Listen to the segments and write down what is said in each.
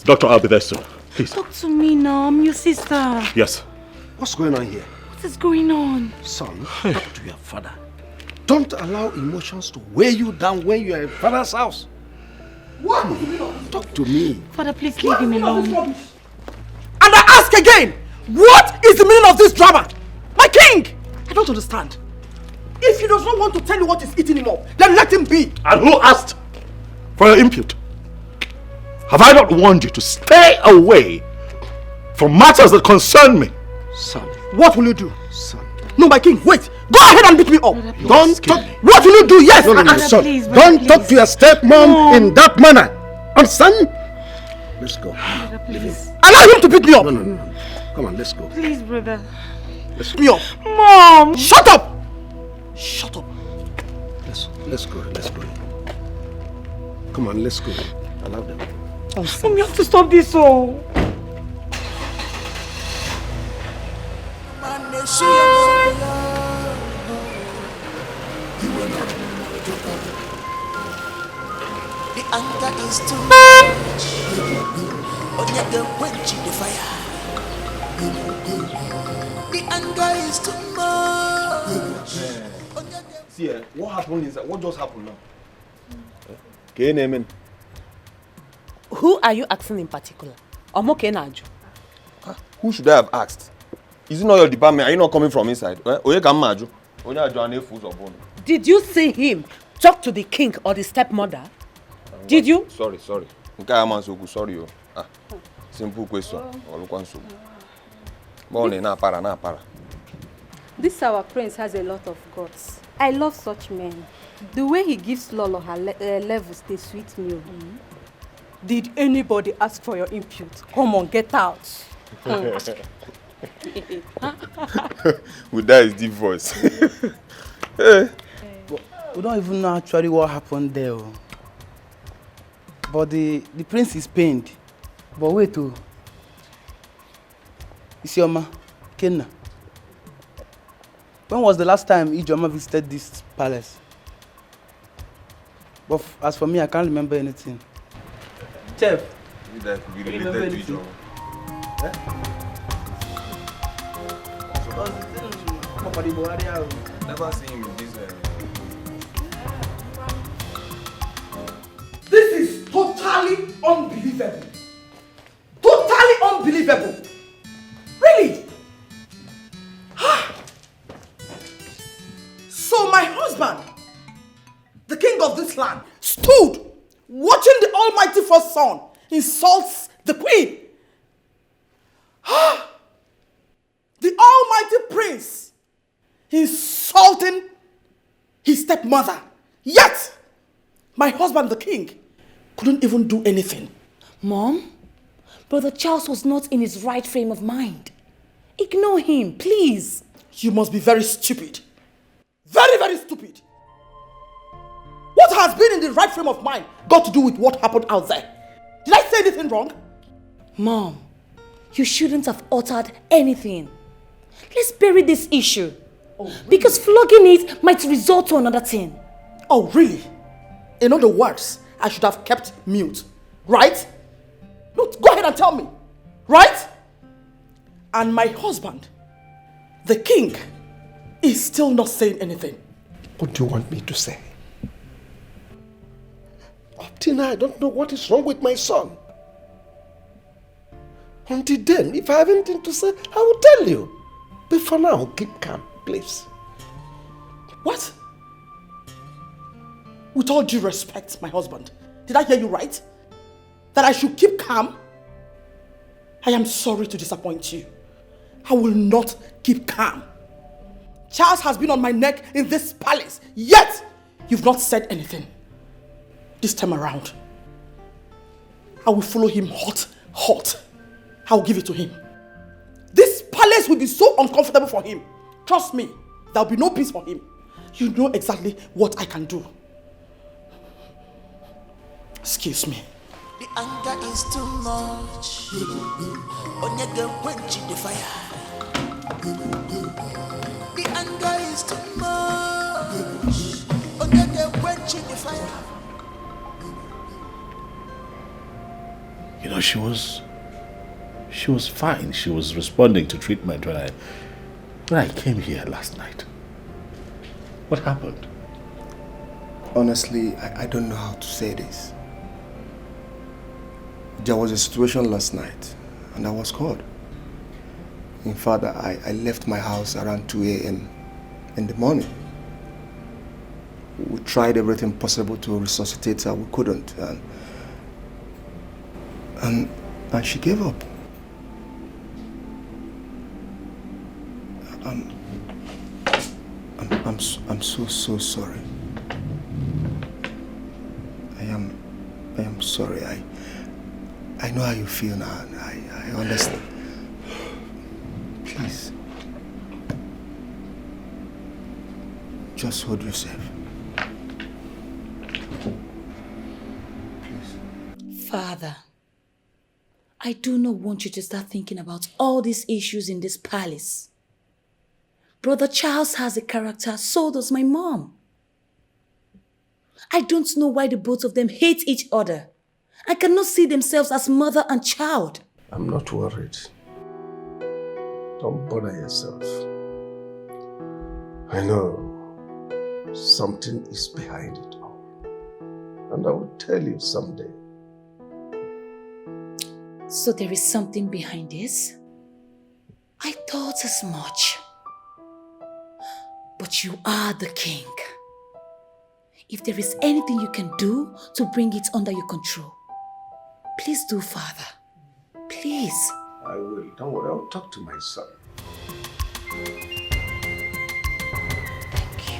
Doctor, I'll be there soon. Please. Talk to me now. I'm your sister. Yes. What's going on here? What is going on? Son, talk to your father. Don't allow emotions to weigh you down when you are in father's house. What? Talk to me. Father, please leave him alone. And I ask again, what is the meaning of this drama? My king! I don't understand. If he does not want to tell you what is eating him up, then let him be. And who asked for your input? Have I not warned you to stay away from matters that concern me? Son. What will you do? Son. No, my king, wait. Go ahead and beat me up. Don't talk. What will you do? Yes. No, son. Please, don't talk to your stepmom in that manner. Understand? Let's go. Please. Allow him to beat me up. No. Come on, let's go. Please, brother. Let's me up. Mom! Shut up! Shut up. Let's go. Come on, let's go. Allow them. Mom, you have to stop this, oh. The anger is too much. Onyege quench the fire. The anger is too much. See, what happened is what just happened now? Okay, name. Who are you asking in particular? Who should I have asked? Is it not your department? Are you not coming from inside? Did you see him talk to the king or the stepmother? Did you? Sorry. Sorry. Simple question. This our prince has a lot of guts. I love such men. The way he gives Lolo her levels, they sweet me. Did anybody ask for your input? Come on, get out. With that is deep voice. We don't even know actually what happened there. But the prince is pained. But wait, Isioma, Kenna. When was the last time Ijoma visited this palace? But as for me, I can't remember anything. Chef, That could be related to each other. Never seen him in this. This is totally unbelievable. Totally unbelievable. Really? So my husband, the king of this land, stood watching the almighty first son insults the queen. The almighty prince insulting his stepmother. Yet, my husband, the king, couldn't even do anything. Mom, Brother Charles was not in his right frame of mind. Ignore him, please. You must be very stupid. Very, very stupid. What has been in the right frame of mind got to do with what happened out there? Did I say anything wrong? Mom, you shouldn't have uttered anything. Let's bury this issue. Oh, really? Because flogging it might result to another thing. Oh, really? In other words, I should have kept mute, right? No, go ahead and tell me, right? And my husband, the king, is still not saying anything. What do you want me to say? Up till now, I don't know what is wrong with my son. Until then, if I have anything to say, I will tell you. But for now, keep calm, please. What? With all due respect, my husband, did I hear you right? That I should keep calm? I am sorry to disappoint you. I will not keep calm. Charles has been on my neck in this palace, yet you've not said anything. This time around, I will follow him hot. I will give it to him. This palace will be so uncomfortable for him. Trust me, there will be no peace for him. You know exactly what I can do. Excuse me. The anger is too much. Onyege quench the fire. The anger is too much. Onyege quench the fire. You know, she was fine. She was responding to treatment when I came here last night. What happened? Honestly, I don't know how to say this. There was a situation last night and I was called. In fact, I left my house around 2 a.m. in the morning. We tried everything possible to resuscitate her. We couldn't. And she gave up. I'm so sorry. I am sorry. I know how you feel now. I understand. Please. Just hold yourself. Father, I do not want you to start thinking about all these issues in this palace. Brother Charles has a character, so does my mom. I don't know why the both of them hate each other. I cannot see themselves as mother and child. I'm not worried. Don't bother yourself. I know something is behind it all. And I will tell you someday. So there is something behind this? I thought as much. But you are the king. If there is anything you can do to bring it under your control, please do, Father. Please. I will. Don't worry. I'll talk to my son. Thank you.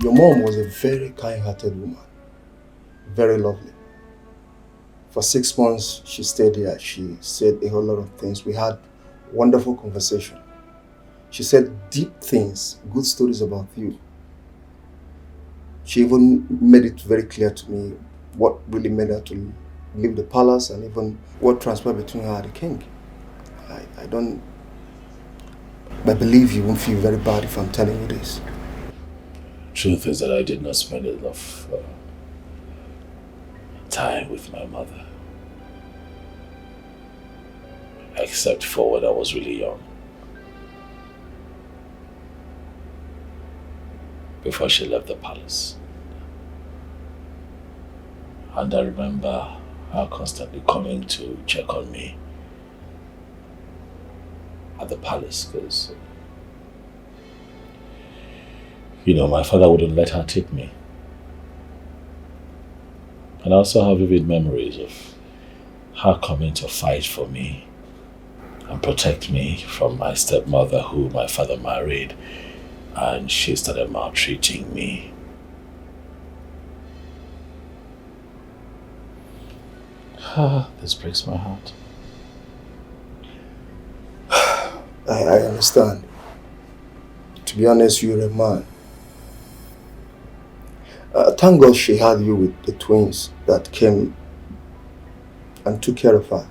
Your mom was a very kind-hearted woman. Very lovely. For 6 months, she stayed here. She said a whole lot of things. We had wonderful conversation. She said deep things, good stories about you. She even made it very clear to me what really made her to leave the palace and even what transpired between her and the king. I believe you won't feel very bad if I'm telling you this. Truth is that I did not spend enough time with my mother. Except for when I was really young. Before she left the palace. And I remember her constantly coming to check on me at the palace because, my father wouldn't let her take me. And I also have vivid memories of her coming to fight for me and protect me from my stepmother who my father married, and she started maltreating me. This breaks my heart. I understand. To be honest, you're a man. Thank God she had you with the twins that came and took care of her.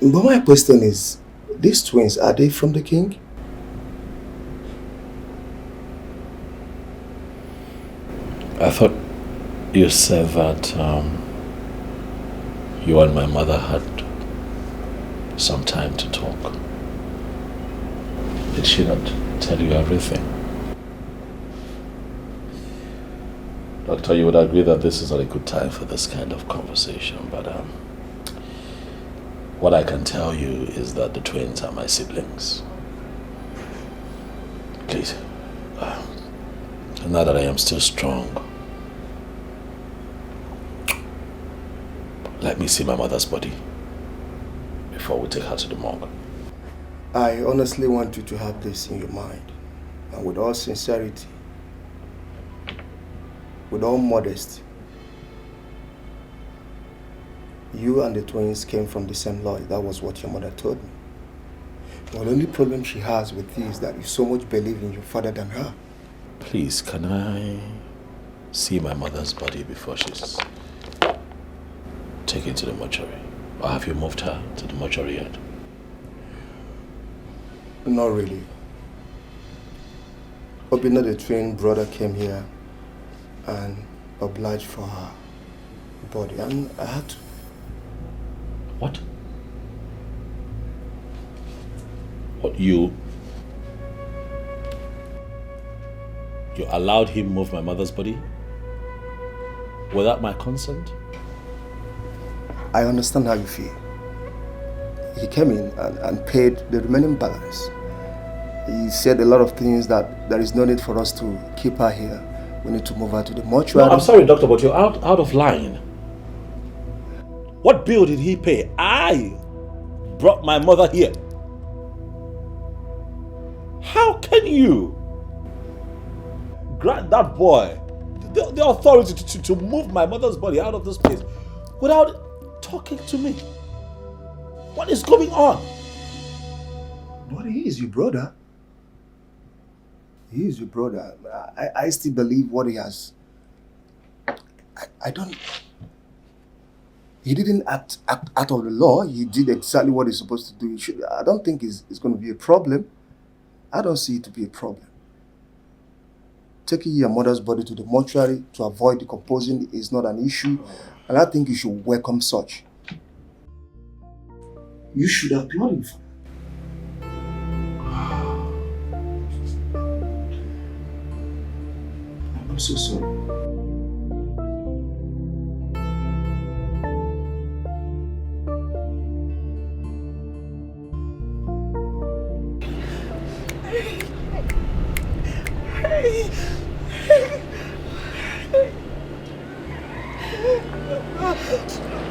But my question is, these twins, are they from the king? I thought you said that you and my mother had some time to talk. Did she not tell you everything? Doctor, you would agree that this is not a good time for this kind of conversation, but what I can tell you is that the twins are my siblings. Please, now that I am still strong, let me see my mother's body before we take her to the morgue. I honestly want you to have this in your mind, and with all sincerity, with all modesty. You and the twins came from the same lodge. That was what your mother told me. The only problem she has with you is that you so much believe in your father than her. Please, can I see my mother's body before she's taken to the mortuary? Or have you moved her to the mortuary yet? Not really. Obina, the twin brother, came here and obliged for her body, and I had to. What? What, you allowed him move my mother's body? Without my consent? I understand how you feel. He came in and paid the remaining balance. He said a lot of things that there is no need for us to keep her here. We need to move her to the mortuary. No, I'm sorry, doctor, but you're out of line. What bill did he pay? I brought my mother here. How can you grant that boy the authority to move my mother's body out of this place without talking to me? What is going on? But he is your brother. He is your brother. I still believe what he has. I don't... He didn't act out of the law. He did exactly what he's supposed to do. I don't think it's going to be a problem. I don't see it to be a problem. Taking your mother's body to the mortuary to avoid decomposing is not an issue. And I think you should welcome such. You should applaud him for that. I'm so sorry.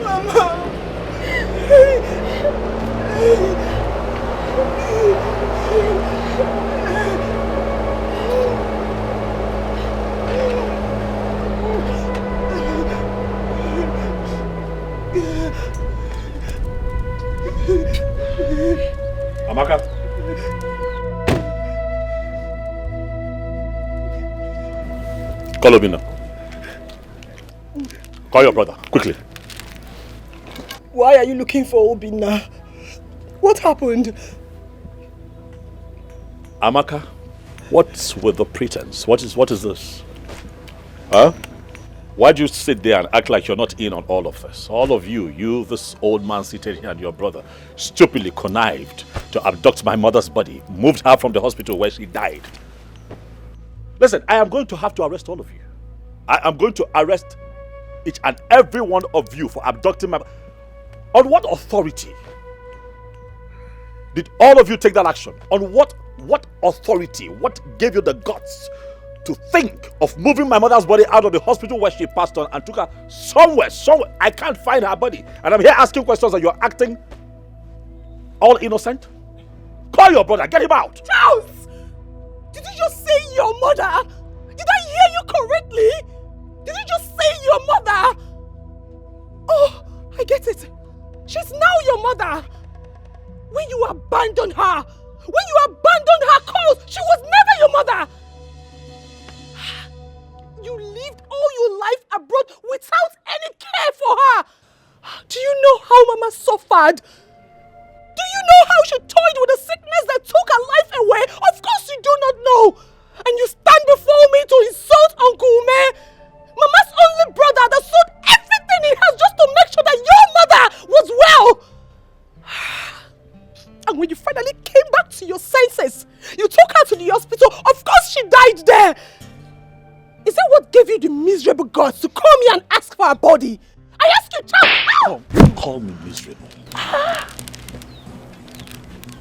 Mama. Amaka. Call Obina. Call your brother, quickly. Why are you looking for Obina? What happened? Amaka, what's with the pretense? What is this? Huh? Why'd you sit there and act like you're not in on all of this? All of you, this old man seated here and your brother, stupidly connived to abduct my mother's body, moved her from the hospital where she died. Listen, I am going to have to arrest all of you. I am going to arrest each and every one of you for abducting my... On what authority did all of you take that action? On what authority? What gave you the guts to think of moving my mother's body out of the hospital where she passed on and took her somewhere? I can't find her body. And I'm here asking questions and you're acting all innocent? Call your brother, get him out! Charles! Did you just say your mother? Did I hear you correctly? Did you just say your mother? Oh, I get it. She's now your mother. When you abandoned her cause, she was never your mother. You lived all your life abroad without any care for her. Do you know how Mama suffered? Do you know how she toyed with a sickness that took her life away? Of course you do not know. And you stand before me to insult Uncle Ume, Mama's only brother that sold everything he has just to make sure that your mother was well. And when you finally came back to your senses, you took her to the hospital. Of course she died there. Is that what gave you the miserable guts to call me and ask for her body? I asked you, Charles. Don't call me miserable.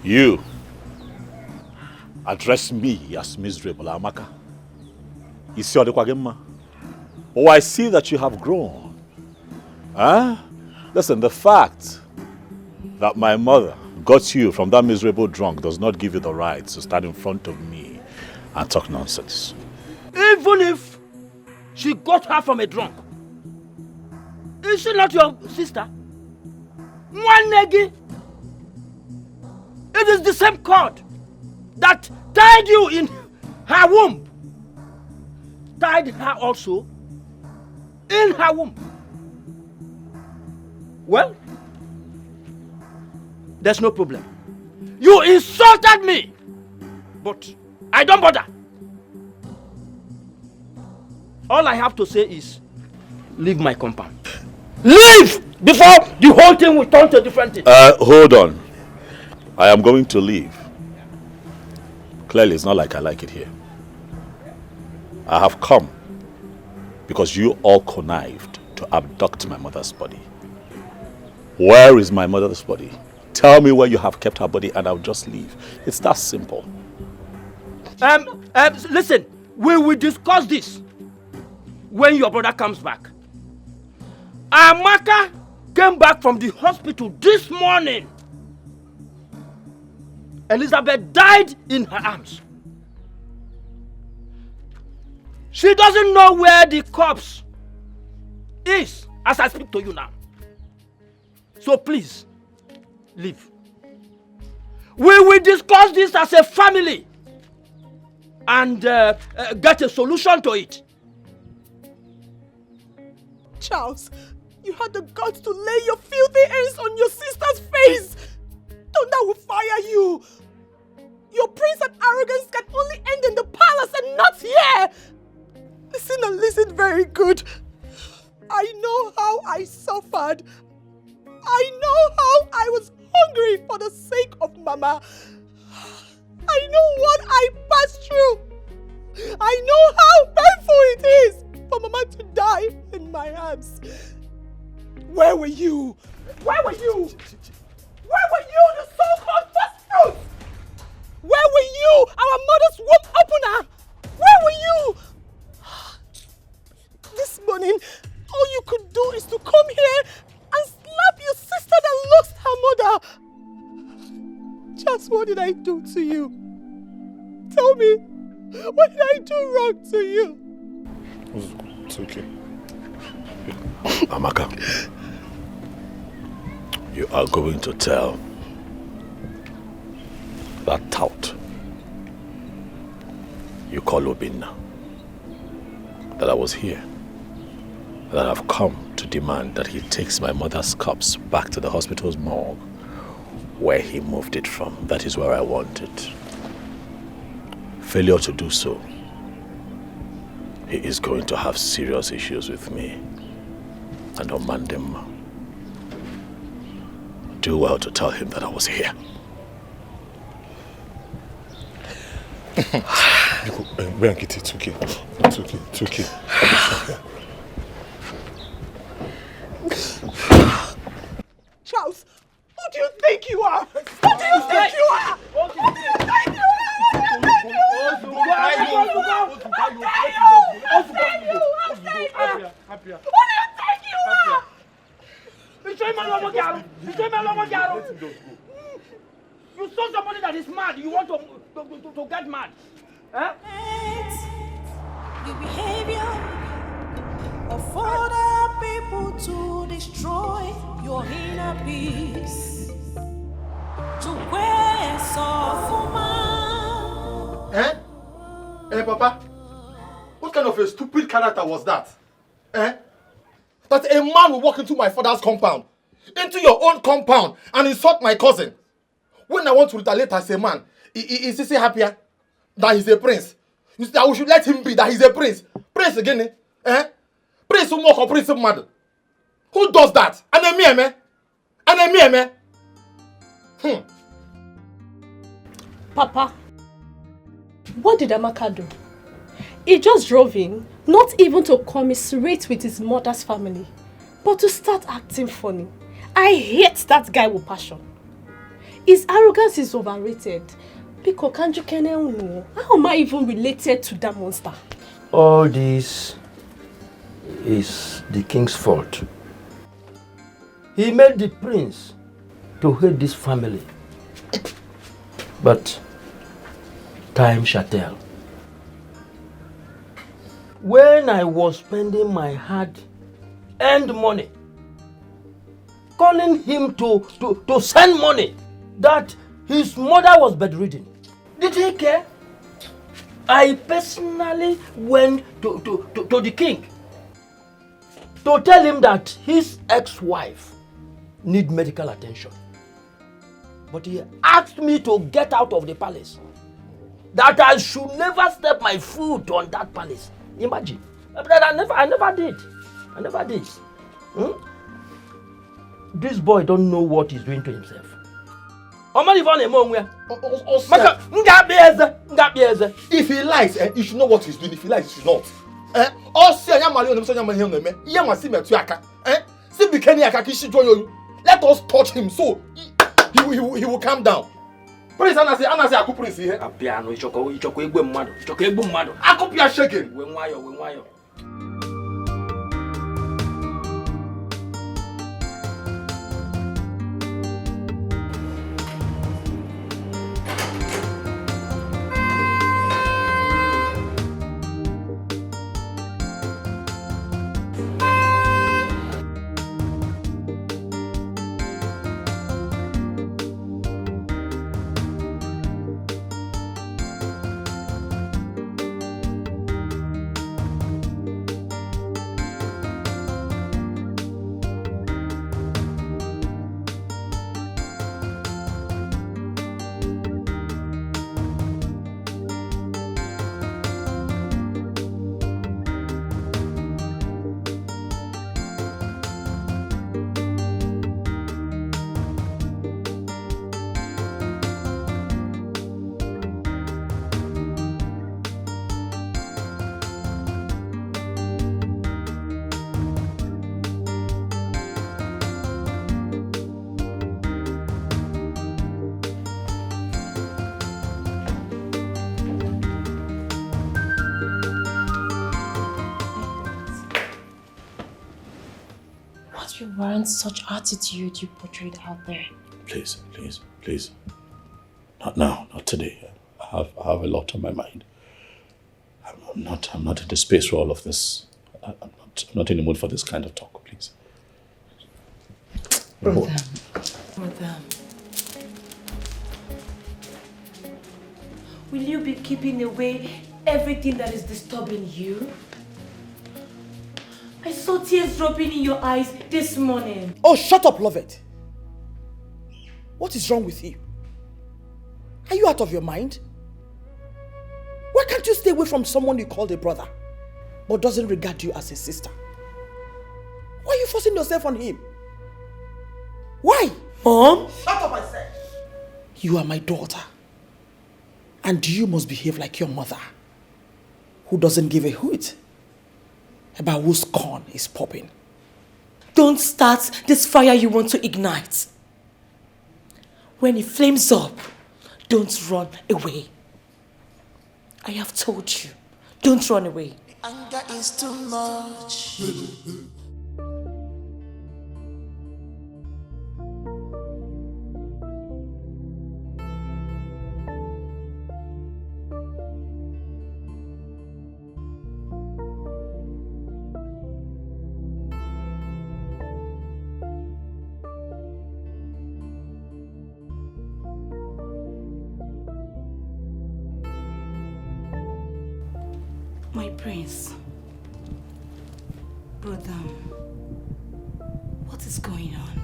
You address me as miserable, Amaka. Oh, I see that you have grown. Huh? Listen, the fact that my mother got you from that miserable drunk does not give you the right to stand in front of me and talk nonsense. Even if she got her from a drunk, is she not your sister? One negi. It is the same cord that tied you in her womb, tied her also in her womb. Well, there's no problem. You insulted me, but I don't bother. All I have to say is, leave my compound. Leave before the whole thing will turn to a different thing. Hold on. I am going to leave. Clearly, it's not like I like it here. I have come because you all connived to abduct my mother's body. Where is my mother's body? Tell me where you have kept her body and I'll just leave. It's that simple. Listen, we will discuss this when your brother comes back. Amaka came back from the hospital this morning. Elizabeth died in her arms. She doesn't know where the corpse is as I speak to you now. So please, leave. We will discuss this as a family and get a solution to it. Charles, you had the guts to lay your filthy hands on your sister's face. Thunder will fire you. Your prince and arrogance can only end in the palace and not here. Listen and listen very good. I know how I suffered. I know how I was hungry for the sake of Mama. I know what I passed through. I know how painful it is for Mama to die in my arms. Where were you? Where were you? Where were you, the so-called first fruits? Where were you, our mother's womb opener? Where were you? This morning, all you could do is to come here and slap your sister that lost her mother. Just what did I do to you? Tell me, what did I do wrong to you? It's okay. Amaka, you are going to tell that tout you call Obinna that I was here, that I've come to demand that he takes my mother's corpse back to the hospital's morgue where he moved it from. That is where I want it. Failure to do so, he is going to have serious issues with me and Omandem. Do well to tell him that I was here. Bianchi, it's okay. It's okay. It's okay. Charles, who do you think you are? Who do you think you are? Who do you think you You saw somebody that is mad. You want to get mad. Huh? Your behavior of other people to destroy your inner peace. To where Eh? Eh, Papa? What kind of a stupid character was that? Eh? That a man will walk into my father's compound, into your own compound, and insult my cousin. When I want to retaliate as a man, is he happier that he's a prince? You say that we should let him be, that he's a prince. Prince again, eh? Eh? Prince who mock or prince who mad? Who does that? An me? Papa, what did Amaka do? He just drove in, not even to commiserate with his mother's family, but to start acting funny. I hate that guy with passion. His arrogance is overrated. Because how am I even related to that monster? All this is the king's fault. He made the prince to hate this family. But time shall tell. When I was spending my hard-earned money, calling him to send money that his mother was bedridden, did he care? I personally went to the king to tell him that his ex-wife need medical attention. But he asked me to get out of the palace, that I should never step my foot on that palace. Imagine. But I never did. this boy don't know what he's doing to himself. If he lies, you should know what he's doing. If he lies, you should not. Let us touch him so he will calm down. Prince Anase Aku Prince here. Apiano, Ichoko Igbo Mmadu. Akopia shaking. Wenwayo. You weren't such attitude you portrayed out there. Please. Not now, not today. I have a lot on my mind. I'm not in the space for all of this. I'm not in the mood for this kind of talk, please. Brother. Will you be keeping away everything that is disturbing you? I saw tears dropping in your eyes this morning. Oh, shut up, Lovett. What is wrong with you? Are you out of your mind? Why can't you stay away from someone you call a brother, but doesn't regard you as a sister? Why are you forcing yourself on him? Why? Mom? Shut up, I said. You are my daughter. And you must behave like your mother, who doesn't give a hoot about whose corn is popping. Don't start this fire you want to ignite. When it flames up, don't run away. I have told you, don't run away. Anger is too much. My prince, brother, what is going on?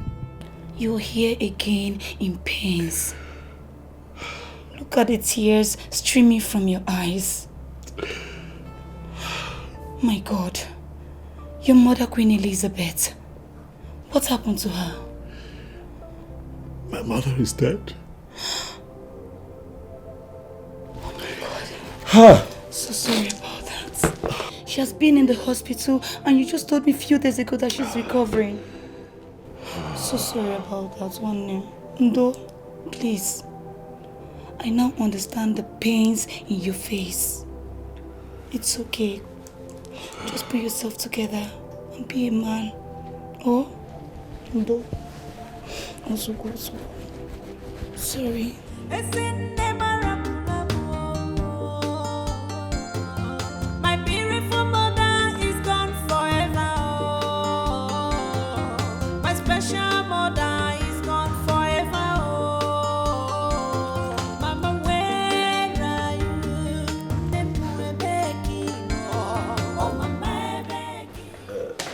You're here again in pains. Look at the tears streaming from your eyes. My God, your mother, Queen Elizabeth, what happened to her? My mother is dead. Oh my God. So sorry about that. She has been in the hospital and you just told me a few days ago that she's recovering. So sorry about that one. Ndo, please. I now understand the pains in your face. It's okay. Just put yourself together and be a man. Oh? Ndo. Also go. Sorry.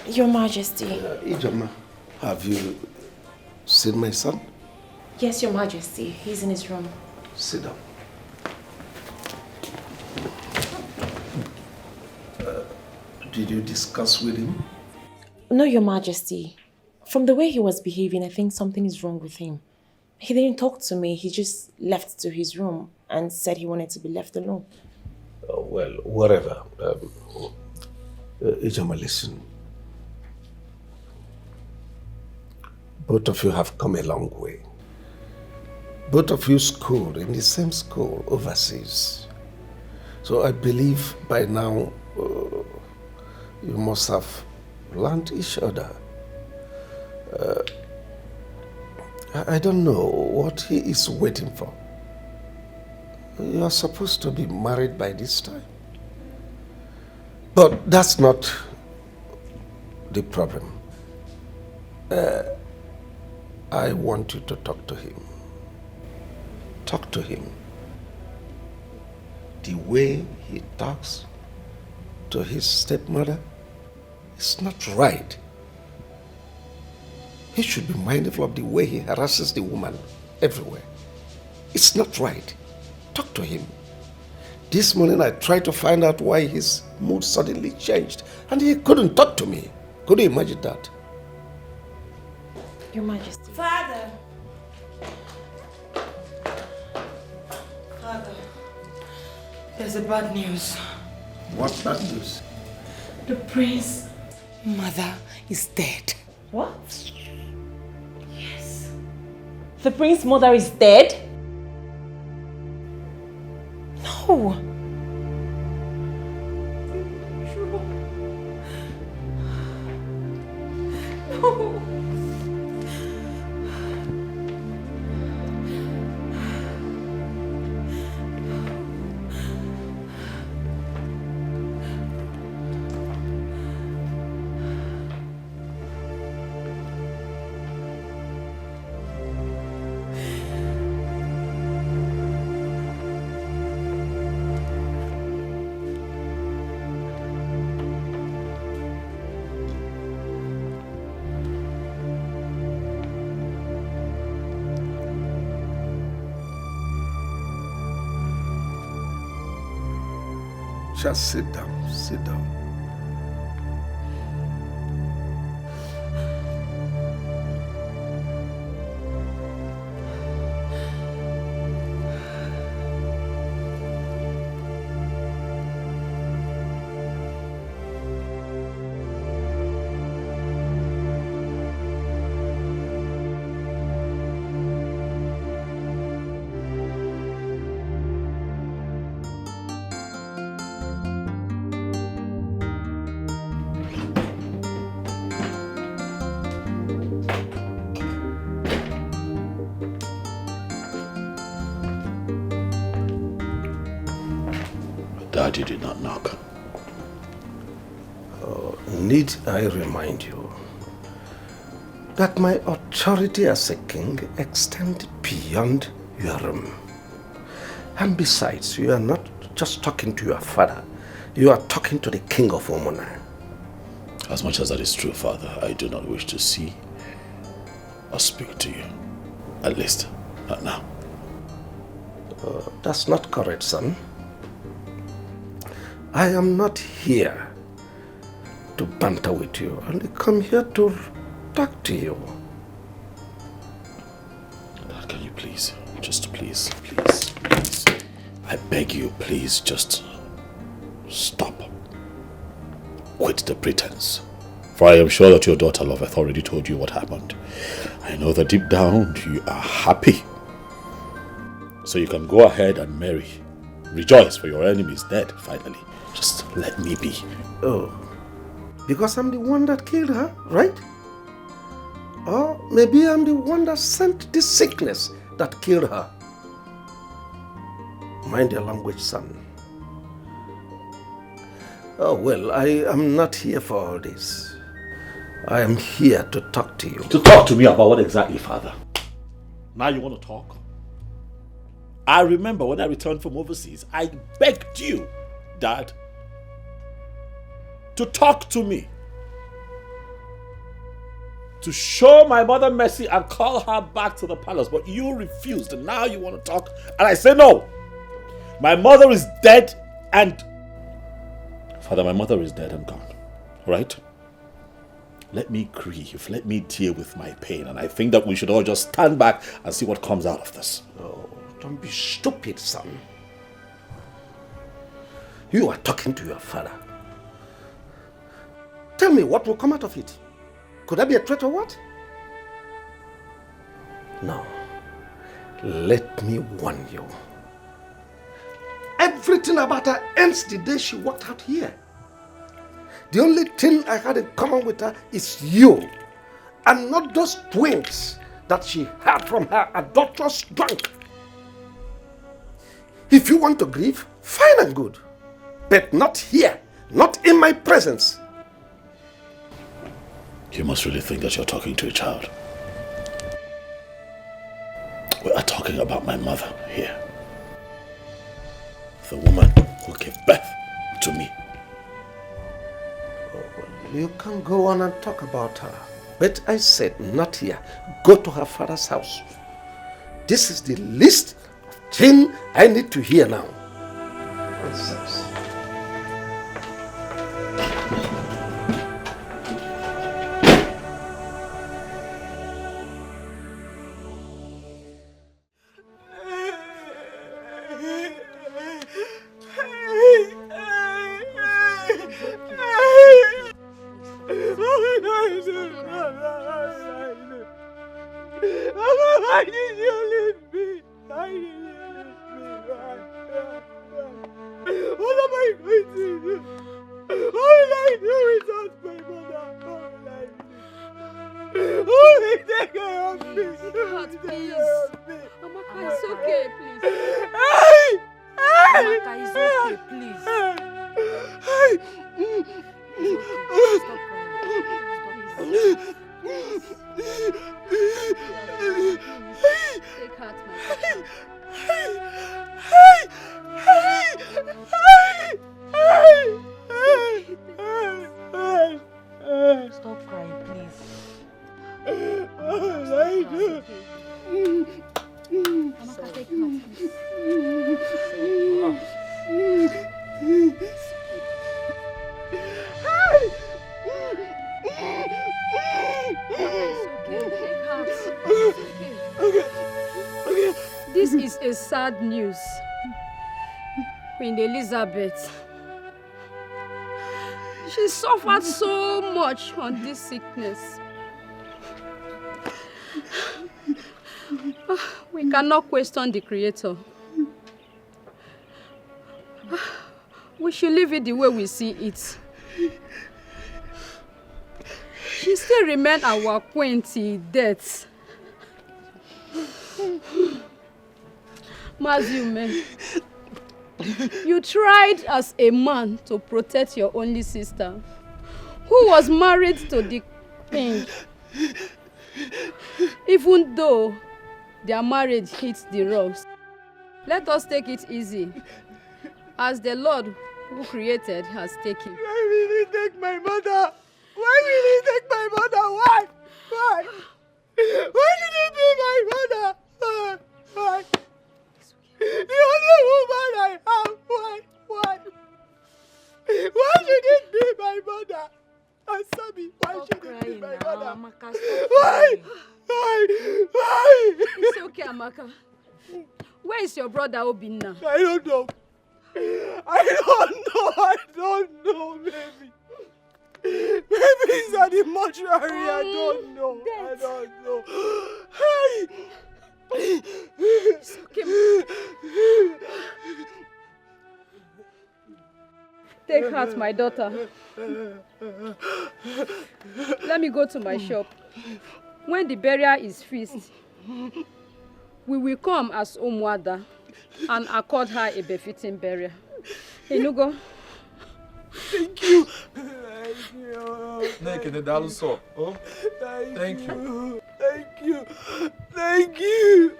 Your Majesty. Ijoma, have you seen my son? Yes, Your Majesty. He's in his room. Sit down. Did you discuss with him? No, Your Majesty. From the way he was behaving, I think something is wrong with him. He didn't talk to me. He just left to his room and said he wanted to be left alone. Well, whatever. Ijoma, listen. Both of you have come a long way. Both of you schooled in the same school overseas. So I believe by now you must have learned each other. I don't know what he is waiting for. You are supposed to be married by this time. But that's not the problem. I want you to talk to him. Talk to him. The way he talks to his stepmother is not right. He should be mindful of the way he harasses the woman everywhere. It's not right. Talk to him. This morning I tried to find out why his mood suddenly changed and he couldn't talk to me. Could you imagine that? Your Majesty. Father! Father, there's a bad news. What bad news? The prince's mother is dead. What? Yes. The prince's mother is dead? No. No. Just sit down, sit down. Daddy did not knock. Need I remind you that my authority as a king extends beyond your room. And besides, you are not just talking to your father, you are talking to the king of Omona. As much as that is true, Father, I do not wish to see or speak to you. At least, not now. That's not correct, son. I am not here to banter with you. I only come here to talk to you. Dad, can you please, just please, I beg you, please, just stop. Quit the pretense. For I am sure that your daughter Loveth already told you what happened. I know that deep down you are happy. So you can go ahead and marry. Rejoice, for your enemy is dead, finally. Just let me be. Oh, because I'm the one that killed her, right? Or maybe I'm the one that sent this sickness that killed her. Mind your language, son. Oh, well, I am not here for all this. I am here to talk to you. To talk to me about what exactly, Father? Now you want to talk? I remember when I returned from overseas, I begged you, Dad, to talk to me. To show my mother mercy and call her back to the palace. But you refused, and now you want to talk. And I say no. My mother is dead and... Father, my mother is dead and gone. Right? Let me grieve. Let me deal with my pain. And I think that we should all just stand back and see what comes out of this. Oh, don't be stupid, son. You are talking to your father. Tell me what will come out of it. Could that be a threat or what? No. Let me warn you. Everything about her ends the day she walked out here. The only thing I had in common with her is you, and not those twins that she had from her adulterous drunk. If you want to grieve, fine and good, but not here, not in my presence. You must really think that you're talking to a child. We are talking about my mother here. The woman who gave birth to me. You can go on and talk about her. But I said, not here. Go to her father's house. This is the least thing I need to hear now. Nonsense. Why did you leave me? Why did you leave me? What am I going to do? What will I do without my mother? What will I do? Who will take care of me? Please. Amaka, it's okay, please. Hey! Amaka, it's okay, please. Stop crying. Take heart, my daughter. Stop crying, please. Amaka, take heart, This is a sad news. Queen Elizabeth. She suffered so much on this sickness. We cannot question the Creator. We should leave it the way we see it. She still remains our queen till death. Mazume, you tried as a man to protect your only sister, who was married to the king. Even though their marriage hits the rocks, let us take it easy, as the Lord who created has taken. Why will he take my mother? Why will he take my mother? Why? Why? Why should it be my mother? Why? The only woman I have. Why? Why? Why should it be my mother? Answer me. Why should it be my mother? Amaka, Why? Why? It's okay, Amaka. Where is your brother Obinna? I don't know. I don't know, baby. Maybe he's at the mortuary. I don't know. I don't know. Hey! It's okay. Take heart, my daughter. Let me go to my shop. When the burial is fixed, we will come as Omwada and accord her a befitting burial. Enugo. Thank you. Thank you. Thank you. Thank you.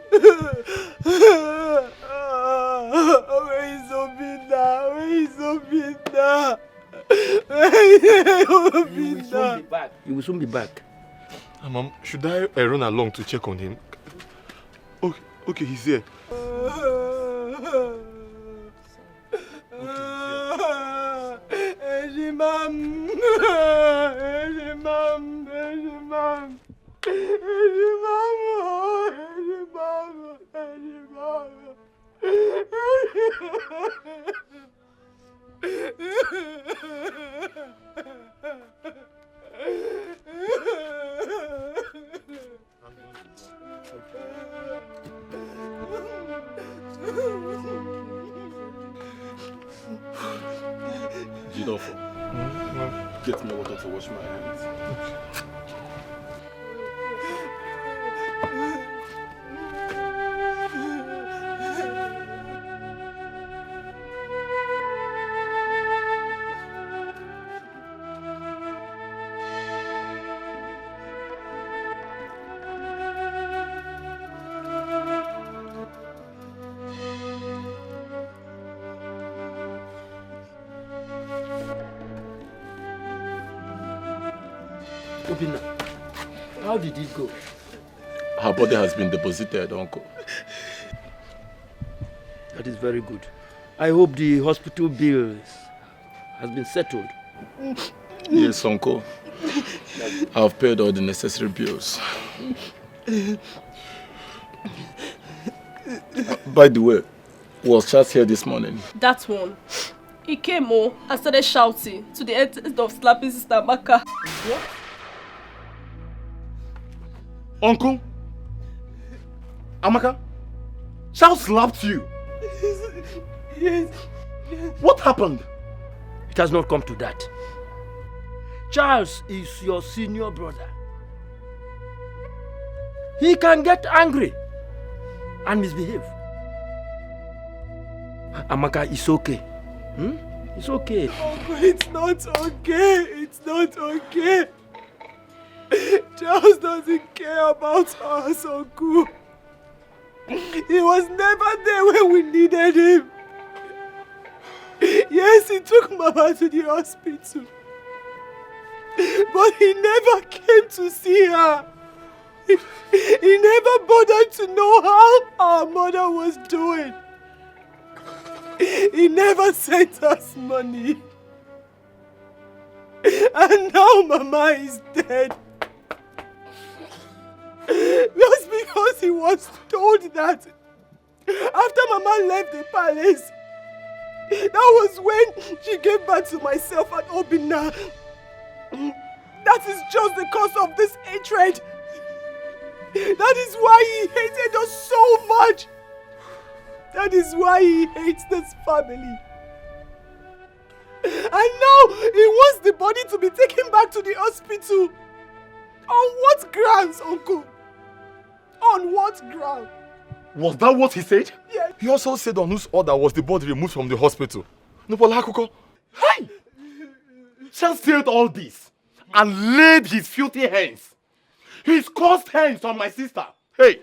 Where is Obinna? Where is Obinna? Obinna. You will soon be back. Mom, should I run along to check on him? Okay, he's here. Jidofo, get me water to wash my hands. Obina, how did it go? Her body has been deposited, Uncle. That is very good. I hope the hospital bills has been settled. Yes, Uncle. I've paid all the necessary bills. By the way, was Charles here this morning? That one. He came and started shouting to the end of slapping Sister Amaka. What? Uncle? Amaka? Charles slapped you? Yes. What happened? It has not come to that. Charles is your senior brother. He can get angry and misbehave. Amaka, it's okay. It's okay. Uncle, it's not okay. It's not okay. Charles doesn't care about us, Uncle. He was never there when we needed him. Yes, he took Mama to the hospital. But he never came to see her. He never bothered to know how our mother was doing. He never sent us money. And now Mama is dead. Just because he was told that after Mama left the palace, that was when she gave birth to myself and Obina. That is just the cause of this hatred. That is why he hated us so much. That is why he hates this family. And now he wants the body to be taken back to the hospital. On what grounds, Uncle? On what ground? Was that what he said? Yes. He also said on whose order was the body removed from the hospital. Hey! Charles said all this and laid his filthy hands, his cursed hands on my sister. Hey!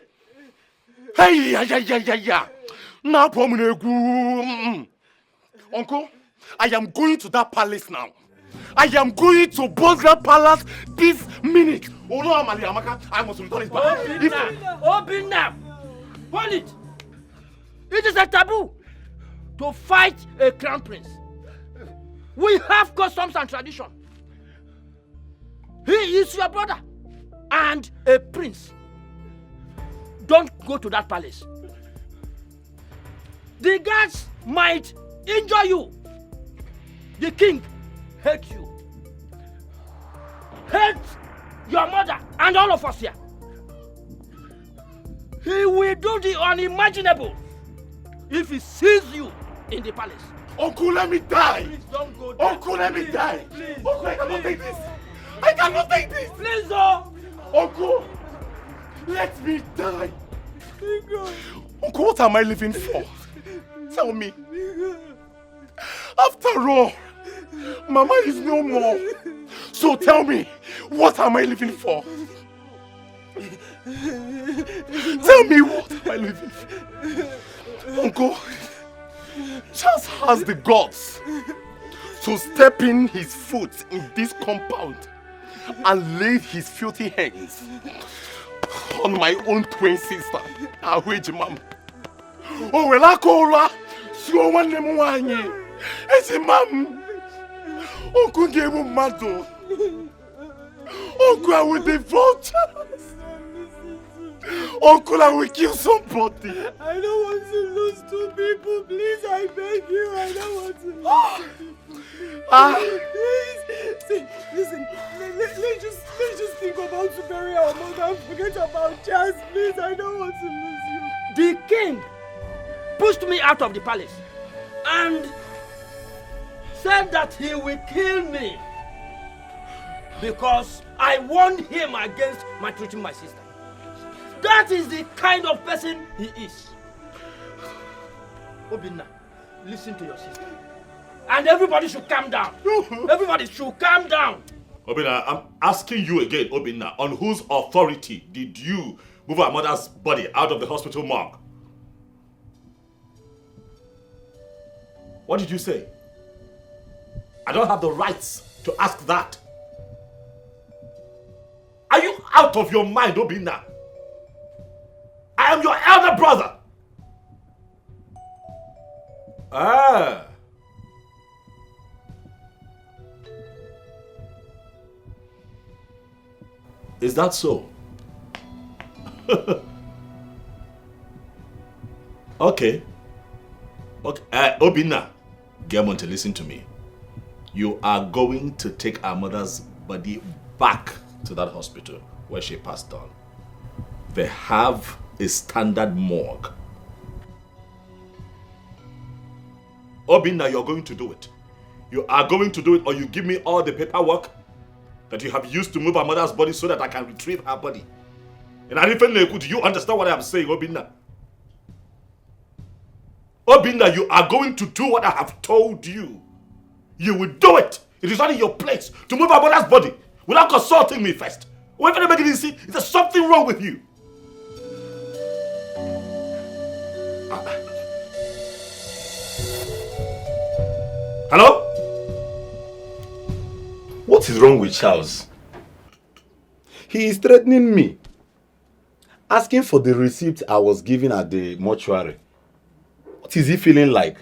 Hey! Yeah. Now, Uncle, I am going to that palace now. I am going to burn that palace this minute. Oh no, Amaka, I must return it back. Obina! Hold it! It is a taboo to fight a crown prince. We have customs and tradition. He is your brother and a prince. Don't go to that palace. The guards might injure you. The king hates you. Hates your mother and all of us here. He will do the unimaginable if he sees you in the palace. Uncle, let me die. Please don't go there. Uncle, let me die. Please. Uncle, I cannot take this. I cannot take this. Please, oh. Uncle, let me die. Uncle, what am I living for? Tell me. After all, Mama is no more. So tell me, what am I living for? Tell me, what am I living for? Uncle, Charles has the guts to step in his foot in this compound and lay his filthy hands on my own twin sister, Ahueji Mama. Oh, well, I call her. So one name one year. It's a mom. Uncle gave him mad. Uncle, I will divorce Charles. Uncle, I will kill somebody. I don't want to lose 2 people. Please, I beg you. I don't want to lose 2 people. Please. See, listen. Let's just think about to bury our mother and forget about Jazz. Please, I don't want to lose you. The king pushed me out of the palace and said that he will kill me because I warned him against maltreating my sister. That is the kind of person he is. Obinna, listen to your sister. And everybody should calm down. Everybody should calm down. Obinna, I'm asking you again, Obinna, on whose authority did you move our mother's body out of the hospital morgue? What did you say? I don't have the rights to ask that. Are you out of your mind, Obinna? I am your elder brother. Ah. Is that so? Okay. Obinna, Germonte, listen to me. You are going to take our mother's body back to that hospital where she passed on. They have a standard morgue. Obinna, you're going to do it. You are going to do it, or you give me all the paperwork that you have used to move our mother's body so that I can retrieve her body. And I even know, do you understand what I am saying, Obinna? Obinna, you are going to do what I have told you. You will do it. It is not in your place to move our mother's body without consulting me first. Wait for the beginning, see, there's something wrong with you. Hello? What is wrong with Charles? He is threatening me. Asking for the receipt I was given at the mortuary. What is he feeling like?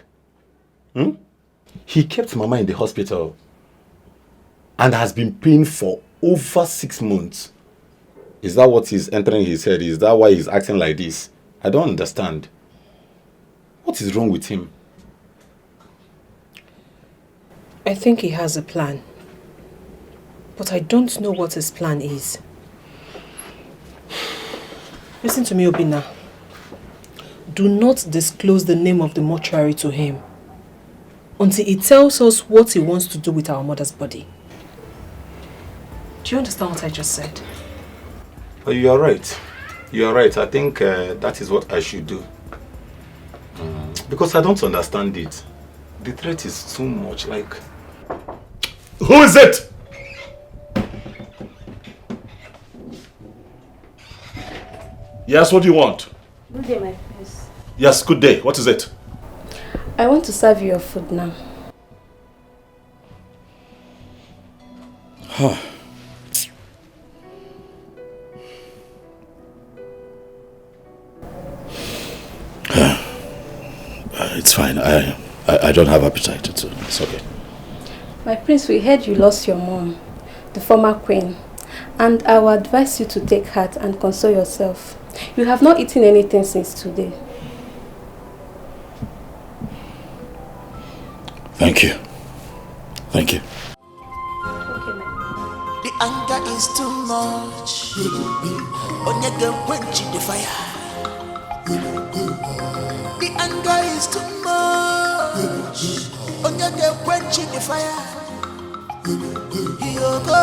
He kept Mama in the hospital and has been paying for over 6 months. Is that what is entering his head? Is that why he's acting like this? I don't understand. What is wrong with him? I think he has a plan. But I don't know what his plan is. Listen to me, Obinna. Do not disclose the name of the mortuary to him until he tells us what he wants to do with our mother's body. Do you understand what I just said? Oh, you are right. You are right. I think that is what I should do. Because I don't understand it. The threat is too much like... Who is it? Yes, what do you want? Good day, my prince. Yes, good day. What is it? I want to serve you your food now. It's fine. I don't have appetite. It's okay. My prince, we heard you lost your mom, the former queen, and I will advise you to take heart and console yourself. You have not eaten anything since today. Thank you. Thank you. The anger is too much. Onyege quench the fire. The anger is too much. Onyege quench the fire. You go.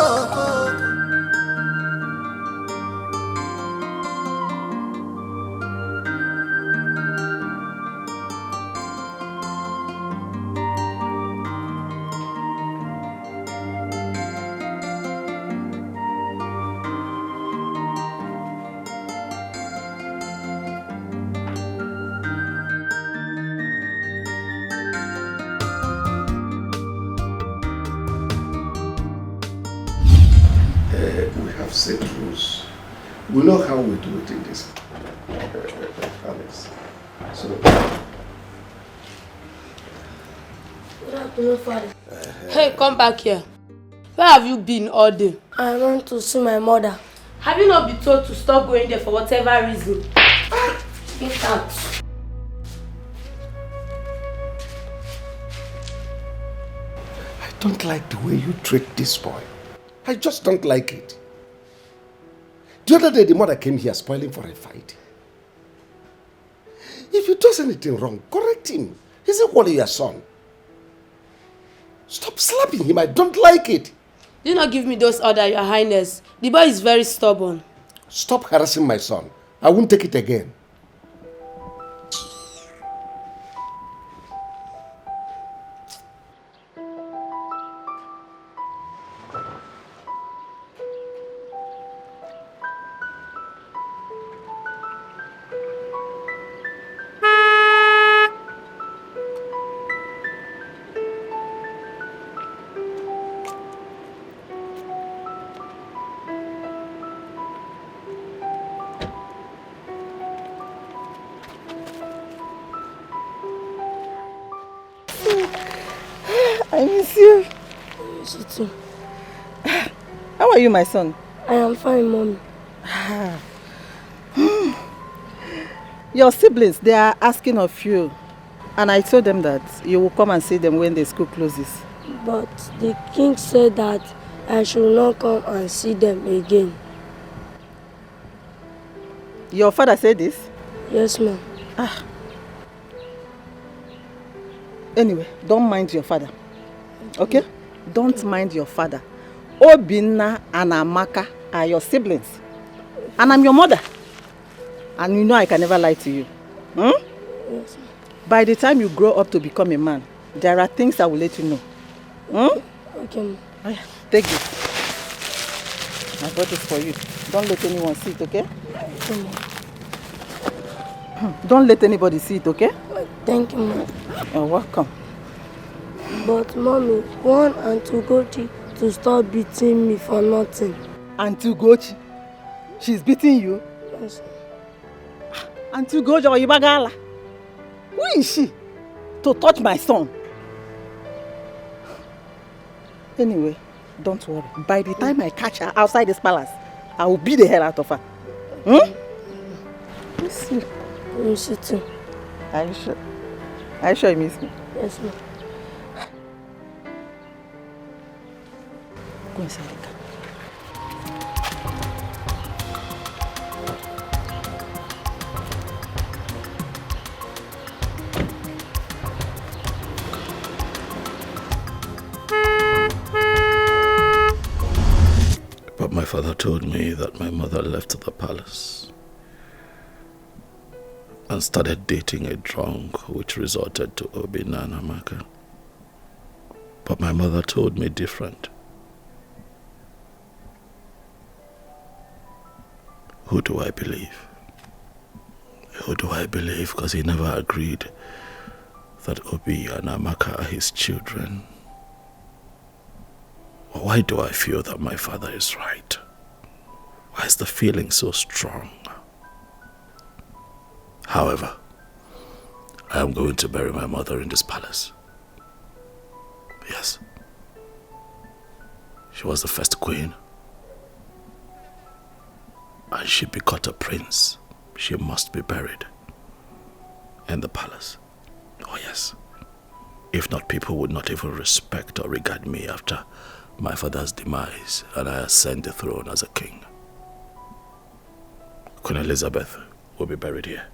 Set rules. We know how we do it in this palace. So. Good afternoon, Father. Hey, come back here. Where have you been all day? I went to see my mother. Have you not been told to stop going there for whatever reason? Get out. I don't like the way you treat this boy. I just don't like it. The other day, the mother came here spoiling for a fight. If he does anything wrong, correct him. He's equally your son. Stop slapping him. I don't like it. Do not give me those orders, Your Highness. The boy is very stubborn. Stop harassing my son. I won't take it again. I miss you. I miss you too. How are you, my son? I am fine, Mommy. Your siblings, they are asking of you. And I told them that you will come and see them when the school closes. But the king said that I should not come and see them again. Your father said this? Yes, ma'am. Anyway, don't mind your father. Okay? Don't mind your father. Obinna and Amaka are your siblings. And I'm your mother. And you know I can never lie to you. Yes, ma'am. By the time you grow up to become a man, there are things I will let you know. Okay, ma'am. Take this. I bought this for you. Don't let anyone see it, okay? Okay, ma'am. Don't let anybody see it, okay? Thank you, ma'am. You're welcome. But, Mommy, want Auntie Ugochi to stop beating me for nothing. Auntie Ugochi? She's beating you? Yes. Auntie Ugochi or Ibagala? Who is she to touch my son? Anyway, don't worry. By the time I catch her outside this palace, I will beat the hell out of her. Miss you. I miss you too. Are you sure? Are you sure you miss me? Yes, ma'am. Go inside the car. But my father told me that my mother left the palace and started dating a drunk, which resorted to Obinna and Amaka. But my mother told me different. Who do I believe? Who do I believe? Because he never agreed that Obi and Amaka are his children. Why do I feel that my father is right? Why is the feeling so strong? However, I am going to bury my mother in this palace. Yes. She was the first queen. And she begot a prince. She must be buried in the palace. Oh yes. If not, people would not even respect or regard me after my father's demise and I ascend the throne as a king. Queen Elizabeth will be buried here.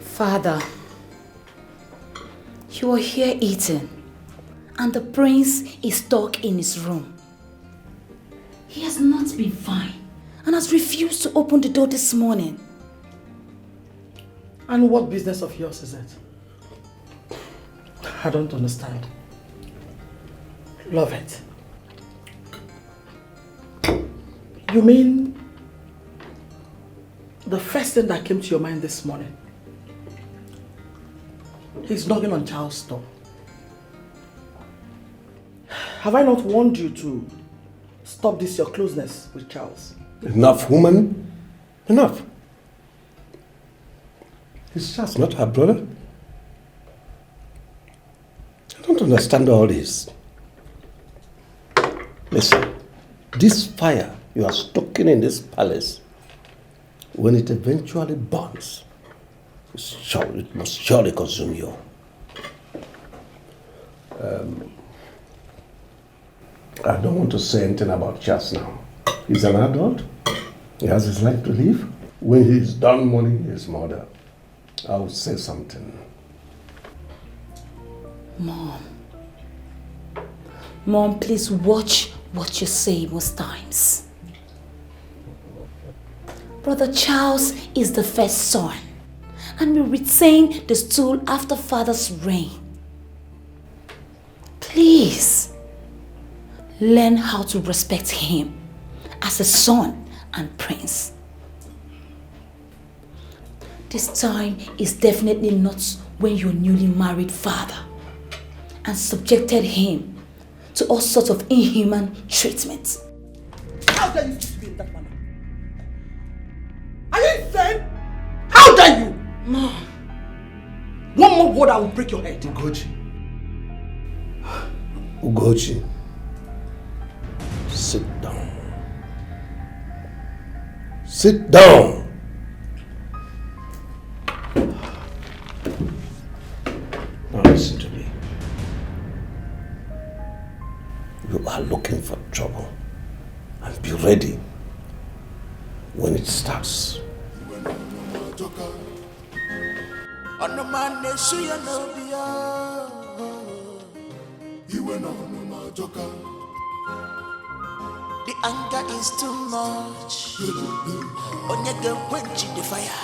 Father, you are here eating, and the prince is stuck in his room. He has not been fine and has refused to open the door this morning. And what business of yours is it? I don't understand. Love it. You mean the first thing that came to your mind this morning? He's knocking on Charles' door. Have I not warned you to stop this your closeness with Charles. Enough, woman. Enough. He's just not her brother. I don't understand all this. Listen, this fire you are stoking in this palace, when it eventually burns, it must surely consume you. I don't want to say anything about Charles now. He's an adult. He has his life to live. When he's done mourning his mother, I will say something. Mom, please watch what you say most times. Brother Charles is the first son and will retain the stool after father's reign. Please, learn how to respect him as a son and prince. This time is definitely not when your newly married father and subjected him to all sorts of inhuman treatment. How dare you speak to me in that manner? Are you insane? How dare you? Mom. One more word, I will break your head. Ugochi, sit down. Sit down. Now listen to me. You are looking for trouble, and be ready when it starts. The anger is too much. Onyege quench the fire.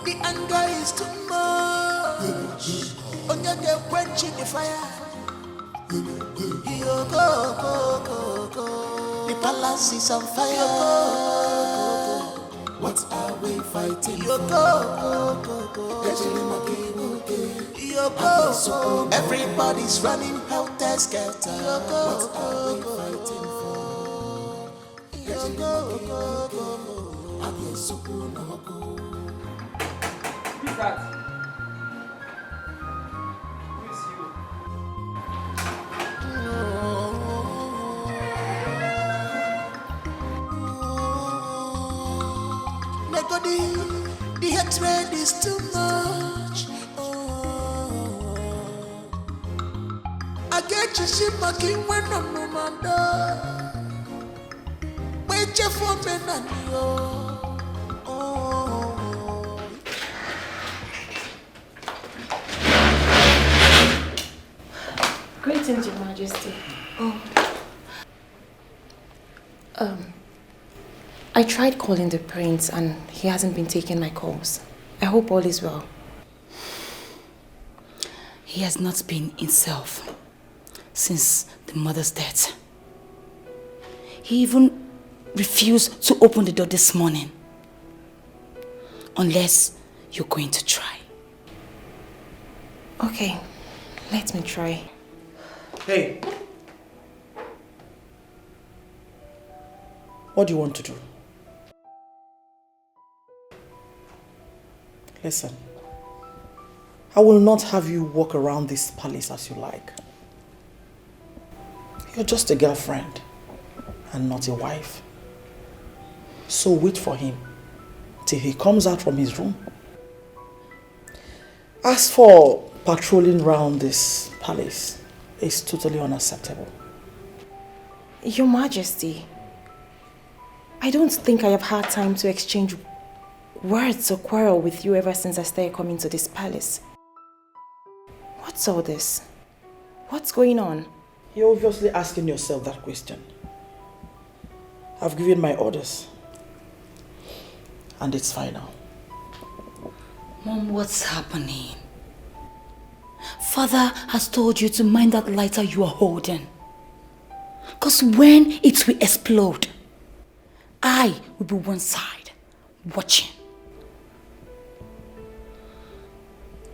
The anger is too much. Onyege quench the fire. Yo go. The palace is on fire. What are we fighting? Yo go. Everybody's running helter-skelter. What are we fighting for? Who's that? Who is you? The hatred is too much. I get you shit my king when I'm no man done. Wait you for me and you. Greetings, Your Majesty. I tried calling the prince and he hasn't been taking my calls. I hope all is well. He has not been himself since the mother's death. He even refused to open the door this morning. Unless you're going to try. Okay, let me try. Hey. What do you want to do? Listen, I will not have you walk around this palace as you like. You're just a girlfriend and not a wife. So wait for him till he comes out from his room. As for patrolling around this palace, it's totally unacceptable. Your Majesty, I don't think I have had time to exchange words or quarrel with you ever since I started coming to this palace. What's all this? What's going on? You're obviously asking yourself that question. I've given my orders. And it's final. Mom, what's happening? Father has told you to mind that lighter you are holding. Because when it will explode, I will be one side, watching.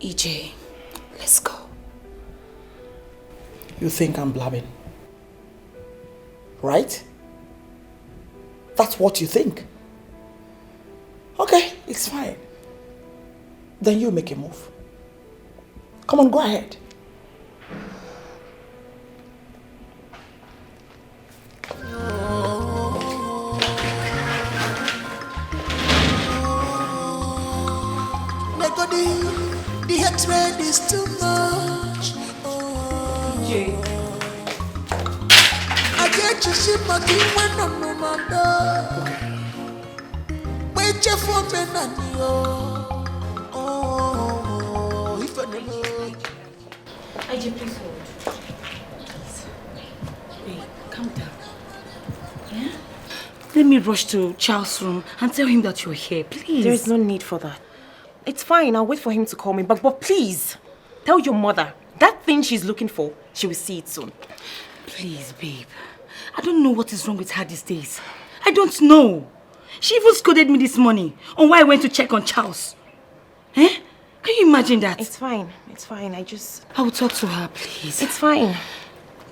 EJ, let's go. You think I'm blabbing? right? That's what you think. Okay, it's fine. Then you make a move. Come on, go ahead. The hatred is too much. Jay. I get you shit my king when I'm no mother. Wait your for me and if I never. IJ, please hold. Wait, calm down. Yeah? Let me rush to Charles' room and tell him that you're here, please. There is no need for that. It's fine, I'll wait for him to call me, but please, tell your mother, that thing she's looking for, she will see it soon. Please, babe. I don't know what is wrong with her these days. I don't know. She even scolded me this morning on why I went to check on Charles. Eh? Can you imagine that? It's fine, I will talk to her, please. It's fine.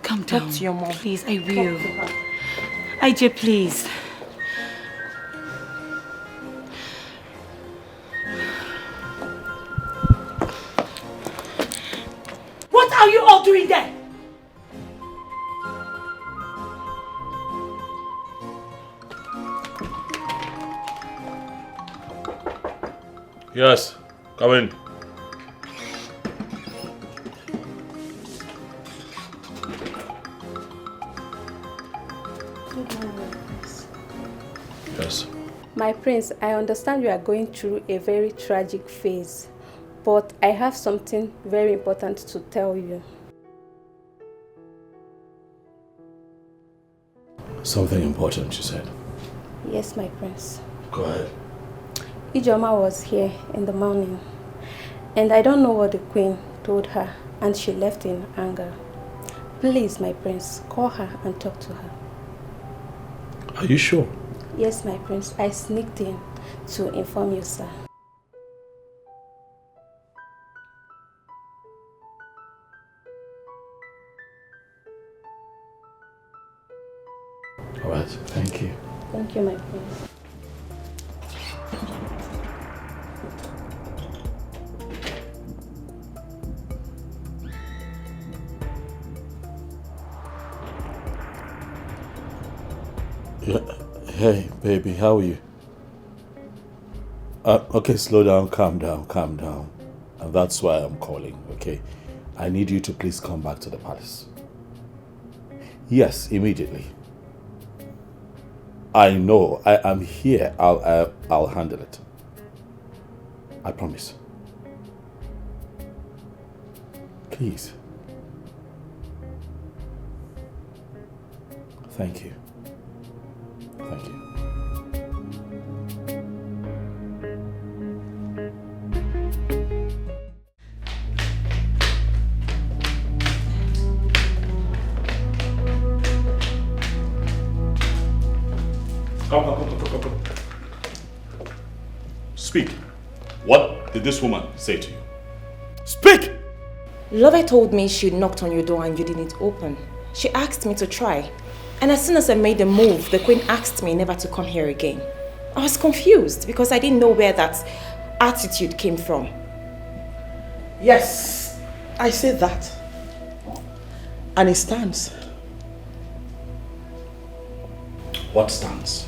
Calm down. Talk to your mom. Please, I will. IJ, please. What are you all doing there? Yes, come in. Yes. My prince, I understand you are going through a very tragic phase, but I have something very important to tell you. Something important, you said. Yes, my prince. Go ahead. Ijoma was here in the morning, and I don't know what the queen told her, and she left in anger. Please, my prince, call her and talk to her. Are you sure? Yes, my prince, I sneaked in to inform you, sir. All right, thank you. Thank you, my prince. Yeah. Hey, baby, how are you? Okay, slow down, calm down. And that's why I'm calling, okay? I need you to please come back to the palace. Yes, immediately. I know, I am here. I'll handle it. I promise. Please. Thank you. Thank you. Come. Speak. What did this woman say to you? Speak! Lover told me she knocked on your door and you didn't open. She asked me to try. And as soon as I made the move, the queen asked me never to come here again. I was confused because I didn't know where that attitude came from. Yes, I said that. And it stands. What stands?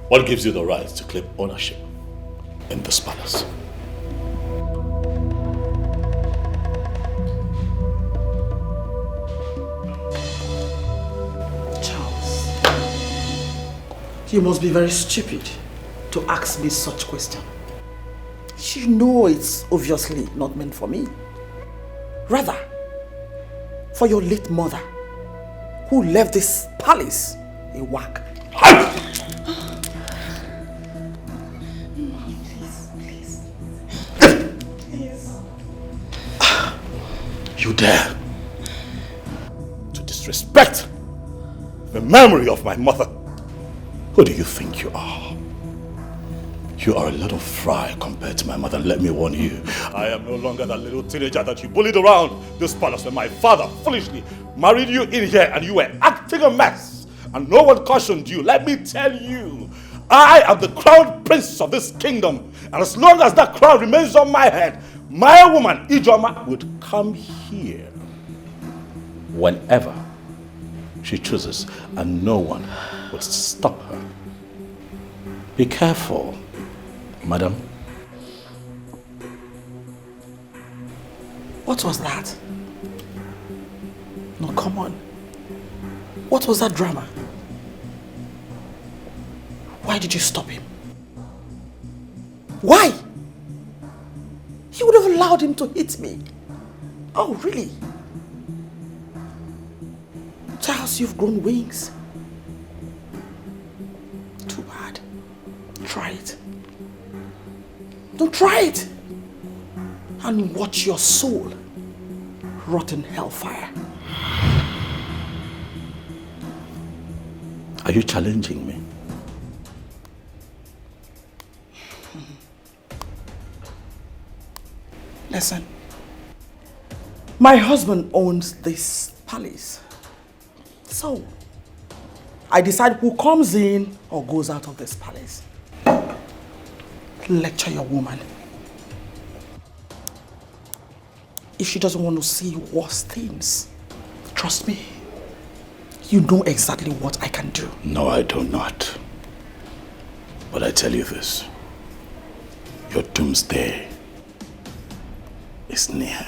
What gives you the right to claim ownership in this palace? Charles, you must be very stupid to ask me such question. You know it's obviously not meant for me. Rather, for your late mother, who left this palace a whack. You dare to disrespect the memory of my mother? Who do you think you are? You are a little fry compared to my mother. Let me warn you. I am no longer that little teenager that you bullied around this palace when my father foolishly married you in here and you were acting a mess. And no one cautioned you. Let me tell you, I am the crown prince of this kingdom. And as long as that crown remains on my head, my woman, Ijoma, would come here whenever she chooses, and no one would stop her. Be careful, madam. What was that? No, come on. What was that drama? Why did you stop him? Why? You would have allowed him to hit me. Oh, really? Charles, you've grown wings. Too bad. Try it. Don't try it. And watch your soul rot in hellfire. Are you challenging me? Listen. My husband owns this palace. So, I decide who comes in or goes out of this palace. Lecture your woman. If she doesn't want to see worse things, trust me, you know exactly what I can do. No, I do not. But I tell you this, your doomsday is near.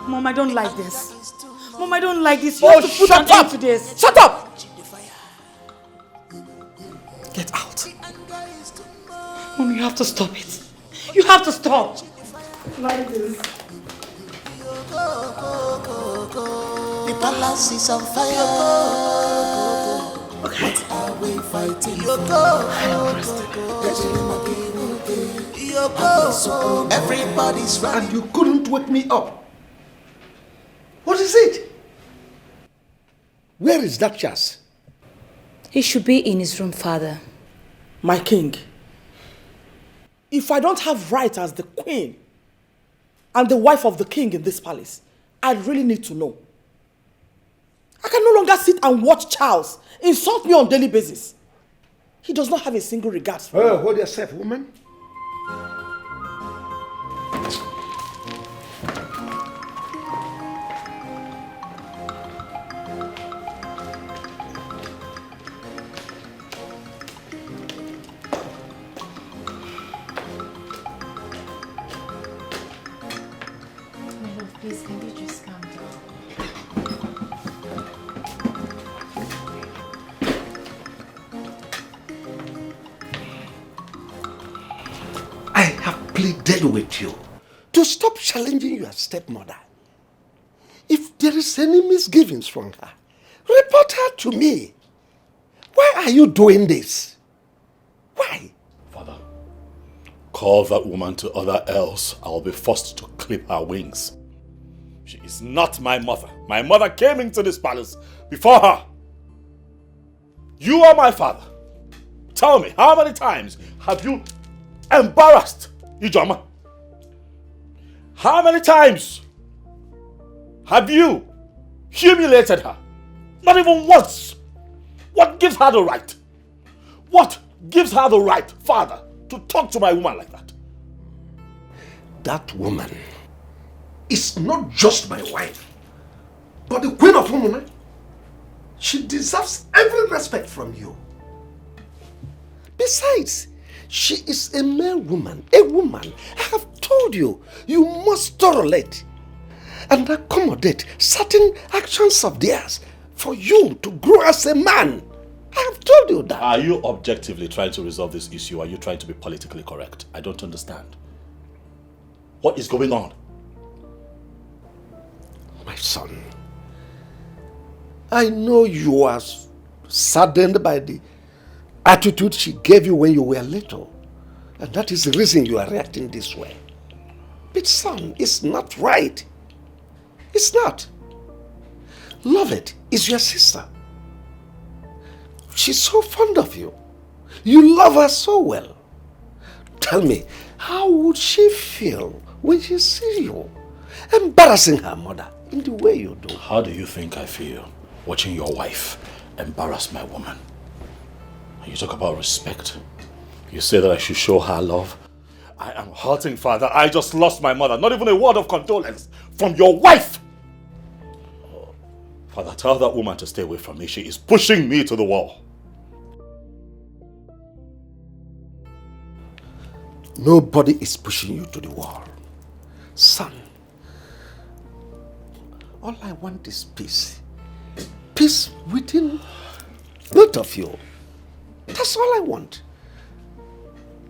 Mom, I don't like this. Mom, I don't like this. You have to put an end to this. Shut up! Get out. Mom, you have to stop it. You have to stop. Like this. The palace is on fire. What are we fighting for? Everybody's running. And you couldn't wake me up. What is it? Where is that chas? He should be in his room, Father. My king, if I don't have right as the queen and the wife of the king in this palace, I really need to know. I can no longer sit and watch Charles insult me on a daily basis. He does not have a single regard for me. Hold yourself, woman. Please, can you just calm down? I have pleaded with you to stop challenging your stepmother. If there is any misgivings from her, report her to me. Why are you doing this? Why? Father, call that woman to order, else I'll be forced to clip her wings. She is not my mother. My mother came into this palace before her. You are my father. Tell me, how many times have you embarrassed Ijoma? How many times have you humiliated her? Not even once. What gives her the right? What gives her the right, Father, to talk to my woman like that? That woman is not just my wife, but the queen of Umuna. She deserves every respect from you. Besides, she is a male woman, a woman. I have told you, you must tolerate and accommodate certain actions of theirs for you to grow as a man. I have told you that. Are you objectively trying to resolve this issue, or are you trying to be politically correct? I don't understand. What is going on? My son, I know you are saddened by the attitude she gave you when you were little. And that is the reason you are reacting this way. it, son. It's not right. It's not. Love it. It's your sister. She's so fond of you. You love her so well. Tell me, how would she feel when she sees you embarrassing her mother in the way you do? How do you think I feel watching your wife embarrass my woman? You talk about respect. You say that I should show her love. I am hurting, Father. I just lost my mother. Not even a word of condolence from your wife. Father, tell that woman to stay away from me. She is pushing me to the wall. Nobody is pushing you to the wall. Son, all I want is peace. Peace within both of you. That's all I want.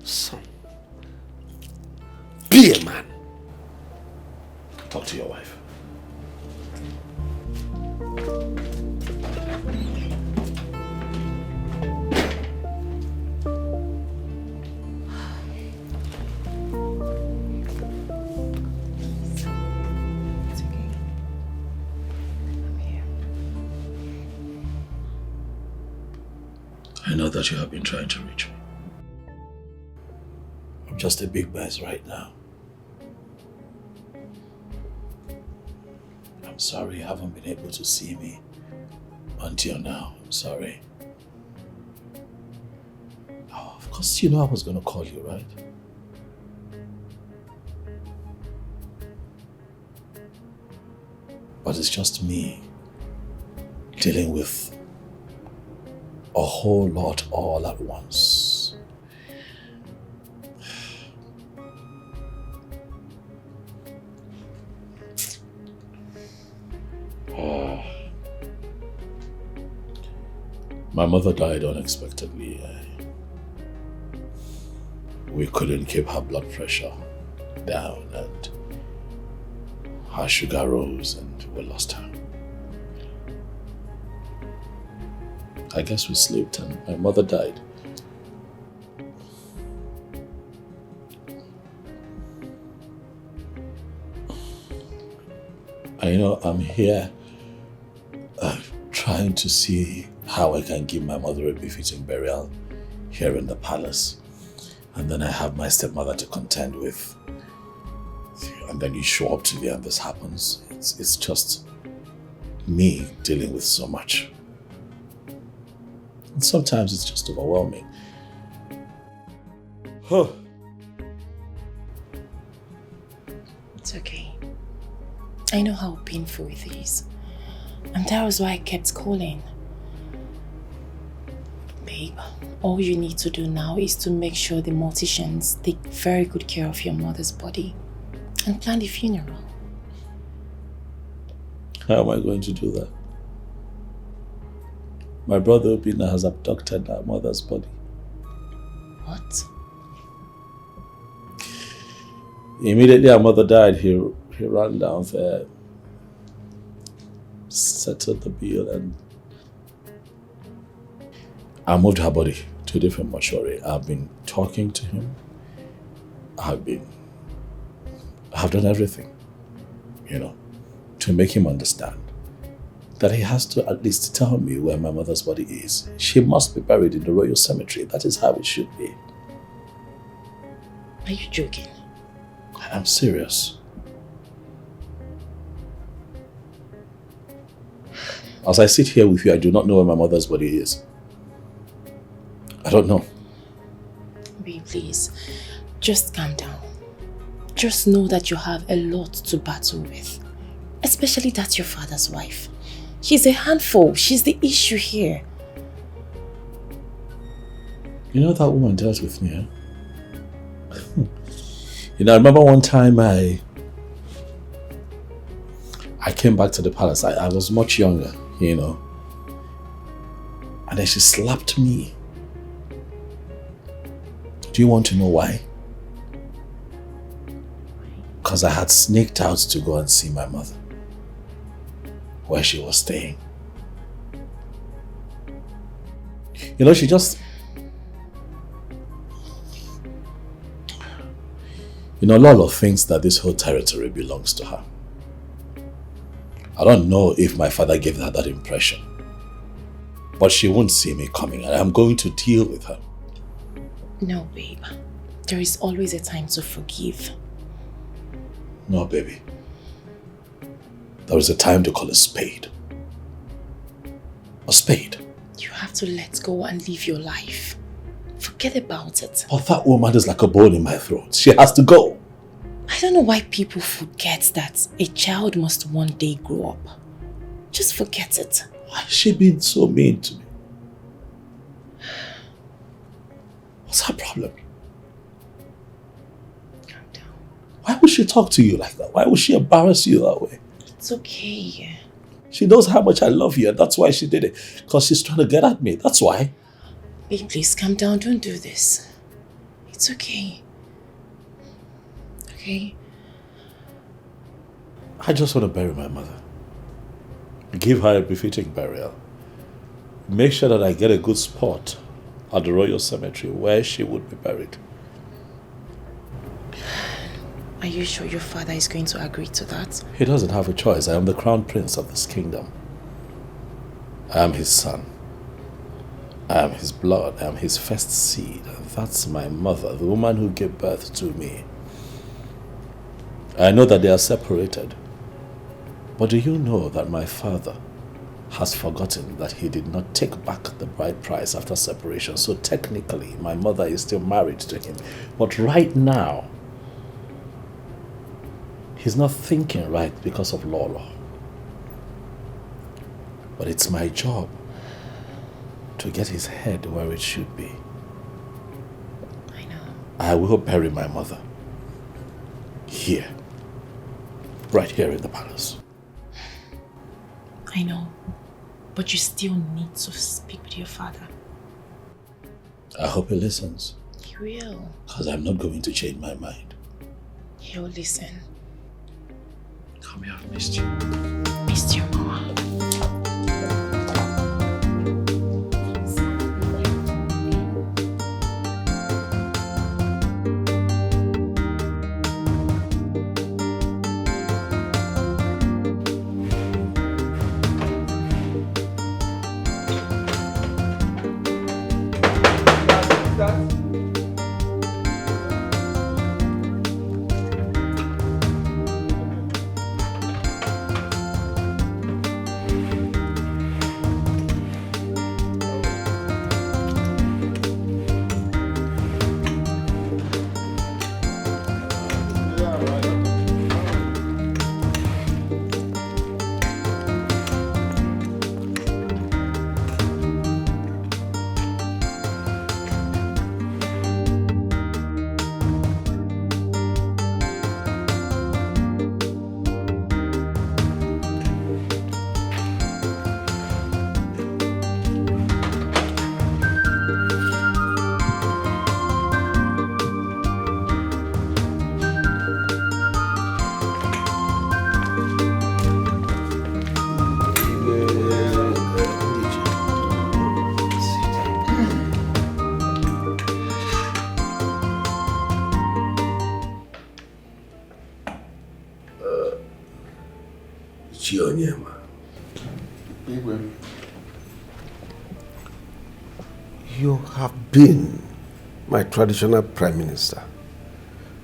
Son, be a man. Talk to your wife. I know that you have been trying to reach me. I'm just a big mess right now. I'm sorry you haven't been able to see me until now. I'm sorry. Oh, of course you know I was going to call you, right? But it's just me dealing with a whole lot all at once. My mother died unexpectedly. We couldn't keep her blood pressure down and her sugar rose and we lost her. I guess we slept and my mother died. I'm here trying to see how I can give my mother a befitting burial here in the palace. And then I have my stepmother to contend with. And then you show up to there and this happens. It's just me dealing with so much. And sometimes it's just overwhelming. It's okay. I know how painful it is. And that was why I kept calling. Babe, all you need to do now is to make sure the morticians take very good care of your mother's body and plan the funeral. How am I going to do that? My brother Obina has abducted our mother's body. What? Immediately our mother died, he ran down there, settled the bill, and I moved her body to a different mortuary. I've been talking to him. I've done everything, to make him understand that he has to at least tell me where my mother's body is. She must be buried in the royal cemetery. That is how it should be. Are you joking? I'm serious. As I sit here with you, I do not know where my mother's body is. I don't know. Babe, please, just calm down. Just know that you have a lot to battle with. Especially that your father's wife. She's a handful. She's the issue here. You know that woman dealt with me, huh? I remember one time I came back to the palace. I was much younger, And then she slapped me. Do you want to know why? Because I had sneaked out to go and see my mother, where she was staying. You know, Lolo thinks that this whole territory belongs to her. I don't know if my father gave her that impression. But she won't see me coming and I'm going to deal with her. No, babe. There is always a time to forgive. No, baby. There is a time to call a spade. A spade. You have to let go and live your life. Forget about it. But that woman is like a bone in my throat. She has to go. I don't know why people forget that a child must one day grow up. Just forget it. Why is she being so mean to me? What's her problem? Calm down. Why would she talk to you like that? Why would she embarrass you that way? It's okay. She knows how much I love you and that's why she did it. Because she's trying to get at me. That's why. Babe, please calm down. Don't do this. It's okay. Okay? I just want to bury my mother. Give her a befitting burial. Make sure that I get a good spot at the Royal Cemetery where she would be buried. Are you sure your father is going to agree to that? He doesn't have a choice. I am the crown prince of this kingdom. I am his son. I am his blood. I am his first seed. And that's my mother, the woman who gave birth to me. I know that they are separated. But do you know that my father has forgotten that he did not take back the bride price after separation? So technically, my mother is still married to him. But right now, he's not thinking right because of Lolo. But it's my job to get his head where it should be. I know. I will bury my mother. Here. Right here in the palace. I know. But you still need to speak with your father. I hope he listens. He will. Because I'm not going to change my mind. He'll listen. Come here, I've missed you. Missed you, Mama. You have been my traditional prime minister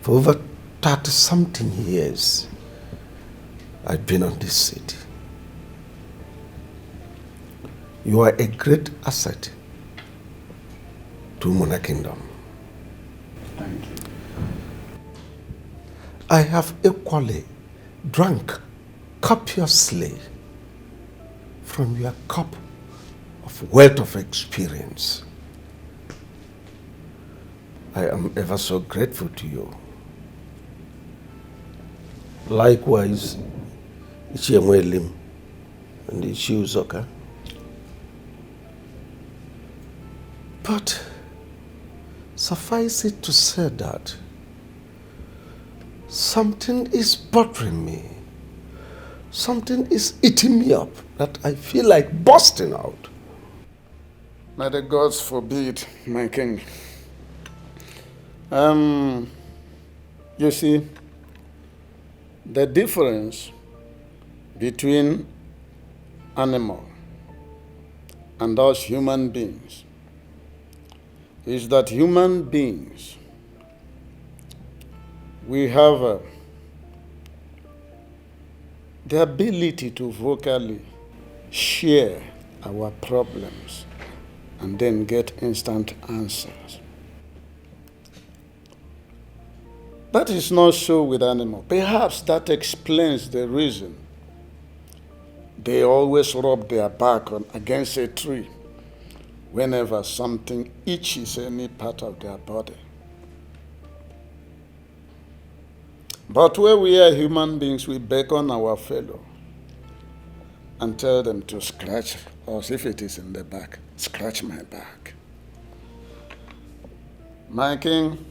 for over 30-something years. I've been on this seat. You are a great asset to Mona Kingdom. Thank you. I have equally drunk copiously from your cup of wealth of experience. I am ever so grateful to you. Likewise, Ichiemwelim and Ichiuzoka. But suffice it to say that something is bothering me. Something is eating me up that I feel like bursting out. May the gods forbid, my king. You see, the difference between animal and us human beings is that human beings, we have the ability to vocally share our problems and then get instant answers. That is not so with animals. Perhaps that explains the reason they always rub their back against a tree whenever something itches any part of their body. But where we are human beings, we beckon our fellow and tell them to scratch us if it is in the back. Scratch my back. My king,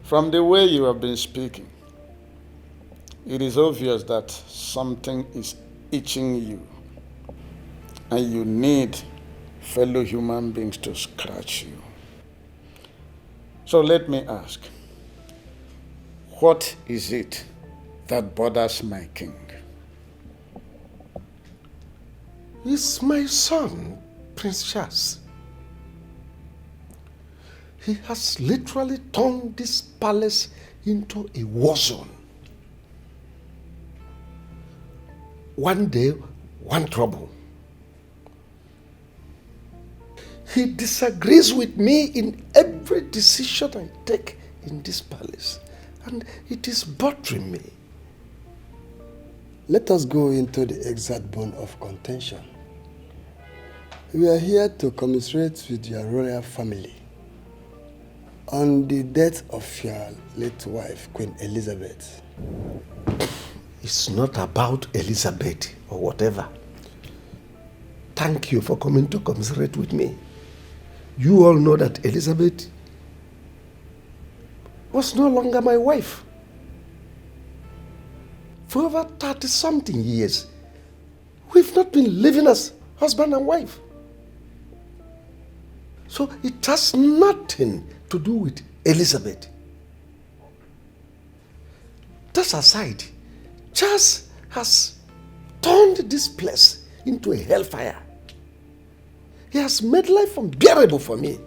from the way you have been speaking, it is obvious that something is itching you, and you need fellow human beings to scratch you. So let me ask, what is it that bothers my king? It's my son, Prince Charles. He has literally turned this palace into a war zone. One day, one trouble. He disagrees with me in every decision I take in this palace, and it is bothering me. Let us go into the exact bone of contention. We are here to commiserate with your royal family on the death of your late wife, Queen Elizabeth. It's not about Elizabeth or whatever. Thank you for coming to commiserate with me. You all know that Elizabeth was no longer my wife. For over 30-something years, we've not been living as husband and wife. So it has nothing to do with Elizabeth. That aside, Charles has turned this place into a hellfire. He has made life unbearable for me.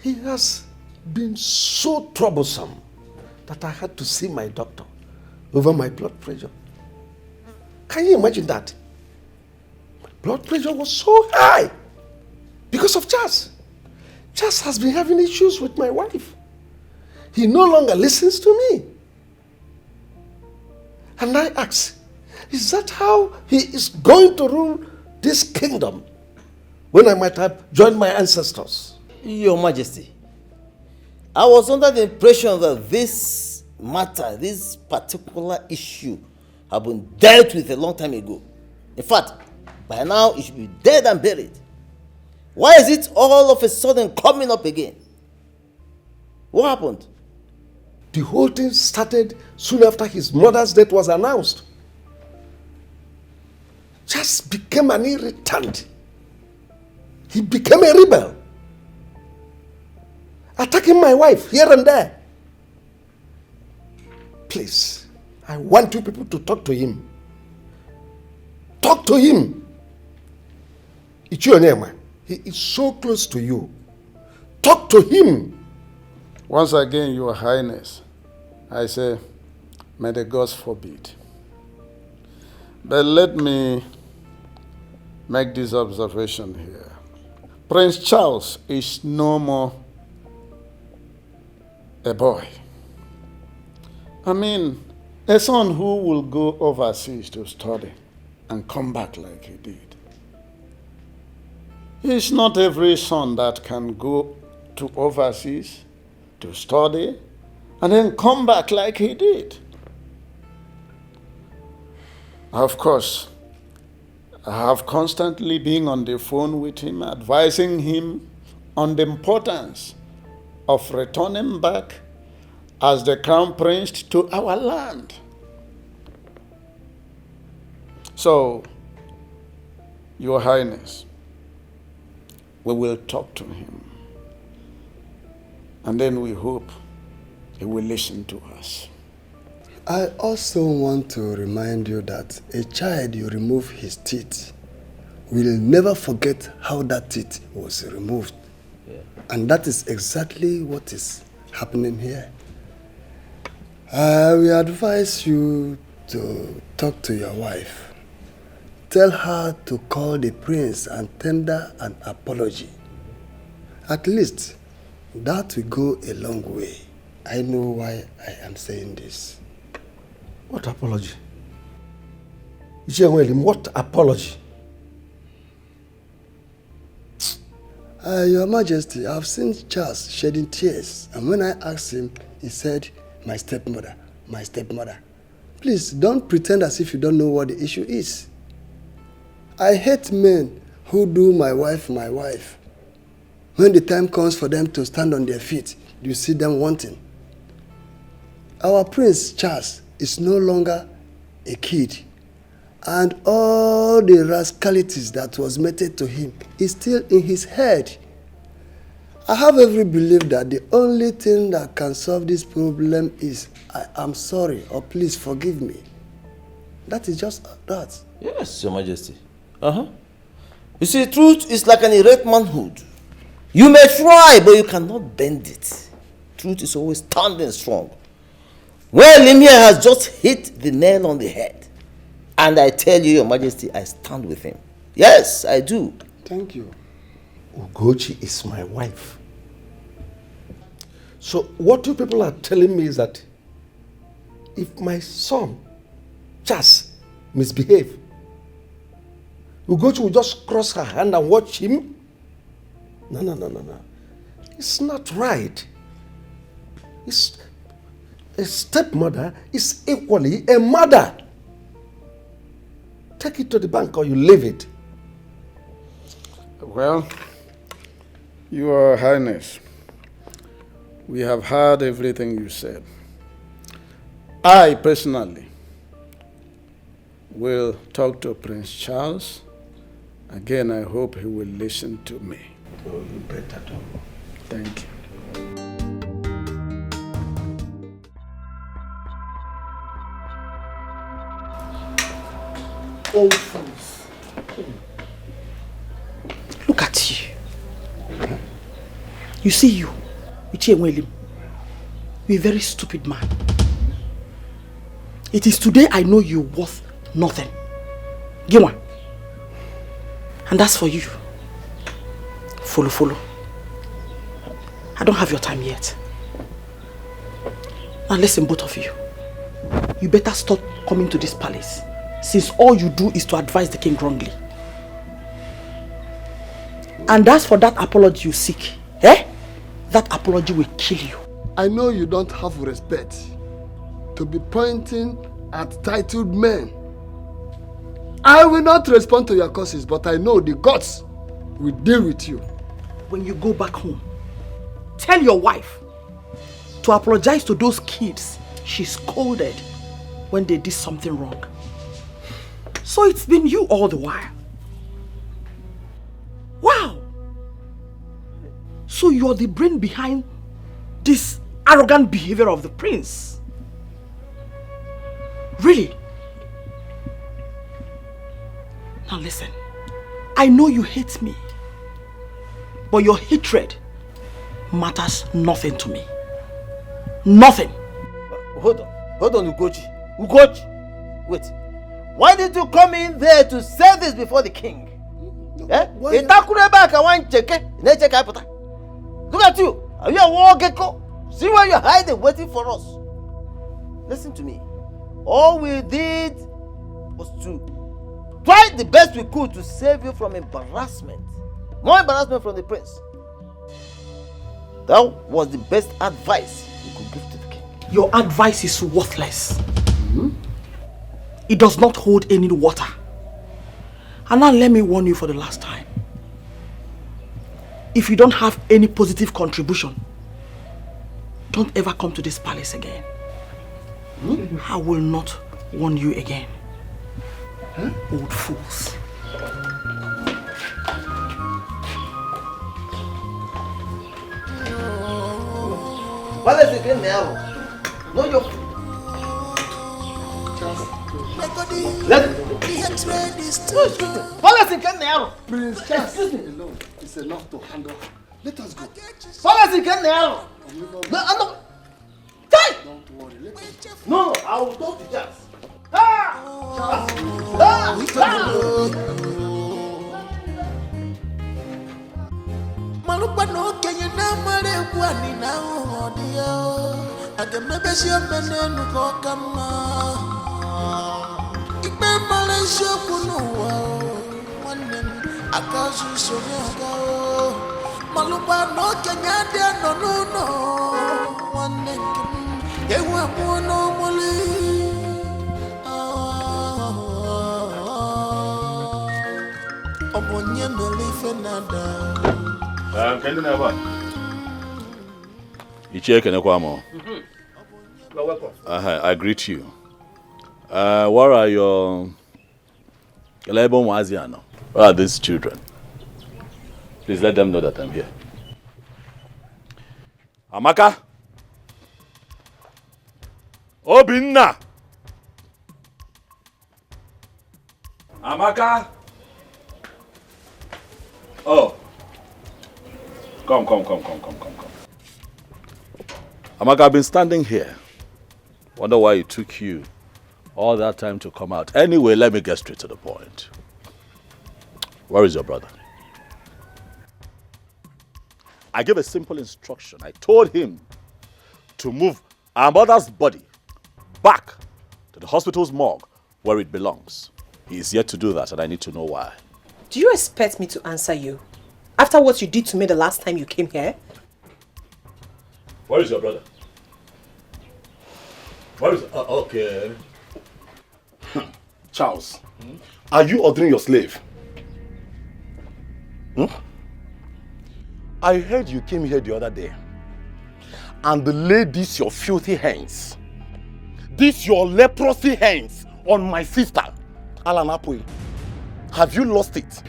He has been so troublesome that I had to see my doctor over my blood pressure. Can you imagine that? My blood pressure was so high because of Charles. Charles has been having issues with my wife. He no longer listens to me. And I ask, is that how he is going to rule this kingdom when I might have joined my ancestors? Your Majesty, I was under the impression that this matter, this particular issue, had been dealt with a long time ago. In fact, by now it should be dead and buried. Why is it all of a sudden coming up again? What happened? The whole thing started soon after his mother's death was announced. Just became an irritant. He became a rebel, attacking my wife here and there. Please, I want you people to talk to him. Talk to him. It's your name. He is so close to you. Talk to him. Once again, Your Highness, I say, may the gods forbid. But let me make this observation here. Prince Charles is no more a boy. I mean, a son who will go overseas to study and come back like he did. It's not every son that can go to overseas to study and then come back like he did. Of course, I have constantly been on the phone with him, advising him on the importance of returning back as the crown prince to our land. So, Your Highness, we will talk to him. And then we hope he will listen to us. I also want to remind you that a child you remove his teeth will never forget how that teeth was removed. Yeah. And that is exactly what is happening here. I will advise you to talk to your wife. Tell her to call the prince and tender an apology. At least, that will go a long way. I know why I am saying this. What apology? What apology? Your Majesty, I've seen Charles shedding tears, and when I asked him, he said, my stepmother, my stepmother. Please, don't pretend as if you don't know what the issue is. I hate men who do my wife. When the time comes for them to stand on their feet, you see them wanting. Our Prince Charles is no longer a kid, and all the rascalities that was meted to him is still in his head. I have every belief that the only thing that can solve this problem is I am sorry or please forgive me. That is just that. Yes, Your Majesty. You see, truth is like an erect manhood. You may try, but you cannot bend it. Truth is always standing strong. Well, Limia has just hit the nail on the head. And I tell you, Your Majesty, I stand with him. Yes, I do. Thank you. Ugochi is my wife. So what you people are telling me is that if my son, Chas, misbehave, Ugochi will just cross her hand and watch him? No. It's not right. A stepmother is equally a mother. Take it to the bank or you leave it. Well, Your Highness, we have heard everything you said. I personally will talk to Prince Charles. Again, I hope he will listen to me. Oh, you better do. Thank you. Old fools. Look at you. You see you, Uche, you're a very stupid man. It is today I know you're worth nothing. Give one. And that's for you. Follow. I don't have your time yet. Now listen, both of you. You better stop coming to this palace, since all you do is to advise the king wrongly. And as for that apology you seek, that apology will kill you. I know you don't have respect to be pointing at titled men. I will not respond to your curses, but I know the gods will deal with you. When you go back home, tell your wife to apologize to those kids she scolded when they did something wrong. So it's been you all the while. Wow! So you're the brain behind this arrogant behavior of the prince. Really? Now listen, I know you hate me, but your hatred matters nothing to me. Nothing. Hold on, Ugochi. Wait. Why did you come in there to say this before the king? Look at you. Are you a war gecko? See where you're hiding, waiting for us. Listen to me. All we did was to try the best we could to save you from embarrassment. More embarrassment from the prince. That was the best advice you could give to the king. Your advice is worthless. It does not hold any water. And now let me warn you for the last time. If you don't have any positive contribution, don't ever come to this palace again. I will not warn you again. Old fools. What is it in there? No, your Prince Charles alone is enough to handle. Let us go. Don't worry, let us go. No, I will talk to Charles. Malupa no kenye na mare kwani na odio agemebe sio menenu kokama ibe male sio kunuwa wanem akasu sonyaga malupa no kenye dia no no wanem yewa mono moli obonye melife nada. Can you never? You check and You're welcome. I greet you. What are your Where are these children? Please let them know that I'm here. Amaka? Obinna? Amaka? Oh. Come. Amaka, I've been standing here. Wonder why it took you all that time to come out. Anyway, let me get straight to the point. Where is your brother? I gave a simple instruction. I told him to move our mother's body back to the hospital's morgue where it belongs. He is yet to do that, and I need to know why. Do you expect me to answer you? After what you did to me the last time you came here? Where is your brother? Where is... okay. Charles, are you ordering your slave? I heard you came here the other day and laid these your filthy hands, these your leprosy hands on my sister, Alanapui. Have you lost it?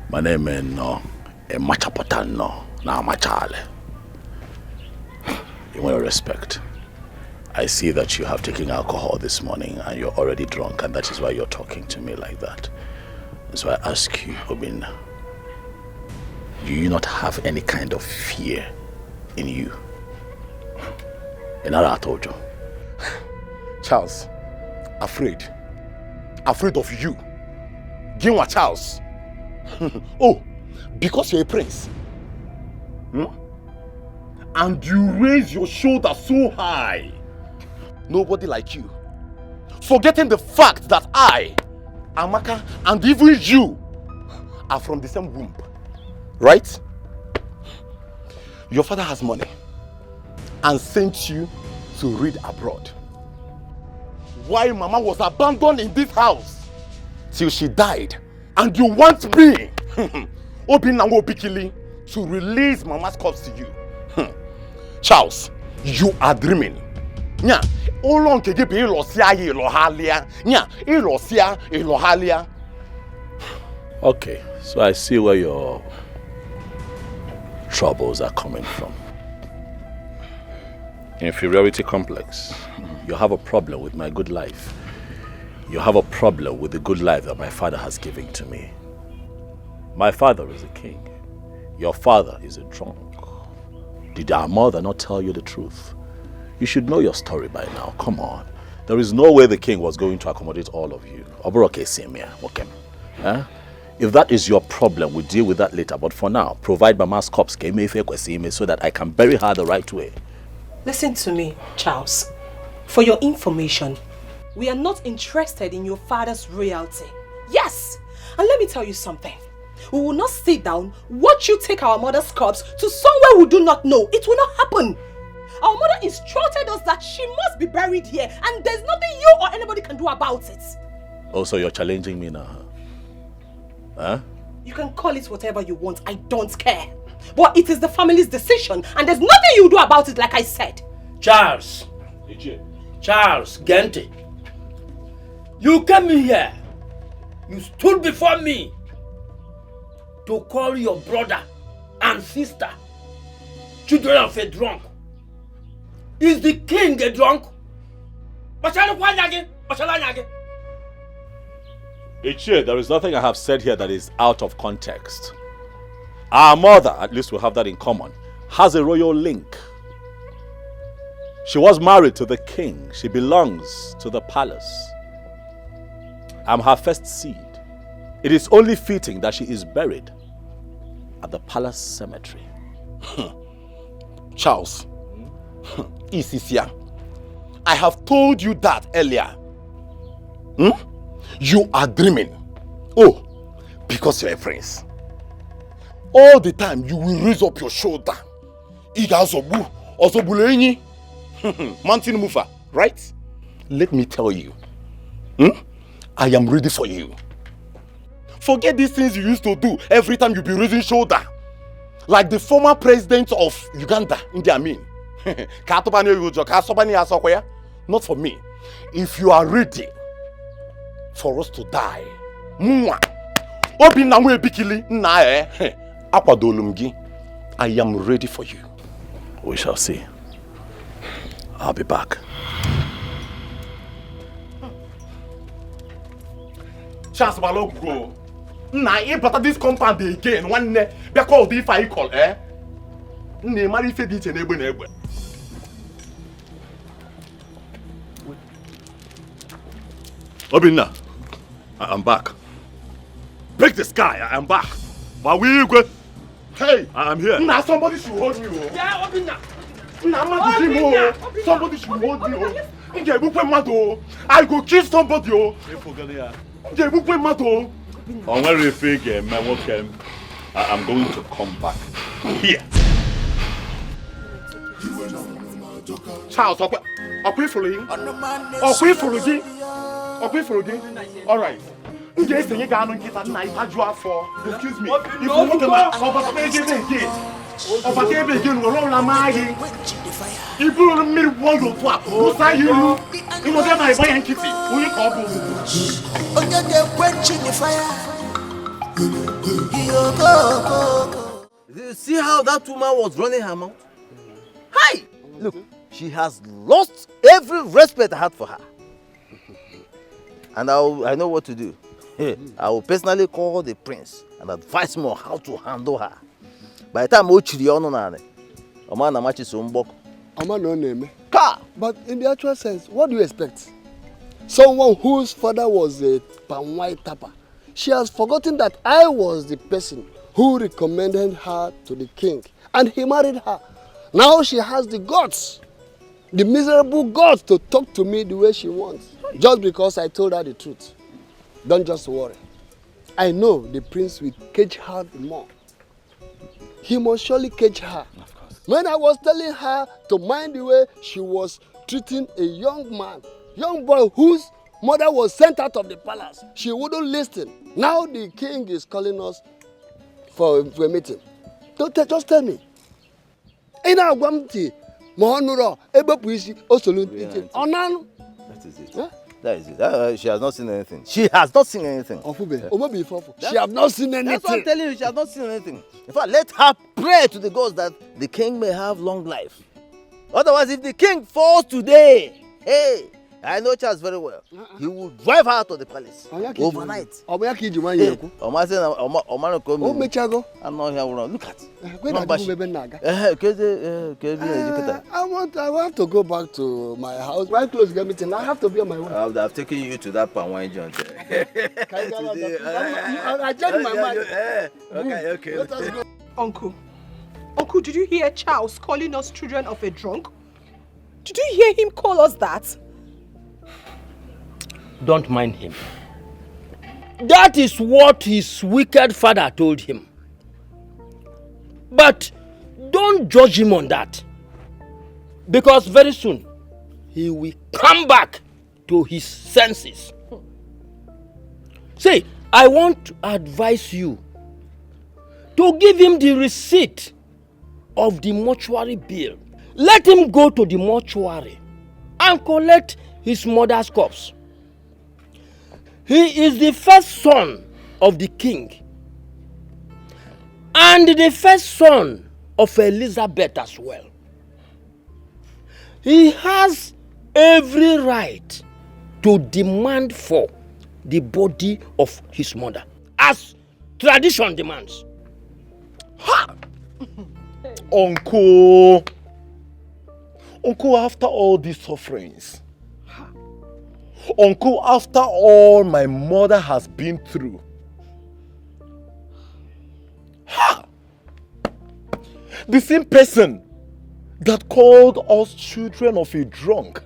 My name is no, Machapatano, na Machale. You want to respect. I see that you have taken alcohol this morning and you're already drunk, and that is why you're talking to me like that. That's why I ask you, Obinna, do you not have any kind of fear in you? I told you. Charles, afraid of you. Ginwa Charles. Oh, because you're a prince. And you raise your shoulder so high. Nobody like you. Forgetting the fact that I, Amaka, and even you are from the same womb. Right? Your father has money and sent you to read abroad. While Mama was abandoned in this house till she died. And you want me, Obinna Bikili, to release Mama's corpse to you. Charles, you are dreaming. Nya, long ke be ilosia ilohalia. Nya, ilosia ilohalia. Okay, so I see where your troubles are coming from. Inferiority complex. You have a problem with my good life. You have a problem with the good life that my father has given to me. My father is a king. Your father is a drunk. Did our mother not tell you the truth? You should know your story by now. Come on. There is no way the king was going to accommodate all of you. If that is your problem, we'll deal with that later. But for now, provide Mama's corpse so that I can bury her the right way. Listen to me, Charles. For your information, we are not interested in your father's royalty. Yes! And let me tell you something. We will not sit down, watch you take our mother's corpse to somewhere we do not know. It will not happen. Our mother instructed us that she must be buried here, and there's nothing you or anybody can do about it. Oh, so you're challenging me now, huh? You can call it whatever you want. I don't care. But it is the family's decision, and there's nothing you do about it, like I said. Charles. Charles Gente. You came in here. You stood before me to call your brother and sister children of a drunk. Is the king a drunk? Ichie, there is nothing I have said here that is out of context. Our mother, at least we have that in common, has a royal link. She was married to the king. She belongs to the palace. I'm her first seed. It is only fitting that she is buried at the palace cemetery. Charles, Isisia, I have told you that earlier. You are dreaming. Oh, because you're a prince. All the time you will raise up your shoulder. Mountain mover, right? Let me tell you. I am ready for you. Forget these things you used to do every time you be raising shoulder. Like the former president of Uganda, Idi Amin. Not for me. If you are ready for us to die, I am ready for you. We shall see. I'll be back. Chance Balogo. But this compound again, one day, because if I call, marry Fedit and Ebe. Obinna, I'm back. Break the sky, I'm back. But we go. Hey, I'm here. Now somebody should hold me. Yeah, Obinna. Somebody should hold me. I go kill somebody. On where you figure, I'm going to come back here. Charles, I'll pay for you. I'll pay for you. I'll pay for you. All right. Excuse me. If you want to if you don't mean one to swap, who say you? You know them my boy and kitty. Who you call? See how that woman was running her mouth? Hi! Look, she has lost every respect I had for her. And I know what to do. I will personally call the prince and advise him on how to handle her. By the time Ochiri Ononane, Oman Amachi Sombok. But in the actual sense, what do you expect? Someone whose father was a palm white tapper. She has forgotten that I was the person who recommended her to the king. And he married her. Now she has the guts, the miserable guts to talk to me the way she wants. Just because I told her the truth. Don't just worry. I know the prince will cage her more. He must surely cage her. Of course. When I was telling her to mind the way she was treating a young boy whose mother was sent out of the palace, she wouldn't listen. Now the king is calling us for a meeting. Just tell me. That is it. Huh? That is it. She has not seen anything. She has not seen anything. She has not seen anything. That's what I'm telling you. She has not seen anything. In fact, let her pray to the gods that the king may have long life. Otherwise, if the king falls today, hey, I know Charles very well. He will drive her out of the palace overnight. I'm not here. Look at. I have to go back to my house. Right close get meeting. I have to be on my way. I've taken you to that palm wine joint. I changed my mind. Okay. Let us go. Uncle, did you hear Charles calling us children of a drunk? Did you hear him call us that? Don't mind him. That is what his wicked father told him. But don't judge him on that. Because very soon, he will come back to his senses. See, I want to advise you to give him the receipt of the mortuary bill. Let him go to the mortuary and collect his mother's corpse. He is the first son of the king and the first son of Elizabeth as well. he has every right to demand for the body of his mother, as tradition demands. Ha! Uncle, after all these sufferings, Uncle, after all my mother has been through, ha! The same person that called us children of a drunk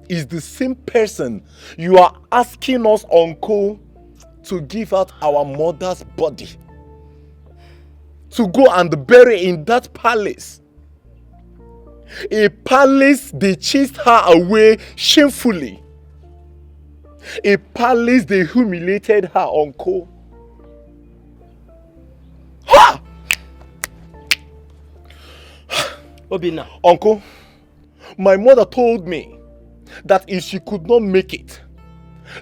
is the same person you are asking us, Uncle, to give out our mother's body, to go and bury in that palace. A palace they chased her away shamefully. A palace they humiliated her, Uncle. Ha! Obina. Uncle, my mother told me that if she could not make it,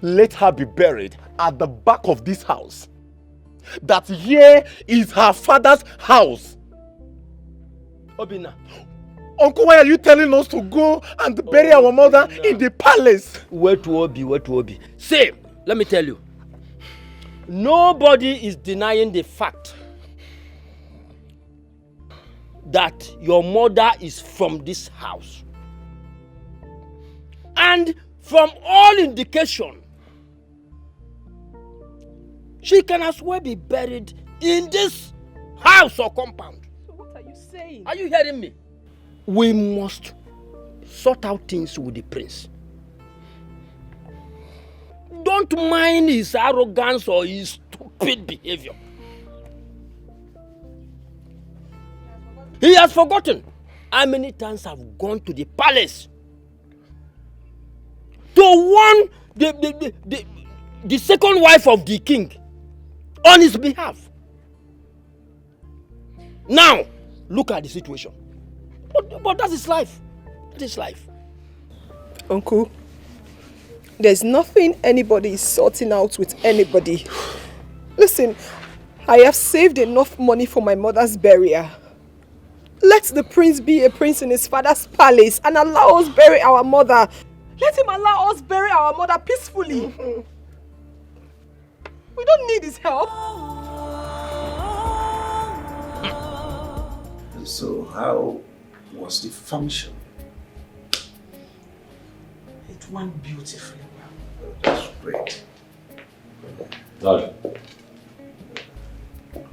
let her be buried at the back of this house. That here is her father's house. Obina. Uncle, why are you telling us to go and bury our mother in the palace? Where to Obi? Say, let me tell you. Nobody is denying the fact that your mother is from this house. And from all indication, she can as well be buried in this house or compound. So what are you saying? Are you hearing me? We must sort out things with the prince. Don't mind his arrogance or his stupid behavior. He has forgotten how many times I've gone to the palace to warn the second wife of the king on his behalf. Now, look at the situation. But that is life. That is life. Uncle, there's nothing anybody is sorting out with anybody. Listen, I have saved enough money for my mother's burial. Let the prince be a prince in his father's palace and allow us bury our mother. Let him allow us bury our mother peacefully. We don't need his help. So how was the function? It went beautifully well. That's great. Dad,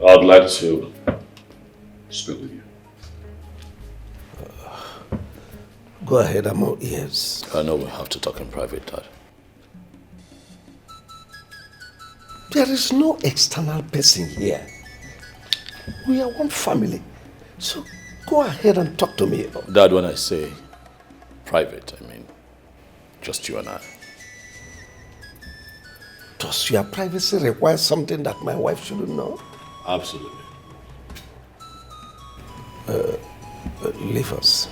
I'd like to speak with you. Go ahead, I'm all ears. I know we have to talk in private, Dad. There is no external person here. We are one family. So go ahead and talk to me. Dad, when I say private, I mean just you and I. Does your privacy require something that my wife shouldn't know? Absolutely. Leave us.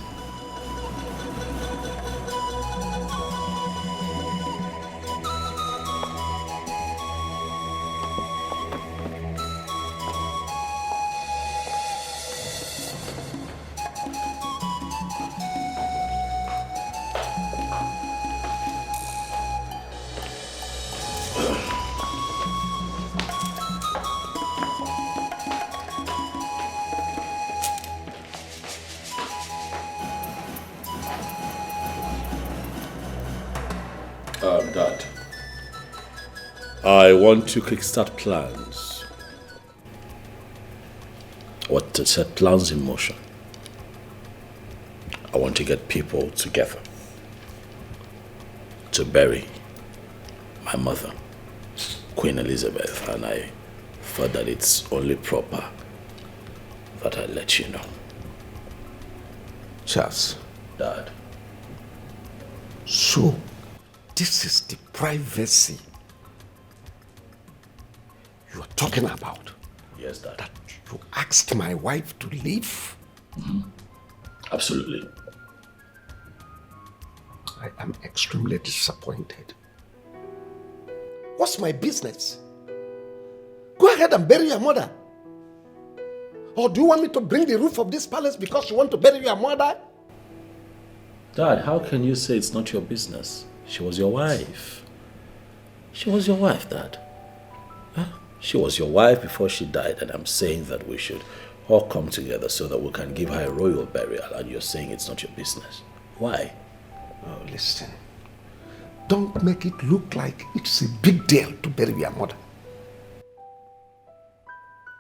Dad, I want to kickstart plans. I want to set plans in motion. I want to get people together to bury my mother, Queen Elizabeth, and I thought that it's only proper that I let you know. Charles. Dad. So, this is the privacy you are talking about? Yes, Dad. That you asked my wife to leave? Mm-hmm. Absolutely. I am extremely disappointed. What's my business? Go ahead and bury your mother. Or do you want me to bring the roof of this palace because you want to bury your mother? Dad, how can you say it's not your business? She was your wife. She was your wife, Dad. Huh? She was your wife before she died, and I'm saying that we should all come together so that we can give her a royal burial, and you're saying it's not your business. Why? Oh, listen. Don't make it look like it's a big deal to bury your mother.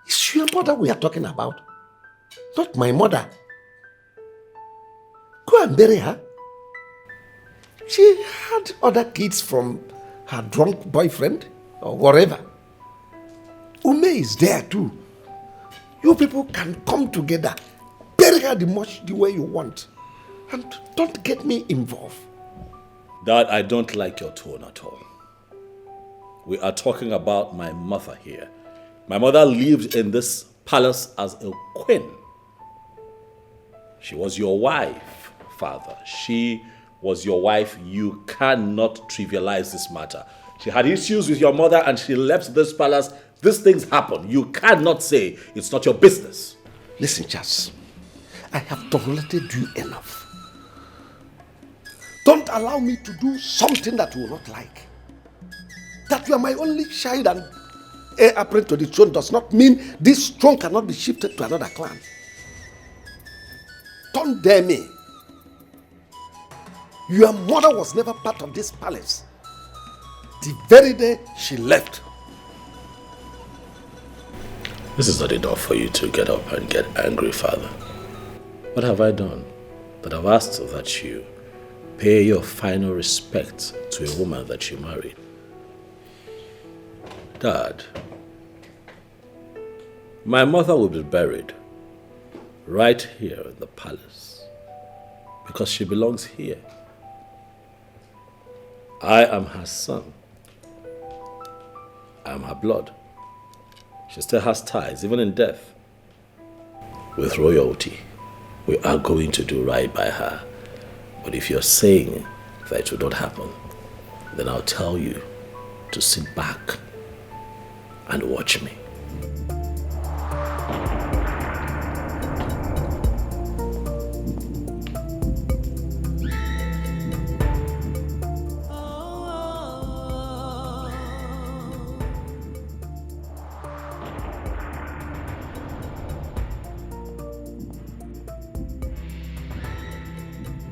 It's your mother we are talking about, not my mother. Go and bury her. She had other kids from her drunk boyfriend or whatever. Ume is there too. You people can come together, bury her the way you want, and don't get me involved. Dad, I don't like your tone at all. We are talking about my mother here. My mother lived in this palace as a queen. She was your wife, Father. She was your wife. You cannot trivialize this matter. She had issues with your mother and she left this palace. These things happen. You cannot say it's not your business. Listen, Charles. I have tolerated you enough. Don't allow me to do something that you will not like. That you are my only child and heir apparent to the throne does not mean this throne cannot be shifted to another clan. Don't dare me. Your mother was never part of this palace. The very day she left. This is not enough for you to get up and get angry, Father. What have I done? That I've asked that you pay your final respect to a woman that you married. Dad, my mother will be buried right here in the palace because she belongs here. I am her son. I am her blood. She still has ties, even in death, with royalty. We are going to do right by her. But if you're saying that it will not happen, then I'll tell you to sit back and watch me.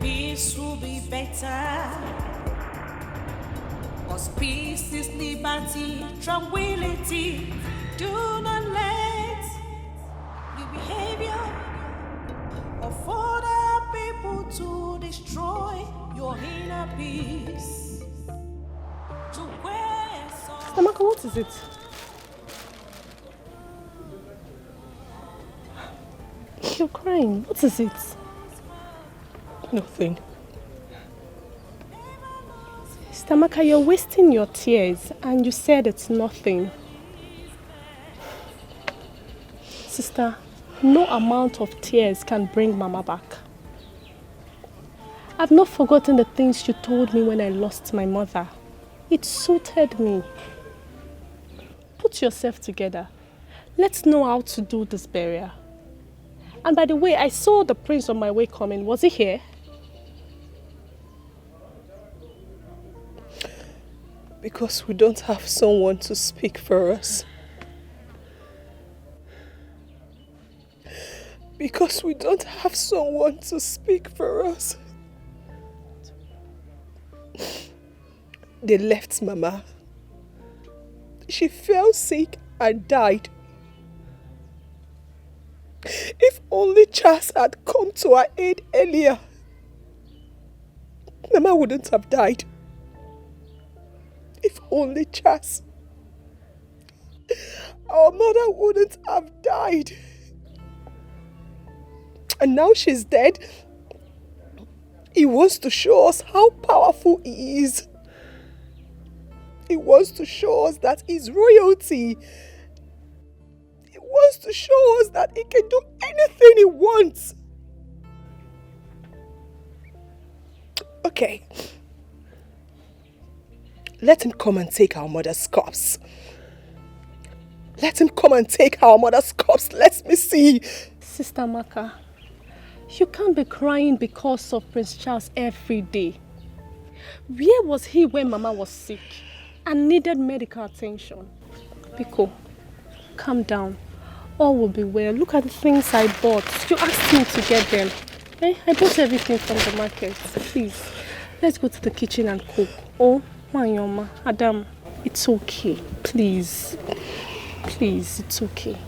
Peace will be better. Cause peace is liberty, tranquility. Do not let the behavior of other people to destroy your inner peace. To where Stamaka, what is it? You're crying. What is it? Nothing. Stamaka, you're wasting your tears and you said it's nothing. Sister, no amount of tears can bring Mama back. I've not forgotten the things you told me when I lost my mother. It suited me. Put yourself together. Let's know how to do this burial. And by the way, I saw the prince on my way coming. Was he here? Because we don't have someone to speak for us. Because we don't have someone to speak for us. They left Mama. She fell sick and died. If only Charles had come to our aid earlier, Mama wouldn't have died. If only Charles. Our mother wouldn't have died. And now she's dead. He wants to show us how powerful he is. He wants to show us that he's royalty. He wants to show us that he can do anything he wants. Okay. Let him come and take our mother's corpse. Let him come and take our mother's corpse. Let me see. Sister Maka, You can't be crying because of Prince Charles every day. Where was he when Mama was sick and needed medical attention? Biko, calm down. All will be well. Look at the things I bought. You asked me to get them. I bought everything from the market. Please, let's go to the kitchen and cook. Oh, Manyoma, Adam, it's okay. Please. Please, it's okay.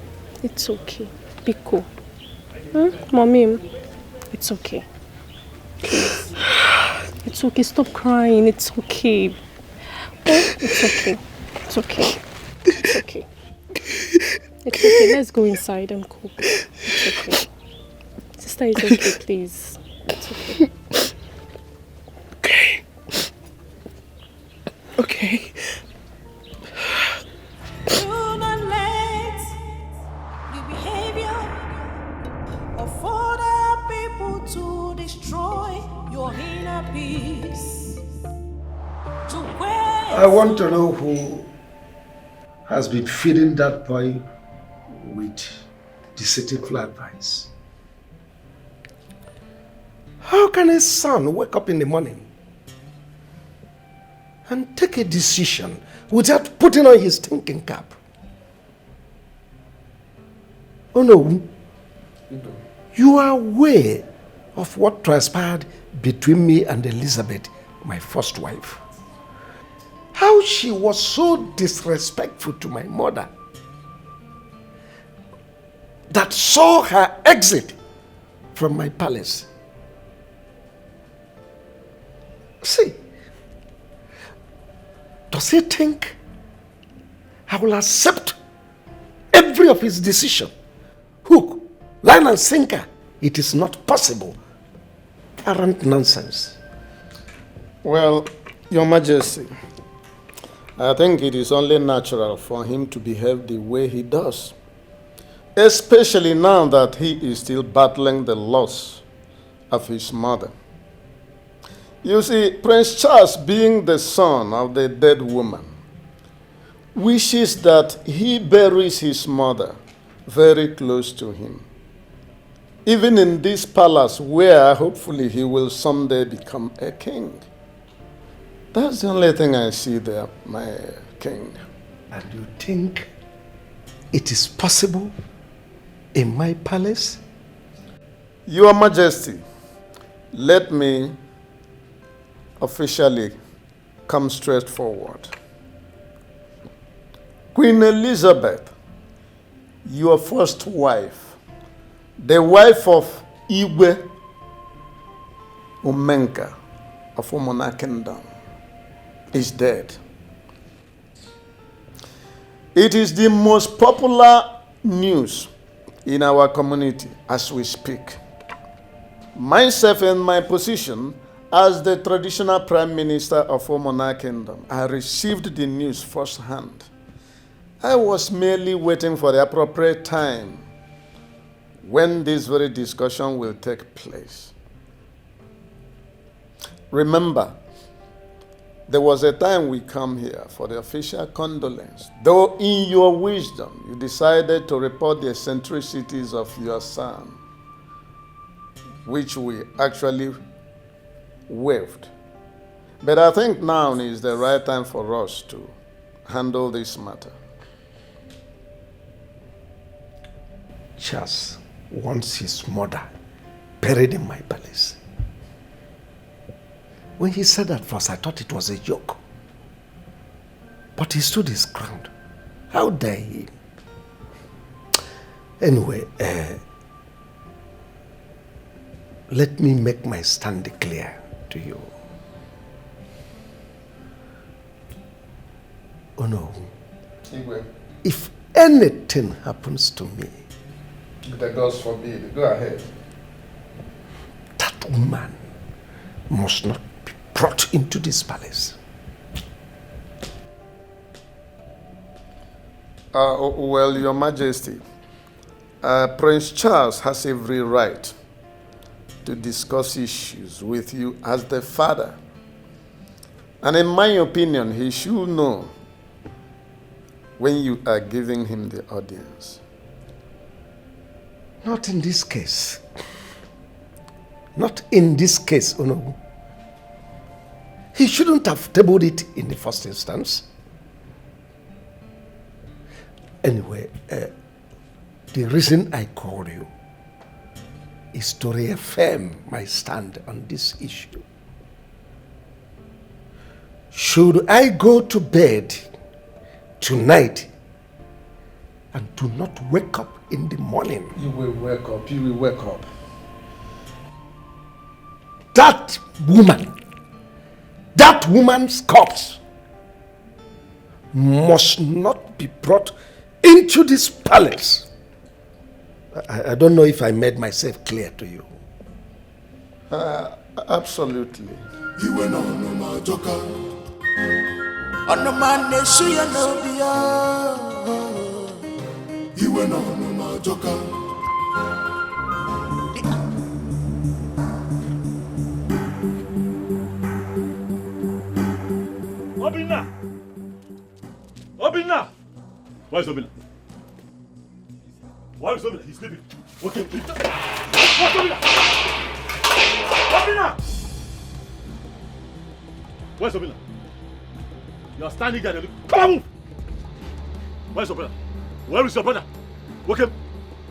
It's okay. Biko. Mommy, it's okay. Please. It's okay. Stop crying. It's okay. Oh, it's okay. It's okay. It's okay. It's okay. Let's go inside and cook. It's okay. Sister, it's okay, please. It's okay. Okay. Do not let the behavior of other people to destroy your inner peace. I want to know who has been feeding that boy with deceitful advice. How can a son wake up in the morning and take a decision without putting on his thinking cap? Oh no, you are aware of what transpired between me and Elizabeth, my first wife. How she was so disrespectful to my mother that saw her exit from my palace. See, does he think I will accept every of his decision? Hook, line and sinker. It is not possible. Arrant nonsense. Well, Your Majesty, I think it is only natural for him to behave the way he does, especially now that he is still battling the loss of his mother. You see, Prince Charles, being the son of the dead woman, wishes that he buries his mother very close to him, even in this palace where hopefully he will someday become a king. That's the only thing I see there, my king. And you think it is possible in my palace? Your Majesty, let me officially come straight forward. Queen Elizabeth, your first wife, the wife of Igbo Umenka of Umona Kingdom, is dead. It is the most popular news in our community as we speak. Myself in my position as the traditional Prime Minister of Umona Kingdom, I received the news firsthand. I was merely waiting for the appropriate time when this very discussion will take place. Remember, there was a time we come here for the official condolence, though in your wisdom you decided to report the eccentricities of your son, which we actually waived. But I think now is the right time for us to handle this matter. Charles wants his mother buried in my palace. When he said that first, I thought it was a joke. But he stood his ground. How dare he? Anyway, let me make my stand clear to you. Oh no. Igwe. If anything happens to me, the gods forbid, go ahead. That woman must not be brought into this palace. Well, Your Majesty, Prince Charles has every right to discuss issues with you as the father. And in my opinion, he should know when you are giving him the audience. Not in this case. Not in this case, Onowu. He shouldn't have tabled it in the first instance. Anyway, the reason I called you is to reaffirm my stand on this issue. Should I go to bed tonight and do not wake up in the morning? You will wake up. You will wake up. That woman's corpse must not be brought into this palace. I don't know if I made myself clear to you. Absolutely. You were no my joker. On the man they see you no be. You were no my joker. Obinna! Where's Obinna? Why is Obinna? He's sleeping. Okay. What's Obinna? Obinna! Where's Obinna? You're standing there. Come on, move! Where's your brother? Where is your brother? Okay.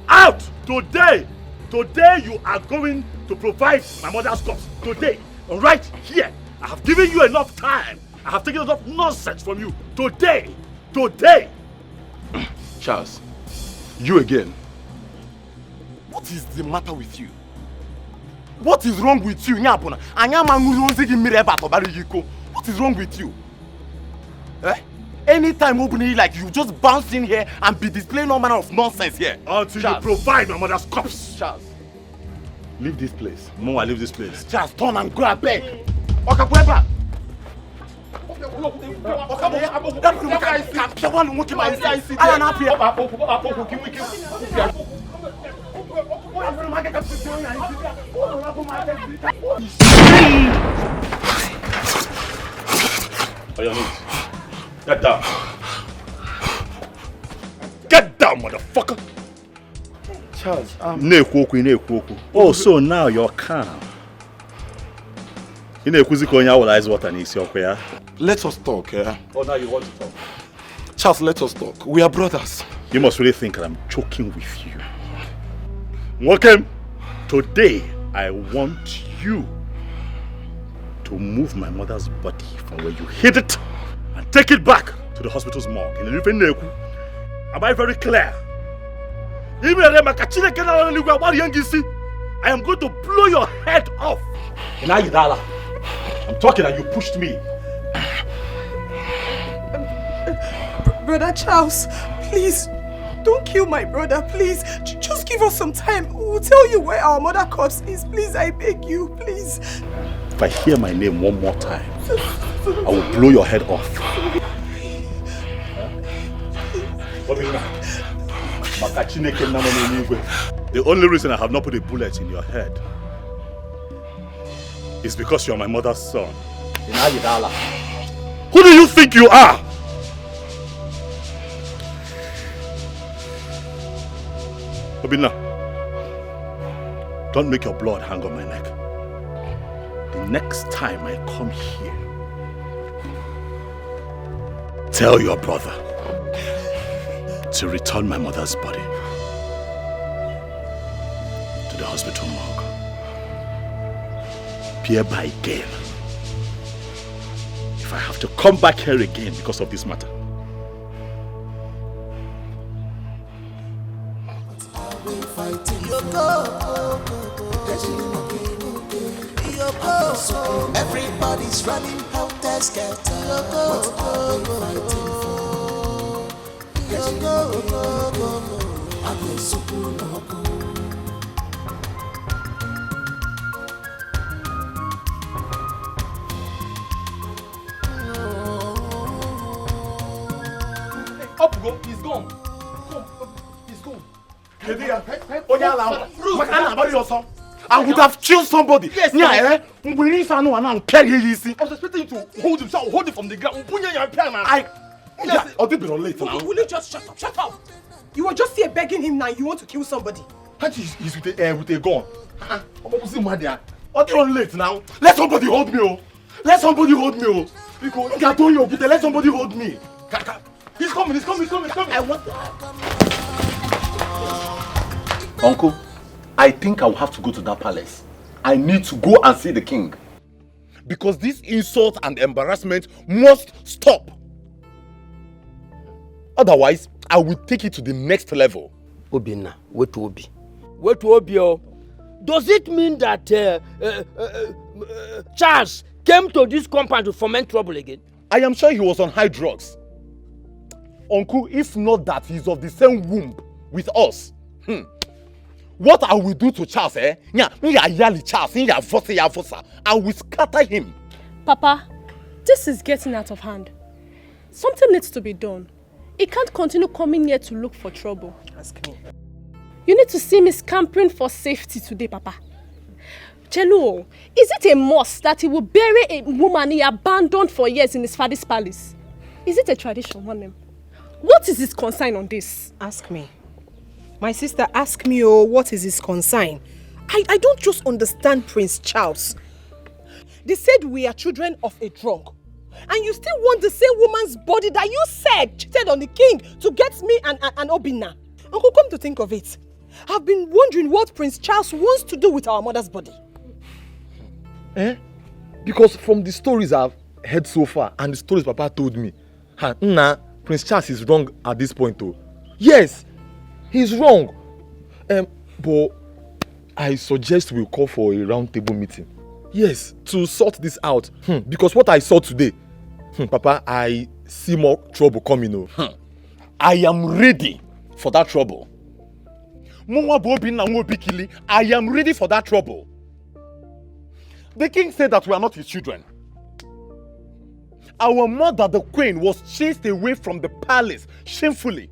Out! Today you are going to provide my mother's corpse. Today. Right here. I have given you enough time. I have taken enough nonsense from you. Today. Charles, you again. What is the matter with you? What is wrong with you? What is wrong with you? Anytime opening like you just bounce in here and be displaying all manner of nonsense here. Until Charles, you provide my mother's corpse. Charles, leave this place. Moa, leave this place. Charles, turn and go back. Get down. Get down, motherfucker. Charles, Oh, so now you're calm. Let us talk, yeah? Oh, now you want to talk? Charles, let us talk. We are brothers. You must really think that I'm joking with you. Welcome. Today, I want you to move my mother's body from where you hid it and take it back to the hospital's morgue. Am I very clear? I am going to blow your head off. I'm talking and you pushed me. Brother Charles, please, don't kill my brother, please. Just give us some time. We'll tell you where our mother corpse is. Please, I beg you, please. If I hear my name one more time, I will blow your head off. The only reason I have not put a bullet in your head is because you are my mother's son. Who do you think you are? Obinna, don't make your blood hang on my neck. The next time I come here, tell your brother to return my mother's body to the hospital morgue. Hereby again, if I have to come back here again because of this matter. Everybody's running helter skelter. What are we fighting for? Up go, he's gone. He's gone. I would have killed somebody. Yes, yeah, I was expecting you to hold himself, hold it from the ground. Will you just shut up? Shut up! You were just here begging him now. You want to kill somebody. He's with a gun. What's the matter? What are you late now? Let somebody hold me, oh. Let somebody hold me, oh. Because let somebody hold me. He's coming. I want. Uncle, I think I'll have to go to that palace. I need to go and see the king. Because this insult and embarrassment must stop. Otherwise, I will take it to the next level. Obinna, wait to Obi. Wait to Obi, oh. Does it mean that Charles came to this compound to foment trouble again? I am sure he was on high drugs. Uncle, if not that he's of the same womb with us. What I will do to Charles, I will scatter him. Papa, this is getting out of hand. Something needs to be done. He can't continue coming here to look for trouble. Ask me. You need to see me scampering for safety today, Papa. Chelo, is it a must that he will bury a woman he abandoned for years in his father's palace? Is it a tradition, one name? What is his concern on this? Ask me. My sister, ask me, what is his concern? I don't just understand Prince Charles. They said we are children of a drunk. And you still want the same woman's body that you said cheated on the king to get me and Obinna. Uncle, come to think of it, I've been wondering what Prince Charles wants to do with our mother's body. Because from the stories I've heard so far and the stories Papa told me, Prince Charles is wrong at this point though. Yes, he's wrong. But I suggest we call for a round table meeting. Yes, to sort this out. Because what I saw today, Papa, I see more trouble coming. I am ready for that trouble. I am ready for that trouble. The king said that we are not his children. Our mother, the queen, was chased away from the palace shamefully.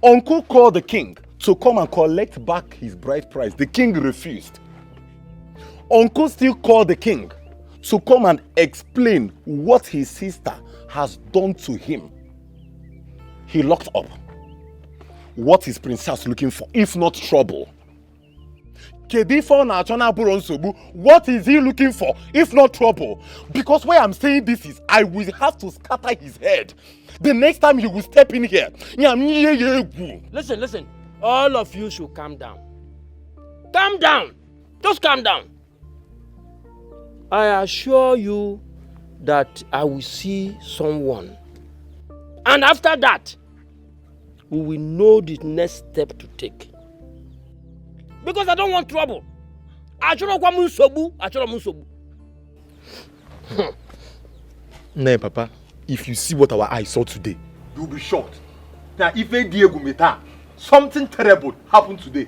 Uncle called the king to come and collect back his bride price. The king refused. Uncle still called the king to come and explain what his sister has done to him. He locked up. What is Prince Charles looking for, if not trouble? What is he looking for, if not trouble? Because why I'm saying this is, I will have to scatter his head the next time he will step in here. Listen. All of you should calm down. Calm down. Just calm down. I assure you that I will see someone. And after that, we will know the next step to take. Because I don't want trouble. Nah, Papa, if you see what our eyes saw today, you'll be shocked. Now, if Diego Meta, something terrible happened today.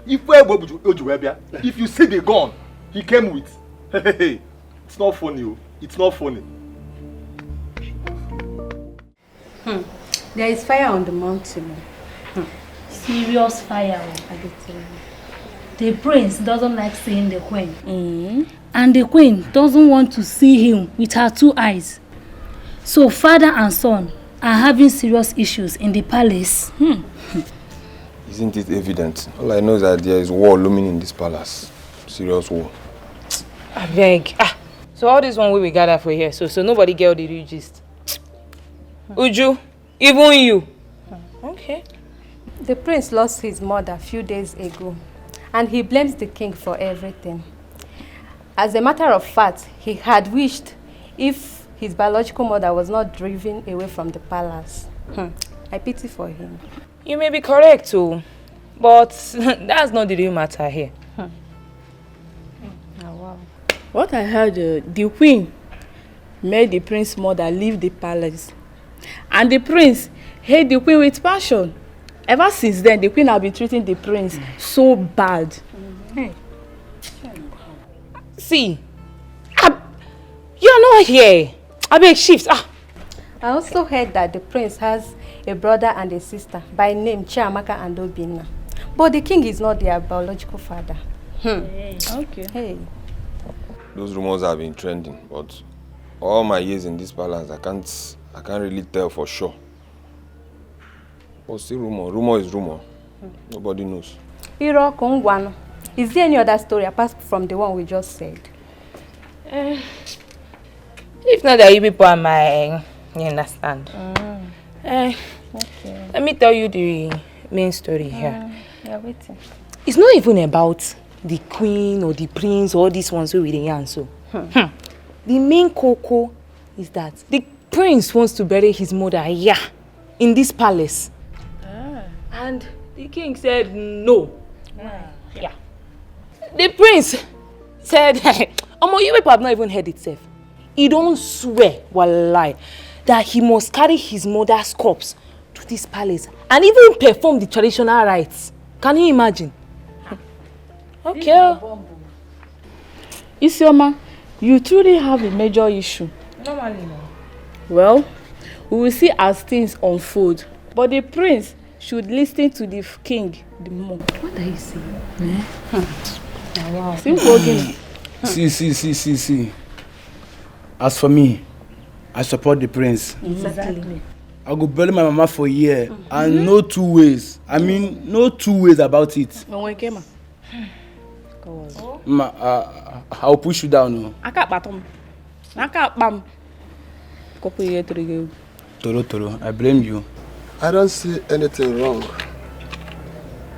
If you see the gun he came with, it's not funny. It's not funny. There is fire on the mountain. Serious fire, I can tell you. The prince doesn't like seeing the queen. And the queen doesn't want to see him with her two eyes. So father and son are having serious issues in the palace. Isn't it evident? All I know is that there is war looming in this palace. Serious war. I beg. So all this one we gather for here, so nobody get the real gist. Uju, even you. Okay. The prince lost his mother a few days ago, and he blames the king for everything. As a matter of fact, he had wished if his biological mother was not driven away from the palace. I pity for him. You may be correct too, but that's not the real matter here. Oh, wow. What I heard, the queen made the prince's mother leave the palace. And the prince hate the queen with passion. Ever since then, the queen has been treating the prince so bad. See, you're not here. I beg shift. I also heard that the prince has a brother and a sister by name Chiamaka and Obinna. But the king is not their biological father. Okay. Hey. Those rumors have been trending, but all my years in this palace, I can't really tell for sure. But still rumor. Rumor is rumor. Nobody knows. Iro Kongwano. Is there any other story apart from the one we just said? If not that you people are my, you understand. Okay. Let me tell you the main story here. Yeah, waiting. It's not even about the queen or the prince or these ones with the yarn. So, the main cocoa is that the prince wants to bury his mother here in this palace. And the king said no. Yeah. The prince said, you people have not even heard itself. He don't swear, wallahi, that he must carry his mother's corpse to this palace and even perform the traditional rites. Can you imagine? Okay. Isioma, you truly have a major issue. Normally, no. Well, we will see as things unfold. But the prince should listen to the king the more. What are you saying? Wow. Simple again. See. As for me, I support the prince. Exactly. I go bury my mama for a year and no two ways. I mean, no two ways about it. I'll push you down. Toro, I blame you. I don't see anything wrong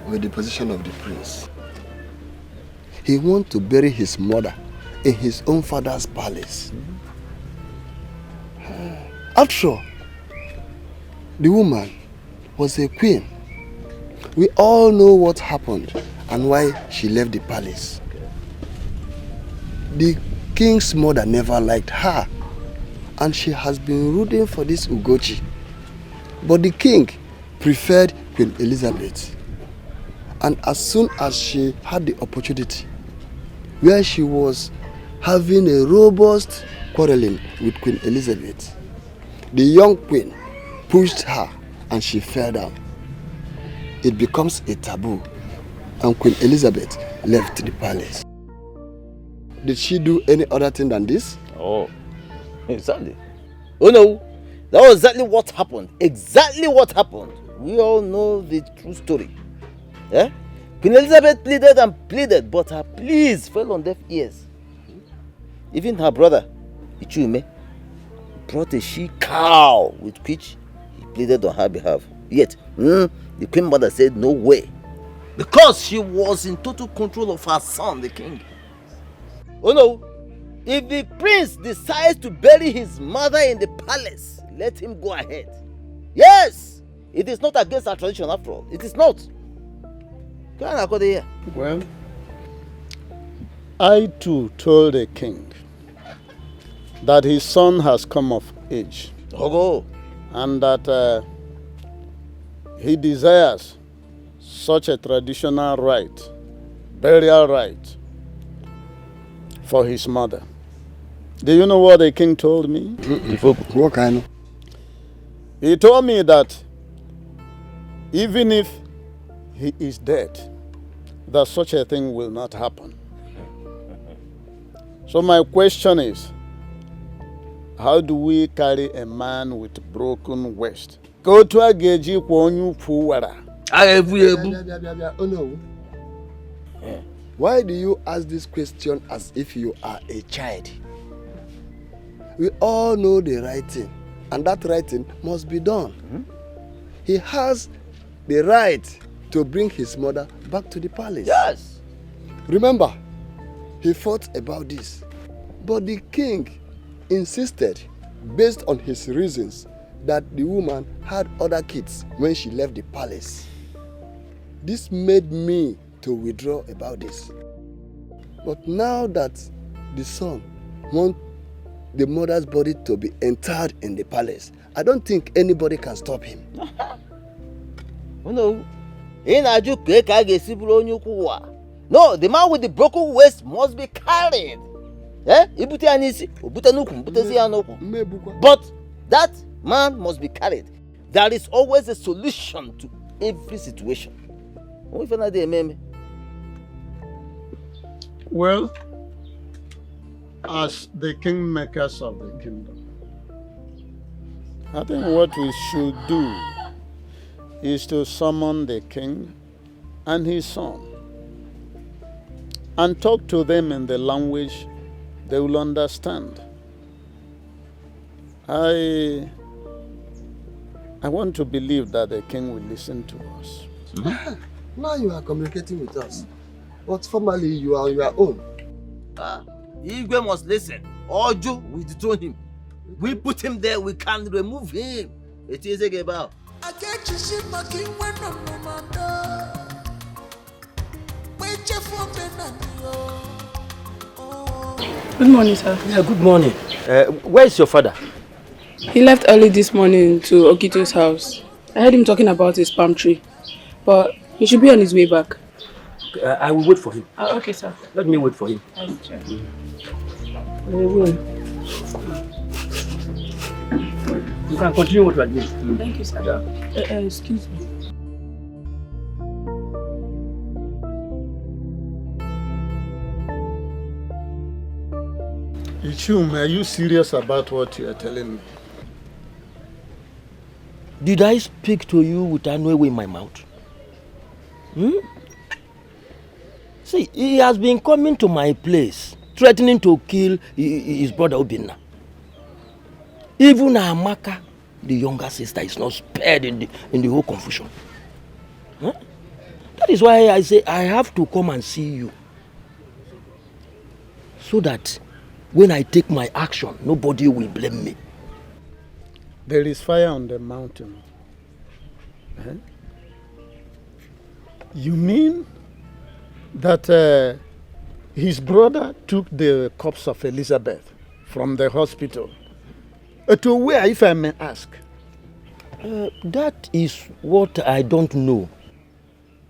with the position of the prince. He wants to bury his mother in his own father's palace. After all, the woman was a queen. We all know what happened and why she left the palace. The king's mother never liked her, and she has been rooting for this Ugochi. But the king preferred Queen Elizabeth. And as soon as she had the opportunity, where she was having a robust quarreling with Queen Elizabeth, the young queen pushed her and she fell down. It becomes a taboo, and Queen Elizabeth left the palace. Did she do any other thing than this? Oh, exactly. Oh no, that was exactly what happened. Exactly what happened. We all know the true story. Yeah? Queen Elizabeth pleaded and pleaded, but her pleas fell on deaf ears. Even her brother, Ichume, brought a she-cow with which he pleaded on her behalf. Yet, the queen mother said no way, because she was in total control of her son, the king. Oh no, if the prince decides to bury his mother in the palace, let him go ahead. Yes, it is not against our tradition after all. It is not. Well, I too told the king that his son has come of age. And that he desires such a traditional rite, burial rite, for his mother. Do you know what the king told me? What kind of? He told me that even if he is dead, that such a thing will not happen. So my question is, how do we carry a man with broken waist? Go to a geji kwonyu puwara. Oh no. Why do you ask this question as if you are a child? We all know the right thing, and that right thing must be done. He has the right to bring his mother back to the palace. Yes. Remember, he fought about this, but the king insisted, based on his reasons, that the woman had other kids when she left the palace. This made me to withdraw about this. But now that the son wants the mother's body to be interred in the palace, I don't think anybody can stop him. Oh no. No, the man with the broken waist must be carried. But that man must be carried. There is always a solution to every situation. Well, as the kingmakers of the kingdom, I think what we should do is to summon the king and his son and talk to them in the language they will understand. I want to believe that the king will listen to us. Now you are communicating with us, but formally you are on your own. Igwe must listen. Ojo, we dethrone him. We put him there, we can remove him. It is a about. Good morning, sir. Yeah, good morning. Where is your father? He left early this morning to Okito's house. I heard him talking about his palm tree, but he should be on his way back. I will wait for him. Okay, sir. Let me wait for him. I will. You can continue what you are doing. Thank you, sir. Yeah. Excuse me. Ichum, are you serious about what you are telling me? Did I speak to you with Anwewe in my mouth? See, he has been coming to my place, threatening to kill his brother Obinna. Even Amaka, the younger sister, is not spared in the whole confusion. That is why I say I have to come and see you. So that when I take my action, nobody will blame me. There is fire on the mountain. You mean that his brother took the corpse of Elizabeth from the hospital? To where, if I may ask? That is what I don't know.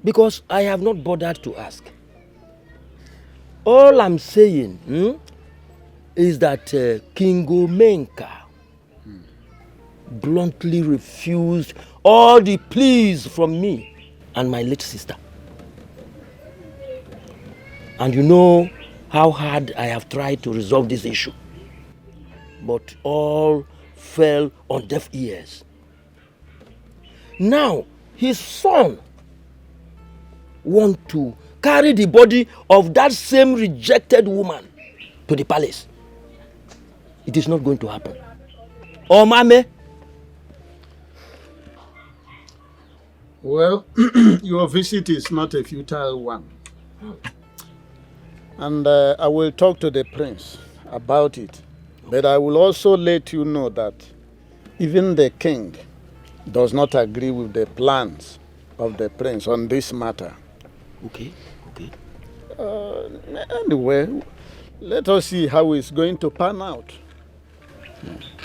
Because I have not bothered to ask. All I'm saying is that King Omenka bluntly refused all the pleas from me and my late sister. And you know how hard I have tried to resolve this issue. But all fell on deaf ears. Now, his son wants to carry the body of that same rejected woman to the palace. It is not going to happen. Oh, Mame. Well, your visit is not a futile one. And I will talk to the prince about it. But I will also let you know that even the king does not agree with the plans of the prince on this matter. Okay. Anyway, let us see how it's going to pan out.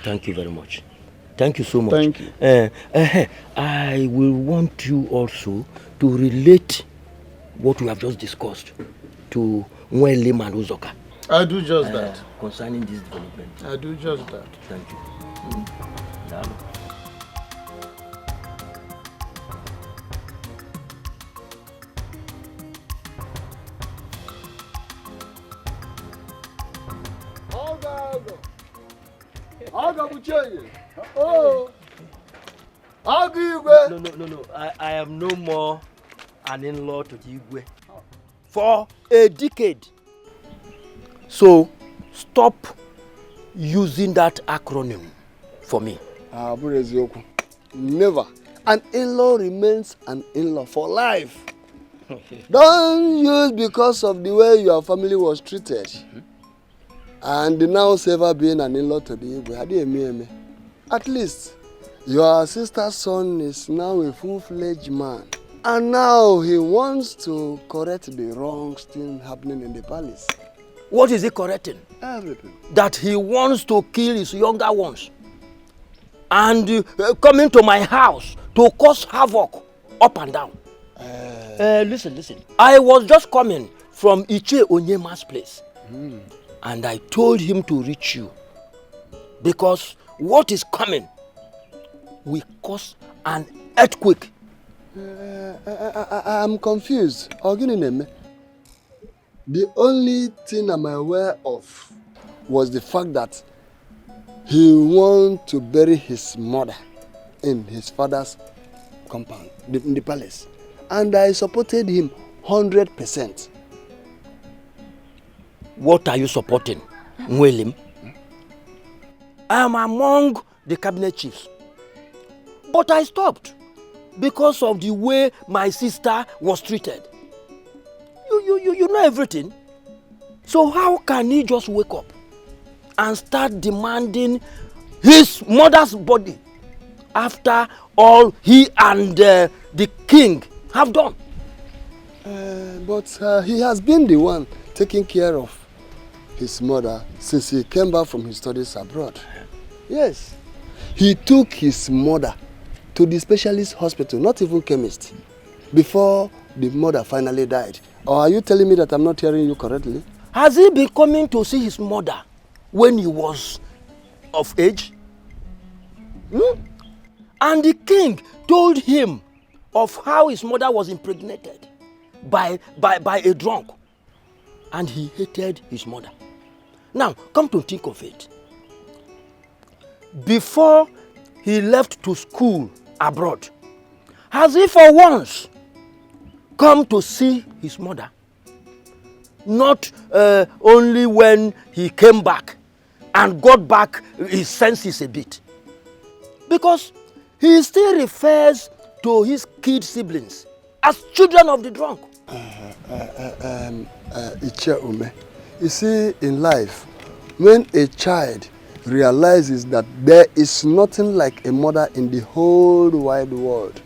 Thank you very much. Thank you so much. Thank you. I will want you also to relate what we have just discussed to Nwele and Uzoka. I'll do just that. Concerning this development. I'll do just that. Thank you. No. I am no more an in-law to the Igwe for a decade. So stop using that acronym for me. Never. An in-law remains an in-law for life. Don't use because of the way your family was treated. And now ever being an in-law to the Igwe. At least your sister's son is now a full-fledged man. And now he wants to correct the wrongs still happening in the palace. What is he correcting? Everything. That he wants to kill his younger ones. And coming to my house to cause havoc up and down. Listen. I was just coming from Iche Onyema's place. And I told him to reach you. Because what is coming will cause an earthquake. I'm confused. The only thing I'm aware of was the fact that he wanted to bury his mother in his father's compound, in the palace. and I supported him 100%. What are you supporting, William? I am among the cabinet chiefs. But I stopped because of the way my sister was treated. You know everything. So how can he just wake up and start demanding his mother's body after all he and the king have done? But he has been the one taking care of his mother since he came back from his studies abroad. Yes. He took his mother to the specialist hospital, not even chemist, before the mother finally died. Or are you telling me that I'm not hearing you correctly? Has he been coming to see his mother when he was of age? And the king told him of how his mother was impregnated by a drunk. And he hated his mother. Now, come to think of it. Before he left to school abroad, has he for once come to see his mother? Not only when he came back and got back his senses a bit. Because he still refers to his kid siblings as children of the drunk. You see, in life, when a child realizes that there is nothing like a mother in the whole wide world,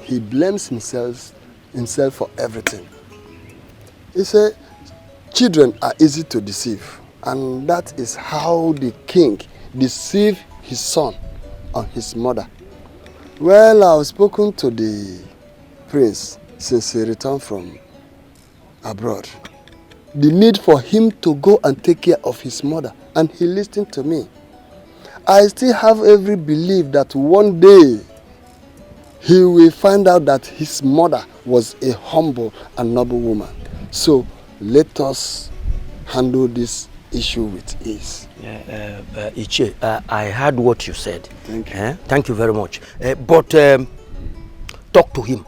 he blames himself for everything. He said, children are easy to deceive, and that is how the king deceived his son on his mother. Well, I've spoken to the prince since he returned from abroad. The need for him to go and take care of his mother, and he listened to me. I still have every belief that one day he will find out that his mother was a humble and noble woman. So let us handle this issue with ease. Iche, I heard what you said. Thank you. Thank you very much. But talk to him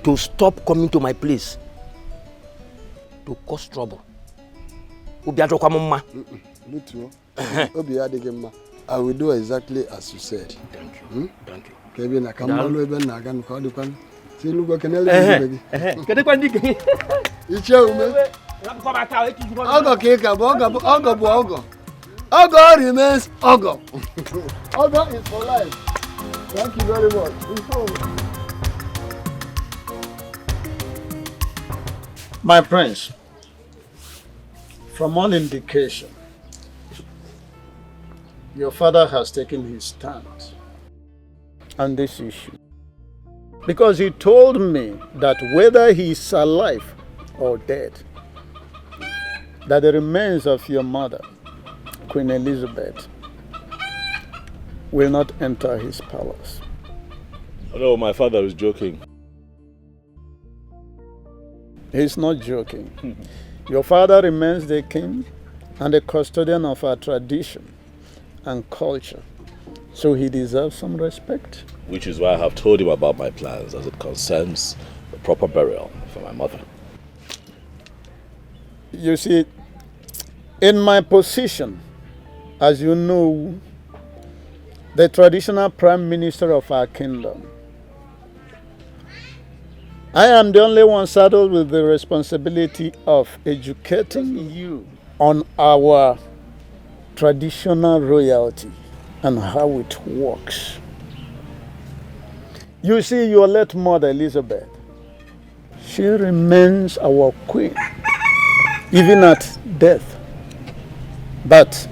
to stop coming to my place to cause trouble. I will do exactly as you said. Thank you. Thank you. Ogo remains Ogo. Ogo is for life. Thank you very much. My prince, from all indication, your father has taken his stand on this issue. Because he told me that whether he is alive or dead, that the remains of your mother, Queen Elizabeth, will not enter his palace. No, my father is joking. He's not joking. Your father remains the king and the custodian of our tradition and culture. So he deserves some respect. Which is why I have told him about my plans as it concerns the proper burial for my mother. You see, in my position, as you know, the traditional prime minister of our kingdom, I am the only one saddled with the responsibility of educating you on our traditional royalty and how it works. You see, your late mother, Elizabeth, she remains our queen, even at death. But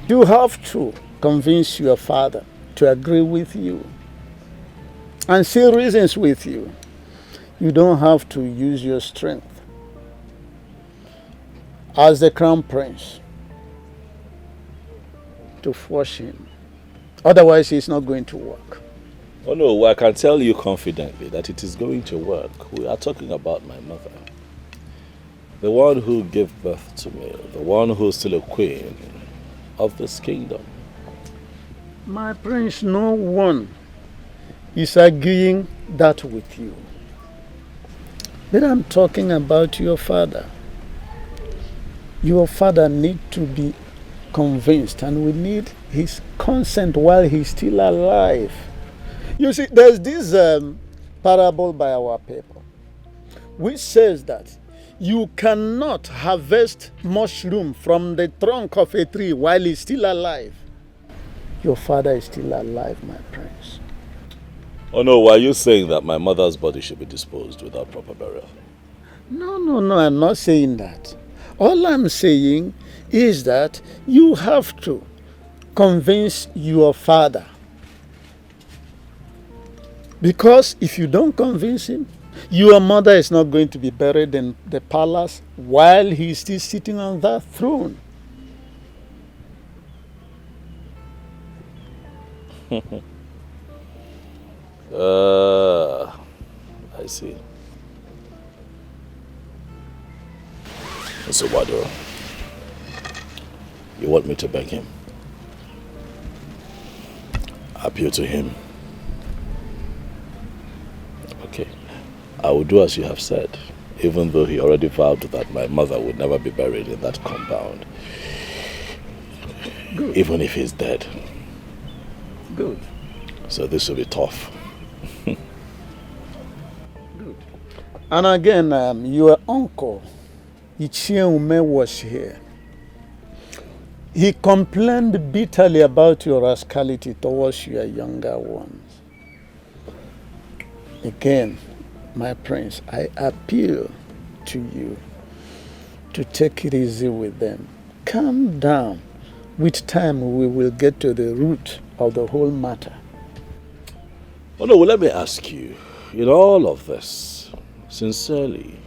you have to convince your father to agree with you and see reasons with you. You don't have to use your strength as the crown prince to force him. Otherwise, it's not going to work. Oh no, I can tell you confidently that it is going to work. We are talking about my mother. The one who gave birth to me, the one who's still a queen of this kingdom. My prince, no one is arguing that with you. But I'm talking about your father. Your father needs to be convinced, and we need his consent while he's still alive. You see, there's this parable by our people, which says that you cannot harvest mushroom from the trunk of a tree while he's still alive. Your father is still alive, my prince. Oh no, why are you saying that my mother's body should be disposed without proper burial? No, I'm not saying that. All I'm saying is that you have to convince your father. Because if you don't convince him, your mother is not going to be buried in the palace while he's still sitting on that throne. I see. So Wado, you want me to beg him? Appeal to him? Okay. I will do as you have said, even though he already vowed that my mother would never be buried in that compound. Good. Even if he's dead. Good. So this will be tough. Good. And again, your uncle, Ichiume, was here. He complained bitterly about your rascality towards your younger ones. Again, my prince, I appeal to you to take it easy with them. Calm down. With time, we will get to the root of the whole matter. Oh no, well, let me ask you, in all of this, sincerely,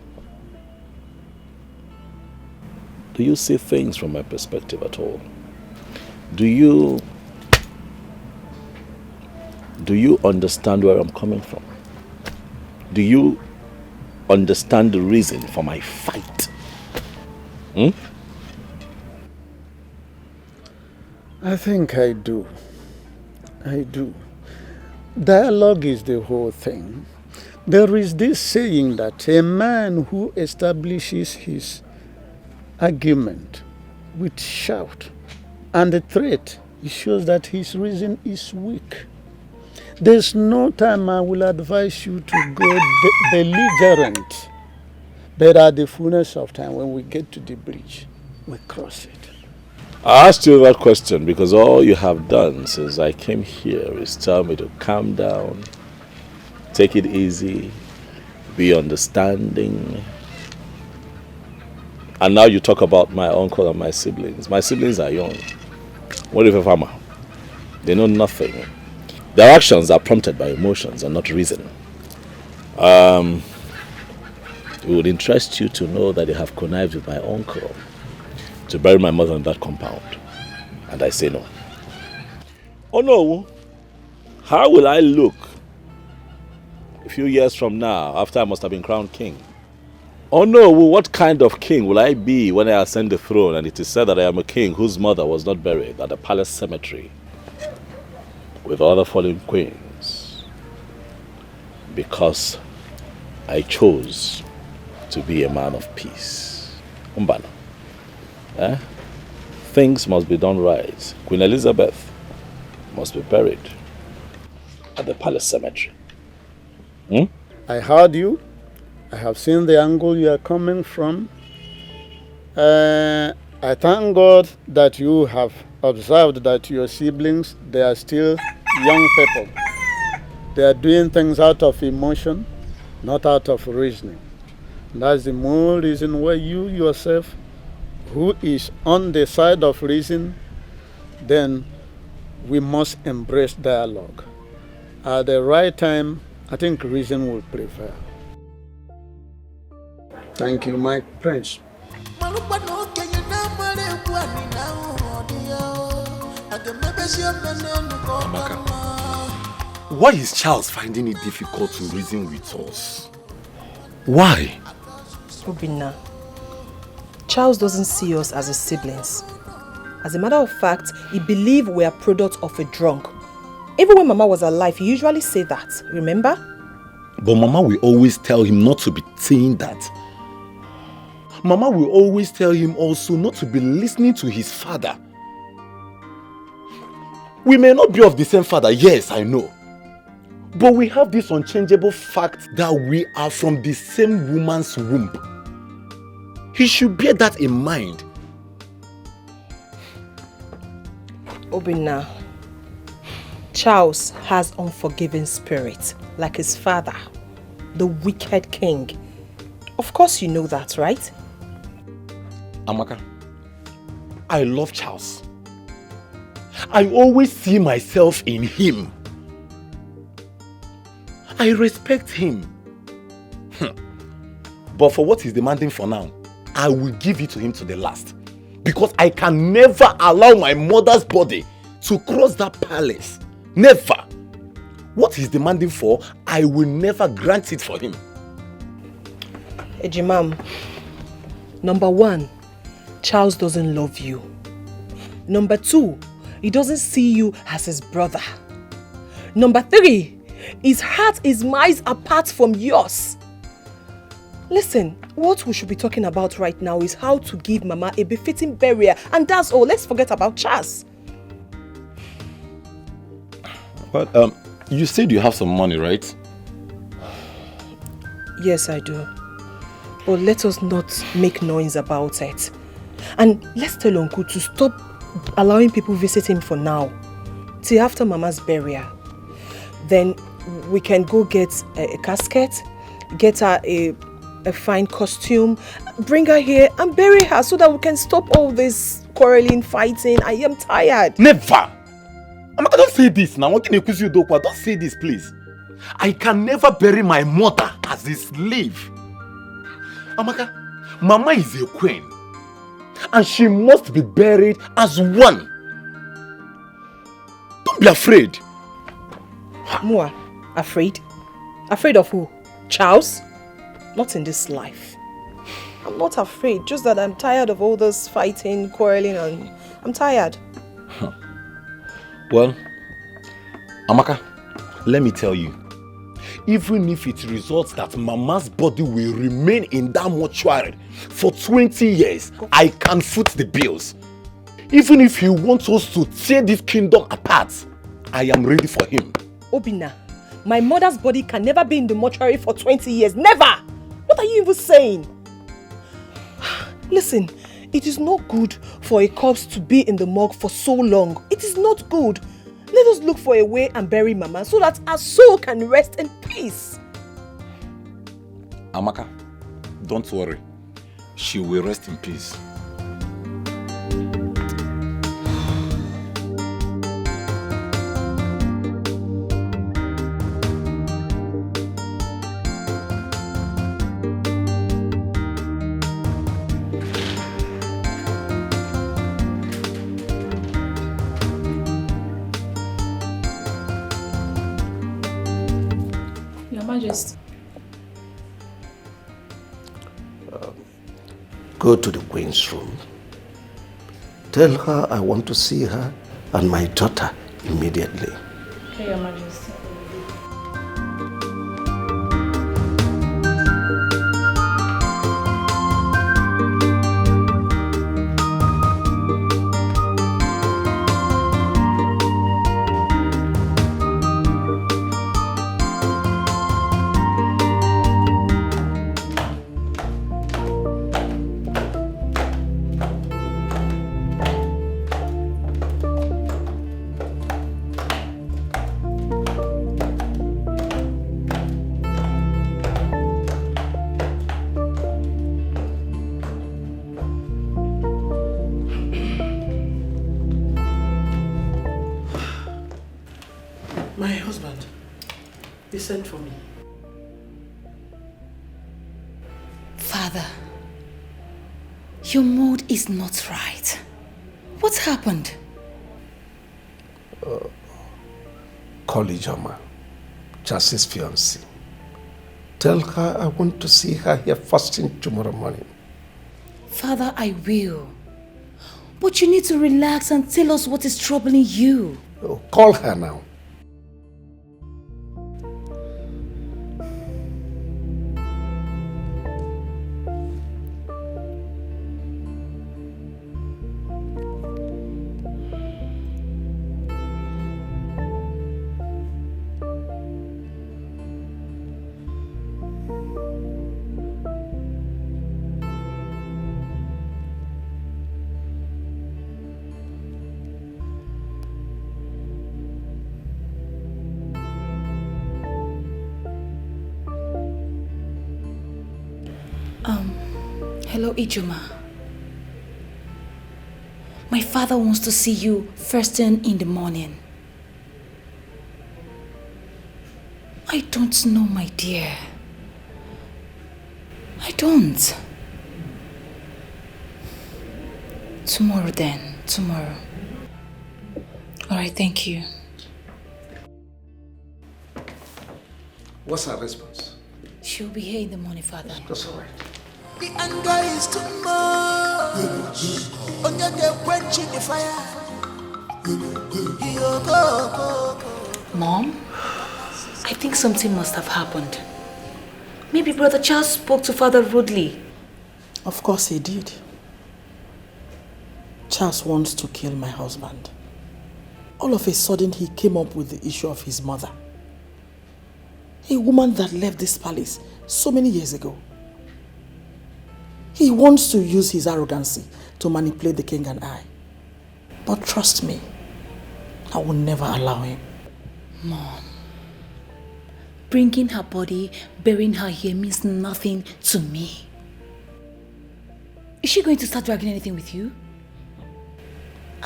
do you see things from my perspective at all? Do you understand where I'm coming from? Do you understand the reason for my fight? I think I do. I do. Dialogue is the whole thing. There is this saying that a man who establishes his argument with shout and a threat, it shows that his reason is weak. There's no time I will advise you to go belligerent, but at the fullness of time, when we get to the bridge, we cross it. I asked you that question because all you have done since I came here is tell me to calm down, take it easy, be understanding. And now you talk about my uncle and my siblings. My siblings are young. What if a farmer? They know nothing. Their actions are prompted by emotions and not reason. It would interest you to know that they have connived with my uncle to bury my mother in that compound. And I say no. Oh no. How will I look a few years from now after I must have been crowned king? Oh no, what kind of king will I be when I ascend the throne and it is said that I am a king whose mother was not buried at the palace cemetery with other fallen queens because I chose to be a man of peace? Umbana. Things must be done right. Queen Elizabeth must be buried at the palace cemetery. I heard you. I have seen the angle you are coming from. I thank God that you have observed that your siblings, they are still young people. They are doing things out of emotion, not out of reasoning. That's the more reason why you yourself, who is on the side of reason, then we must embrace dialogue. At the right time, I think reason will prevail. Thank you, my prince. Amaka, why is Charles finding it difficult to reason with us? Why? Obinna, Charles doesn't see us as his siblings. As a matter of fact, he believes we are product of a drunk. Even when Mama was alive, he usually said that, remember? But Mama will always tell him not to be saying that. Mama will always tell him also not to be listening to his father. We may not be of the same father, yes, I know. But we have this unchangeable fact that we are from the same woman's womb. He should bear that in mind. Obinna, Charles has unforgiving spirit, like his father, the wicked king. Of course you know that, right? Amaka, I love Charles. I always see myself in him. I respect him. But for what he's demanding for now, I will give it to him to the last. Because I can never allow my mother's body to cross that palace. Never. What he's demanding for, I will never grant it for him. Ejimam, number 1, Charles doesn't love you. Number 2, he doesn't see you as his brother. Number 3, his heart is miles apart from yours. Listen, what we should be talking about right now is how to give Mama a befitting burial, and that's all. Let's forget about Charles. Well, you said you have some money, right? Yes, I do. But let us not make noise about it. And let's tell Uncle to stop allowing people visit him for now, till after Mama's burial. Then we can go get a casket, get her a fine costume, bring her here and bury her so that we can stop all this quarreling, fighting. I am tired. Never! Amaka, don't say this now. Don't say this, please. I can never bury my mother as a slave. Amaka, Mama is a queen. And she must be buried as one. Don't be afraid. Mua, afraid? Afraid of who? Charles? Not in this life. I'm not afraid, just that I'm tired of all this fighting, quarreling, and I'm tired. Well, Amaka, let me tell you. Even if it results that Mama's body will remain in that mortuary for 20 years, I can foot the bills. Even if he wants us to tear this kingdom apart, I am ready for him. Obinna, my mother's body can never be in the mortuary for 20 years. Never! What are you even saying? Listen, it is not good for a corpse to be in the morgue for so long. It is not good. Let us look for a way and bury Mama so that our soul can rest in peace. Amaka, don't worry. She will rest in peace. Go to the Queen's room. Tell her I want to see her and my daughter immediately. Okay, Your Majesty. My husband, he sent for me. Father, your mood is not right. What happened? Call Ijoma, Justice's fiancée. Tell her I want to see her here first thing tomorrow morning. Father, I will. But you need to relax and tell us what is troubling you. Call her now. Hello, Ijoma. My father wants to see you first thing in the morning. I don't know, my dear. I don't. Tomorrow then, tomorrow. All right, thank you. What's her response? She'll be here in the morning, Father. That's all right. The anger is too much. Only they quenching the fire. Mom, I think something must have happened. Maybe Brother Charles spoke to Father rudely. Of course he did. Charles wants to kill my husband. All of a sudden he came up with the issue of his mother. A woman that left this palace so many years ago. He wants to use his arrogancy to manipulate the king and I. But trust me, I will never allow him. Mom, bringing her body, burying her here means nothing to me. Is she going to start dragging anything with you?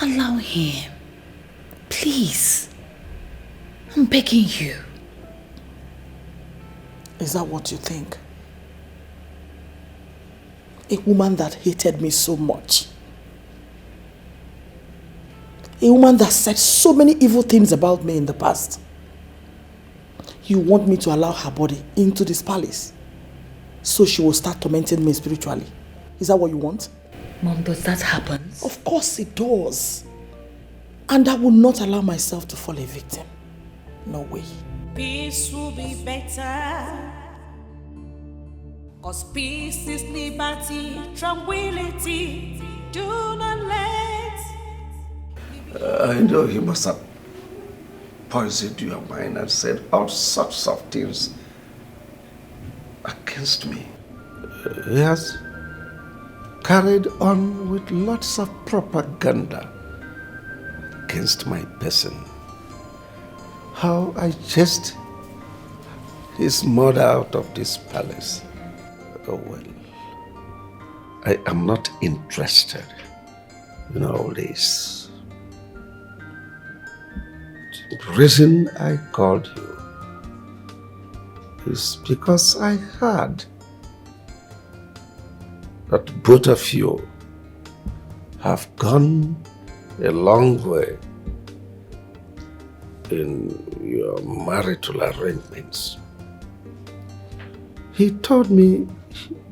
Allow him. Please. I'm begging you. Is that what you think? A woman that hated me so much. A woman that said so many evil things about me in the past. You want me to allow her body into this palace so she will start tormenting me spiritually. Is that what you want? Mom, does that happen? Of course it does. And I will not allow myself to fall a victim. No way. Peace will be better. 'Cause peace is liberty, tranquility. Do not let. I know he must have poisoned your mind and said all sorts of things against me. He has carried on with lots of propaganda against my person. How I chased his mother out of this palace. Oh well, I am not interested in all this. The reason I called you is because I heard that both of you have gone a long way in your marital arrangements. He told me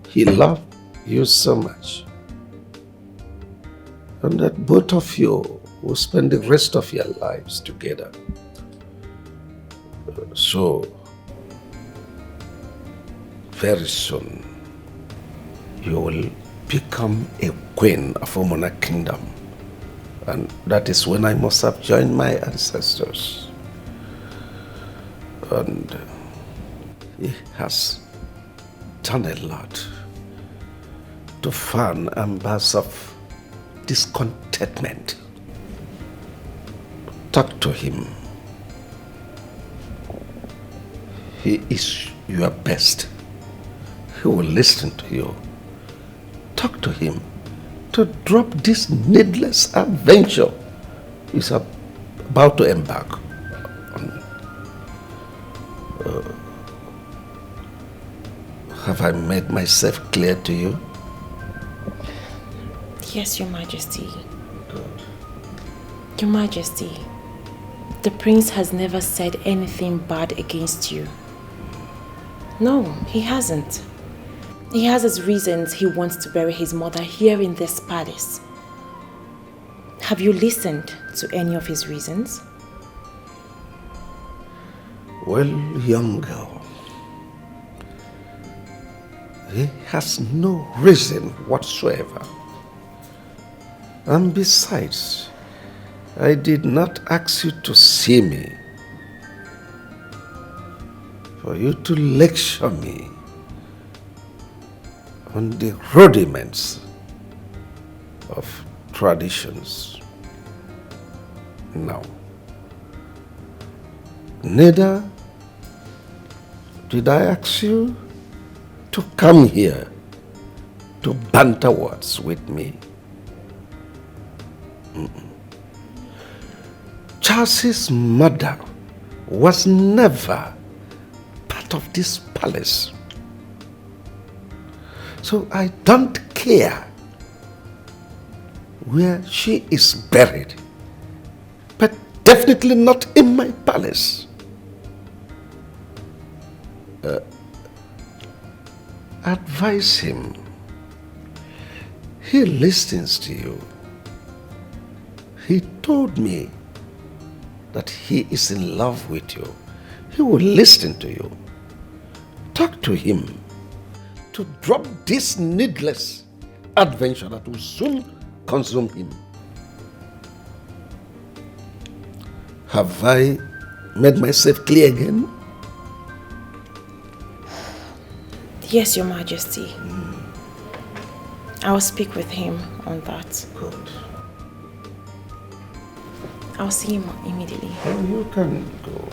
he loved you so much, and that both of you will spend the rest of your lives together. So, very soon, you will become a queen of a monarch kingdom. And that is when I must have joined my ancestors. And he has done a lot to fan embers of discontentment. Talk to him. He is your best. He will listen to you. Talk to him to drop this needless adventure he's about to embark on. Have I made myself clear to you? Yes, Your Majesty. Your Majesty, the prince has never said anything bad against you. No, he hasn't. He has his reasons he wants to bury his mother here in this palace. Have you listened to any of his reasons? Well, young girl, he has no reason whatsoever. And besides, I did not ask you to see me for you to lecture me on the rudiments of traditions. No. Neither did I ask you to come here to banter words with me. Charles's mother was never part of this palace. So I don't care where she is buried, but definitely not in my palace. Advise him. He listens to you. He told me that he is in love with you. He will listen to you. Talk to him to drop this needless adventure that will soon consume him. Have I made myself clear again? Yes, Your Majesty. I will speak with him on that. Good. I'll see him immediately. Oh, you can go.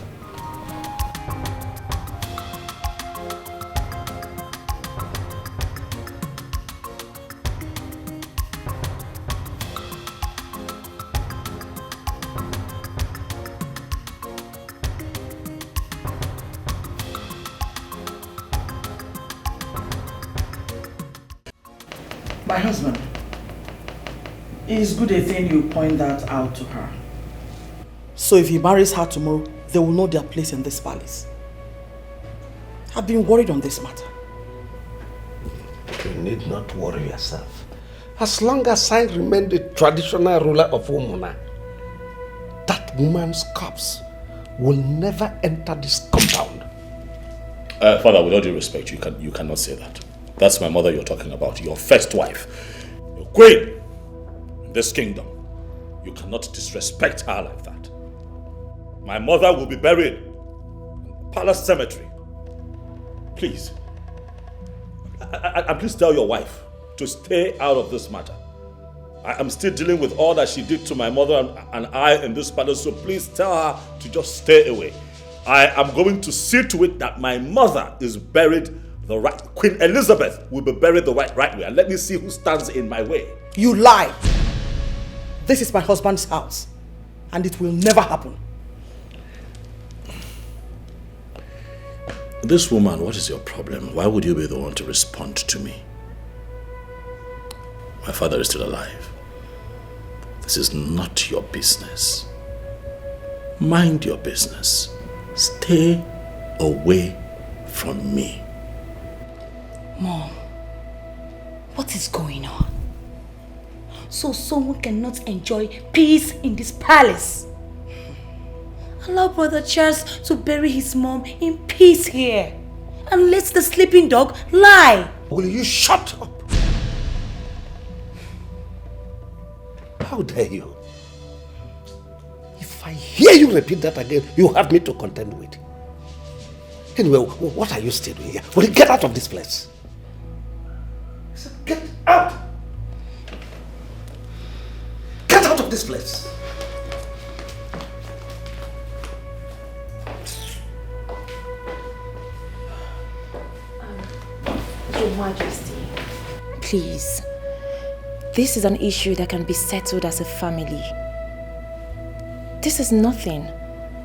My husband, it is good a thing you point that out to her. So if he marries her tomorrow, they will know their place in this palace. I've been worried on this matter. You need not worry yourself. As long as I remain the traditional ruler of Umuna, that woman's corpse will never enter this compound. Father, with all due respect, you cannot say that. That's my mother you're talking about, your first wife. Your queen in this kingdom. You cannot disrespect her like that. My mother will be buried in the palace cemetery. Please. And please tell your wife to stay out of this matter. I am still dealing with all that she did to my mother and I in this palace, so please tell her to just stay away. I am going to see to it that my mother is buried the right. Queen Elizabeth will be buried the right way, and let me see who stands in my way. You lie! This is my husband's house, and it will never happen. This woman, what is your problem? Why would you be the one to respond to me? My father is still alive. This is not your business. Mind your business. Stay away from me. Mom, what is going on? So someone cannot enjoy peace in this palace. Allow Brother Charles to bury his mom in peace here. And let the sleeping dog lie. Will you shut up? How dare you? If I hear you repeat that again, you have me to contend with. Anyway, what are you still doing here? Will you get out of this place? I said, get out! Get out of this place! Your Majesty, please. This is an issue that can be settled as a family. This is nothing.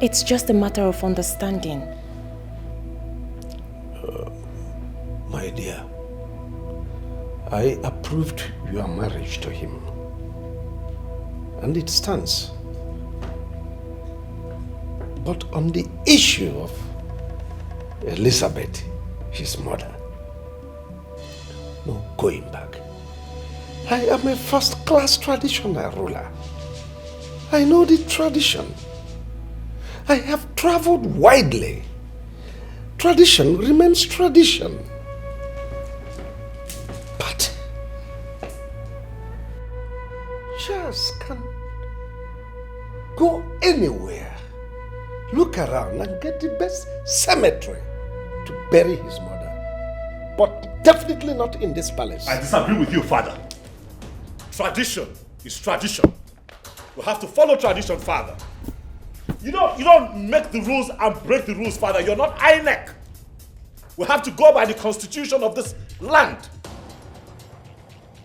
It's just a matter of understanding. My dear, I approved your marriage to him. And it stands. But on the issue of Elizabeth, his mother, no going back. I am a first-class traditional ruler. I know the tradition. I have traveled widely. Tradition remains tradition. But Charles can go anywhere, look around and get the best cemetery to bury his mother. But definitely not in this palace. I disagree with you, Father. Tradition is tradition. We have to follow tradition, Father. You don't make the rules and break the rules, Father. You're not INEC. We have to go by the constitution of this land.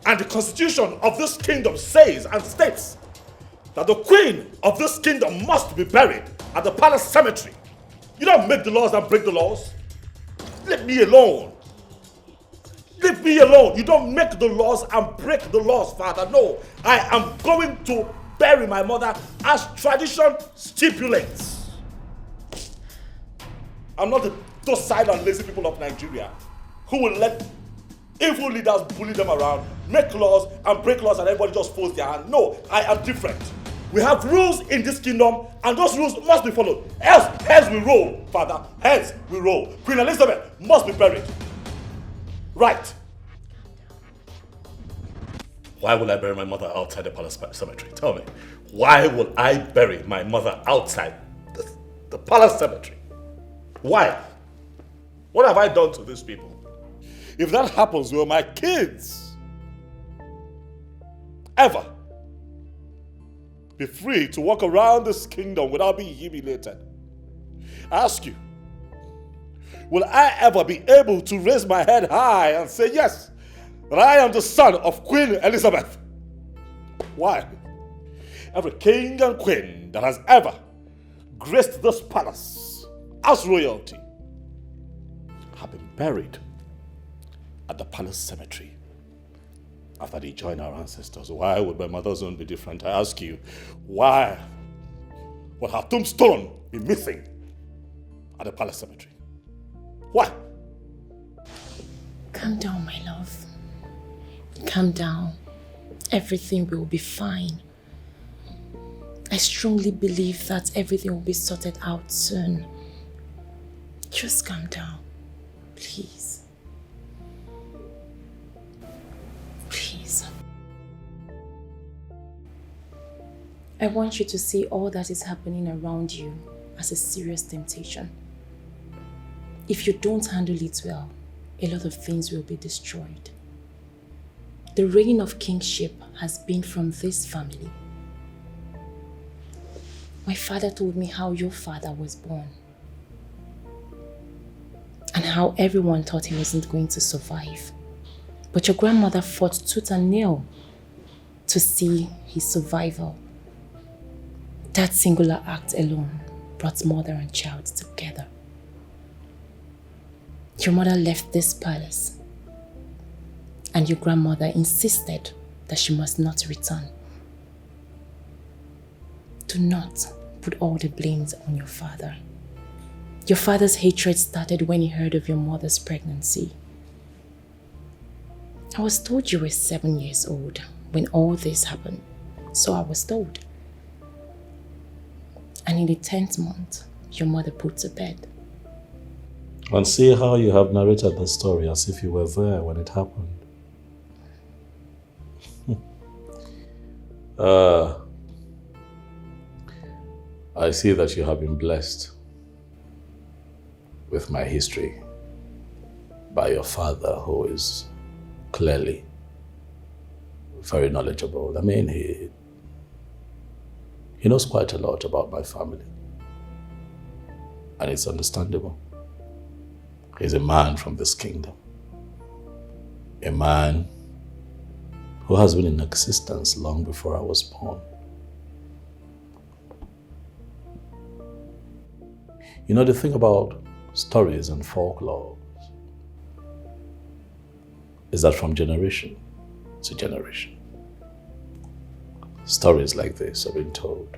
And the constitution of this kingdom says and states that the queen of this kingdom must be buried at the palace cemetery. You don't make the laws and break the laws. Leave me alone. Leave me alone. You don't make the laws and break the laws, Father. No, I am going to bury my mother as tradition stipulates. I'm not the docile and lazy people of Nigeria who will let evil leaders bully them around, make laws and break laws and everybody just folds their hand. No, I am different. We have rules in this kingdom and those rules must be followed. Hence we roll, Father. Hence we roll. Queen Elizabeth must be buried. Right. Why will I bury my mother outside the palace cemetery? Tell me. Why will I bury my mother outside the palace cemetery? Why? What have I done to these people? If that happens, will my kids ever be free to walk around this kingdom without being humiliated? I ask you, will I ever be able to raise my head high and say, yes, that I am the son of Queen Elizabeth? Why? Every king and queen that has ever graced this palace as royalty have been buried at the palace cemetery after they joined our ancestors. Why would my mother's own be different? I ask you, why would her tombstone be missing at the palace cemetery? Why? Calm down, my love. Calm down. Everything will be fine. I strongly believe that everything will be sorted out soon. Just calm down, please. Please. I want you to see all that is happening around you as a serious temptation. If you don't handle it well, a lot of things will be destroyed. The reign of kingship has been from this family. My father told me how your father was born and how everyone thought he wasn't going to survive. But your grandmother fought tooth and nail to see his survival. That singular act alone brought mother and child together. Your mother left this palace and your grandmother insisted that she must not return. Do not put all the blames on your father. Your father's hatred started when he heard of your mother's pregnancy. I was told you were 7 years old when all this happened, so I was told. And in the 10th month, your mother put to bed. And see how you have narrated the story as if you were there when it happened. I see that you have been blessed with my history by your father, who is clearly very knowledgeable. I mean, he knows quite a lot about my family. And it's understandable. He's a man from this kingdom. A man who has been in existence long before I was born. You know, the thing about stories and folklore is that from generation to generation, stories like this have been told.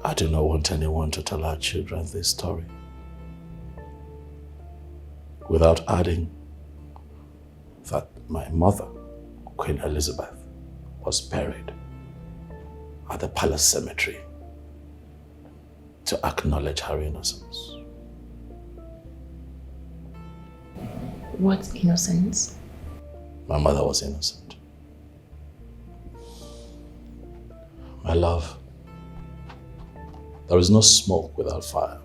I do not want anyone to tell our children this story without adding that my mother, Queen Elizabeth, was buried at the palace cemetery to acknowledge her innocence. What innocence? My mother was innocent. My love, there is no smoke without fire.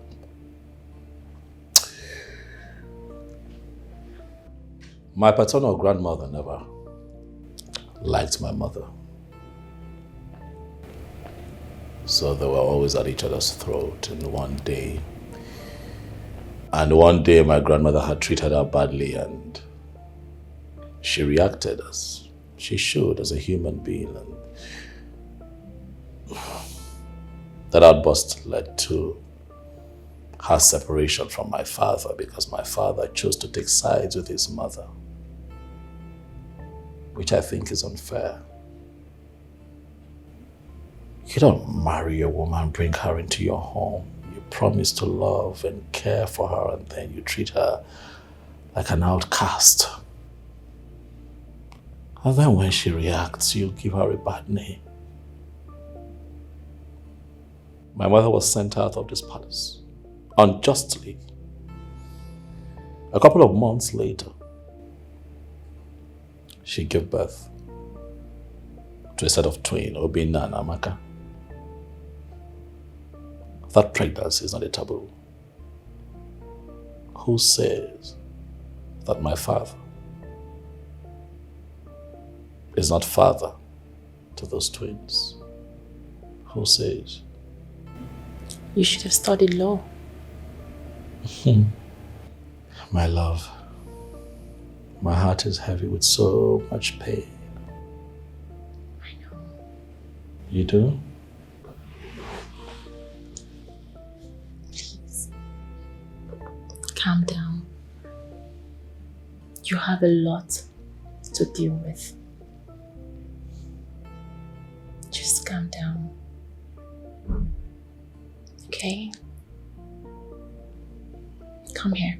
My paternal grandmother never liked my mother. So they were always at each other's throat, and one day And one day my grandmother had treated her badly and she reacted as she should as a human being. And that outburst led to her separation from my father because my father chose to take sides with his mother, which I think is unfair. You don't marry a woman, bring her into your home. You promise to love and care for her, and then you treat her like an outcast. And then when she reacts, you give her a bad name. My mother was sent out of this palace, unjustly. A couple of months later, she gave birth to a set of twins, Obinna and Amaka. That pregnancy is not a taboo. Who says that my father is not father to those twins? Who says? You should have studied law. My love, my heart is heavy with so much pain. I know. You do? Please, calm down. You have a lot to deal with. Just calm down. Okay? Come here.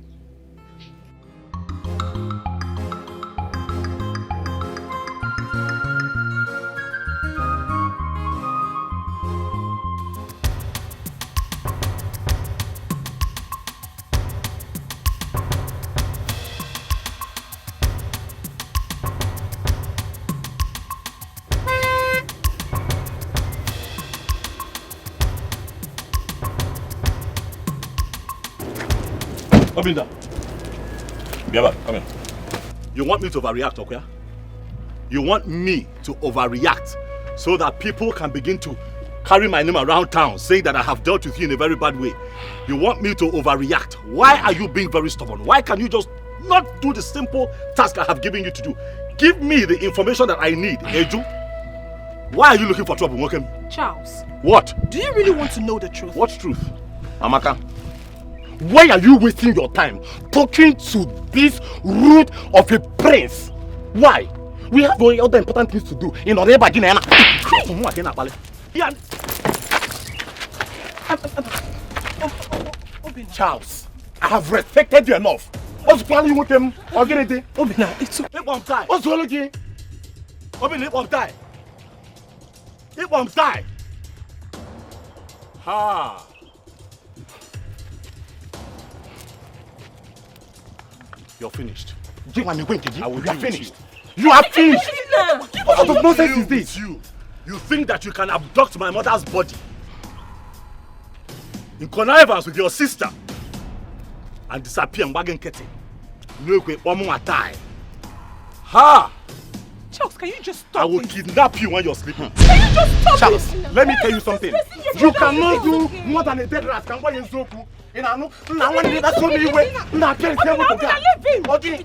Obinna. Biaba, come here. You want me to overreact, Okwia? You want me to overreact so that people can begin to carry my name around town saying that I have dealt with you in a very bad way? You want me to overreact? Why are you being very stubborn? Why can you just not do the simple task I have given you to do? Give me the information that I need, Eju. Why are you looking for trouble, Mokem? Charles. What? Do you really want to know the truth? What truth? Amaka, why are you wasting your time talking to this root of a prince? Why? We have other important things to do in order to get Charles, I have respected you enough. What's planning with him? Obinna, it's okay. What's wrong with you? Obinna, it won't die. It won't die. Ha. You're finished. I will be finished. You are finished. What sort of nonsense is this? You think that you can abduct my mother's body in connivance with your sister and disappear in Wagen Kete? No, one more time. Ha! Charles, can you just stop? I will kidnap you when you're sleeping. Can you just stop? Charles, let me tell you something. You cannot do more than a dead rat can buy in Zoku. I want to that's me way. Na can say what to get. Okay.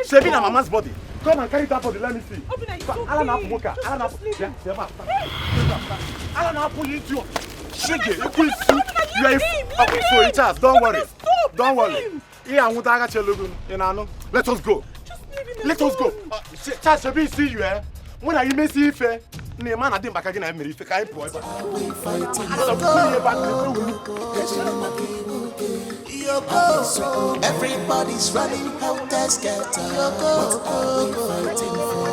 Saving a mama's body. Come and carry that body, let me see. Charles, don't worry. Don't worry. Let us go. Let us go. Charles, see you, eh? When I may see if man I didn't back again, I made if I boy. Everybody's running helter skelter. What are we fighting for?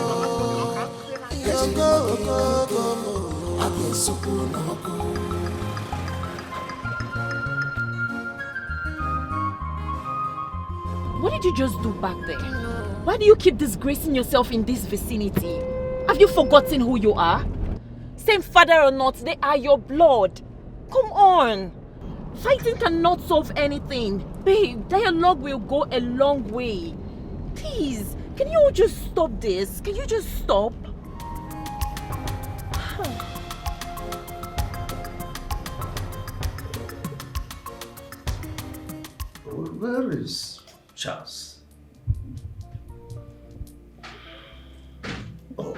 What did you just do back there? Why do you keep disgracing yourself in this vicinity? Have you forgotten who you are? Same father or not, they are your blood. Come on. Fighting cannot solve anything. Babe, dialogue will go a long way. Please, can you all just stop this? Can you just stop? Where is Charles? Oh.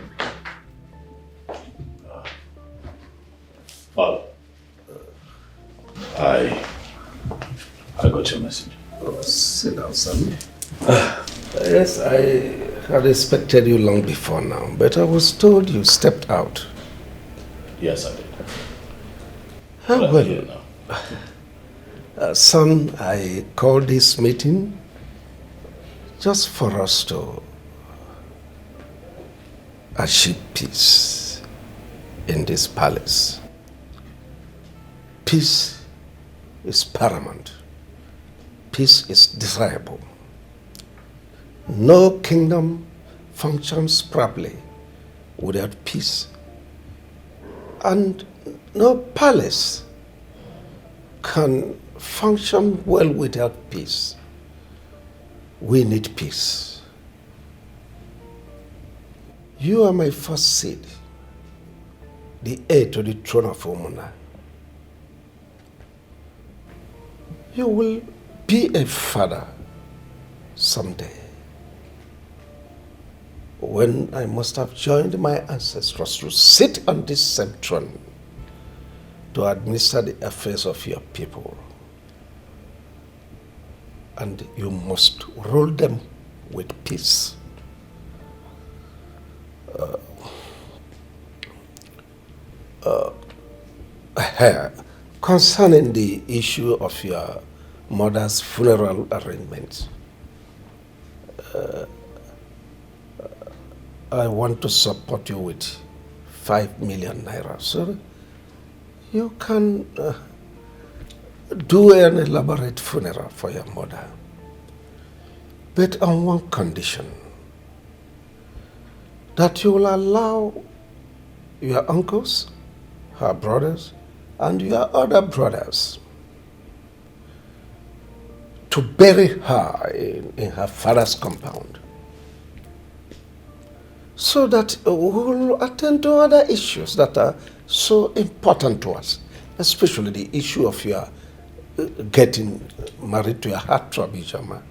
Father, I got your message. Oh, sit down, son. Yes, I had expected you long before now, but I was told you stepped out. Yes, I did. How well? Son, I called this meeting just for us to achieve peace in this palace. Peace is paramount. Peace is desirable. No kingdom functions properly without peace. And no palace can function well without peace. We need peace. You are my first seed, the heir to the throne of Omuna. You will be a father someday, when I must have joined my ancestors to sit on this same throne to administer the affairs of your people. And you must rule them with peace. Concerning the issue of your mother's funeral arrangements, I want to support you with 5 million naira, so you can do an elaborate funeral for your mother, but on one condition: that you will allow your uncles, her brothers, and your other brothers to bury her in her father's compound, so that we will attend to other issues that are so important to us, especially the issue of your getting married to your heartthrob, Ijoma.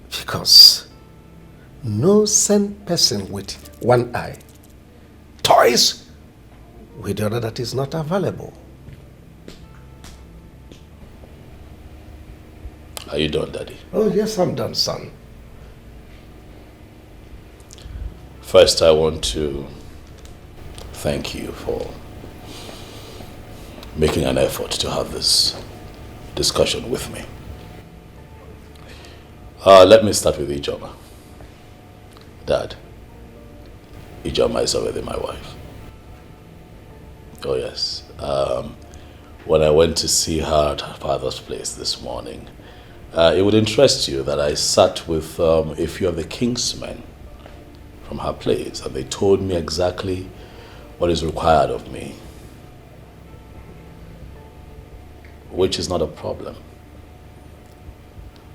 Because no sane person with one eye toys with the other that is not available. Are you done, Daddy? Oh, yes, I'm done, son. First, I want to thank you for making an effort to have this discussion with me. Let me start with Ijoma. Dad, Ijoma is already my wife. Oh, yes. When I went to see her at her father's place this morning, it would interest you that I sat with a few of the kingsmen from her place, and they told me exactly what is required of me, which is not a problem.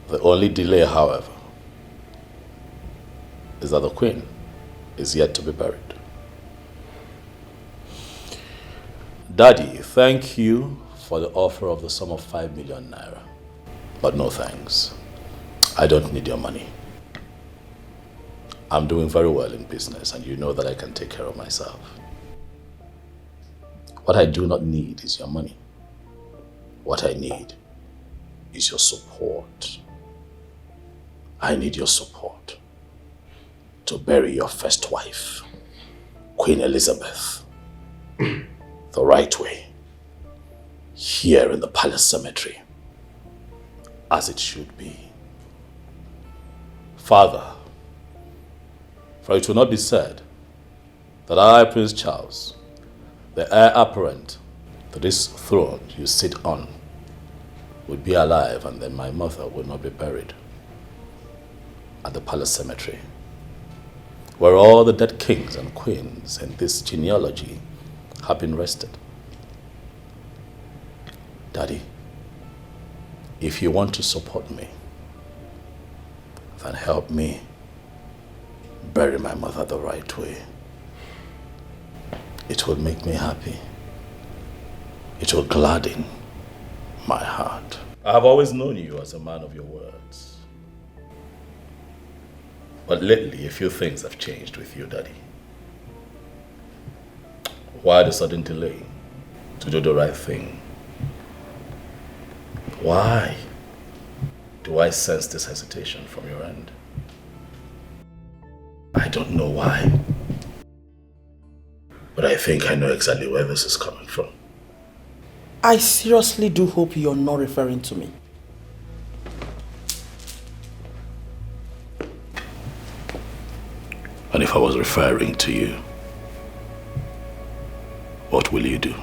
The only delay, however, is that the queen is yet to be buried. Daddy, thank you for the offer of the sum of 5 million naira. But no thanks. I don't need your money. I'm doing very well in business, and you know that I can take care of myself. What I do not need is your money. What I need is your support. I need your support to bury your first wife, Queen Elizabeth, the right way, here in the palace cemetery, as it should be. Father, for it will not be said that I, Prince Charles, the heir apparent to this throne you sit on, would be alive, and then my mother would not be buried at the palace cemetery, where all the dead kings and queens in this genealogy have been rested. Daddy, if you want to support me, then help me bury my mother the right way. It will make me happy. It will gladden my heart. I have always known you as a man of your words. But lately, a few things have changed with you, Daddy. Why the sudden delay to do the right thing? Why do I sense this hesitation from your end? I don't know why. But I think I know exactly where this is coming from. I seriously do hope you're not referring to me. And if I was referring to you, what will you do?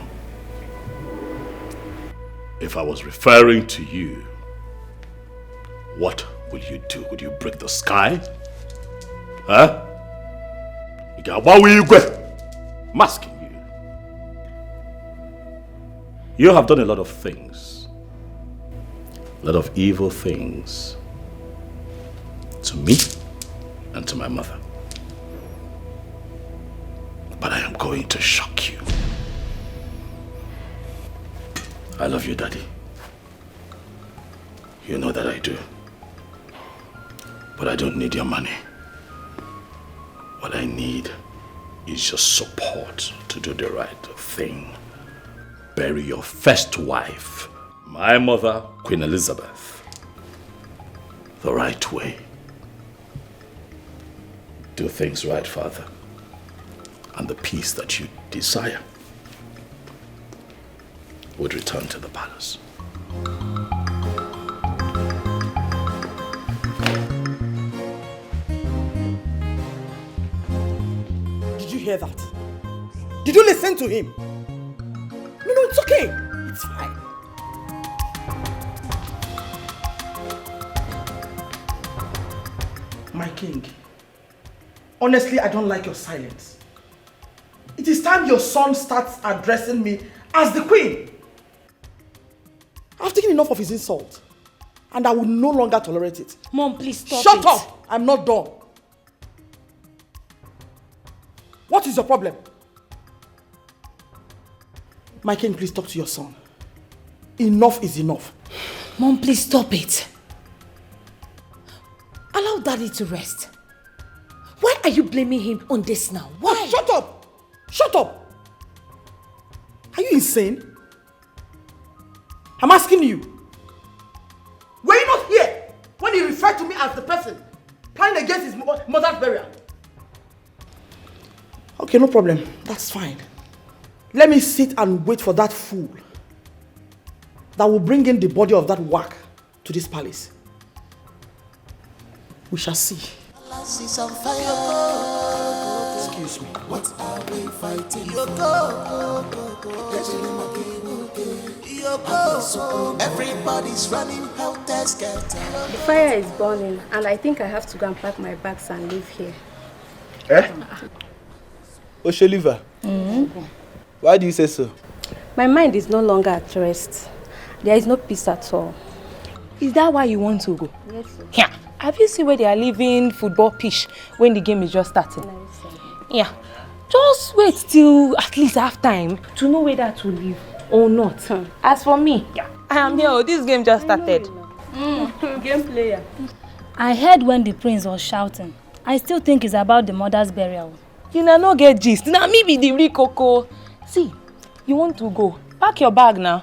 If I was referring to you, what will you do? Would you break the sky? Huh? What will you go? I'm asking you. You have done a lot of things. A lot of evil things. To me and to my mother. But I am going to shock you. I love you, Daddy. You know that I do. But I don't need your money. What I need is your support to do the right thing. Bury your first wife, my mother, Queen Elizabeth, the right way. Do things right, Father, and the peace that you desire would return to the palace. Did you hear that? Did you listen to him? No, it's okay. It's fine. My king, honestly, I don't like your silence. It is time your son starts addressing me as the queen. I've taken enough of his insult, and I will no longer tolerate it. Mom, please stop Shut up! I'm not done. What is your problem? My king, please talk to your son. Enough is enough. Mom, please stop it. Allow Daddy to rest. Why are you blaming him on this now? Why? Oh, shut up! Shut up! Are you insane? I'm asking you. Were you not here when he referred to me as the person planning against his mother's burial? Okay, no problem. That's fine. Let me sit and wait for that fool that will bring in the body of that whack to this palace. We shall see. Is on fire. Excuse me. What are we fighting? Everybody's running helter-skelter. The fire is burning, and I think I have to go and pack my bags and leave here. Eh? Osholiva. Why do you say so? My mind is no longer at rest. There is no peace at all. Is that why you want to go? Yes, sir. Yeah. Have you seen where they are leaving football pitch when the game is just starting? No, sir. Yeah. Just wait till at least half time to know whether to leave or not. As for me, I am here. This game just started. Game player. I heard when the prince was shouting. I still think it's about the mother's burial. You know, no get gist. Now me be the real coco. See, you want to go. Pack your bag now.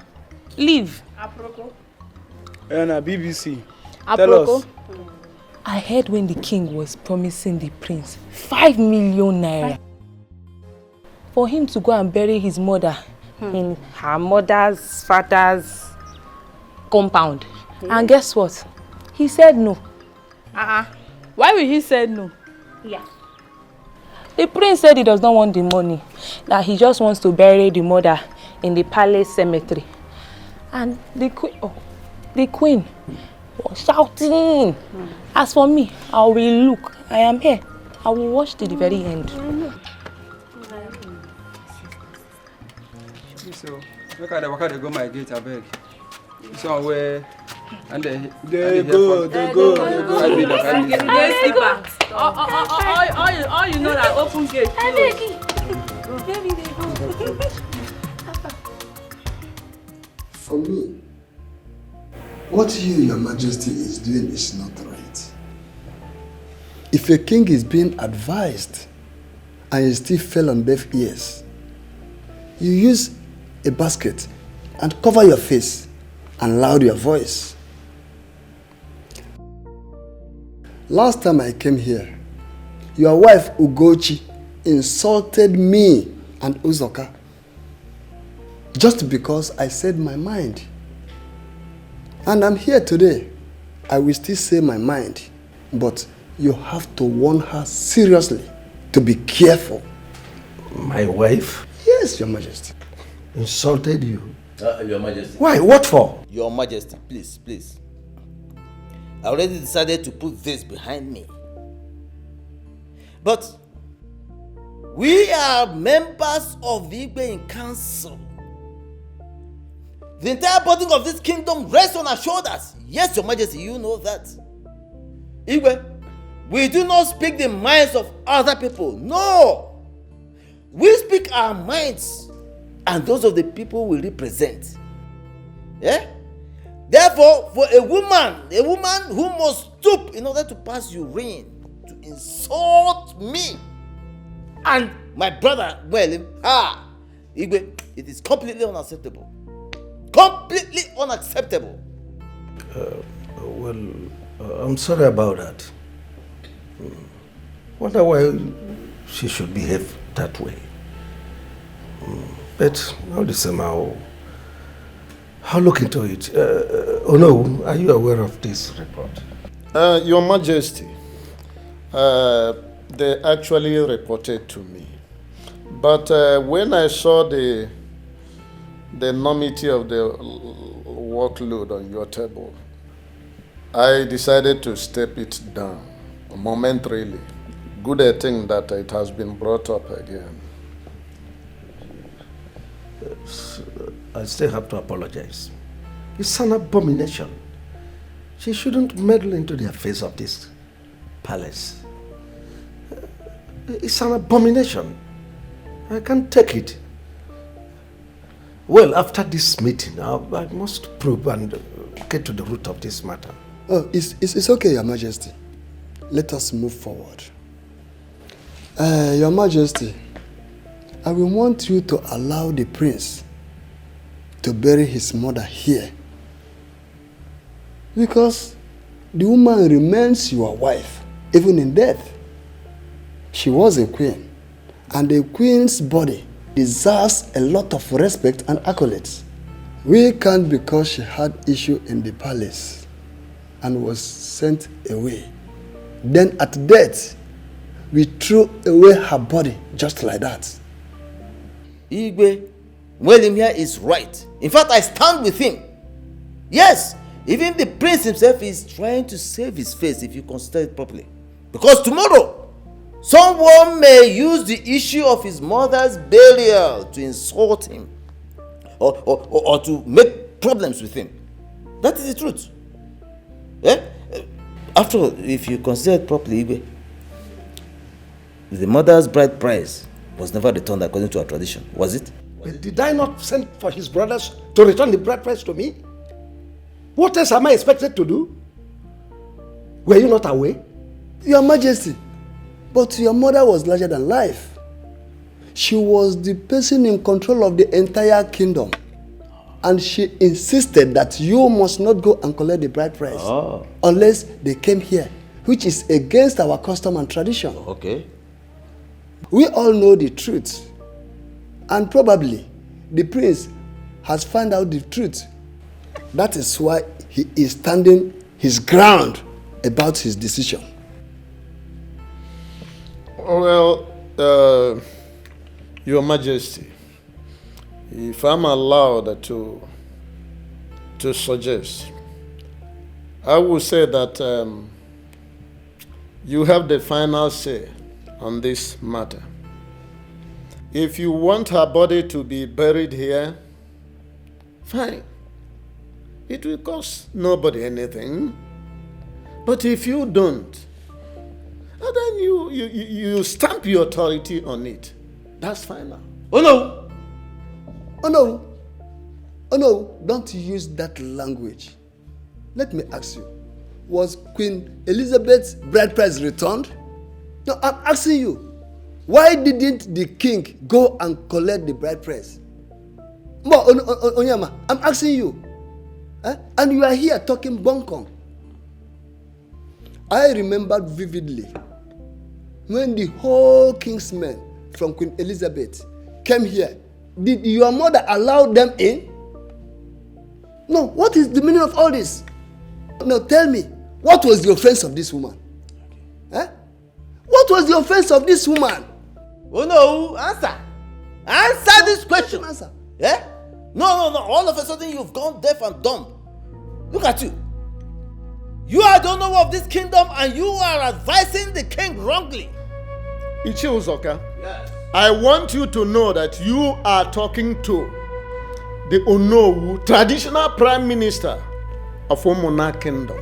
Leave. Aproko. Anna, BBC. Aproko. Tell us. I heard when the king was promising the prince 5 million naira for him to go and bury his mother in her mother's father's compound. And guess what? He said no. Why will he say no? Yeah. The prince said he does not want the money, that he just wants to bury the mother in the palace cemetery. And the queen was shouting. As for me, I will look. I am here. I will watch to the very end. So, look at the worker they go my gate, I beg. Somewhere and they go. All you know that open gate. For me, What Your Majesty, is doing is not right. If a king is being advised and he still fell on deaf ears, you use a basket and cover your face and loud your voice. Last time I came here, your wife Ugochi insulted me and Uzoka just because I said my mind. And I'm here today. I will still say my mind, but you have to warn her seriously to be careful. My wife? Yes, Your Majesty. Insulted you? Your Majesty. Why? What for? Your Majesty, please, please. I already decided to put this behind me. But we are members of the Igbo Council. The entire burden of this kingdom rests on our shoulders. Yes, Your Majesty, you know that. Igwe, we do not speak the minds of other people. No! We speak our minds and those of the people we represent. Yeah? Therefore, for a woman who must stoop in order to pass urine, to insult me and my brother, Igwe, it is completely unacceptable. Completely unacceptable. I'm sorry about that. Wonder why she should behave that way. But all the same, I'll look into it. Oh no, are you aware of this report? Your Majesty, they actually reported to me. But when I saw the enormity of the workload on your table, I decided to step it down momentarily. Good thing that it has been brought up again. I still have to apologize. It's an abomination. She shouldn't meddle into the affairs of this palace. It's an abomination. I can't take it. Well, after this meeting, I must probe and get to the root of this matter. Oh, it's okay, Your Majesty. Let us move forward. Your Majesty, I will want you to allow the prince to bury his mother here. Because the woman remains your wife, even in death. She was a queen, and a queen's body deserves a lot of respect and accolades. We can't, because she had issue in the palace and was sent away. Then at death, we threw away her body just like that. Igwe, William here is right. In fact, I stand with him. Yes, even the prince himself is trying to save his face if you consider it properly. Because tomorrow, someone may use the issue of his mother's burial to insult him or to make problems with him. That is the truth. Eh? After all, if you consider it properly, Igwe, the mother's bride price was never returned according to our tradition, was it? But did I not send for his brothers to return the bride price to me? What else am I expected to do? Were you not aware? Your Majesty, but your mother was larger than life. She was the person in control of the entire kingdom. And she insisted that you must not go and collect the bride price unless they came here, which is against our custom and tradition. Okay. We all know the truth. And probably the prince has found out the truth. That is why he is standing his ground about his decision. Well, Your Majesty, if I'm allowed to suggest, I would say that you have the final say on this matter. If you want her body to be buried here, fine. It will cost nobody anything. But if you don't, then you stamp your authority on it. That's fine now. Oh no! Oh no! Oh no! Don't use that language. let me ask you, was Queen Elizabeth's bride price returned? No, I'm asking you, why didn't the king go and collect the bride price? Onyama, I'm asking you. And you are here talking bunkong. I remembered vividly when the whole king's men from Queen Elizabeth came here. Did your mother allow them in? No, what is the meaning of all this? Now tell me, what was the offense of this woman? What was the offense of this woman? Oh no, answer. Answer this question. Answer. Yeah? No. All of a sudden you've gone deaf and dumb. Look at you. You are the owner of this kingdom and you are advising the king wrongly. Ichi Uzoka, yes. I want you to know that you are talking to the Onowu, traditional prime minister of Omona Kingdom.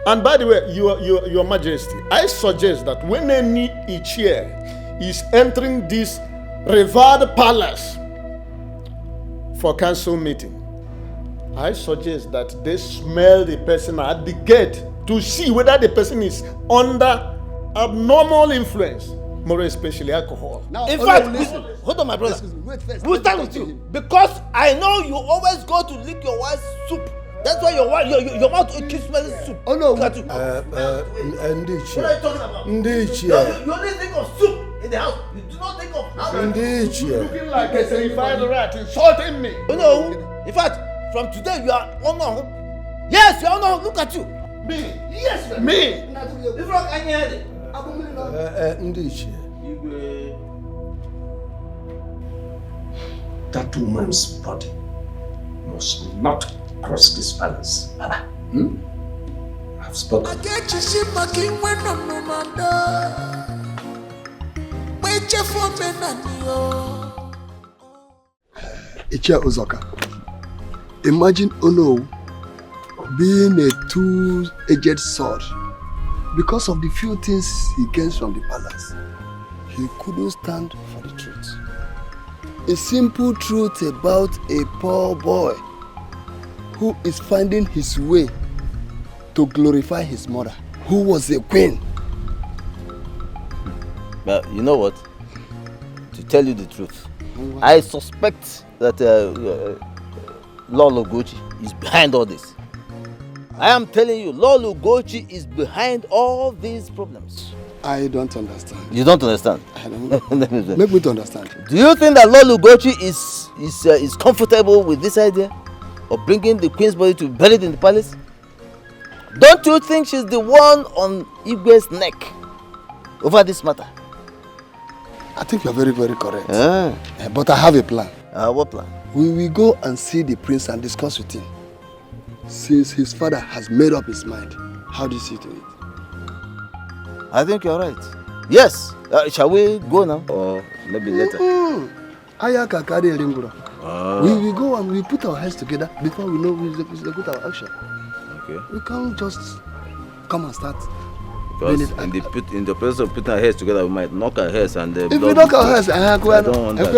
And by the way, your Majesty, I suggest that when any Ichie is entering this revered palace for council meeting, I suggest that they smell the person at the gate to see whether the person is under abnormal influence, more especially alcohol. Now, in fact, hold on, my brother. Wait first. We'll start with you because I know you always go to lick your wife's soup. That's why your mouth keeps smelling soup. Oh no. What are you talking about? You only think of soup in the house. You do not think of how. Looking like a certified rat insulting me. Oh no. In fact, from today you are honor. Yes, you are honor. Look at you. Me. Yes, me. If not, I hear it. That woman's body must not cross this palace. I've spoken. Ichia Uzoka, imagine Ono being a two-edged sword. Because of the few things he gains from the palace, he couldn't stand for the truth. A simple truth about a poor boy who is finding his way to glorify his mother, who was a queen. But you know what? To tell you the truth, I suspect that Lolo Gochi is behind all this. I am telling you, Lolo Gochi is behind all these problems. I don't understand. You don't understand? Make me to understand. Do you think that Lolo Gochi is comfortable with this idea of bringing the queen's body to be buried in the palace? Don't you think she's the one on Igwe's neck over this matter? I think you're very, very correct. But I have a plan. What plan? We will go and see the prince and discuss with him. Since his father has made up his mind, how do you see to it? I think you're right. Yes. Shall we go now? Or maybe later? Ayaka Kari Lingura. We will go and we put our heads together before we know we execute our action. Okay. We can't just come and start. Because in the process of putting our heads together, we might knock our heads and if we knock our heads, I don't want that.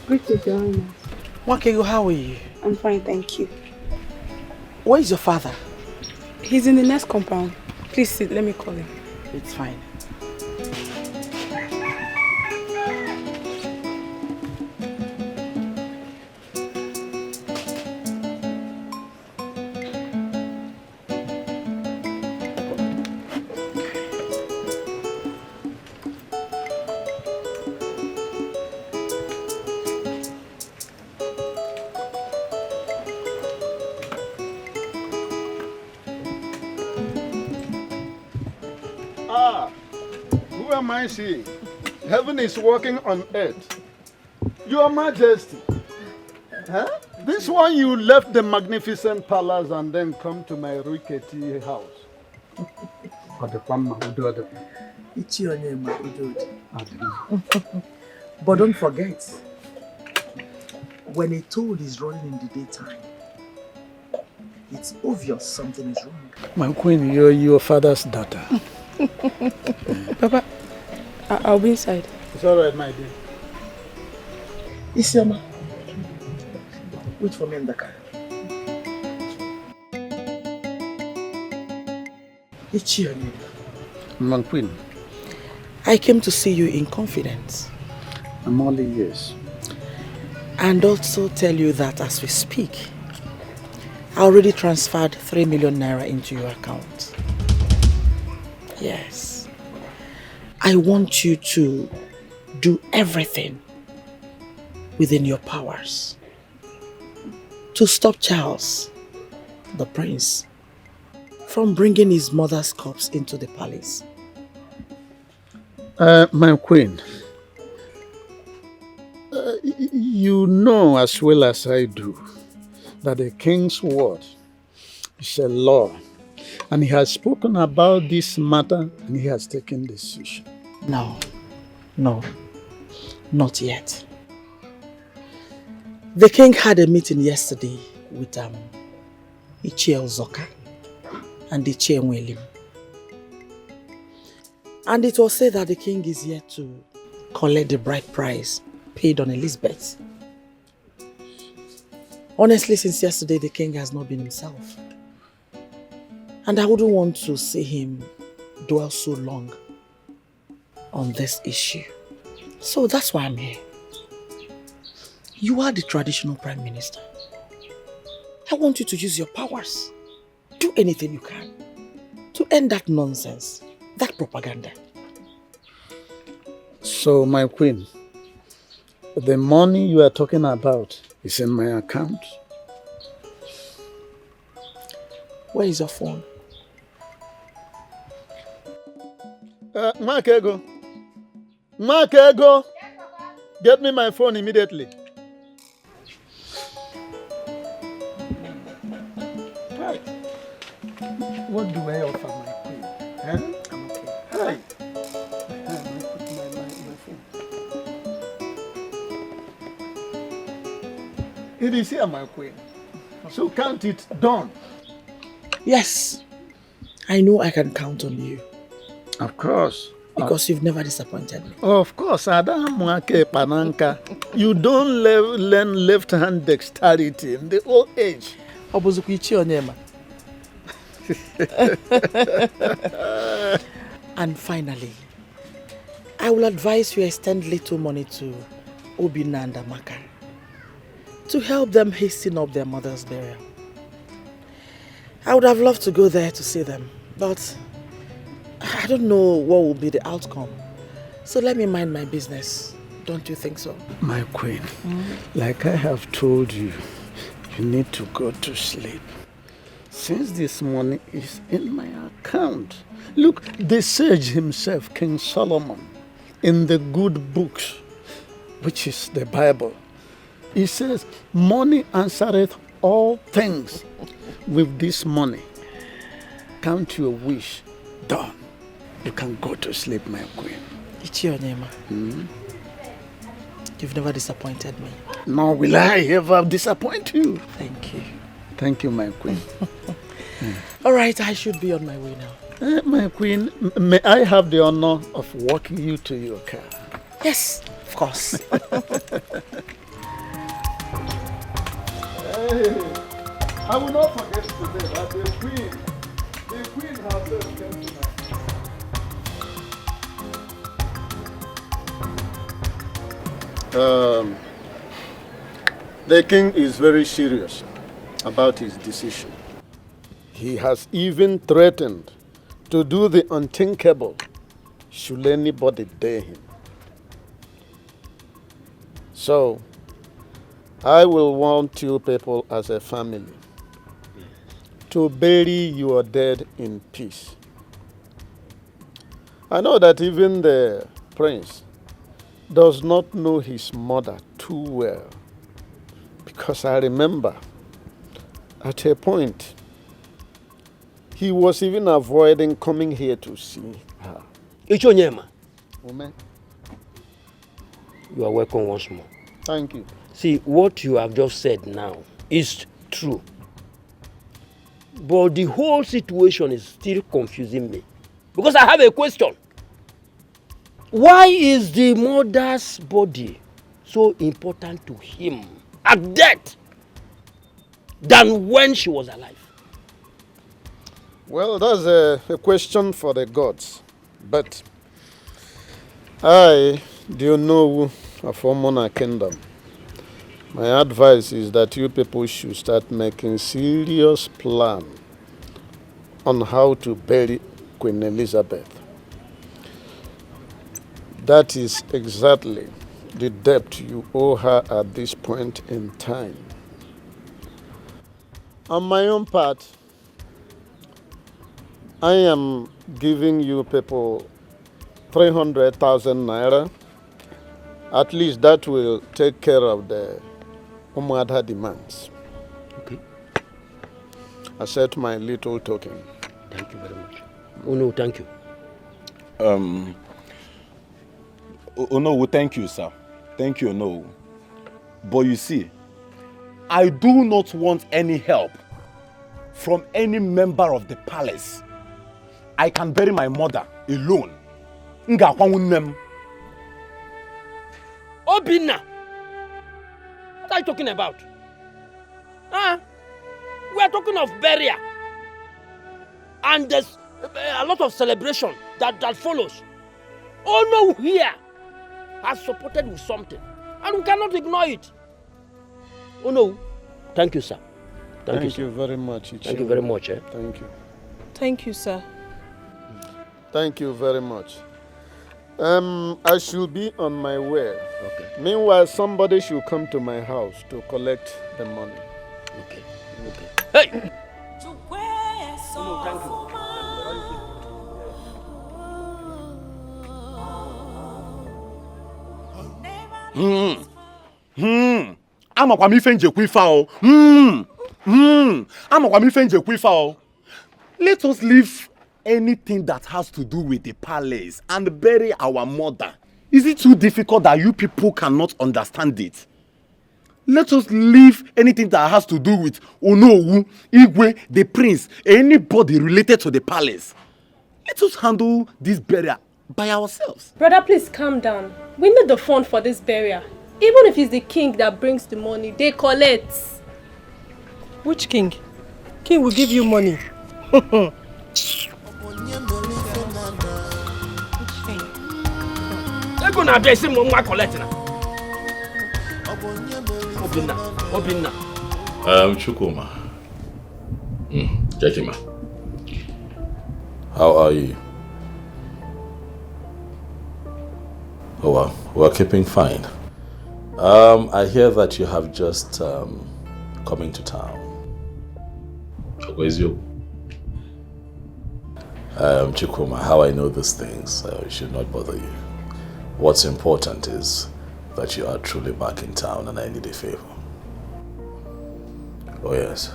Greetings, Your Highness. Wakego, how are you? I'm fine, thank you. Where is your father? He's in the next compound. Please sit, let me call him. It's fine. See, heaven is working on earth. Your Majesty, this one you left the magnificent palace and then come to my rickety house. But don't forget, when a toad is running in the daytime, It's obvious something is wrong. My queen, you're your father's daughter. Papa, I'll be inside. It's all right, my dear. Isioma, wait for me in the car. My queen. I came to see you in confidence. I'm only yes. And also tell you that as we speak, I already transferred 3 million naira into your account. Yes. I want you to do everything within your powers to stop Charles, the prince, from bringing his mother's corpse into the palace. My queen, you know as well as I do that the king's word is a law, and he has spoken about this matter and he has taken decision. No, not yet. The king had a meeting yesterday with Ichie Ozoka and Ichie Nwelim. And it was said that the king is yet to collect the bride price paid on Elizabeth. Honestly, since yesterday, the king has not been himself. And I wouldn't want to see him dwell so long on this issue. So that's why I'm here. You are the traditional prime minister. I want you to use your powers. Do anything you can to end that nonsense, that propaganda. So, my queen, the money you are talking about is in my account. Where is your phone? Mark Ego. Mark Ego. Get me my phone immediately. Hi. What do I offer my queen? Huh? I'm okay. Hi. It is here, my queen. So count it done. Yes. I know I can count on you. Of course. Because you've never disappointed me. Of course, Adam Mwake Pananka. You don't learn left-hand dexterity in the old age. And finally, I will advise you extend little money to Obina and Amaka to help them hasten up their mother's burial. I would have loved to go there to see them, but I don't know what will be the outcome. So let me mind my business. Don't you think so? My queen, like I have told you, you need to go to sleep. Since this money is in my account. Look, the sage himself, King Solomon, in the good books, which is the Bible, he says, money answereth all things. With this money, count your wish. Done. You can go to sleep, my queen. Ichionyema. You've never disappointed me. Nor will I ever disappoint you. Thank you. Thank you, my queen. All right, I should be on my way now. My queen, may I have the honor of walking you to your car? Yes, of course. Hey, I will not forget today that the queen herself came tonight. The king is very serious about his decision. He has even threatened to do the unthinkable should anybody dare him. So, I will want you people as a family to bury your dead in peace. I know that even the prince does not know his mother too well, because I remember at a point he was even avoiding coming here to see her. Ichonyema. Amen. You are welcome once more. Thank you. See, what you have just said now is true. But the whole situation is still confusing me. Because I have a question. Why is the mother's body so important to him at death than when she was alive? Well, that's a question for the gods. But I do know of Omona Kingdom. My advice is that you people should start making serious plan on how to bury Queen Elizabeth. That is exactly the debt you owe her at this point in time. On my own part, I am giving you people 300,000 naira. At least that will take care of the Umadha demands. Okay. Accept my little token. Thank you very much. Oh no, thank you. Oh no, thank you, sir. Thank you, no. But you see, I do not want any help from any member of the palace. I can bury my mother alone. Obinna! What are you talking about? Huh? We are talking of burial. And there's a lot of celebration that follows. Oh no, here has supported with something. And we cannot ignore it. Oh no. Thank you, sir. Thank you very much. Thank you very much. Thank you. Thank you, sir. Thank you very much. I should be on my way. Okay. Meanwhile, somebody should come to my house to collect the money. Okay. Hey! No, thank you. Amakwa mi fe njekwu ifa o. Amakwa mi fe njekwu ifa o. Let us leave anything that has to do with the palace and bury our mother. Is it too difficult that you people cannot understand it? Let us leave anything that has to do with Onowu, Igwe, the prince, anybody related to the palace. Let us handle this burial by ourselves. Brother, please calm down. We need the fund for this burial. Even if it's the king that brings the money, they collect. Which king? King will give you money. Chukuma. Jakima. How are you? Oh well, we're keeping fine. I hear that you have just come into town. Where is you? Chukuma, how I know these things should not bother you. What's important is that you are truly back in town and I need a favor. Oh yes.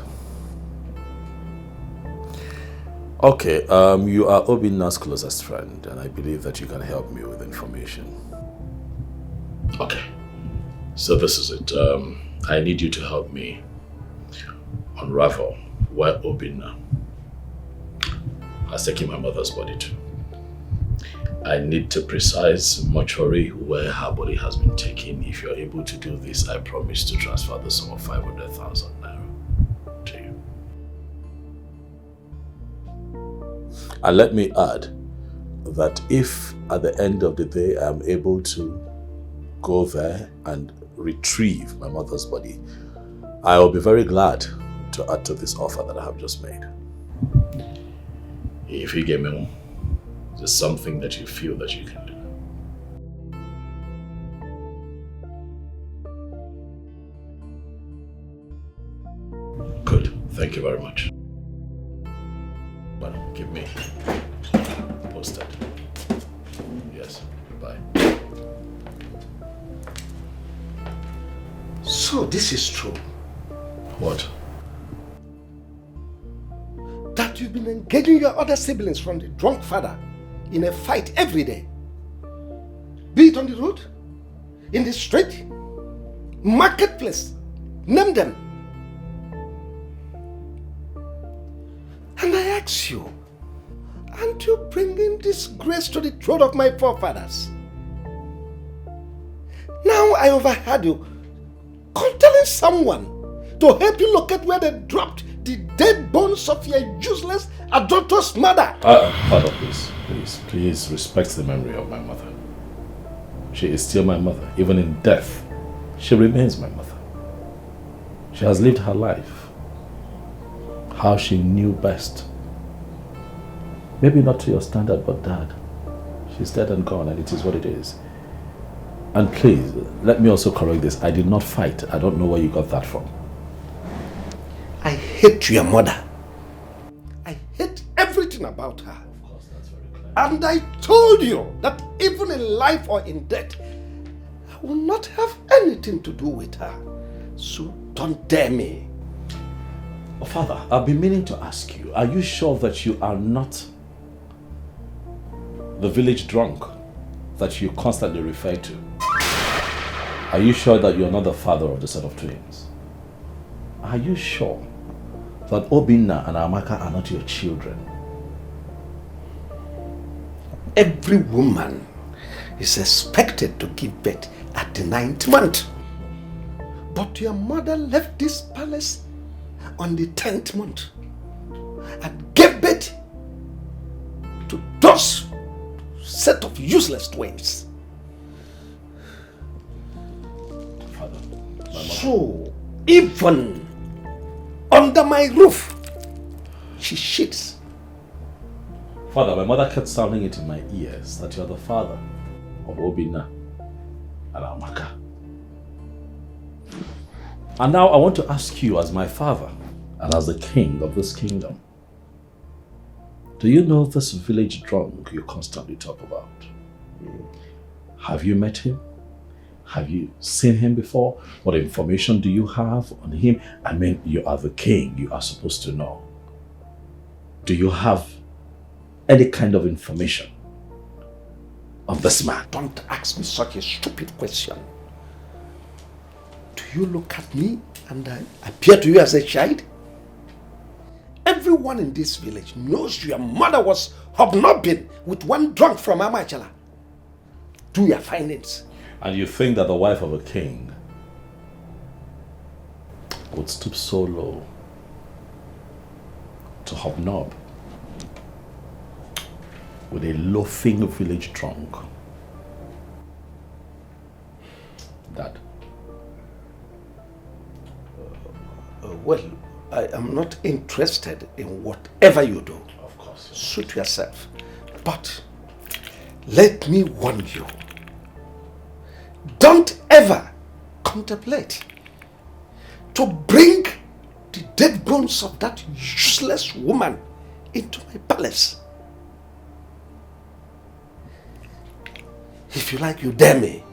Okay, you are Obinna's closest friend and I believe that you can help me with information. Okay, so this is it. I need you to help me unravel where Obinna has taken my mother's body to. I need the precise mortuary where her body has been taken. If you're able to do this, I promise to transfer the sum of 500,000 naira to you. And let me add that if at the end of the day I am able to go there and retrieve my mother's body, I will be very glad to add to this offer that I have just made. If you get me, there's something that you feel that you can do. Good. Thank you very much. But give me posted. Yes. Bye. So this is true. What? That you've been engaging your other siblings from the drunk father in a fight every day. Be it on the road, in the street, marketplace. Name them. ask you, aren't you bringing disgrace to the throne of my forefathers? Now I overheard you telling someone to help you locate where they dropped the dead bones of your useless adulterous mother. Father, please respect the memory of my mother. She is still my mother. Even in death, she remains my mother. She has lived her life how she knew best. Maybe not to your standard, but Dad, she's dead and gone, and it is what it is. And please, let me also correct this. I did not fight. I don't know where you got that from. I hate your mother. I hate everything about her. Of course, that's very clear. And I told you that even in life or in death, I will not have anything to do with her. So don't dare me. Oh, Father, I've been meaning to ask you, are you sure that you are not the village drunk that you constantly refer to? Are you sure that you're not the father of the set of twins? Are you sure that Obinna and Amaka are not your children? Every woman is expected to give birth at the 9th month. But your mother left this palace on the 10th month and gave birth to those set of useless twins. Father, so even under my roof, she shits. Father, my mother kept sounding it in my ears that you're the father of Obinna and Amaka. And now I want to ask you, as my father and as the king of this kingdom, do you know this village drunk you constantly talk about? Have you met him? Have you seen him before? What information do you have on him? I mean, you are the king, you are supposed to know. Do you have any kind of information on this man? Don't ask me such a stupid question. Do you look at me and I appear to you as a child? Everyone in this village knows your mother was hobnobbing with one drunk from Amachala. Do your findings. And you think that the wife of a king would stoop so low to hobnob with a loafing village drunk? Dad. Well, I am not interested in whatever you do. Of course. Suit yourself. But let me warn you. Don't ever contemplate to bring the dead bones of that useless woman into my palace. If you like, you dare me.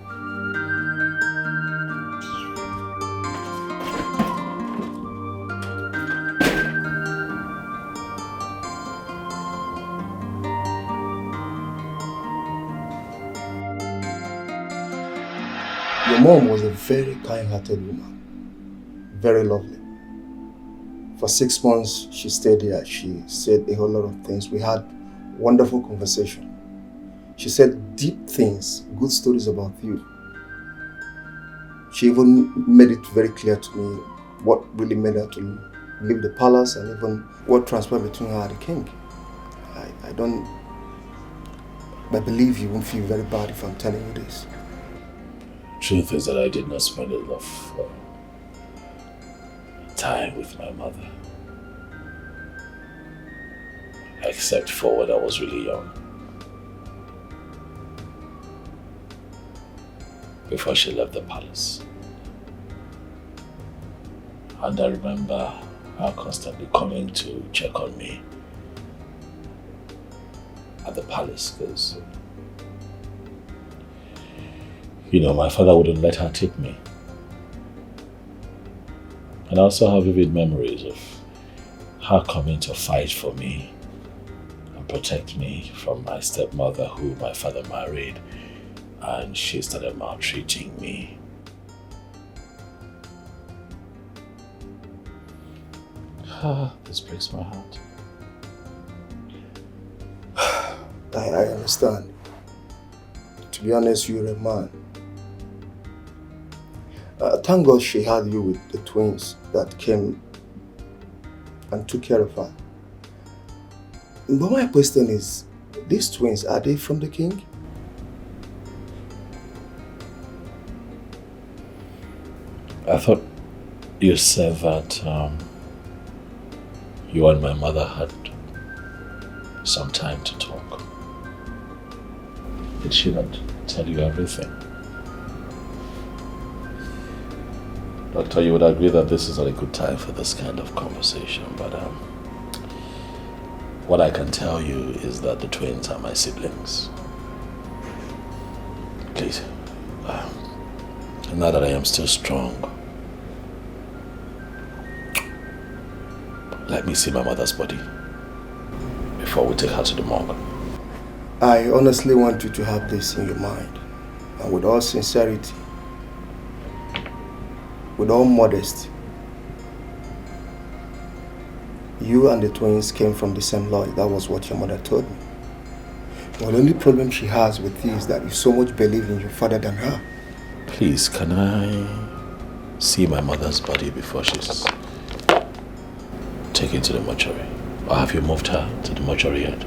Your mom was a very kind-hearted woman, very lovely. For 6 months, she stayed here. She said a whole lot of things. We had wonderful conversation. She said deep things, good stories about you. She even made it very clear to me what really made her to leave the palace and even what transpired between her and the king. I believe you won't feel very bad if I'm telling you this. Truth is that I did not spend enough time with my mother. Except for when I was really young. Before she left the palace. And I remember her constantly coming to check on me at the palace because my father wouldn't let her take me. And I also have vivid memories of her coming to fight for me and protect me from my stepmother who my father married, and she started maltreating me. This breaks my heart. I understand. To be honest, you're a man. Thank God she had you with the twins that came and took care of her. But my question is, these twins, are they from the king? I thought you said that you and my mother had some time to talk. Did she not tell you everything? Doctor, you would agree that this is not a good time for this kind of conversation, but what I can tell you is that the twins are my siblings. Please, now that I am still strong, let me see my mother's body before we take her to the morgue. I honestly want you to have this in your mind, and with all sincerity, with all modesty. You and the twins came from the same Lord. That was what your mother told me. Well, the only problem she has with you is that you so much believe in your father than her. Please, can I see my mother's body before she's taken to the mortuary? Or have you moved her to the mortuary yet?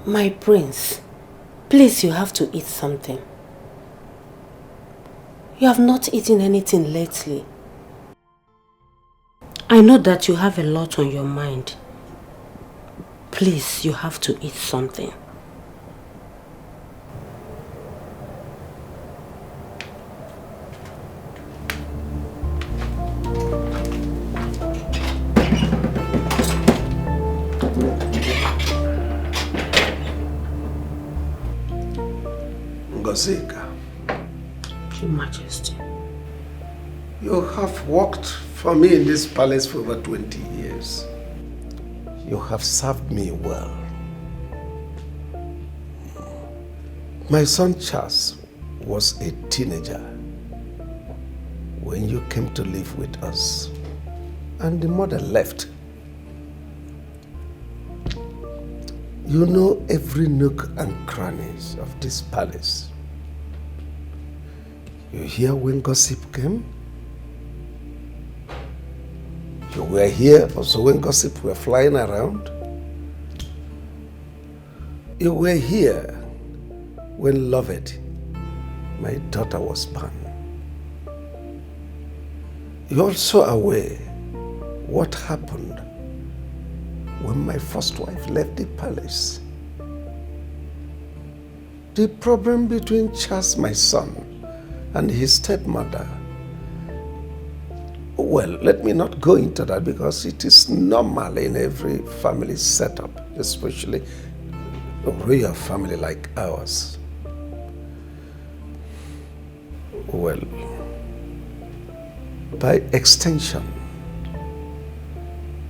My prince, please, you have to eat something. You have not eaten anything lately. I know that you have a lot on your mind. Please, you have to eat something. Ngozika, Your Majesty, you have worked for me in this palace for over 20 years. You have served me well. My son Charles was a teenager when you came to live with us, and the mother left. You know every nook and crannies of this palace. You hear when gossip came? You were here also when gossip were flying around? You were here when Lovett, my daughter, was born. You're also aware what happened when my first wife left the palace. The problem between Charles, my son, and his stepmother. Well, let me not go into that because it is normal in every family setup, especially a royal family like ours. Well, by extension,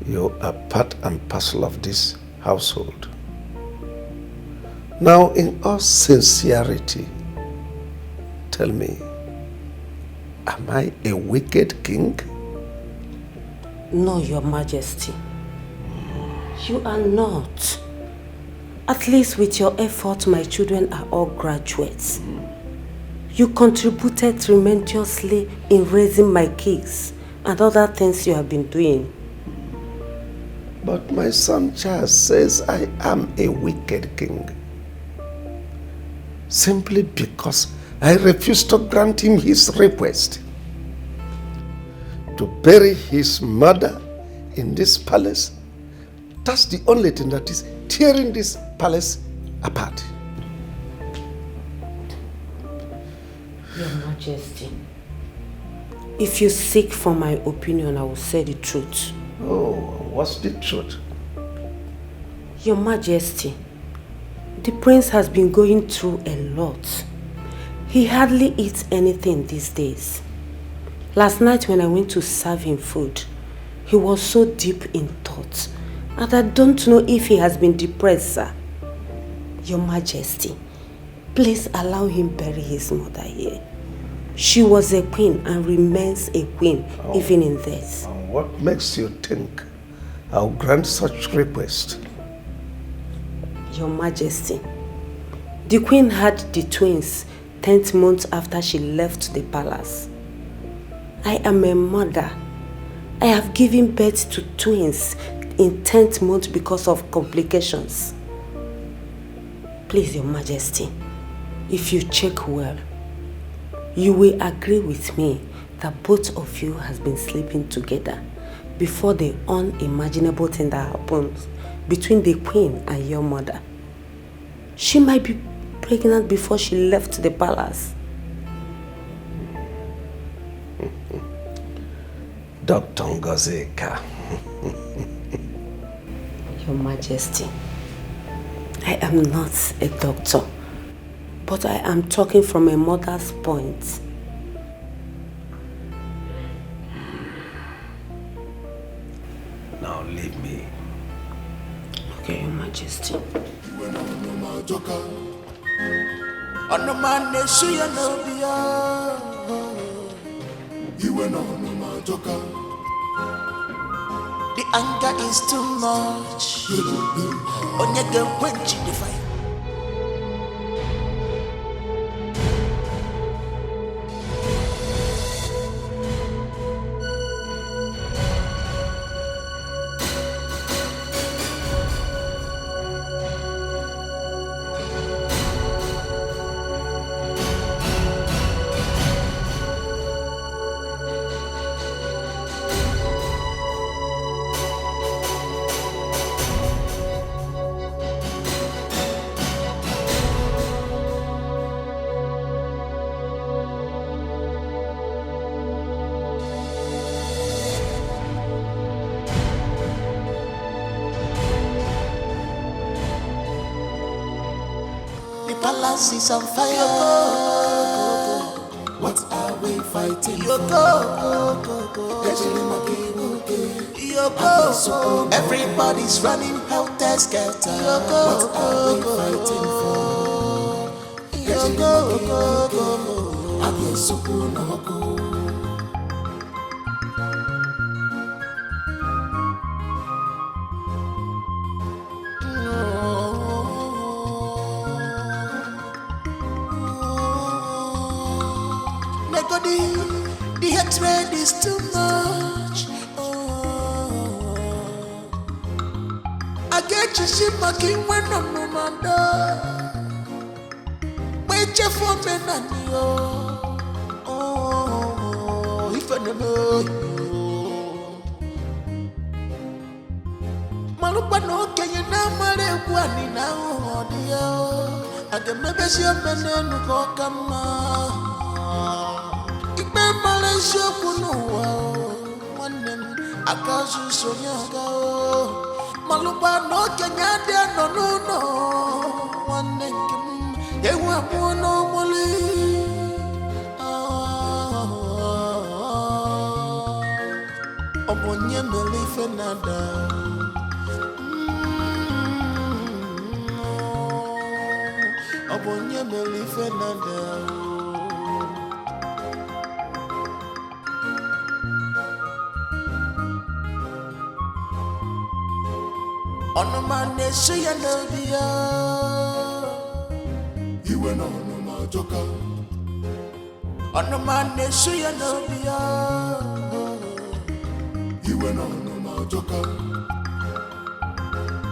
you are part and parcel of this household. Now, in all sincerity, tell me, am I a wicked king? No, Your Majesty. You are not. At least with your effort, my children are all graduates. You contributed tremendously in raising my kids and other things you have been doing. But my son Charles says I am a wicked king. Simply because I refused to grant him his request to bury his mother in this palace. That's the only thing that is tearing this palace apart. Your Majesty, if you seek for my opinion, I will say the truth. Oh, what's the truth? Your Majesty, the prince has been going through a lot. He hardly eats anything these days. Last night when I went to serve him food, he was so deep in thought, and I don't know if he has been depressed, sir. Your Majesty, please allow him bury his mother here. She was a queen and remains a queen even in death. What makes you think I'll grant such request? Your Majesty, the queen had the twins 10th month after she left the palace. I am a mother. I have given birth to twins in 10th month because of complications. Please, Your Majesty, if you check well, you will agree with me that both of you has been sleeping together before the unimaginable thing that happens between the queen and your mother. She might be pregnant before she left the palace. Dr. Ngozeka. Your Majesty, I am not a doctor, but I am talking from a mother's point. Now leave me. Okay, Your Majesty. The anger is too much. Onyege quench the fire. Palace is on fire. What are we fighting for? Everybody's running helter skelter. What are we fighting for? The hatred is too much. I get you see my king when I'm no man. Wait for me, Nanio. If I never Malupa no can you now marry one now, dear. I can maybe see a man and come. Malaysia kunuwa wanem akazu sonyaga malupa no Kenya dia no wanem ewa mono moli obonye melife nada obonye melife nada. On my nation, you know, you went on my joker. On my nation, you know, you went on my joker.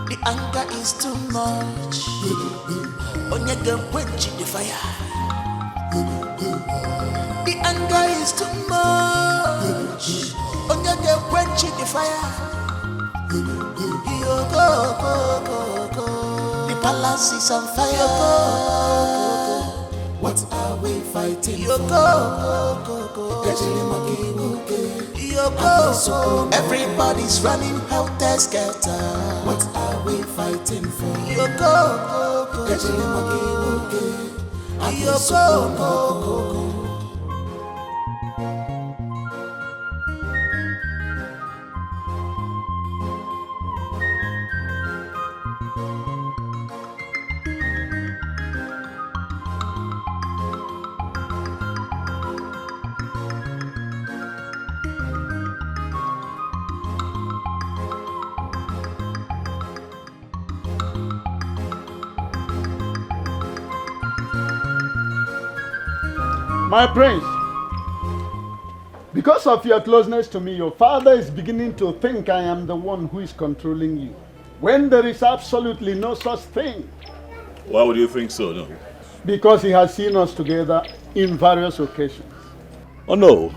The anger is too much. On your girl, quench the fire. The anger is too much. On your girl, quench the fire. The palace is on fire. What are we fighting for? Everybody's running helter skelter. What are we fighting for? My prince, because of your closeness to me, your father is beginning to think I am the one who is controlling you, when there is absolutely no such thing. Why would you think so, no? Because he has seen us together in various occasions. Oh no.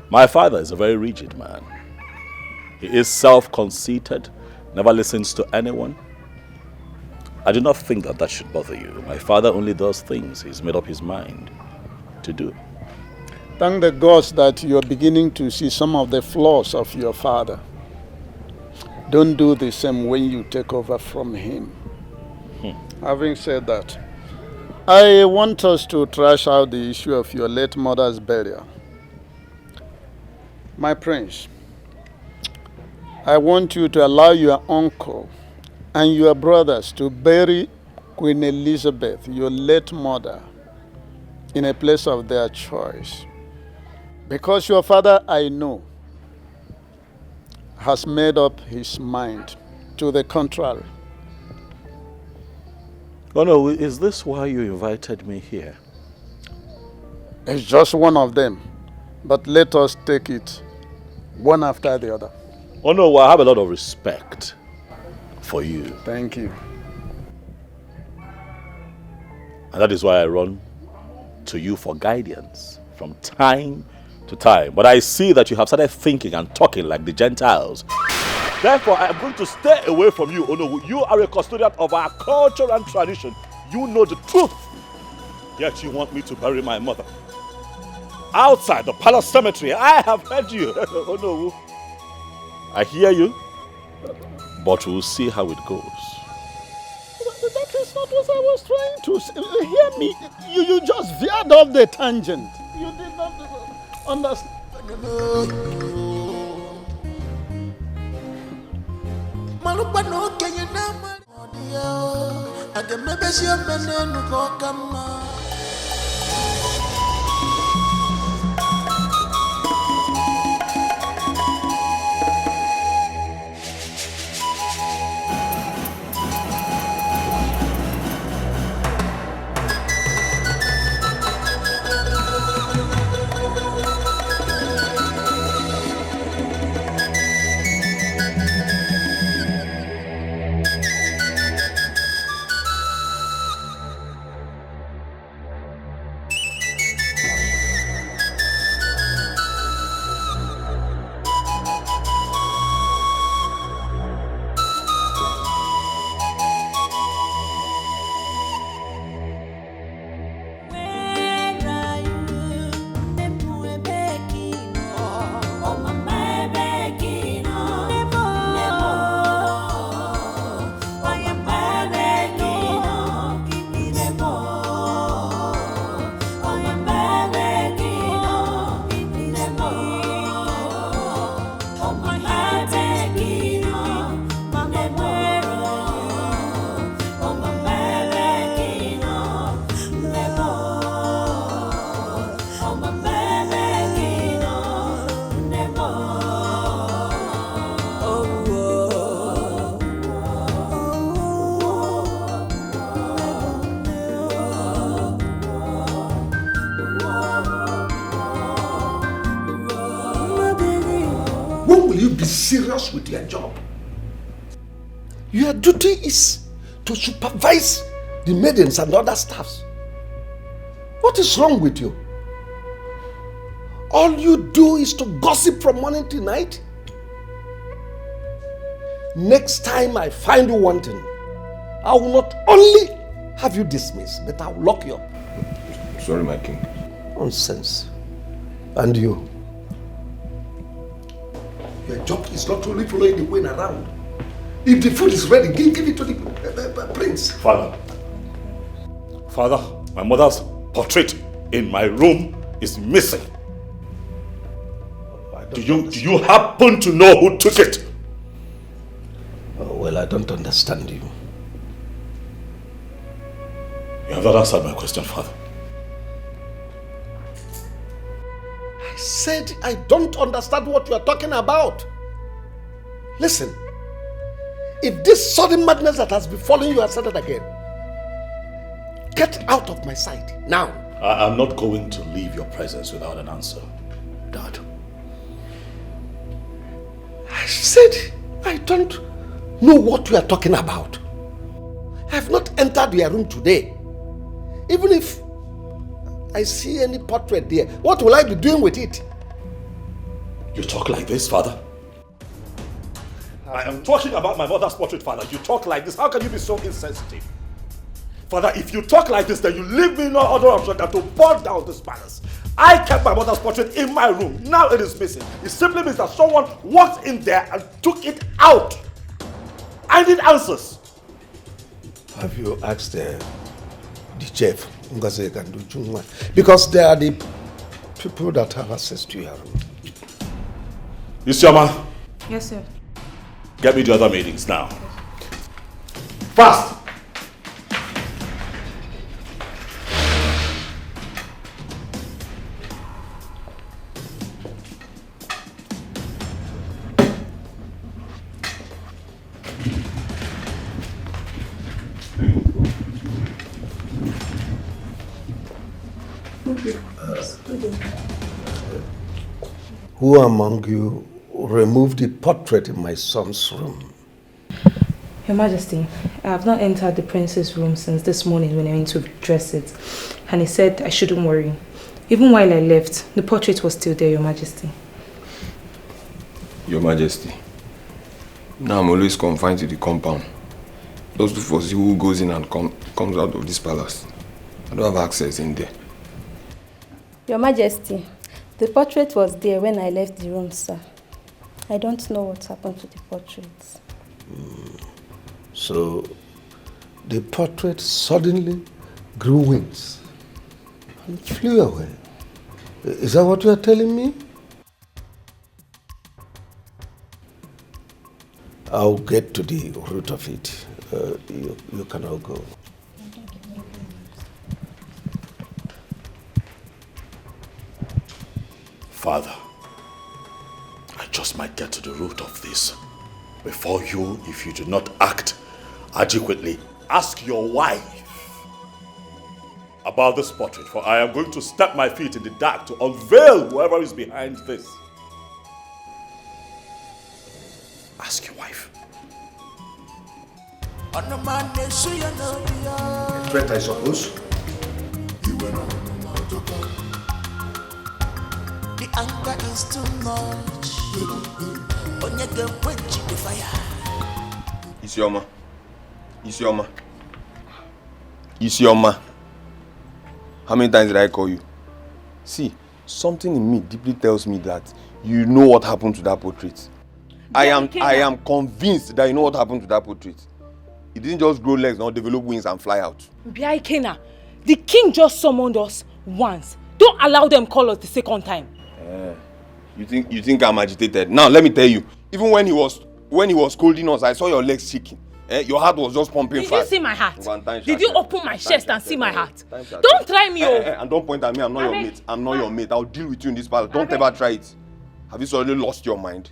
My father is a very rigid man. He is self-conceited, never listens to anyone. I do not think that should bother you. My father only does things he's made up his mind to do. Thank the gods that you're beginning to see some of the flaws of your father. Don't do the same when you take over from him. Having said that, I want us to trash out the issue of your late mother's burial. My prince, I want you to allow your uncle and your brothers to bury Queen Elizabeth, your late mother, in a place of their choice. Because your father, I know, has made up his mind to the contrary. Oh no, is this why you invited me here? It's just one of them, but let us take it one after the other. Oh no, I have a lot of respect for you. Thank you. And that is why I run to you for guidance from time to time. But I see that you have started thinking and talking like the Gentiles. Therefore, I am going to stay away from you. Oh no, you are a custodian of our culture and tradition. You know the truth. Yet you want me to bury my mother outside the palace cemetery. I have heard you. Oh no. I hear you. But we'll see how it goes. That is not what I was trying to say. Hear me. You just veered off the tangent. You did not understand. Serious with your job. Your duty is to supervise the maidens and other staffs. What is wrong with you? All you do is to gossip from morning to night. Next time I find you wanting, I will not only have you dismissed, but I will lock you up. Sorry, my king. Nonsense. And you? Your job is not only following the queen around. If the food is ready, give it to the prince. Father, my mother's portrait in my room is missing. Do you happen to know who took it? Oh, well, I don't understand you. You have not answered my question, Father. I said I don't understand what you are talking about. Listen, if this sudden madness that has befallen you has started again, get out of my sight now. I'm not going to leave your presence without an answer, Dad. I said I don't know what you are talking about. I have not entered your room today. Even if I see any portrait there, what will I be doing with it? You talk like this, Father? I am talking about my mother's portrait, Father. You talk like this. How can you be so insensitive? Father, if you talk like this, then you leave me no other option than to burn down this palace. I kept my mother's portrait in my room. Now it is missing. It simply means that someone walked in there and took it out. I need answers. Have you asked the chef, because they are the people that have access to your room? Isioma. Yes, sir. Get me the other meetings now. Fast! Who among you removed the portrait in my son's room? Your Majesty, I have not entered the prince's room since this morning when I went to dress it. And he said I shouldn't worry. Even while I left, the portrait was still there, Your Majesty. Your Majesty, now I'm always confined to the compound. Those two for see who goes in and comes out of this palace. I don't have access in there. Your Majesty, the portrait was there when I left the room, sir. I don't know what happened to the portrait. So, the portrait suddenly grew wings and flew away. Is that what you are telling me? I'll get to the root of it. You can all go. Father, I just might get to the root of this. Before you, if you do not act adequately, ask your wife about this portrait, for I am going to step my feet in the dark to unveil whoever is behind this. Ask your wife. Threat, I suppose. The anger is too much. Onye ga quench the fire. Isioma. Isioma. Isioma. How many times did I call you? See, something in me deeply tells me that you know what happened to that portrait. I am convinced that you know what happened to that portrait. It didn't just grow legs, not develop wings and fly out. Biaikena, the king just summoned us once. Don't allow them call us the second time. You think I'm agitated? Now let me tell you, even when he was scolding us, I saw your legs shaking. Your heart was just pumping fast. Did you see my heart? Did you open my chest and see my heart? Don't try me, And don't point at me, I'm not your mate. I'm not your mate. I'll deal with you in this palace. Don't ever try it. Have you suddenly lost your mind?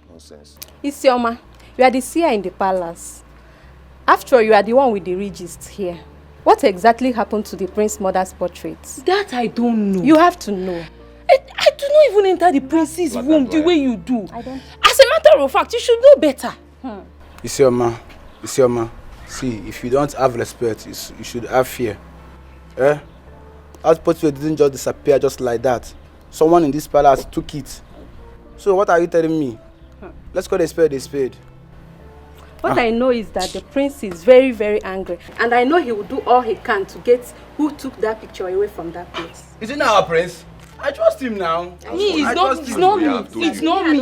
Nonsense. Isioma, you are the seer in the palace. After all, you are the one with the regist here. What exactly happened to the prince's mother's portrait? That I don't know. You have to know. I do not even enter the prince's room the way you do. As a matter of fact, you should know better. Isioma, see, if you don't have respect, you should have fear. That portrait didn't just disappear just like that. Someone in this palace took it. So what are you telling me? Let's call a spade a spade. What I know is that the prince is very, very angry. And I know he will do all he can to get who took that picture away from that place. Is it not our prince? I trust him now. Me, it's not me. It's not me.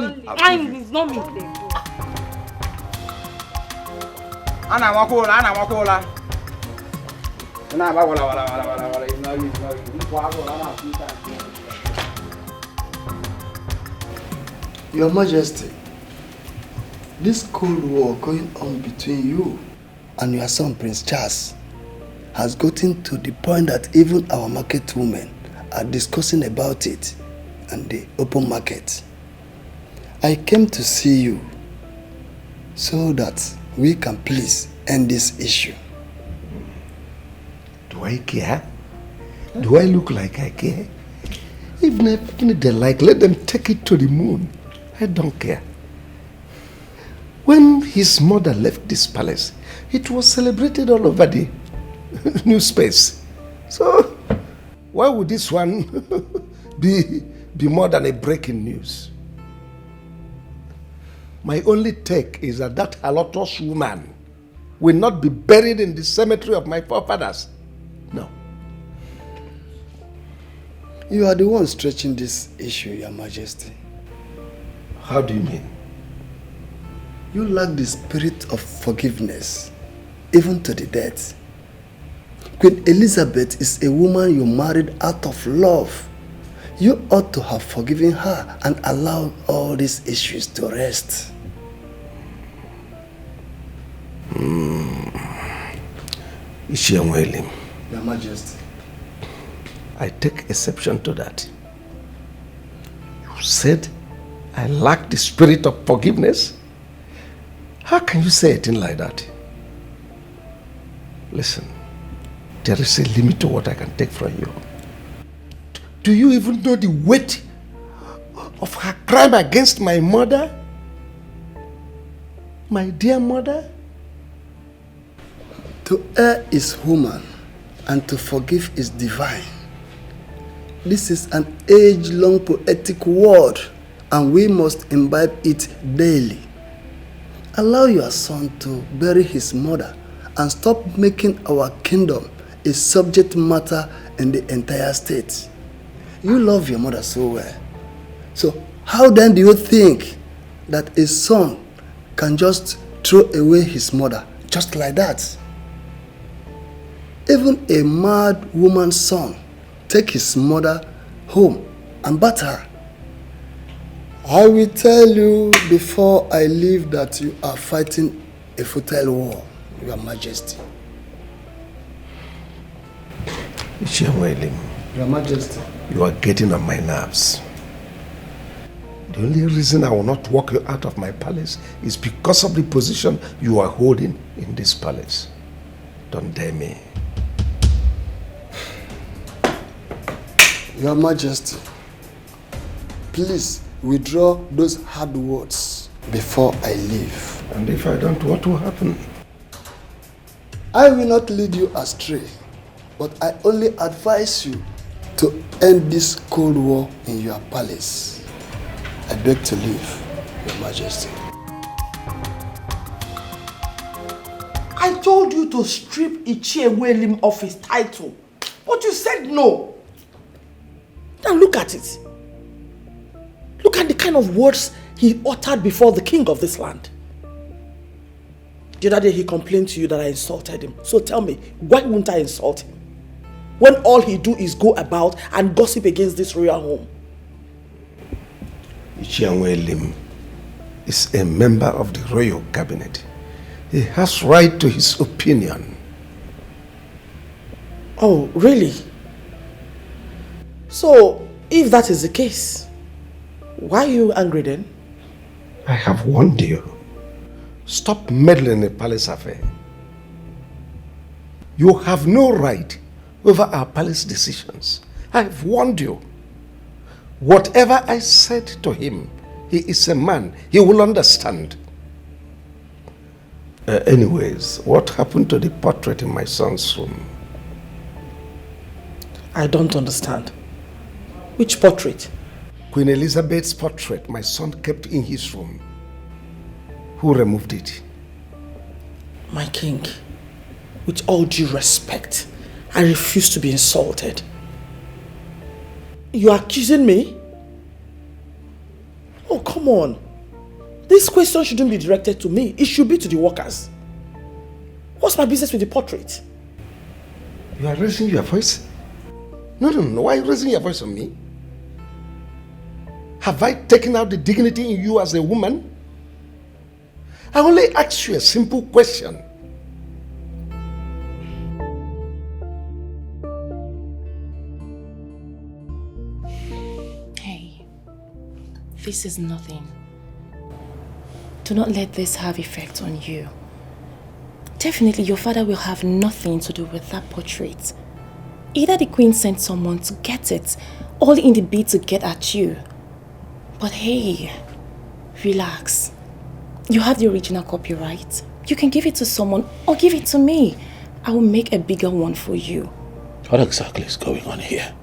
It's not me. Ana wakola. Your Majesty, this cold war going on between you and your son Prince Charles has gotten to the point that even our market women are discussing about it in the open market. I came to see you so that we can please end this issue. Do I care? Do I look like I care? Even if they like, let them take it to the moon. I don't care. When his mother left this palace, it was celebrated all over the new space. So, why would this one be more than a breaking news? My only take is that halotous woman will not be buried in the cemetery of my forefathers. No. You are the one stretching this issue, Your Majesty. How do you mean? You lack the spirit of forgiveness, even to the death. Queen Elizabeth is a woman you married out of love. You ought to have forgiven her and allowed all these issues to rest. Ishiamwelim. Your Majesty. I take exception to that. You said I lack the spirit of forgiveness? How can you say a thing like that? Listen, there is a limit to what I can take from you. Do you even know the weight of her crime against my mother? My dear mother? To err is human, and to forgive is divine. This is an age-long poetic word, and we must imbibe it daily. Allow your son to bury his mother and stop making our kingdom a subject matter in the entire state. You love your mother so well. So how then do you think that a son can just throw away his mother just like that? Even a mad woman's son take his mother home and batter her. I will tell you before I leave that you are fighting a futile war, Your Majesty. Your Majesty. You are getting on my nerves. The only reason I will not walk you out of my palace is because of the position you are holding in this palace. Don't dare me. Your Majesty, please withdraw those hard words before I leave. And if I don't, what will happen? I will not lead you astray, but I only advise you to end this cold war in your palace. I beg to leave, Your Majesty. I told you to strip Ichienwelim of his title, but you said no. Now look at it. Look at the kind of words he uttered before the king of this land. The other day he complained to you that I insulted him. So tell me, why wouldn't I insult him? When all he do is go about and gossip against this royal home. Ichienwelim is a member of the royal cabinet. He has right to his opinion. Oh, really? So, if that is the case, why are you angry then? I have warned you. Stop meddling in a palace affair. You have no right over our palace decisions. I have warned you. Whatever I said to him, he is a man. He will understand. Anyways, what happened to the portrait in my son's room? I don't understand. Which portrait? Queen Elizabeth's portrait my son kept in his room. Who removed it? My king, with all due respect, I refuse to be insulted. You are accusing me? Oh, come on. This question shouldn't be directed to me. It should be to the workers. What's my business with the portrait? You are raising your voice? No. Why are you raising your voice on me? Have I taken out the dignity in you as a woman? I only asked you a simple question. Hey, this is nothing. Do not let this have effect on you. Definitely your father will have nothing to do with that portrait. Either the Queen sent someone to get it, all in the bid to get at you. But hey, relax. You have the original copyright. You can give it to someone or give it to me. I will make a bigger one for you. What exactly is going on here?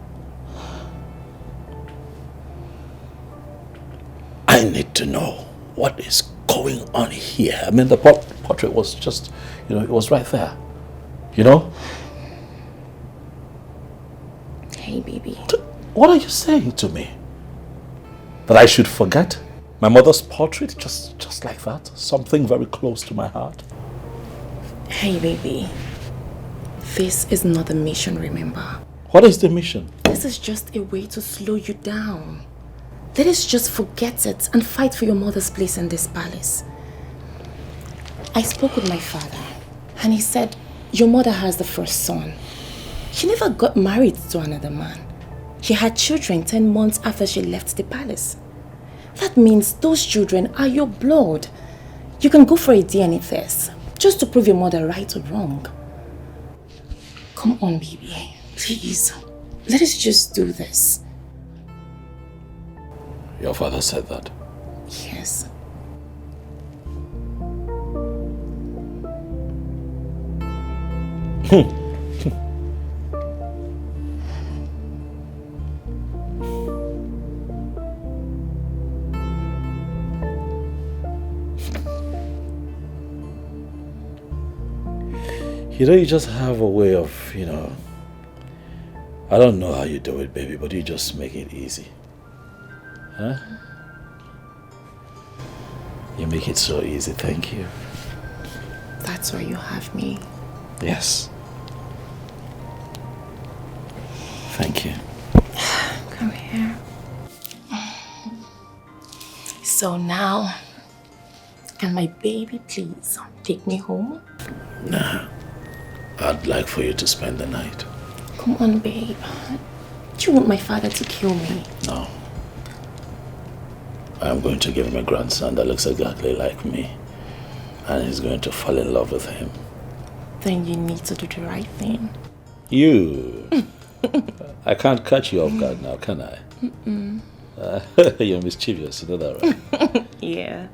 I need to know what is going on here. I mean, the portrait was just, it was right there. You know? Hey, baby. What are you saying to me? That I should forget my mother's portrait just like that? Something very close to my heart? Hey, baby. This is not a mission, remember? What is the mission? This is just a way to slow you down. Let us just forget it and fight for your mother's place in this palace. I spoke with my father and he said, your mother has the first son. She never got married to another man. She had children 10 months after she left the palace. That means those children are your blood. You can go for a DNA test just to prove your mother right or wrong. Come on, baby. Please. Let us just do this. Your father said that? Yes. You just have a way of, I don't know how you do it, baby, but you just make it easy. Huh? You make it so easy, thank you. That's why you have me. Yes. Thank you. Come here. So now, can my baby please take me home? Nah. I'd like for you to spend the night. Come on, babe. Do you want my father to kill me? No. I'm going to give him a grandson that looks exactly like me. And he's going to fall in love with him. Then you need to do the right thing. You! I can't catch you off guard now, can I? You're mischievous, you know that, right? Yeah.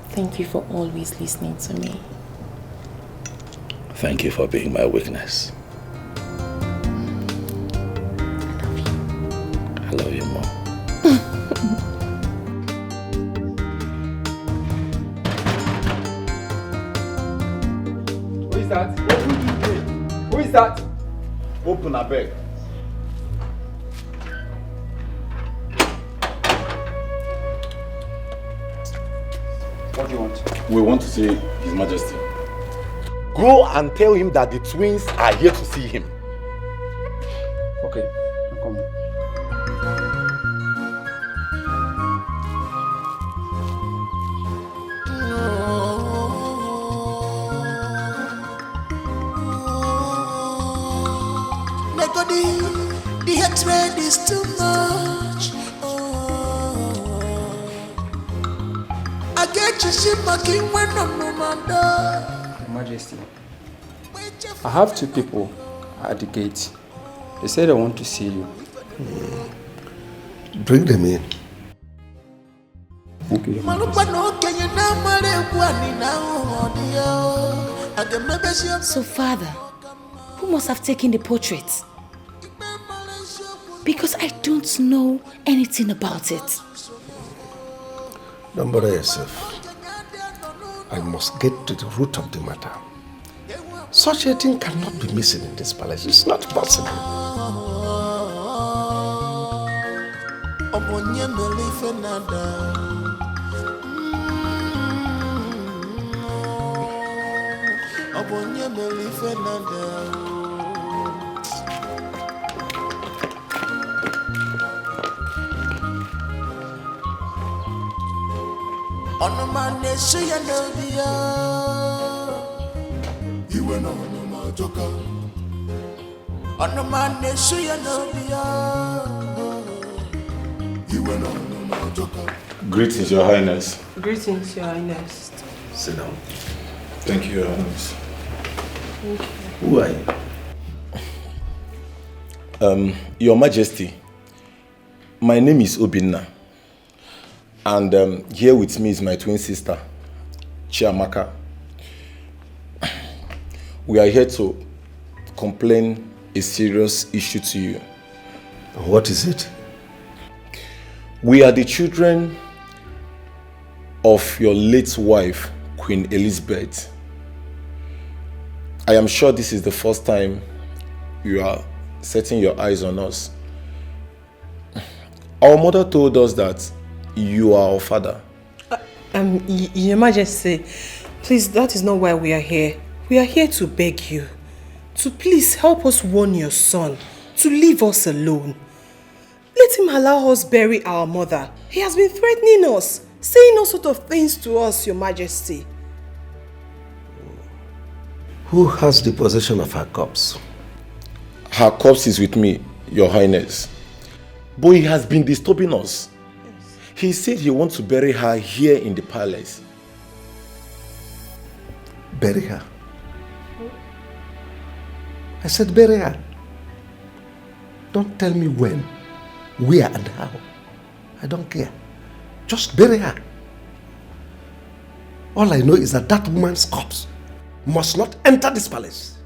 Thank you for always listening to me. Thank you for being my weakness. I love you more. Who is that? Who is that? Open a bag. What do you want? We want to see His Majesty. Go and tell him that the twins are here to see him. Okay, I'm coming. The hatred is too much. I get you see my king when I'm no man. Your Majesty, I have two people at the gate. They say they want to see you. Bring them in. Okay, Your Majesty. So, Father, who must have taken the portrait? Because I don't know anything about it. Don't bother yourself. I must get to the root of the matter. Such a thing cannot be missing in this palace. It's not possible. Greetings, Your Highness. Greetings, Your Highness. Sit down. Thank you, Your Highness. Thank you. Who are you? Your Majesty, my name is Obinna. And here with me is my twin sister, Chiamaka. We are here to complain a serious issue to you. What is it? We are the children of your late wife, Queen Elizabeth. I am sure this is the first time you are setting your eyes on us. Our mother told us that you are our father. Your Majesty, please, that is not why we are here. We are here to beg you to please help us warn your son to leave us alone. Let him allow us bury our mother. He has been threatening us, saying all sorts of things to us, Your Majesty. Who has the possession of her corpse? Her corpse is with me, Your Highness. But he has been disturbing us. He said he wants to bury her here in the palace. Bury her? I said bury her. Don't tell me when, where and how. I don't care. Just bury her. All I know is that that woman's corpse must not enter this palace.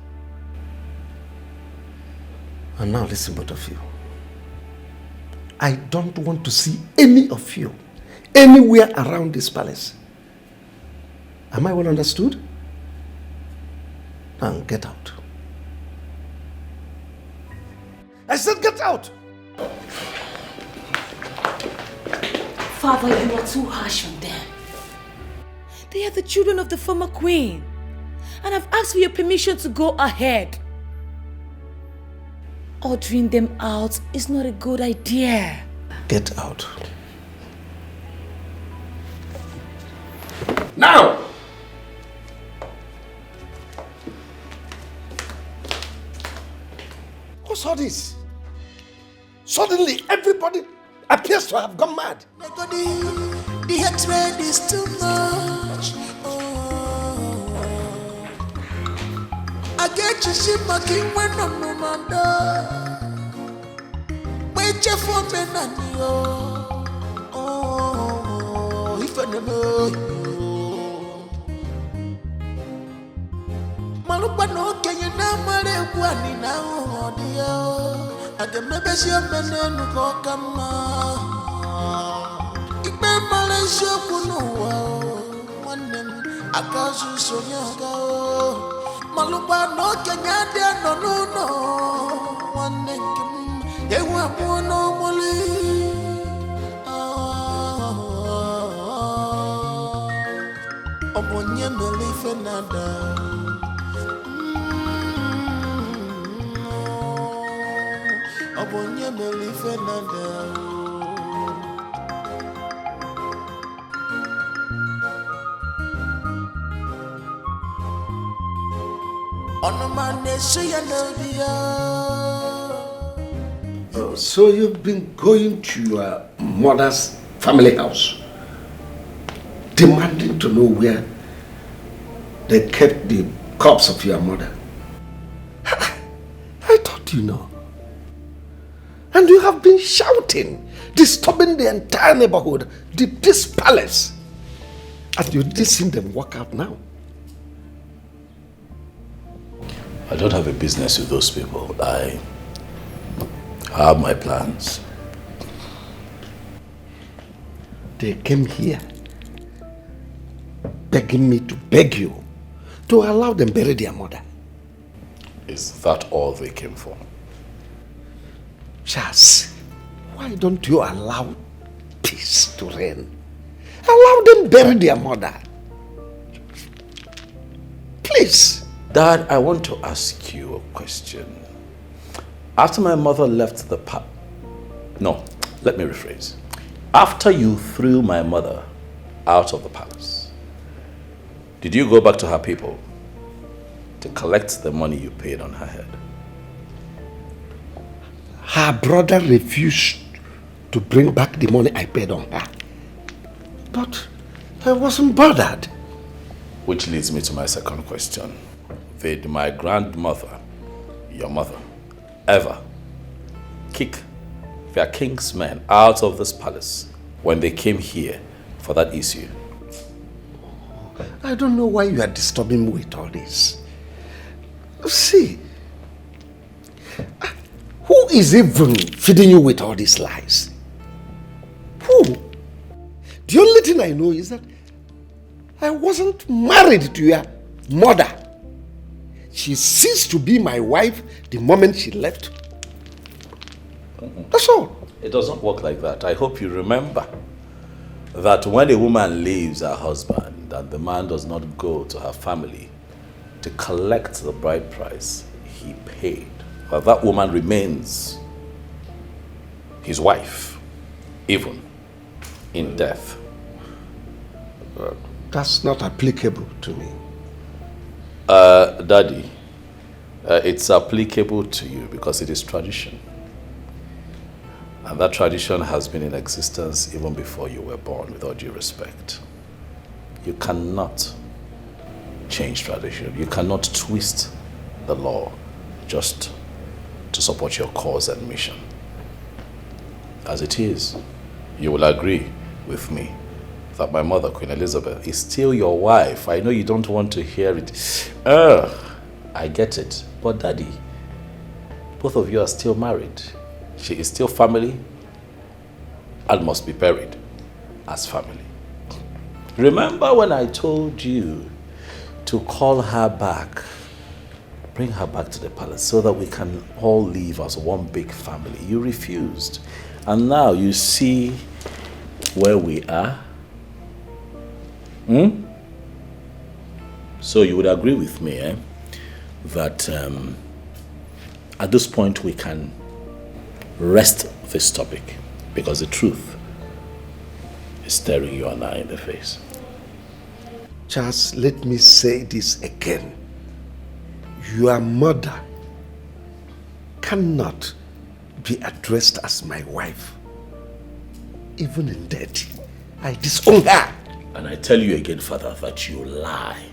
And now listen, both of you. I don't want to see any of you anywhere around this palace. Am I well understood? Now get out. I said get out! Father, you are too harsh on them. They are the children of the former queen. And I've asked for your permission to go ahead. Ordering them out is not a good idea. Get out. Now! What's all this? Suddenly everybody appears to have gone mad. The hatred is too much. I get you see my king when I'm no man. Wait for me and you. If I know you. Malupa no can you now marry one now, dear. I can maybe see a man and go come. If my Malaysia could know one name, I can't so young. Malupa no Kenya no one name they were more normally upon your belief another upon your belief another. So you've been going to your mother's family house, demanding to know where they kept the corpse of your mother. I thought you know. And you have been shouting, disturbing the entire neighborhood, this palace. And you did see them walk out now. I don't have a business with those people. I have my plans. They came here begging me to beg you to allow them bury their mother. Is that all they came for? Charles, why don't you allow peace to reign? Allow them bury their mother. Please. Dad, I want to ask you a question. After my mother left the no, let me rephrase. After you threw my mother out of the palace, did you go back to her people to collect the money you paid on her head? Her brother refused to bring back the money I paid on her. But I wasn't bothered. Which leads me to my second question. did my grandmother, your mother, ever kick their king's men out of this palace when they came here for that issue? I don't know why you are disturbing me with all this. See, who is even feeding you with all these lies? Who? The only thing I know is that I wasn't married to your mother. She ceased to be my wife the moment she left. That's all. It doesn't work like that. I hope you remember that when a woman leaves her husband and the man does not go to her family to collect the bride price he paid, that woman remains his wife, even in death. That's not applicable to me. Daddy, it's applicable to you because it is tradition. And that tradition has been in existence even before you were born, with all due respect. You cannot change tradition. You cannot twist the law just to support your cause and mission. As it is, you will agree with me that my mother, Queen Elizabeth, is still your wife. I know you don't want to hear it. I get it. But Daddy, both of you are still married. She is still family and must be buried as family. Remember when I told you to call her back, bring her back to the palace so that we can all live as one big family? You refused. And now you see where we are. So you would agree with me, that at this point we can rest this topic, because the truth is staring you and I in the face. Charles, let me say this again. Your mother cannot be addressed as my wife. Even in death, I disown her. And I tell you again, Father, that you lie.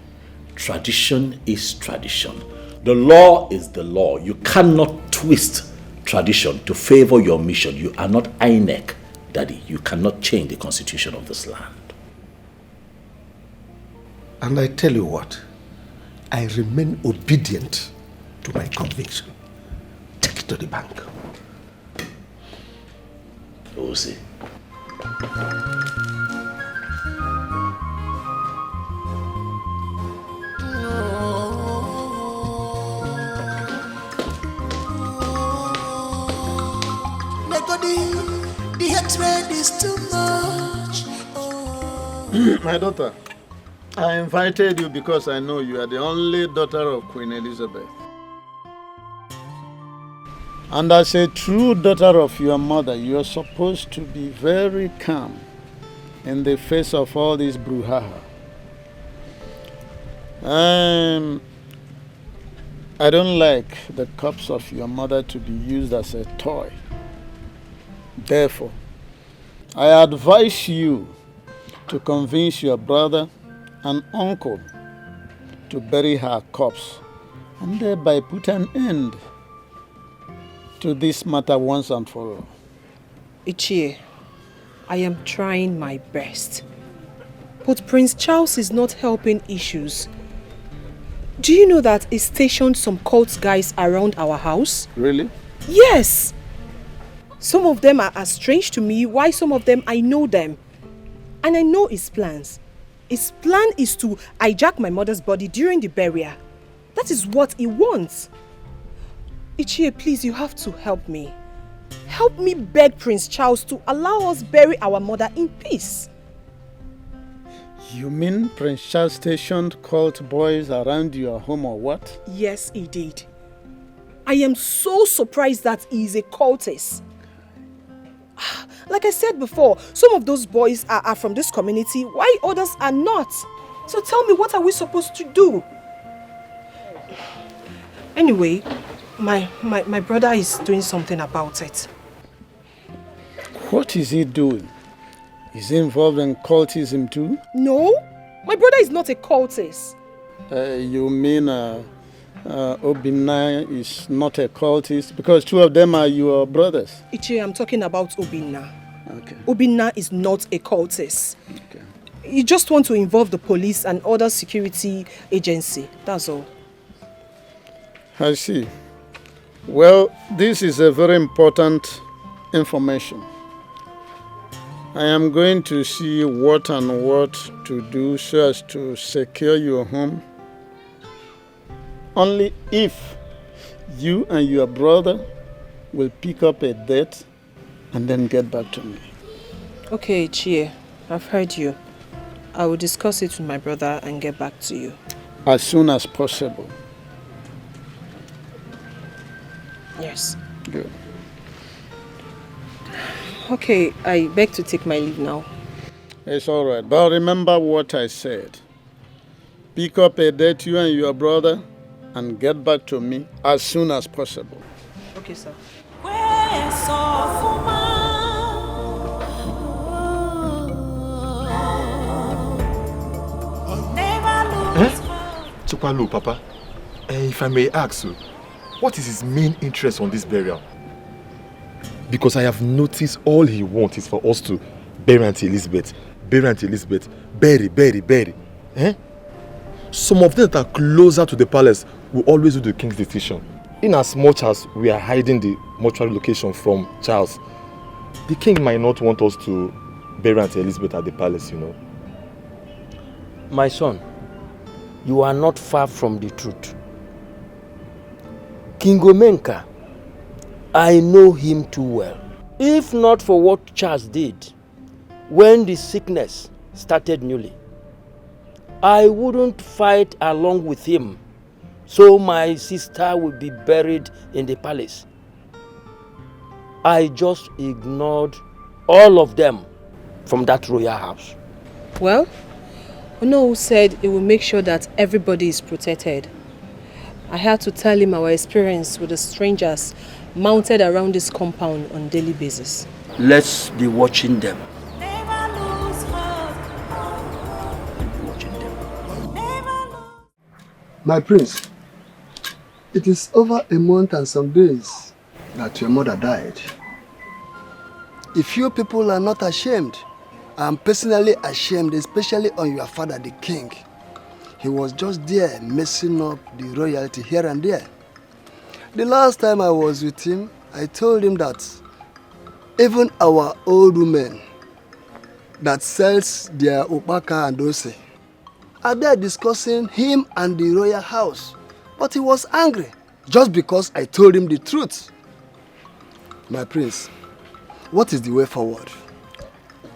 Tradition is tradition. The law is the law. You cannot twist tradition to favor your mission. You are not INEC, Daddy. You cannot change the constitution of this land. And I tell you what, I remain obedient to my conviction. Take it to the bank. We'll see. The hatred is too much. My daughter, I invited you because I know you are the only daughter of Queen Elizabeth. And as a true daughter of your mother, you are supposed to be very calm in the face of all this brouhaha. I don't like the corpse of your mother to be used as a toy. Therefore, I advise you to convince your brother and uncle to bury her corpse and thereby put an end to this matter once and for all. Ichie, I am trying my best. But Prince Charles is not helping issues. Do you know that he stationed some cult guys around our house? Really? Yes! Some of them are as strange to me, while some of them I know them. And I know his plans. His plan is to hijack my mother's body during the burial. That is what he wants. Ichie, please, you have to help me. Help me beg Prince Charles to allow us bury our mother in peace. You mean Prince Charles stationed cult boys around your home or what? Yes, he did. I am so surprised that he is a cultist. Like I said before, some of those boys are from this community, while others are not. So tell me, what are we supposed to do? Anyway, my brother is doing something about it. What is he doing? Is he involved in cultism too? No, my brother is not a cultist. You mean Obinna is not a cultist? Because two of them are your brothers. Ichie, I'm talking about Obinna. Okay. Obinna is not a cultist. Okay. You just want to involve the police and other security agency. That's all. I see. Well, this is a very important information. I am going to see what and what to do so as to secure your home. Only if you and your brother will pick up a date and then get back to me. Okay, Chie, I've heard you. I will discuss it with my brother and get back to you. As soon as possible. Yes. Good. Okay, I beg to take my leave now. It's all right, but remember what I said. Pick up a date, you and your brother, and get back to me as soon as possible. Okay, sir. Chupalu, Papa, if I may ask you, what is his main interest on this burial? Because I have noticed all he wants is for us to bury Auntie Elizabeth. Bury Auntie Elizabeth. Bury. Some of them that are closer to the palace will always do the king's decision. In as much as we are hiding the mortuary location from Charles, the king might not want us to bury Auntie Elizabeth at the palace, you know. My son, you are not far from the truth. King Omenka, I know him too well. If not for what Charles did when the sickness started newly, I wouldn't fight along with him so my sister would be buried in the palace. I just ignored all of them from that royal house. Well, Ono said it will make sure that everybody is protected. I had to tell him our experience with the strangers mounted around this compound on a daily basis. Let's be watching them. My prince, it is over a month and some days that your mother died. If you people are not ashamed, I am personally ashamed, especially on your father, the king. He was just there messing up the royalty here and there. The last time I was with him, I told him that even our old women that sells their opaka and ose are there discussing him and the royal house. But he was angry just because I told him the truth. My prince, what is the way forward?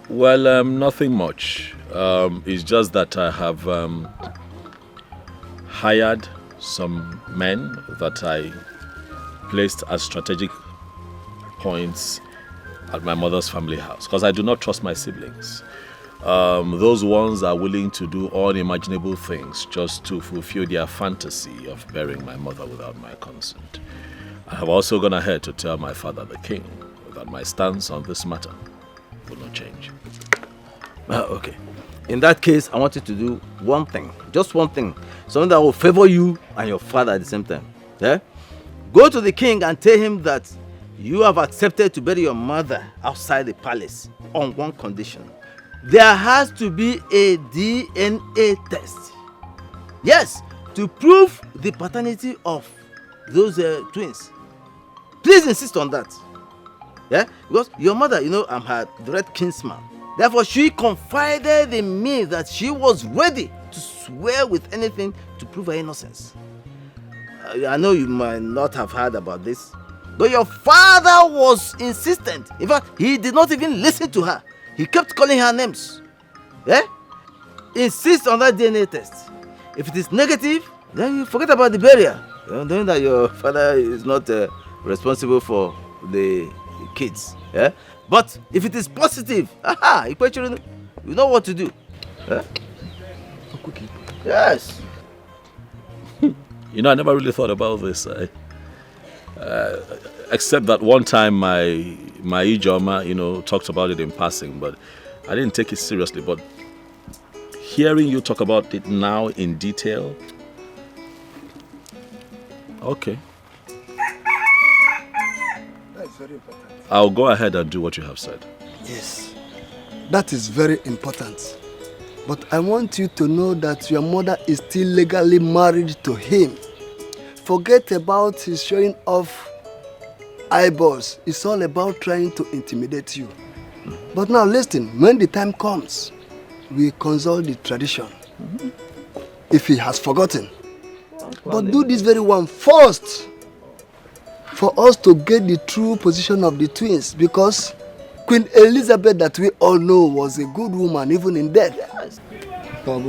Well, nothing much. It's just that I have hired some men that I placed as strategic points at my mother's family house because I do not trust my siblings. Those ones are willing to do unimaginable things just to fulfill their fantasy of burying my mother without my consent. I have also gone ahead to tell my father, the king, that my stance on this matter will not change. Okay. In that case, I want you to do one thing. Just one thing. Something that will favor you and your father at the same time. Yeah? Go to the king and tell him that you have accepted to bury your mother outside the palace on one condition. There has to be a DNA test. Yes, to prove the paternity of those twins. Please insist on that. Yeah? Because your mother, you know, I'm her direct kinsman. Therefore, she confided in me that she was ready to swear with anything to prove her innocence. I know you might not have heard about this, but your father was insistent. In fact, he did not even listen to her. He kept calling her names. Yeah? Insist on that DNA test. If it is negative, then you forget about the burial. Knowing that your father is not responsible for the kids. Yeah? But if it is positive, you know what to do. Yeah? Yes. You know, I never really thought about this. Except that one time my Ijoma, you know, talked about it in passing, but I didn't take it seriously. But hearing you talk about it now in detail, Okay. That is very important. I'll go ahead and do what you have said. Yes, that is very important. But I want you to know that your mother is still legally married to him. Forget about his showing off eyeballs. It's all about trying to intimidate you. But now listen, when the time comes, we consult the tradition. If he has forgotten. But do this very one first. For us to get the true position of the twins. Because Queen Elizabeth that we all know was a good woman even in death. Yes. Behavior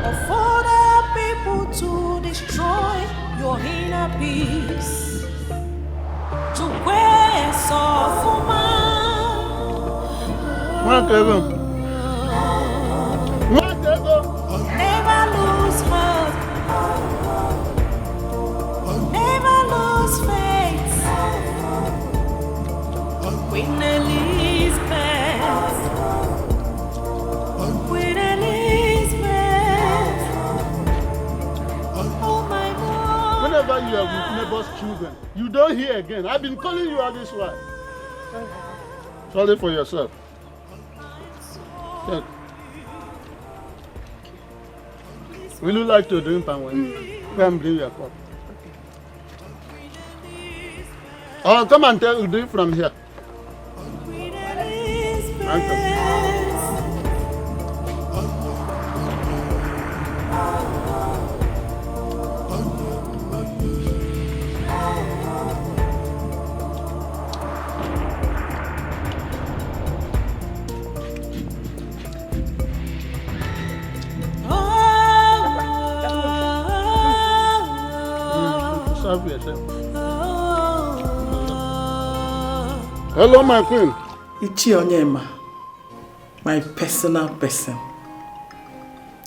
of other people to destroy your inner peace. To where soft never lose hope. Never lose faith. Queen Elizabeth. Queen Elizabeth. Oh my God. Whenever you are with neighbor's children, you don't hear again. I've been calling you all this while. Sorry for yourself. Yeah. Will you like to drink palm wine? Come bring your cup. Oh, come and drink from here. Thank you. Serve yourself. Hello, my queen. Ichi Onyema, my personal person.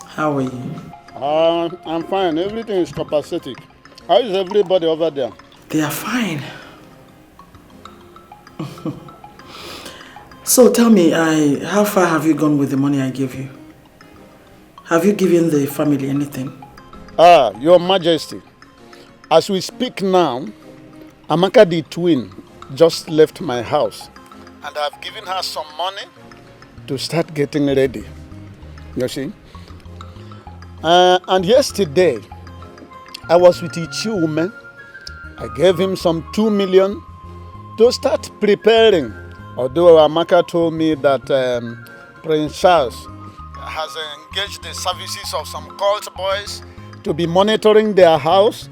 How are you? I'm fine. Everything is copacetic. How is everybody over there? They are fine. So tell me, how far have you gone with the money I gave you? Have you given the family anything? Your Majesty. As we speak now, Amaka the twin just left my house. And I've given her some money to start getting ready. You see? And yesterday, I was with Ichi woman. I gave him some 2 million to start preparing. Although Amaka told me that Prince Charles has engaged the services of some cult boys to be monitoring their house.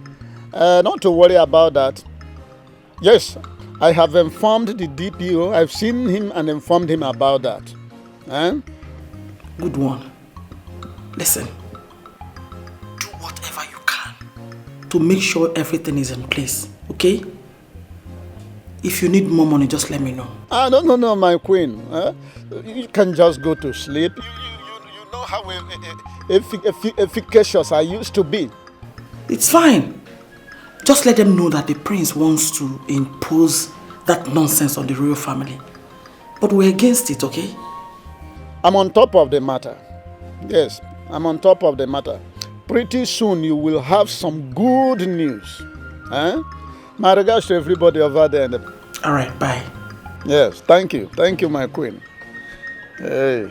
Not to worry about that. Yes, I have informed the DPO. I've seen him and informed him about that. Good one. Listen. Do whatever you can to make sure everything is in place, okay? If you need more money, just let me know. No, my queen. You can just go to sleep. You know how efficacious I used to be. It's fine. Just let them know that the prince wants to impose that nonsense on the royal family. But we're against it, okay? I'm on top of the matter. Yes, I'm on top of the matter. Pretty soon you will have some good news. My regards to everybody over there. All right, bye. Yes, thank you. Thank you, my queen. Hey.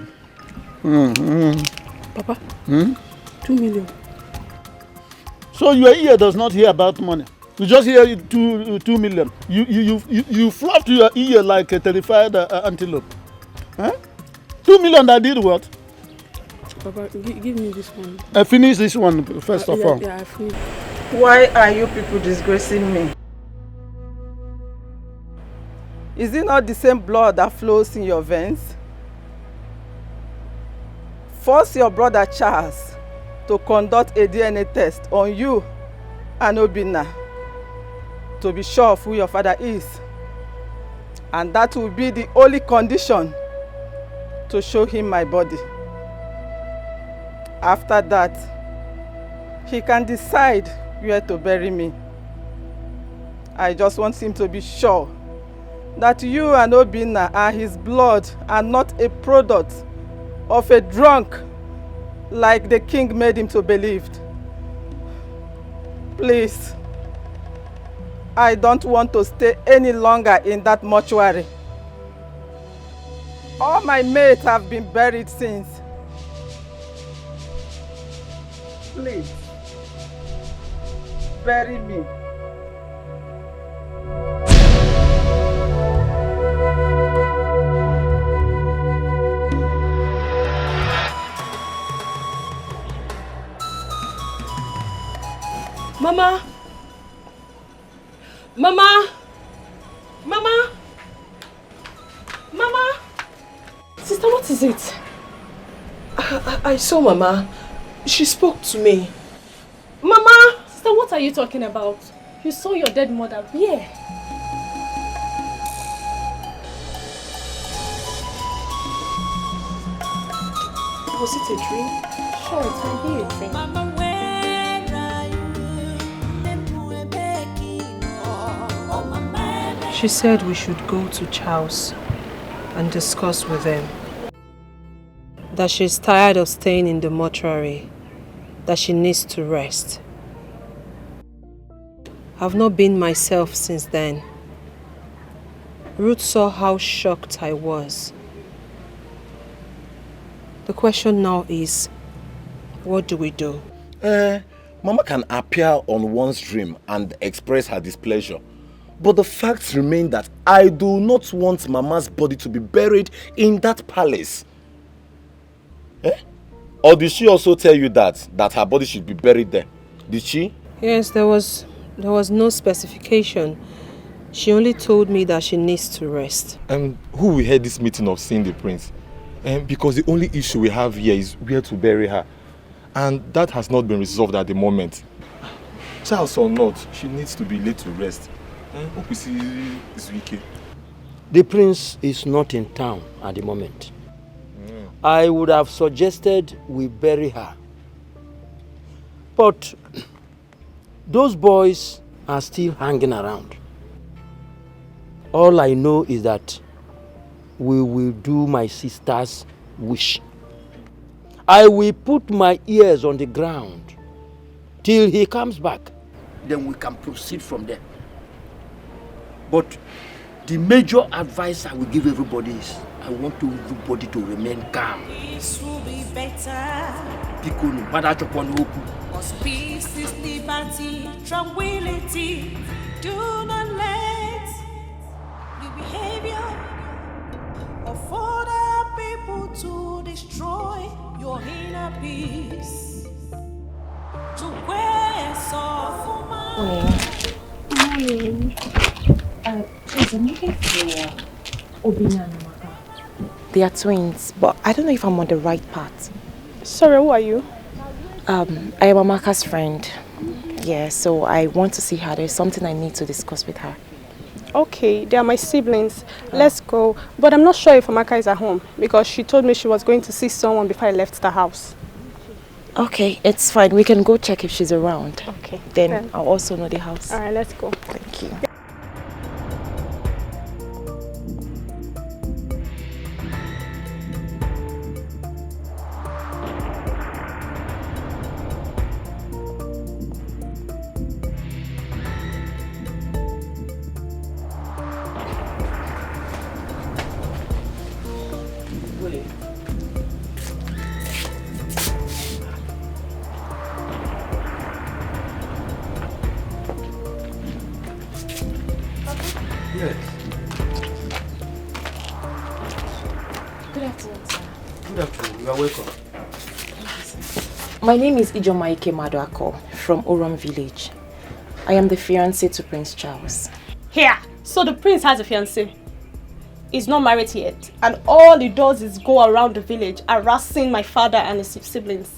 Papa? 2 million. So your ear does not hear about money. You just hear 2 million. You flapped your ear like a terrified antelope. 2 million that did what? Papa, give me this one. I finish this one first of all. Yeah, I finished. Why are you people disgracing me? Is it not the same blood that flows in your veins? Force your brother Charles to conduct a DNA test on you and Obinna to be sure of who your father is. And that will be the only condition to show him my body. After that, he can decide where to bury me. I just want him to be sure that you and Obinna are his blood and not a product of a drunk like the king made him to believe. Please, I don't want to stay any longer in that mortuary. All my mates have been buried since. Please, bury me. Mama! Mama! Mama! Mama! Sister, what is it? I saw Mama. She spoke to me. Mama! Sister, what are you talking about? You saw your dead mother. Where? Was it a dream? Sure, it can be a dream. Mama, she said we should go to Charles and discuss with them. That she's tired of staying in the mortuary. That she needs to rest. I've not been myself since then. Ruth saw how shocked I was. The question now is, what do we do? Mama can appear on one's dream and express her displeasure. But the facts remain that I do not want Mama's body to be buried in that palace. Or did she also tell you that her body should be buried there? Did she? Yes, there was no specification. She only told me that she needs to rest. And who will head this meeting of seeing the prince? Because the only issue we have here is where to bury her. And that has not been resolved at the moment. Charles or not, she needs to be laid to rest. Hope we see this weekend. The prince is not in town at the moment. I would have suggested we bury her. But those boys are still hanging around. All I know is that we will do my sister's wish. I will put my ears on the ground till he comes back. Then we can proceed from there. But the major advice I will give everybody is I want everybody to remain calm. This will be better. Because peace is liberty, tranquility. Do not let the behavior of other people to destroy your inner peace. To where so Morning. Please, I'm looking for Obina and Amaka. They are twins, but I don't know if I'm on the right path. Sorry, who are you? I am Amaka's friend. Yeah, so I want to see her. There's something I need to discuss with her. Okay, they are my siblings. Let's go. But I'm not sure if Amaka is at home because she told me she was going to see someone before I left the house. Okay, it's fine. We can go check if she's around. Okay. Then I'll also know the house. All right, let's go. Thank you. My name is Ijomaike Maduako from Oron Village. I am the fiancé to Prince Charles. Here! So the prince has a fiancé. He's not married yet. And all he does is go around the village harassing my father and his siblings.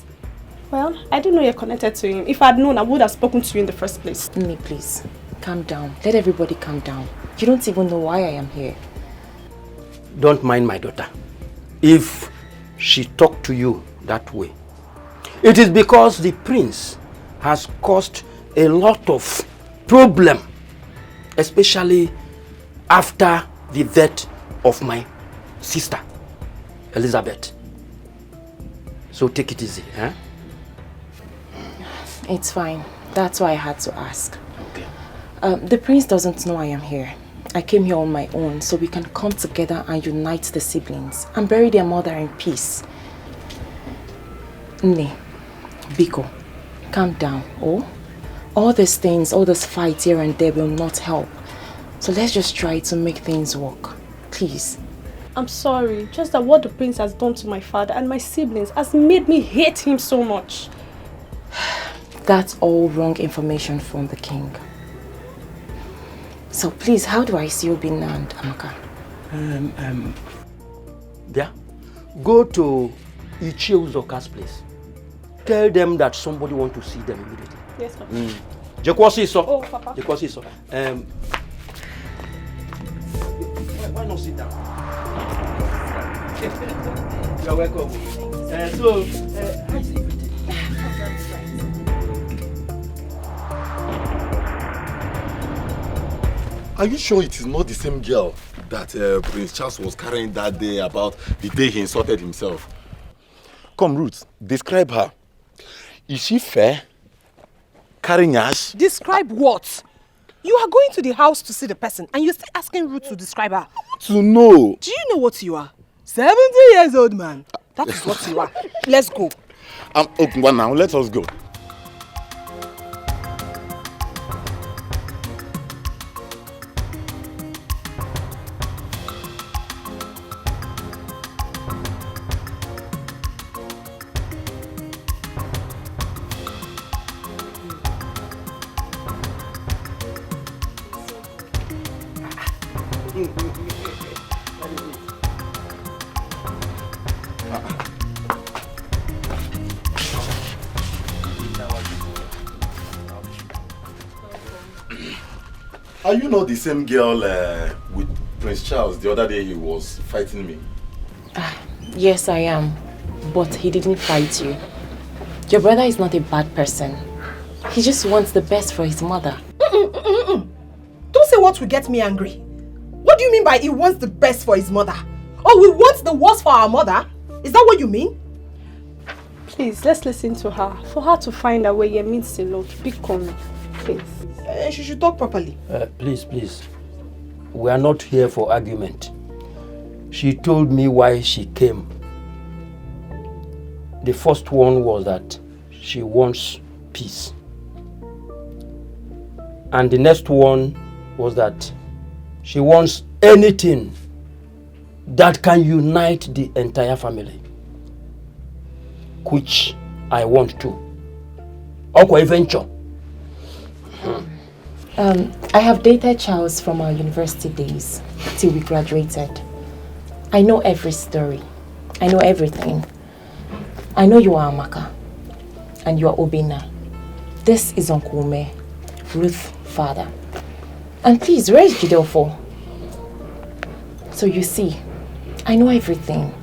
Well, I didn't know you're connected to him. If I'd known, I would have spoken to you in the first place. Me, please. Calm down. Let everybody calm down. You don't even know why I am here. Don't mind my daughter. If she talked to you that way, it is because the prince has caused a lot of problem, especially after the death of my sister, Elizabeth. So take it easy, eh? It's fine. That's why I had to ask. Okay. The prince doesn't know I am here. I came here on my own so we can come together and unite the siblings and bury their mother in peace. Nne, Biko, calm down, oh? All these things, all this fight here and there will not help. So let's just try to make things work. Please. I'm sorry, just that what the prince has done to my father and my siblings has made me hate him so much. That's all wrong information from the king. So please, how do I see Obinna and Amaka? Yeah. Go to Ichie Uzoka's place. Tell them that somebody wants to see them immediately. Yes, Papa. Oh, Papa. Why not sit down? You're welcome. How is everything? Are you sure it is not the same girl that Prince Charles was carrying that day about the day he insulted himself? Come, Ruth, describe her. Is she fair? Carrying ash? Describe what? You are going to the house to see the person and you're still asking Ruth to describe her. To know. Do you know what you are? 70 years old man. That is what you are. Let's go. Okay, well now, let us go. Are you not the same girl with Prince Charles the other day he was fighting me? Yes, I am. But he didn't fight you. Your brother is not a bad person. He just wants the best for his mother. Don't say what will get me angry. What do you mean by he wants the best for his mother? Oh, we want the worst for our mother? Is that what you mean? Please, let's listen to her. For her to find a way, it means a lot. Be calm, please. She should talk properly. Please. We are not here for argument. She told me why she came. The first one was that she wants peace. And the next one was that she wants anything that can unite the entire family. Which I want to. Okay, venture. I have dated Charles from our university days till we graduated. I know every story. I know everything. I know you are Amaka and you are Obinna. This is Uncle Ume, Ruth's father. And please, where is Jidel for? So you see, I know everything.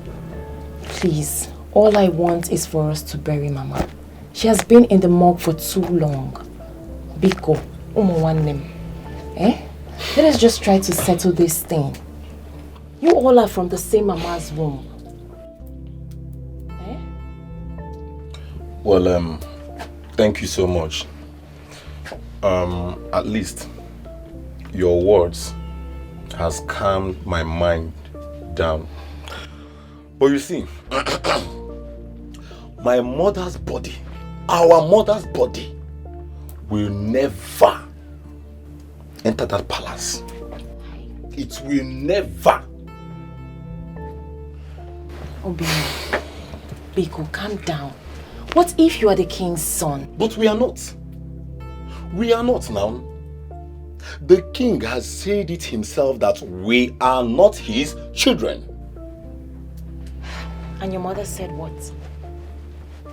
Please, all I want is for us to bury Mama. She has been in the morgue for too long. Biko. Let us just try to settle this thing. You all are from the same mama's womb. Well, thank you so much. At least your words has calmed my mind down. But you see, my mother's body, our mother's body, will never enter that palace. It will never. Obinna, Biko, calm down. What if you are the king's son? But we are not. We are not now. The king has said it himself that we are not his children. And your mother said what?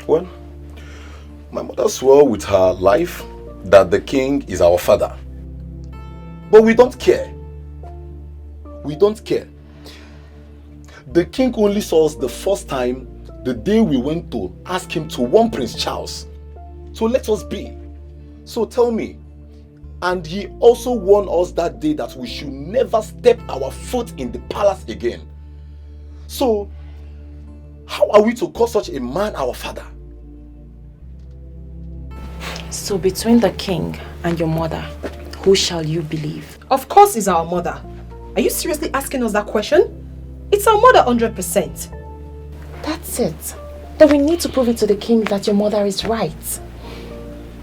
Well, my mother swore with her life that the king is our father. But we don't care. We don't care. The king only saw us the first time the day we went to ask him to warn Prince Charles. So let us be. So tell me. And he also warned us that day that we should never step our foot in the palace again. So, How are we to call such a man our father? So between the king and your mother, who shall you believe? Of course it's our mother. Are you seriously asking us that question? It's our mother 100%. That's it. Then we need to prove it to the king that your mother is right.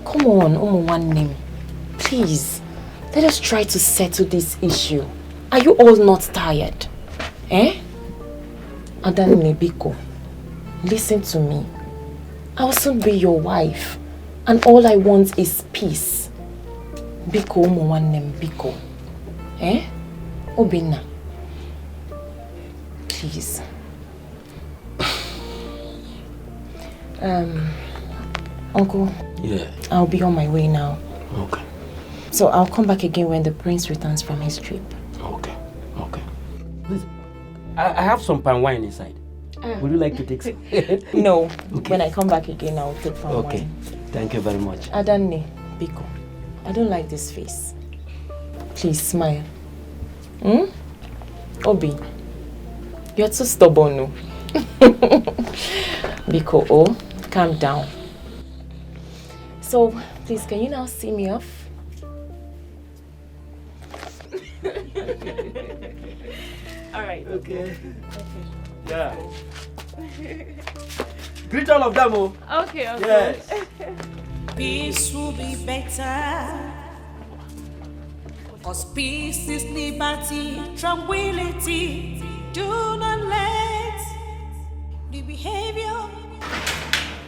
Come on, one name. Please, let us try to settle this issue. Are you all not tired? Eh? Adan Biko, listen to me. I'll soon be your wife. And all I want is peace. Biko, one name, Biko. Eh? Obina. Please. Uncle. Yeah. I'll be on my way now. Okay. So I'll come back again when the prince returns from his trip. Okay. Please, I have some palm wine inside. Would you like to take some? No. Okay. When I come back again, I'll take palm wine. Okay. Thank you very much. Adanne, Biko, I don't like this face. Please smile. Obi, you're too stubborn, no? Biko, calm down. So, please, can you now see me off? All right. Okay. Yeah. Greet all of them, oh. Okay. Yes. Peace will be better. Cause peace is liberty, tranquility. Do not let the behavior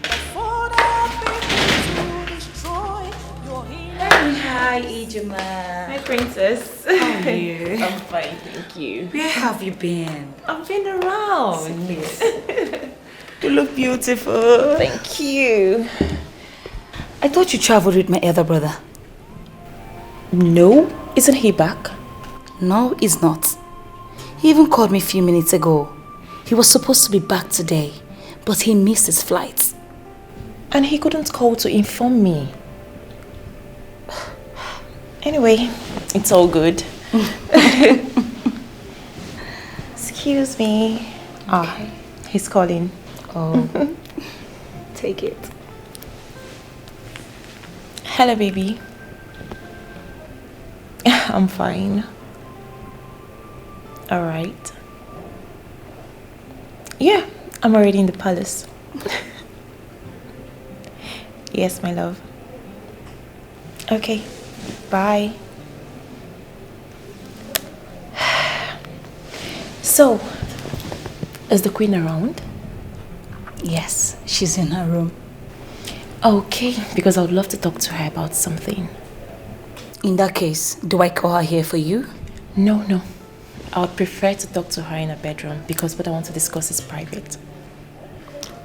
of other people to destroy your inner. Hi, Ijima. Hi, princess. How are you? I'm fine, thank you. Where have you been? I've been around. You look beautiful. Thank you. I thought you traveled with my elder brother. No, isn't he back? No, he's not. He even called me a few minutes ago. He was supposed to be back today, but he missed his flight. And he couldn't call to inform me. Anyway, it's all good. Excuse me. Ah, he's calling. Oh, take it. Hello, baby. I'm fine. All right. Yeah, I'm already in the palace. Yes, my love. Okay, bye. So, is the queen around? Yes, she's in her room. Okay, because I would love to talk to her about something. In that case, do I call her here for you? No. I would prefer to talk to her in her bedroom because what I want to discuss is private.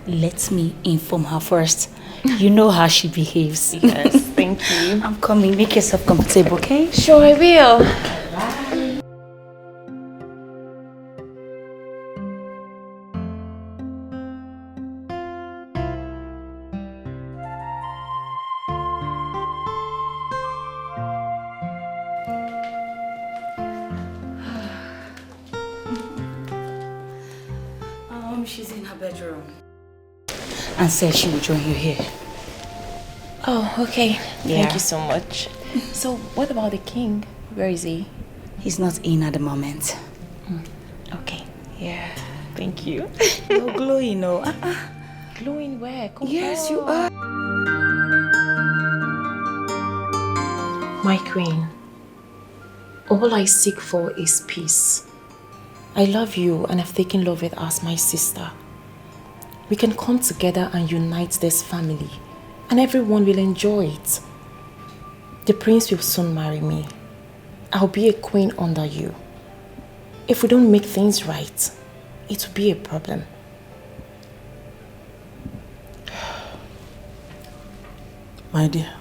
Let me inform her first. You know how she behaves. Yes, thank you. I'm coming. Make yourself comfortable, okay? Sure, I will. Bye. She's in her bedroom. And said she will join you here. Oh, okay. Yeah. Thank you so much. So, what about the king? Where is he? He's not in at the moment. Okay. Yeah. Thank you. You're glowing, no? Glowing where? Come Yes, on. you are. My queen, all I seek for is peace. I love you and I've taken Loveth as my sister. We can come together and unite this family and everyone will enjoy it. The prince will soon marry me. I'll be a queen under you. If we don't make things right, it will be a problem. My dear,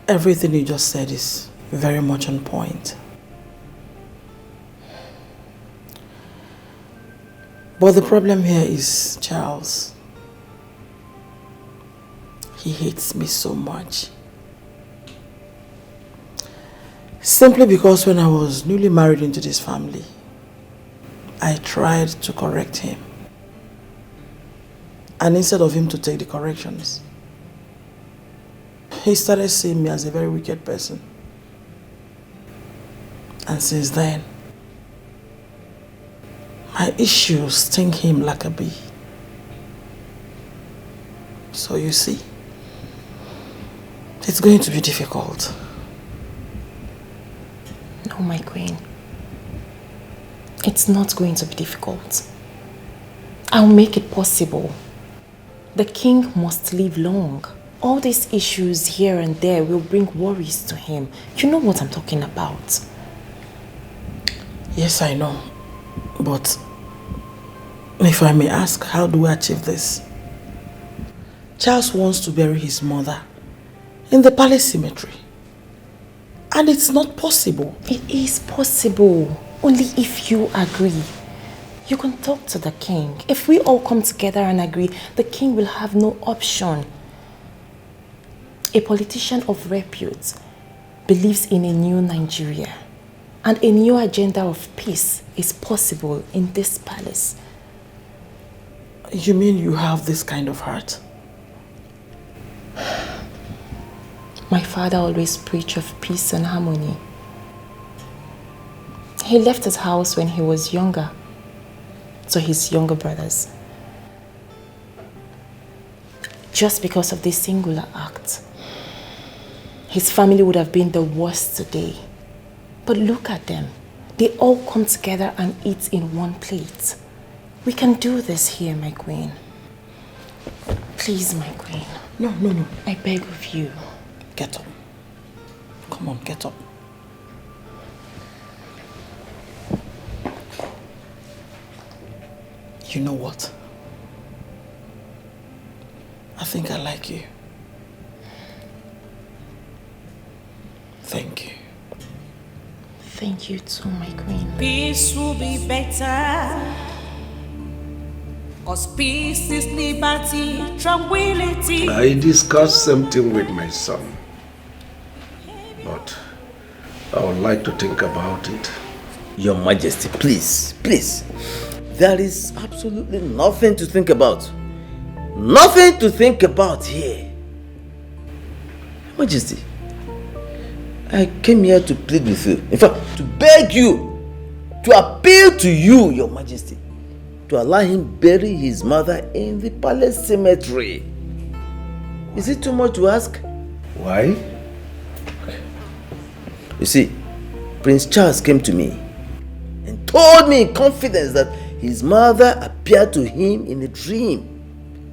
everything you just said is very much on point. But the problem here is Charles. He hates me so much. Simply because when I was newly married into this family, I tried to correct him. And instead of him to take the corrections, he started seeing me as a very wicked person. And since then, my issues sting him like a bee. So you see, it's going to be difficult. No, my queen. It's not going to be difficult. I'll make it possible. The king must live long. All these issues here and there will bring worries to him. You know what I'm talking about. Yes, I know. But if I may ask, how do I achieve this? Charles wants to bury his mother in the palace cemetery. And it's not possible. It is possible. Only if you agree. You can talk to the king. If we all come together and agree, the king will have no option. A politician of repute believes in a new Nigeria. And a new agenda of peace is possible in this palace. You mean you have this kind of heart? My father always preached of peace and harmony. He left his house when he was younger to his younger brothers. Just because of this singular act, his family would have been the worst today. But look at them. They all come together and eat in one plate. We can do this here, my queen. Please, my queen. No. I beg of you. Get up. Come on, get up. You know what? I think I like you. Thank you. Thank you too, my queen. Peace will be better. 'Cause peace is liberty, tranquility. I discussed something with my son, but I would like to think about it. Your Majesty, please. There is absolutely nothing to think about. Nothing to think about here. Majesty, I came here to plead with you. In fact, to beg you, to appeal to you, Your Majesty, to allow him bury his mother in the palace cemetery. Is it too much to ask? Why? You see, Prince Charles came to me and told me in confidence that his mother appeared to him in a dream,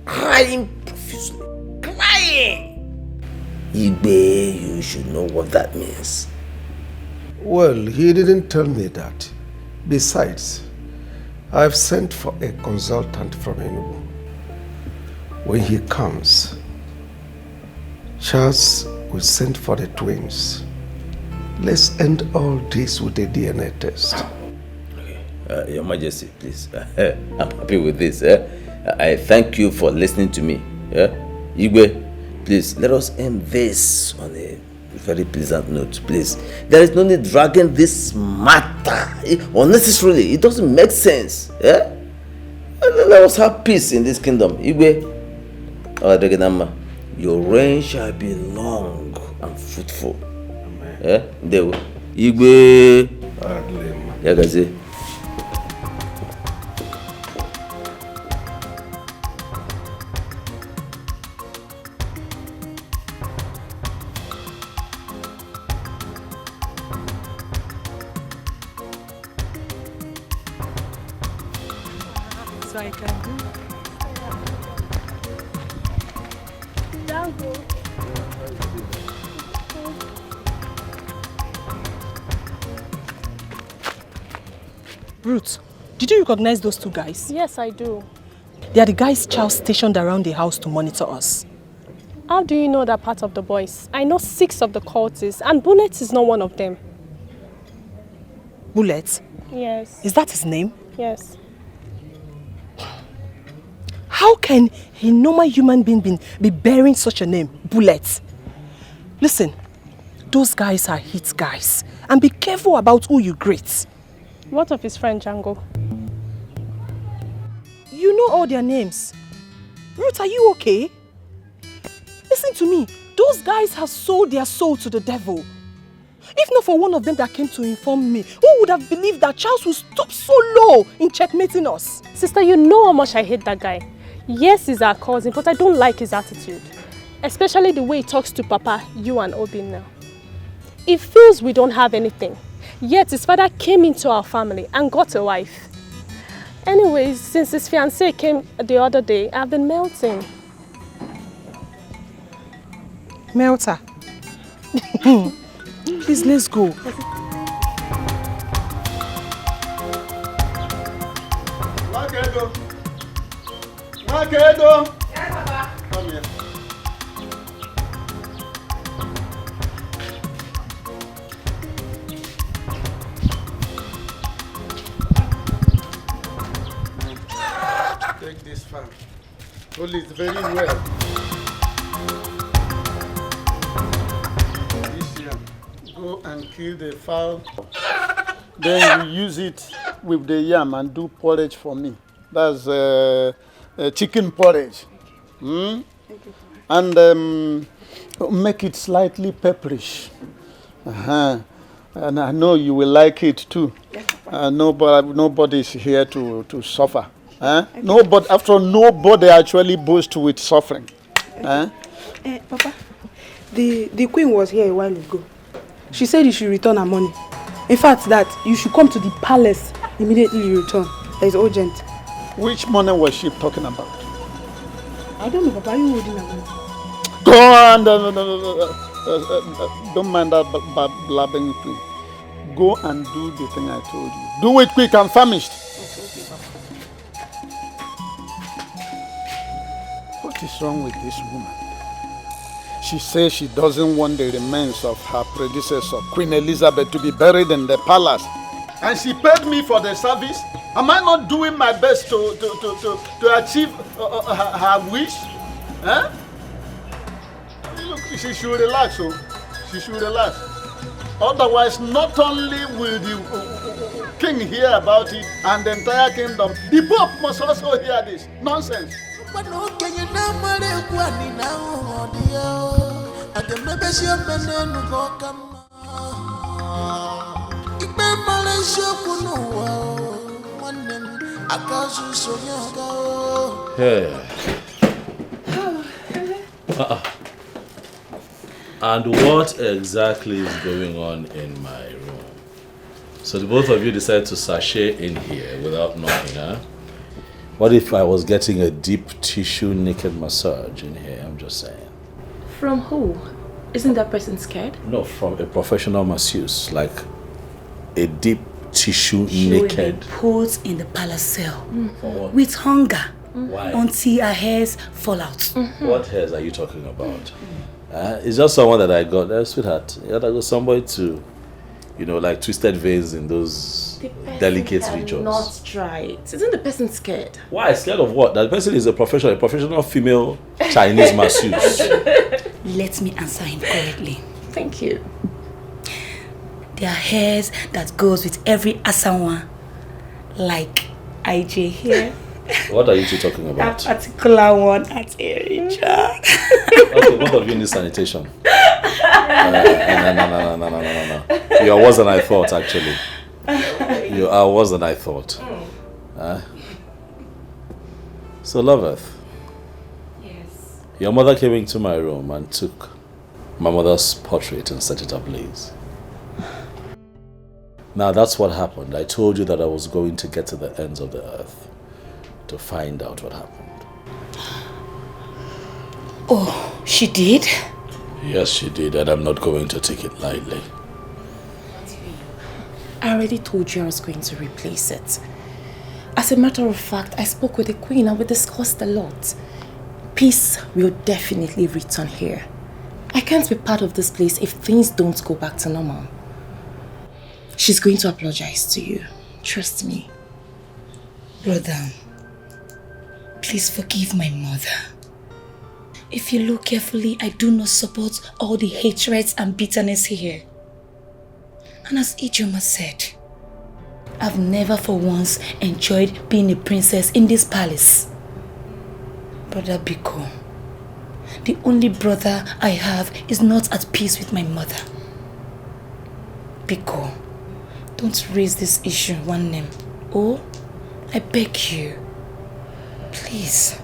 crying profusely. Crying! Igbo, you should know what that means. Well, he didn't tell me that. Besides, I've sent for a consultant from Enugu. When he comes, Charles will send for the twins. Let's end all this with a DNA test. Okay, Your Majesty, please. I'm happy with this. I thank you for listening to me. Igwe, please, let us end this on a very pleasant note, please. There is no need dragging this matter unnecessarily. It doesn't make sense. Let us have peace in this kingdom. Igwe, your reign shall be long and fruitful. Igwe. Yagaze. So I can do. Dango. Ruth, did you recognize those two guys? Yes, I do. They are the guys Charles stationed around the house to monitor us. How do you know that part of the boys? I know 6 of the cultists, and Bullet is not one of them. Bullet? Yes. Is that his name? Yes. How can a normal human being be bearing such a name, Bullet? Listen, those guys are hit guys. And be careful about who you greet. What of his friend Django? You know all their names. Ruth, are you okay? Listen to me. Those guys have sold their soul to the devil. If not for one of them that came to inform me, who would have believed that Charles would stoop so low in checkmating us? Sister, you know how much I hate that guy. Yes, he's our cousin, but I don't like his attitude. Especially the way he talks to Papa, you and Obi now. He feels we don't have anything. Yet his father came into our family and got a wife. Anyways, since his fiancée came the other day, I've been melting. Melter. Please, let's go. Makedo. Makedo. Yes, Papa. Come here. Take this fan. Hold it very well. This here. Go and kill the fowl. Then you use it with the yam and do porridge for me. That's chicken porridge. And make it slightly pepperish. And I know you will like it too. Nobody is here to suffer. Nobody, after all, nobody actually boasts with suffering. Papa, the queen was here a while ago. She said you should return her money. In fact, that you should come to the palace immediately you return. It's urgent. Which money was she talking about? I don't know, Papa. Are you holding her money? Go on. Don't mind that blabbing thing. Go and do the thing I told you. Do it quick. I'm famished. What is wrong with this woman? She says she doesn't want the remains of her predecessor, Queen Elizabeth, to be buried in the palace. And she paid me for the service. Am I not doing my best to achieve her wish? Look, she should relax. She should relax. Otherwise, not only will the king hear about it and the entire kingdom, the Pope must also hear this. Nonsense. Hey. And what exactly is going on in my room? So the both of you decided to sashay in here without knocking, huh? What if I was getting a deep tissue naked massage in here? I'm just saying. From who? Isn't that person scared? No, from a professional masseuse, like a deep tissue She will naked. be put in the palace cell For what? with hunger Why? until her hairs fall out. What hairs are you talking about? It's just someone that I got, sweetheart. Yeah, I got somebody to, like twisted veins in those delicate regions. Not try it. Isn't the person scared? Why? Scared of what? That person is a professional female Chinese masseuse. Let me answer him correctly. Thank you. There are hairs that goes with every Asanwa, like IJ here. What are you two talking about? That particular one at Erija. Okay, both of you need sanitation. No. You are worse than I thought, actually. You are worse than I thought. So, Loveth. Yes. Your mother came into my room and took my mother's portrait and set it ablaze. Now, that's what happened. I told you that I was going to get to the ends of the earth to find out what happened. Oh, she did? Yes, she did, and I'm not going to take it lightly. I already told you I was going to replace it. As a matter of fact, I spoke with the queen and we discussed a lot. Peace will definitely return here. I can't be part of this place if things don't go back to normal. She's going to apologize to you. Trust me. Brother, please forgive my mother. If you look carefully, I do not support all the hatreds and bitterness here. And as Ijoma said, I've never for once enjoyed being a princess in this palace. Brother Biko, the only brother I have is not at peace with my mother. Biko, don't raise this issue, one name. Oh, I beg you. Please.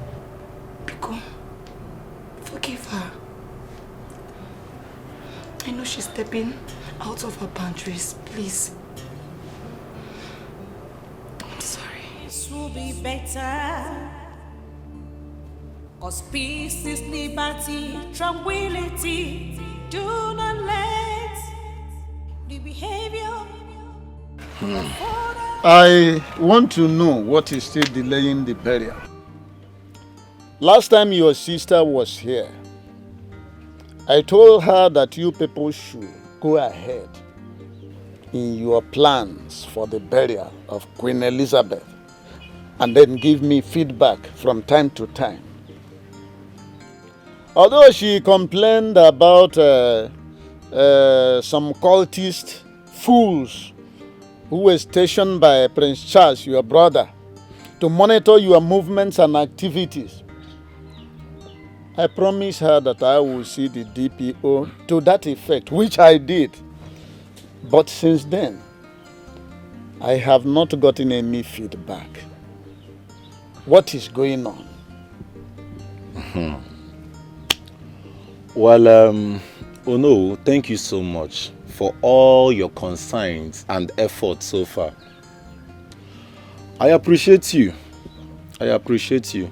Biko, forgive her. I know she's stepping out of her boundaries. Please. I'm sorry. This will be better. Cause peace is liberty, tranquility. Do not let the behavior. I want to know what is still delaying the burial. Last time your sister was here, I told her that you people should go ahead in your plans for the burial of Queen Elizabeth and then give me feedback from time to time. Although she complained about some cultist fools who were stationed by Prince Charles, your brother, to monitor your movements and activities, I promised her that I will see the DPO to that effect, which I did. But since then, I have not gotten any feedback. What is going on? Well, Ono, thank you so much for all your concerns and efforts so far. I appreciate you. I appreciate you.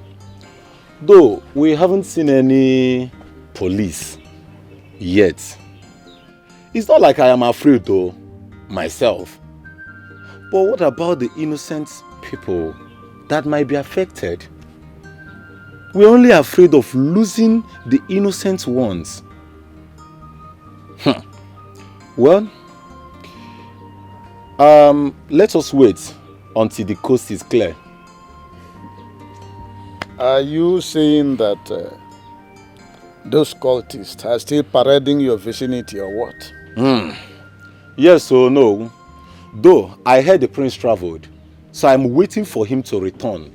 Though we haven't seen any police yet. It's not like I am afraid though, myself. But what about the innocent people that might be affected? We're only afraid of losing the innocent ones. Well, let us wait until the coast is clear. Are you saying that those cultists are still parading your vicinity or what? Yes or no? Though I heard the prince traveled, so I'm waiting for him to return.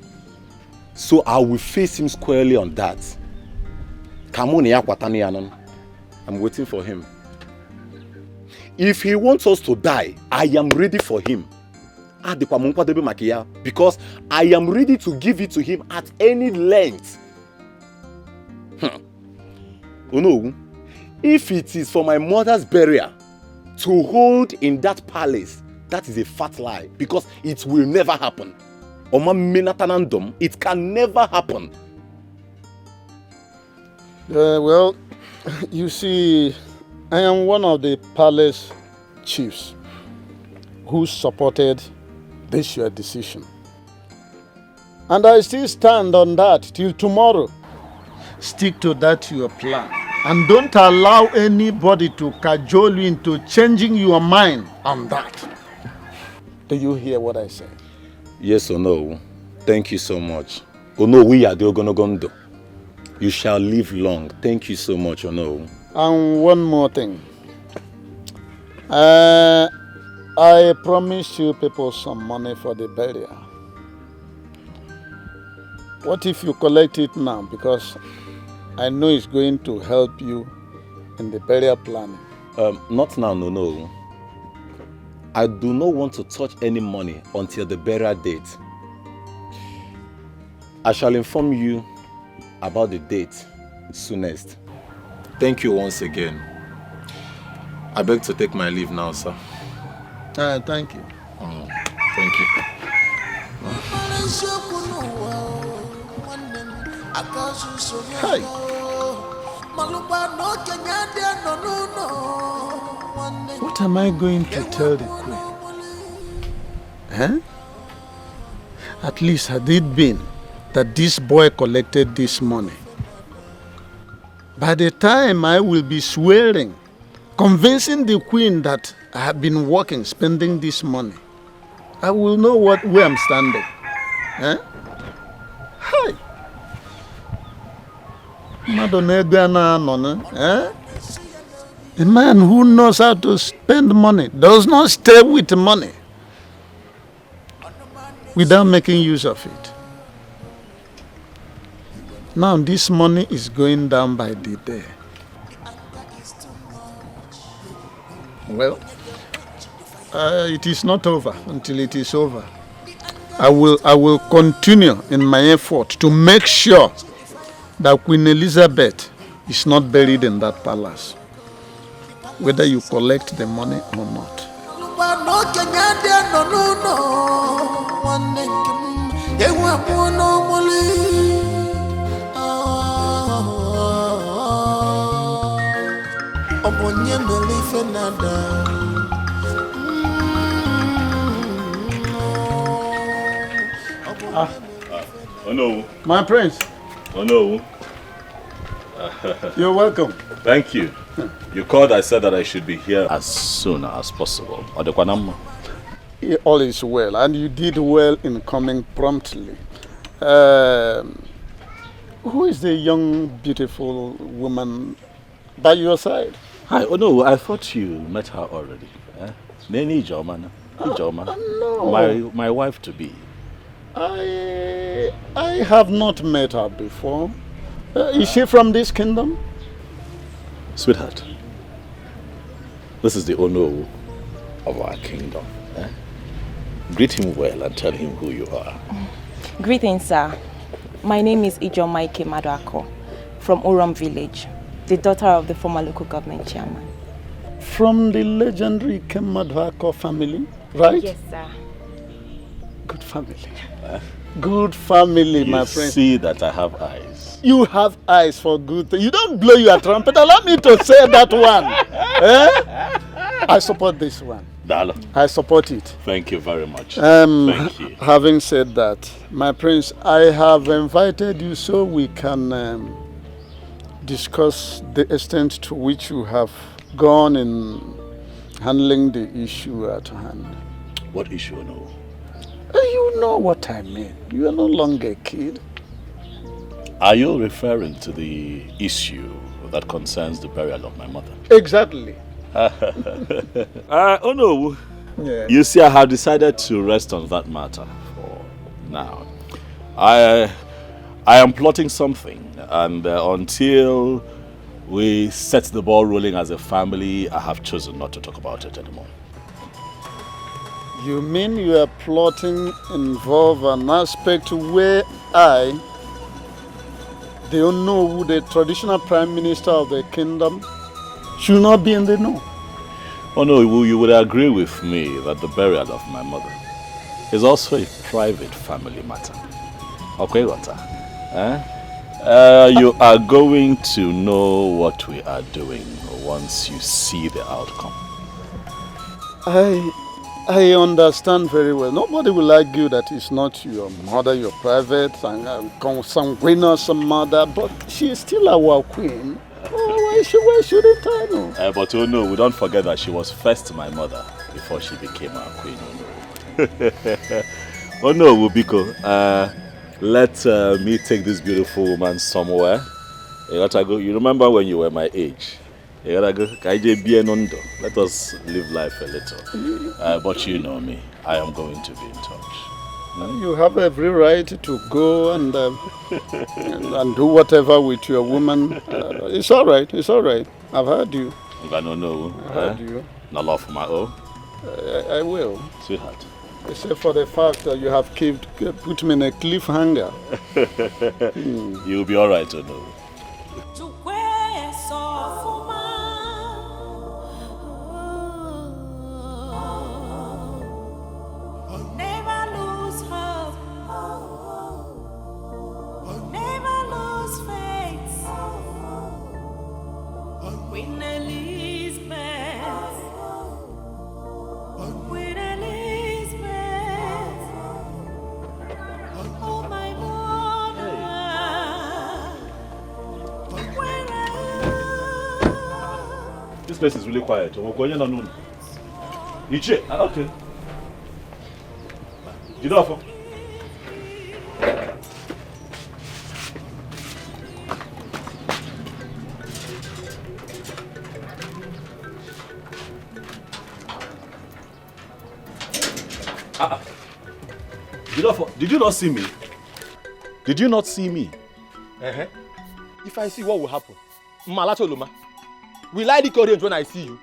So I will face him squarely on that. I'm waiting for him. If he wants us to die, I am ready for him. Because I am ready to give it to him at any length. Oh no, if it is for my mother's burial to hold in that palace, that is a fat lie, because it will never happen. It can never happen. Well, you see, I am one of the palace chiefs who supported this your decision. And I still stand on that till tomorrow. Stick to that your plan. And don't allow anybody to cajole you into changing your mind on that. Do you hear what I say? Yes or no? Thank you so much. Ono, we are the Ogonogondo. You shall live long. Thank you so much, Ono. And one more thing. I promised you people some money for the burial. What if you collect it now? Because I know it's going to help you in the burial planning. Not now, no. I do not want to touch any money until the burial date. I shall inform you about the date soonest. Thank you once again. I beg to take my leave now, sir. Thank you. Thank you. Hey. What am I going to tell the queen? Huh? At least had it been that this boy collected this money, by the time I will be swearing, convincing the queen that I have been working, spending this money, I will know where I'm standing. Huh? Hi. A man who knows how to spend money does not stay with money without making use of it. Now this money is going down by the day. Well, it is not over until it is over. I will continue in my effort to make sure that Queen Elizabeth is not buried in that palace, whether you collect the money or not. Oh no. My prince. Oh no. You're welcome. Thank you. You called, I said that I should be here as soon as possible. All is well, and you did well in coming promptly. Who is the young, beautiful woman by your side? Hi. Oh no, I thought you met her already. Neni Ijoma. No. My wife to be. I have not met her before. Is she from this kingdom? Sweetheart, this is the Ono of our kingdom. Greet him well and tell him who you are. Greetings, sir. My name is Ijoma Maduako from Uram village, the daughter of the former local government chairman. From the legendary Kemadwako family, right? Yes, sir. Good family. Good family, my friend. You see that I have eyes. You have eyes for good things. You don't blow your trumpet. Allow me to say that one. I support this one. Dalo. I support it. Thank you very much. Thank you. Having said that, my prince, I have invited you so we can discuss the extent to which you have gone in handling the issue at hand. What issue, no? You know what I mean. You are no longer a kid. Are you referring to the issue that concerns the burial of my mother? Exactly. Oh no. Yeah. You see, I have decided to rest on that matter for now. I am plotting something, and until we set the ball rolling as a family, I have chosen not to talk about it anymore. You mean you are plotting involve an aspect where I, the Ono, the traditional prime minister of the kingdom, should not be in the know? Oh no, you would agree with me that the burial of my mother is also a private family matter. Okay, Wata? You are going to know what we are doing once you see the outcome. I understand very well. Nobody will argue that it's not your mother, your private, and some winner, some mother, but she is still our queen. Why shouldn't I know? But oh no, we don't forget that she was first my mother before she became our queen. Oh no. Oh no, Wubiko. Let me take this beautiful woman somewhere. You gotta go. You remember when you were my age? You gotta go. Let us live life a little. But you know me. I am going to be in touch. You have every right to go and do whatever with your woman. It's all right. It's all right. I've heard you. I've heard you. No love for my own. I will. Sweetheart. Except for the fact that you have put me in a cliffhanger. You'll be all right, Ono. This place is really quiet. Okay. Get off. Did you not see me? Did you not see me? If I see, what will happen? Malatoluma. Will I encourage when I see you?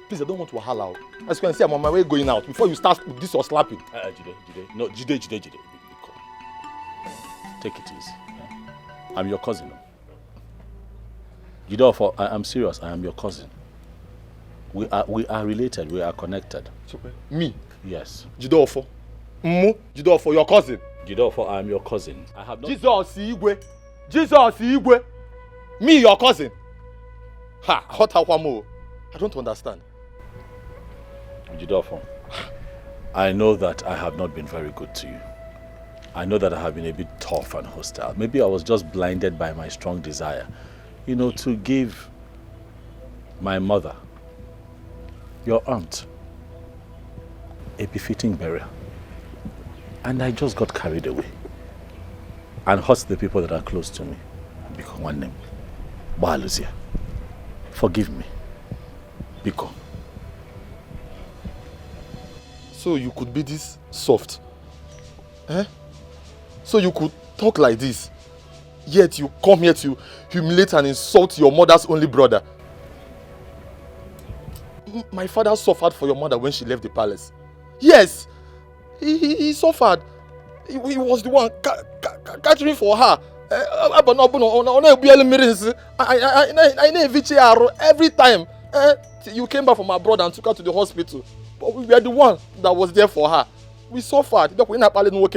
Please, I don't want to wahala out. As you can see, I'm on my way going out. Before you start with this or slapping. Jide. No, Jide. Take it easy. I'm your cousin. Jide, I'm serious. I am your cousin. We are related. We are connected. Me? Yes. Jide, Jide, your cousin. Jide, I am your cousin. I have not. Jesus Igwe. Me, your cousin. Ha! I don't understand. Jide, I know that I have not been very good to you. I know that I have been a bit tough and hostile. Maybe I was just blinded by my strong desire, to give my mother, your aunt, a befitting burial. And I just got carried away and hurt the people that are close to me. Because one name, Lizzy. Forgive me. Biko. So you could be this soft? So you could talk like this, yet you come here to humiliate and insult your mother's only brother. My father suffered for your mother when she left the palace. Yes, he suffered. He was the one catering for her. Every time you came back from abroad and took her to the hospital, but we were the one that was there for her. We suffered. It's not good.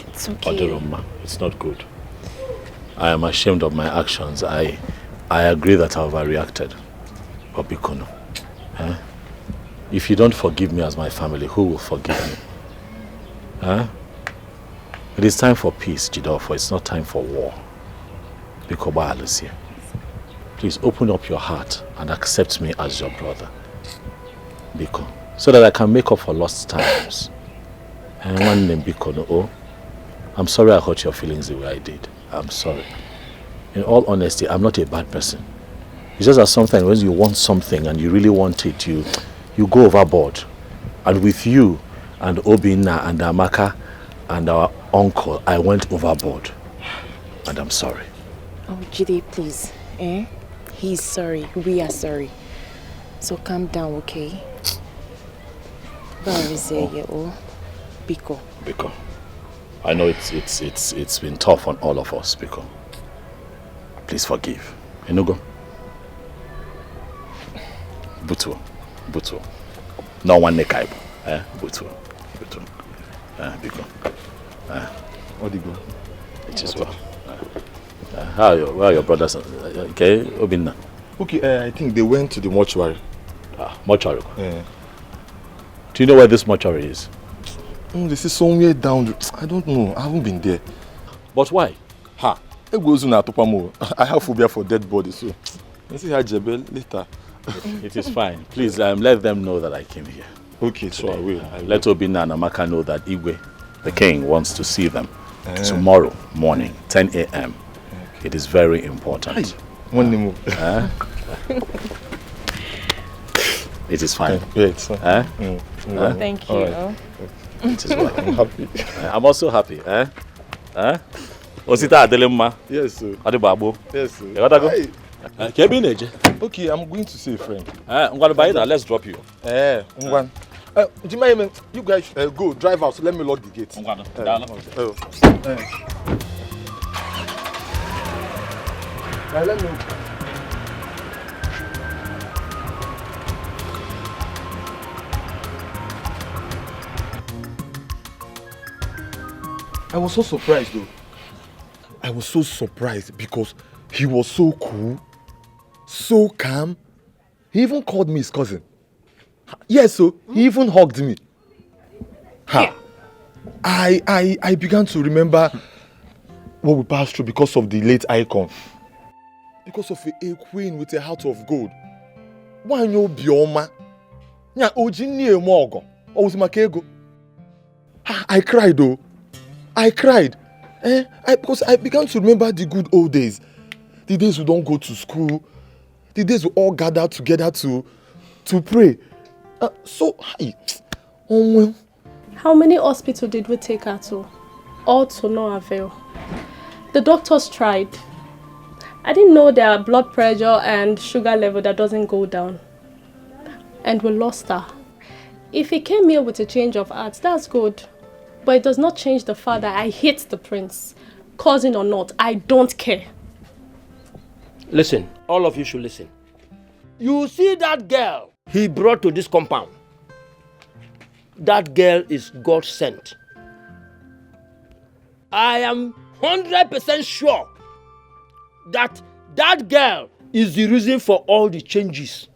It's okay. It's not good. I am ashamed of my actions. I agree that I overreacted. But Bikono, if you don't forgive me as my family, who will forgive me? It is time for peace, Jidofo. It's not time for war. Bikoba Alicia, please open up your heart and accept me as your brother. Biko, so that I can make up for lost times. And one name Bikono, I'm sorry I hurt your feelings the way I did. I'm sorry. In all honesty, I'm not a bad person. It's just that sometimes when you want something and you really want it, you go overboard. And with you and Obinna and Amaka and our uncle, I went overboard. And I'm sorry. Oh, Jide, please. He's sorry. We are sorry. So calm down, okay? Biko. I know it's been tough on all of us, Biko. Please forgive. Enugo. Butu. No one nekaibo. Butu. Biko. Odigo. It is well. Where are your brothers? Okay, Obinna. Okay, I think they went to the mortuary. Mortuary? Yeah. Do you know where this mortuary is? This is somewhere down. I don't know. I haven't been there. But why? I have phobia for dead bodies, so let's see how Jebel later. It is fine. Please let them know that I came here. Okay, so I will. Let Obinna and Amaka know that Igwe, the king, wants to see them tomorrow morning, 10 a.m. It is very important. One more. It is fine. Yeah, it's fine. Thank you. Right. It is well. I'm happy. I'm also happy. Osita Adelemma. Yes, sir. Adebabo. Yes, sir. You gotta go. Okay, I'm going to see a friend. I'm gonna buy that. Let's drop you. You guys go drive out. So let me lock the gate. Let me. I was so surprised though. I was so surprised because he was so cool, so calm. He even called me his cousin. Yes, so he even hugged me. I began to remember what we passed through because of the late icon. Because of a queen with a heart of gold. Wanyo bioma. Nya ojini emogo. Ozimakego. I cried though. I cried. Because I began to remember the good old days. The days we don't go to school. The days we all gather together to pray. How many hospitals did we take her to? All to no avail. The doctors tried. I didn't know their blood pressure and sugar level that doesn't go down. And we lost her. If he came here with a change of heart, that's good. But it does not change the fact that I hate the prince. Cousin or not, I don't care. Listen, all of you should listen. You see that girl he brought to this compound? That girl is God sent. I am 100% sure that that girl is the reason for all the changes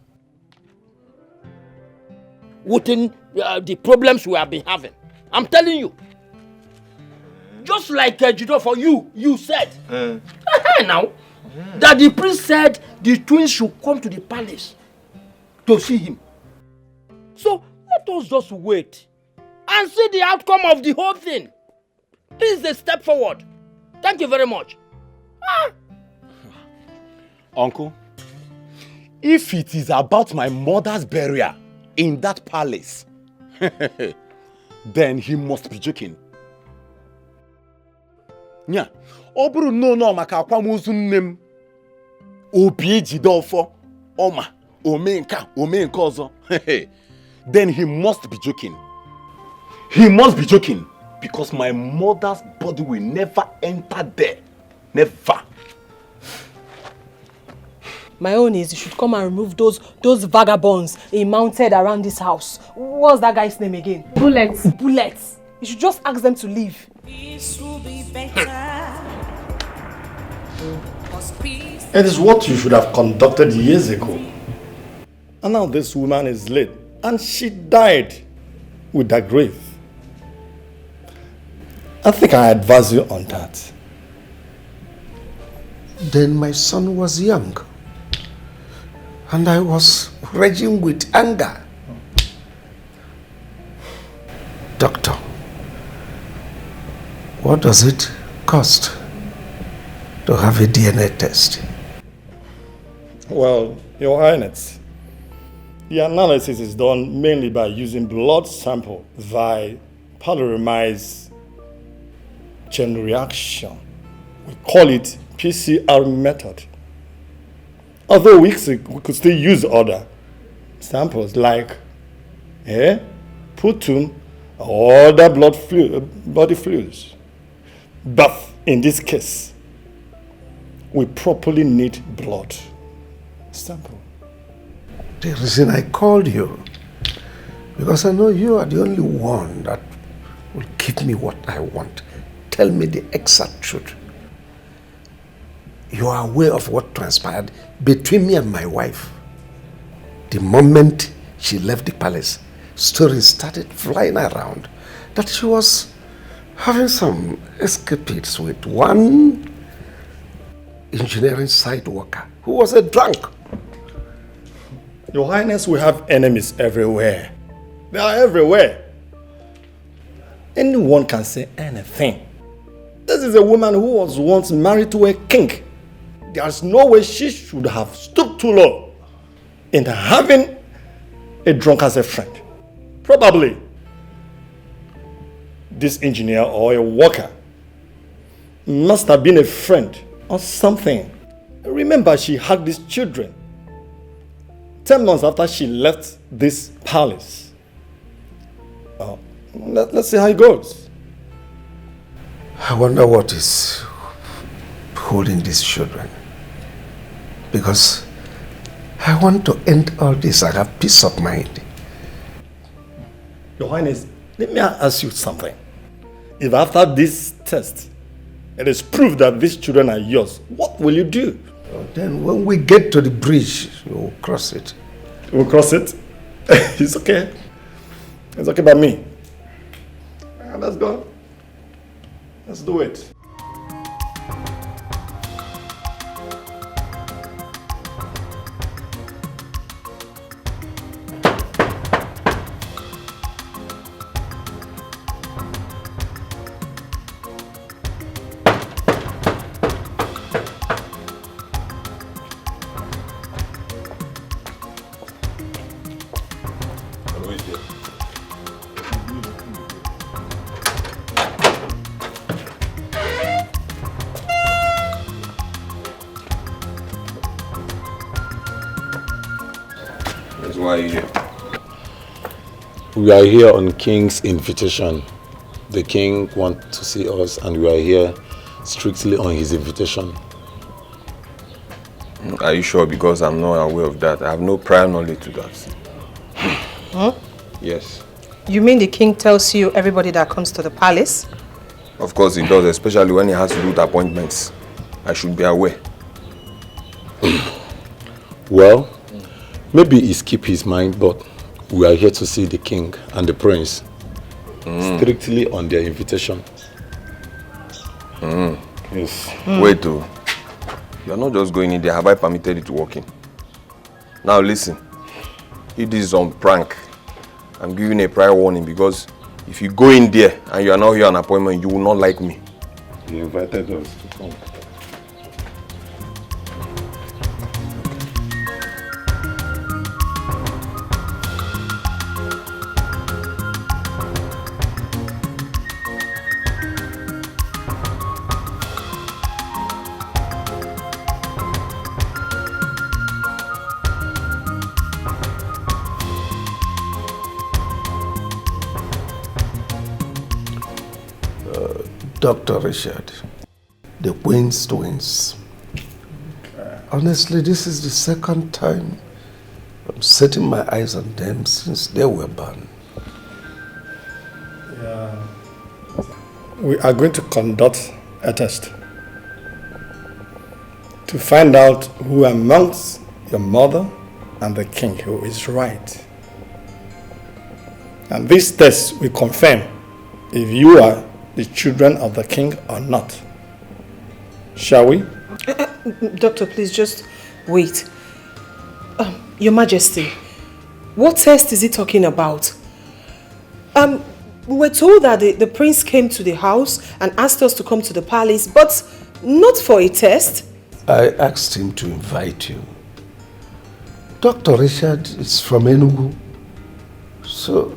within the problems we have been having. I'm telling you. Just like Judo for you said. Now, that the priest said the twins should come to the palace to see him. So let us just wait and see the outcome of the whole thing. This is a step forward. Thank you very much. Uncle, if it is about my mother's burial in that palace, then he must be joking. Nya, oburu no maka akwamozu nnem. Obi ejide ofo, oma, omenka ozo. Then he must be joking. He must be joking because my mother's body will never enter there. Never. My own is you should come and remove those vagabonds he mounted around this house. What's that guy's name again? Bullets. Bullets. You should just ask them to leave. This will be better. It is what you should have conducted years ago. And now this woman is late. And she died with that grave. I think I advise you on that. Then my son was young. And I was raging with anger. Doctor, what does it cost to have a DNA test? Well, Your Highness, the analysis is done mainly by using blood sample via polymerase chain reaction. We call it PCR method. Although we could still use other samples like hair, putum, or other body fluids. But in this case, we properly need blood sample. The reason I called you, because I know you are the only one that will give me what I want. Tell me the exact truth. You are aware of what transpired between me and my wife. The moment she left the palace, stories started flying around that she was having some escapades with one engineering site worker who was a drunk. Your Highness, we have enemies everywhere. They are everywhere. Anyone can say anything. This is a woman who was once married to a king. There's no way she should have stooped too low in having a drunk as a friend. Probably this engineer or a worker must have been a friend or something. Remember, she had these children 10 months after she left this palace. Let's see how it goes. I wonder what is holding these children. Because I want to end all this. I have peace of mind. Your Highness, let me ask you something. If after this test, it is proved that these children are yours, what will you do? Then when we get to the bridge, we'll cross it. We'll cross it? It's okay. It's okay by me. Let's go. Let's do it. That's why you're here. We are here on King's invitation. The King wants to see us and we are here strictly on his invitation. Are you sure? Because I'm not aware of that. I have no prior knowledge to that. Huh? Yes. You mean the king tells you everybody that comes to the palace? Of course he does, especially when he has to do with appointments. I should be aware. Well, maybe he skipped his mind, but we are here to see the king and the prince. Strictly on their invitation. Yes. Wait, though. You are not just going in there. Have I permitted you to walk in? Now listen. If this is on prank, I'm giving a prior warning because if you go in there and you are not here on appointment, you will not like me. He invited us to come. Dr. Richard, the Queen's twins. Honestly, this is the second time I'm setting my eyes on them since they were born. Yeah. We are going to conduct a test to find out who amongst your mother and the king who is right. And this test will confirm if you are the children of the king or not. Shall we? Doctor, please just wait. Your Majesty, what test is he talking about? We were told that the prince came to the house and asked us to come to the palace, but not for a test. I asked him to invite you. Dr. Richard is from Enugu, so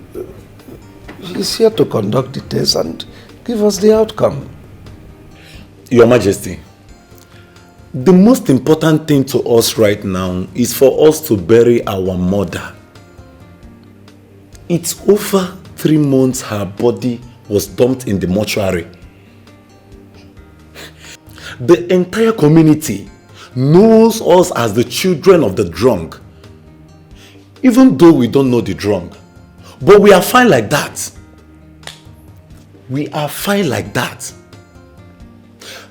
he's here to conduct the test and give us the outcome. Your Majesty, the most important thing to us right now is for us to bury our mother. It's over 3 months her body was dumped in the mortuary. The entire community knows us as the children of the drunk. Even though we don't know the drunk. But we are fine like that. We are fine like that.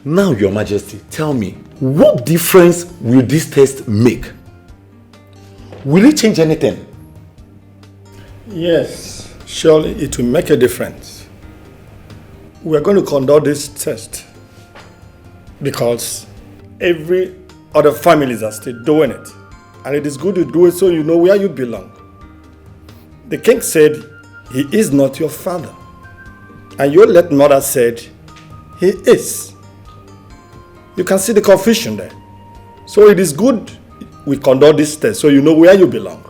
Now, Your Majesty, tell me, what difference will this test make? Will it change anything? Yes, surely it will make a difference. We are going to conduct this test because every other families are still doing it. And it is good to do it so you know where you belong. The king said he is not your father. And your late mother said, he is. You can see the confusion there. So it is good we conduct this test so you know where you belong.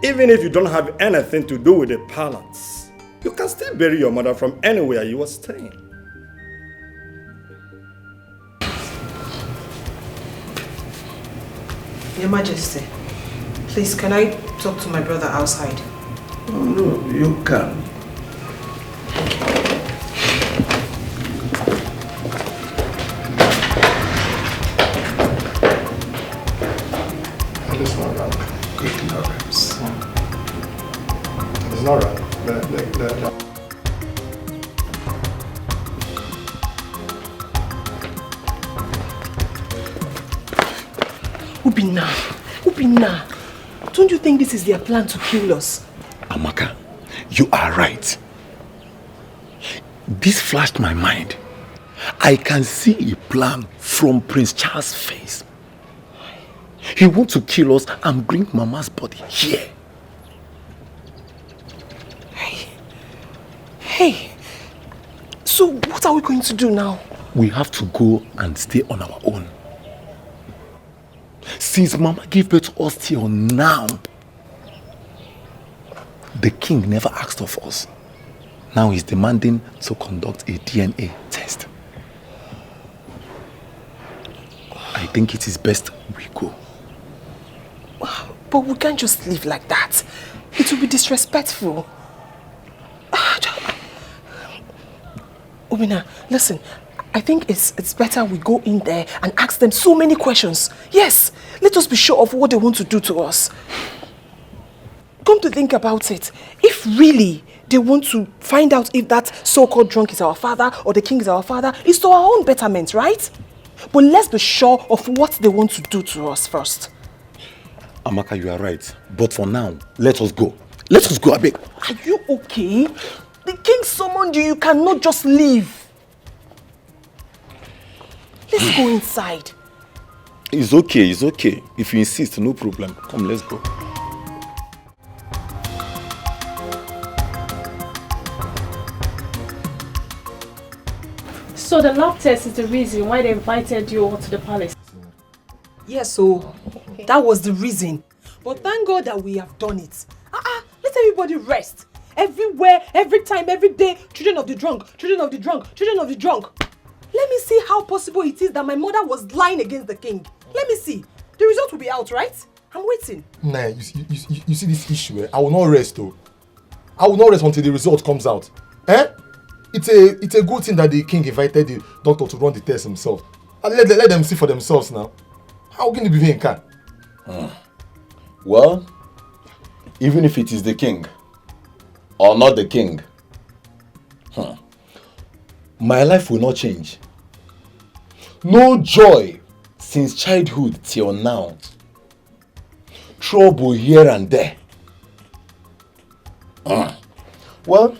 Even if you don't have anything to do with the palace, you can still bury your mother from anywhere you were staying. Your Majesty, please can I talk to my brother outside? Oh, no, you can. It's not wrong. Ignorance. It's not wrong. Ubina, don't you think this is their plan to kill us? Amaka, you are right. This flashed my mind. I can see a plan from Prince Charles' face. He wants to kill us and bring Mama's body here. Hey, so what are we going to do now? We have to go and stay on our own. Since Mama gave birth to us till now, the king never asked of us. Now he's demanding to conduct a DNA test. I think it is best we go. But we can't just live like that. It will be disrespectful. Obina, listen. I think it's better we go in there and ask them so many questions. Yes, let us be sure of what they want to do to us. Come to think about it, if really they want to find out if that so-called drunk is our father or the king is our father, it's to our own betterment, right? But let's be sure of what they want to do to us first. Amaka, you are right. But for now, let us go. Let us go, Abeg. Are you okay? The king summoned you, you cannot just leave. Let's go inside. It's okay, it's okay. If you insist, no problem. Come, let's go. So the lab test is the reason why they invited you all to the palace? Yes, so that was the reason. But thank God that we have done it. Let everybody rest. Everywhere, every time, every day, children of the drunk, children of the drunk, children of the drunk. Let me see how possible it is that my mother was lying against the king. Let me see. The result will be out, right? I'm waiting. Nah, you see this issue, eh? I will not rest, though. I will not rest until the result comes out. Eh? It's a good thing that the king invited the doctor to run the test himself. And let them see for themselves now. How can it be in car? Well, even if it is the king or not the king, my life will not change. No joy since childhood till now. Trouble here and there. Well,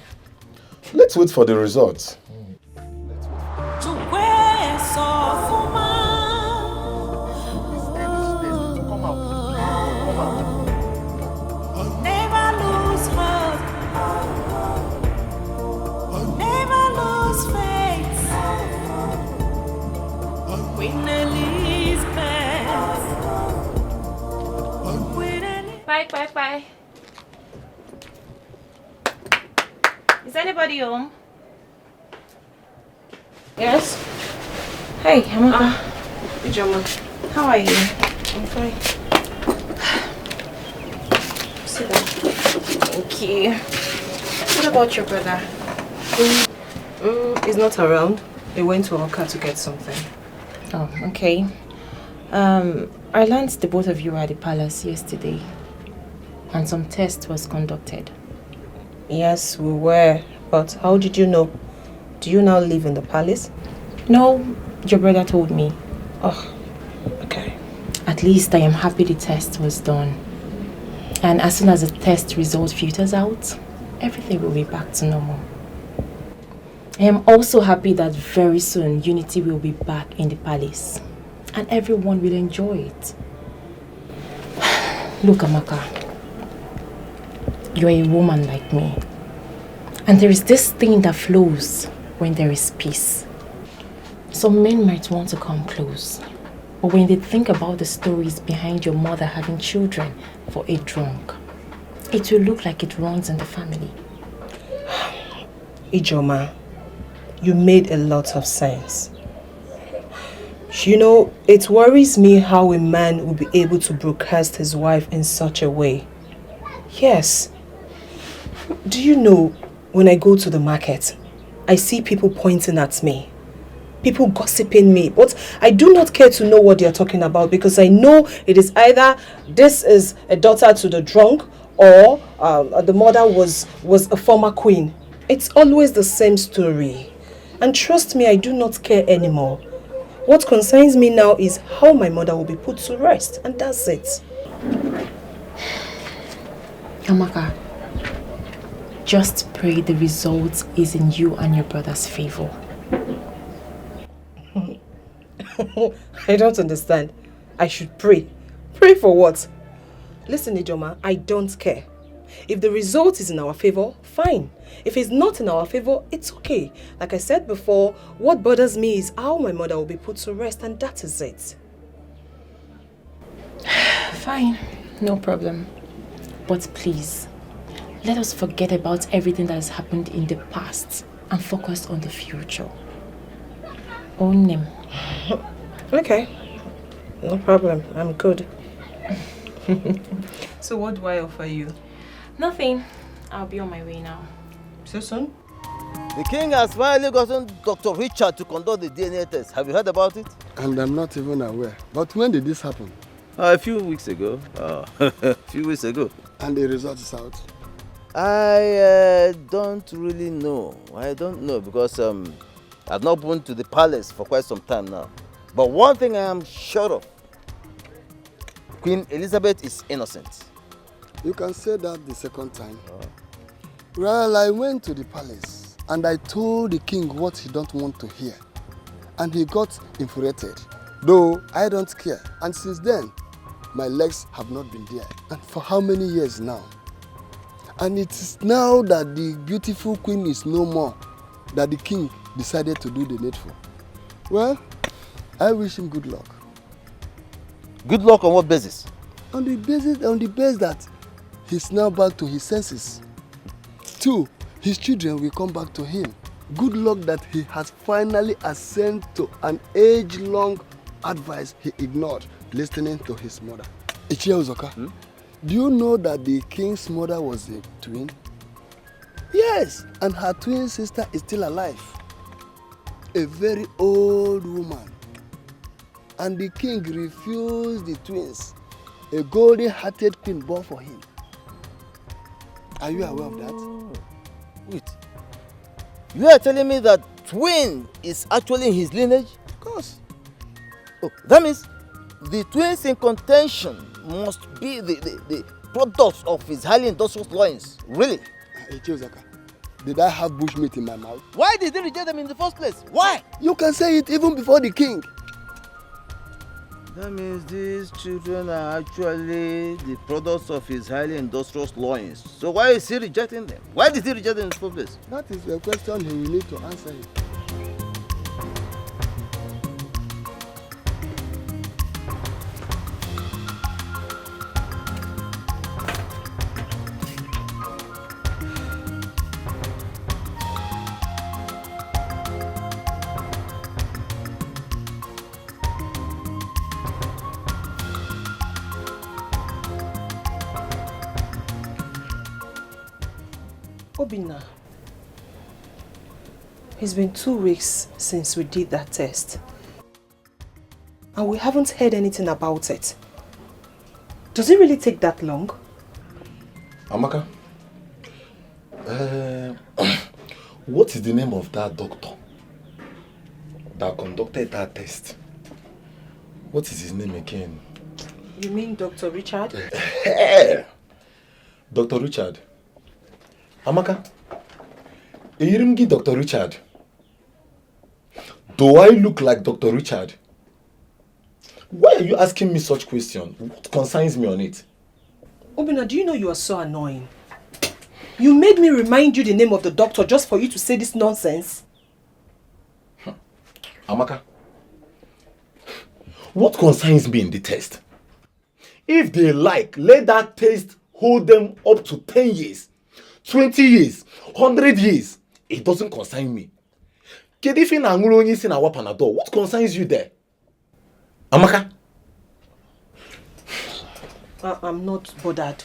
let's wait for the results. Bye. Is anybody home? Yes? Hey, Amaka. Ijoma. How are you? I'm fine. Sit down. Thank you. What about your brother? He's not around. He went to Oka to get something. Oh, okay. I learned the both of you were at the palace yesterday. And some test was conducted. Yes, we were. But how did you know? Do you now live in the palace? No, your brother told me. Oh, okay. At least I am happy the test was done. And as soon as the test result filters out, everything will be back to normal. I am also happy that very soon unity will be back in the palace. And everyone will enjoy it. Look, Amaka. You're a woman like me. And there is this thing that flows when there is peace. Some men might want to come close. But when they think about the stories behind your mother having children for a drunk, it will look like it runs in the family. Ijoma, you made a lot of sense. You know, it worries me how a man will be able to broadcast his wife in such a way. Yes. Do you know, when I go to the market, I see people pointing at me. People gossiping me. But I do not care to know what they are talking about because I know it is either this is a daughter to the drunk or the mother was a former queen. It's always the same story. And trust me, I do not care anymore. What concerns me now is how my mother will be put to rest. And that's it. Amaka, just pray the result is in you and your brother's favor. I don't understand. I should pray. Pray for what? Listen, Ijoma, I don't care. If the result is in our favor, fine. If it's not in our favor, it's okay. Like I said before, what bothers me is how my mother will be put to rest, and that is it. Fine, no problem. But please, let us forget about everything that has happened in the past and focus on the future. Own him. Okay, no problem. I'm good. So what do I offer you? Nothing. I'll be on my way now. So soon? The king has finally gotten Dr. Richard to conduct the DNA test. Have you heard about it? And I'm not even aware. But when did this happen? A few weeks ago. A few weeks ago. And the result is out? I don't really know. I don't know because I've not been to the palace for quite some time now. But one thing I am sure of, Queen Elizabeth is innocent. You can say that the second time. Well, I went to the palace and I told the king what he don't want to hear. And he got infuriated. Though I don't care. And since then, my legs have not been there. And for how many years now? And it is now that the beautiful queen is no more that the king decided to do the needful. Well, I wish him good luck. Good luck on what basis? On the basis that he's now back to his senses. 2, his children will come back to him. Good luck that he has finally ascended to an age-long advice he ignored, listening to his mother. Ichie Uzoka, do you know that the king's mother was a twin? Yes, and her twin sister is still alive. A very old woman. And the king refused the twins. A golden-hearted queen born for him. Are you aware of that? Wait. You are telling me that twin is actually in his lineage? Of course. Oh, that means the twins in contention must be the products of his highly industrious loins. Really? Ichiozaka, did I have bushmeat in my mouth? Why did he reject them in the first place? Why? You can say it even before the king. That means these children are actually the products of his highly industrious loins. So why is he rejecting them? Why did he reject them in the first place? That is a question he will need to answer it. Obinna, it's been 2 weeks since we did that test. And we haven't heard anything about it. Does it really take that long? Amaka, what is the name of that doctor that conducted that test? What is his name again? You mean Dr. Richard? Dr. Richard. Amaka, Irimgi Dr. Richard. Do I look like Dr. Richard? Why are you asking me such questions? What concerns me on it? Obinna, do you know you are so annoying? You made me remind you the name of the doctor just for you to say this nonsense. Amaka, what concerns me in the test? If they like, let that test hold them up to 10 years. 20 years, 100 years, it doesn't concern me. What concerns you there? Amaka? I'm not bothered.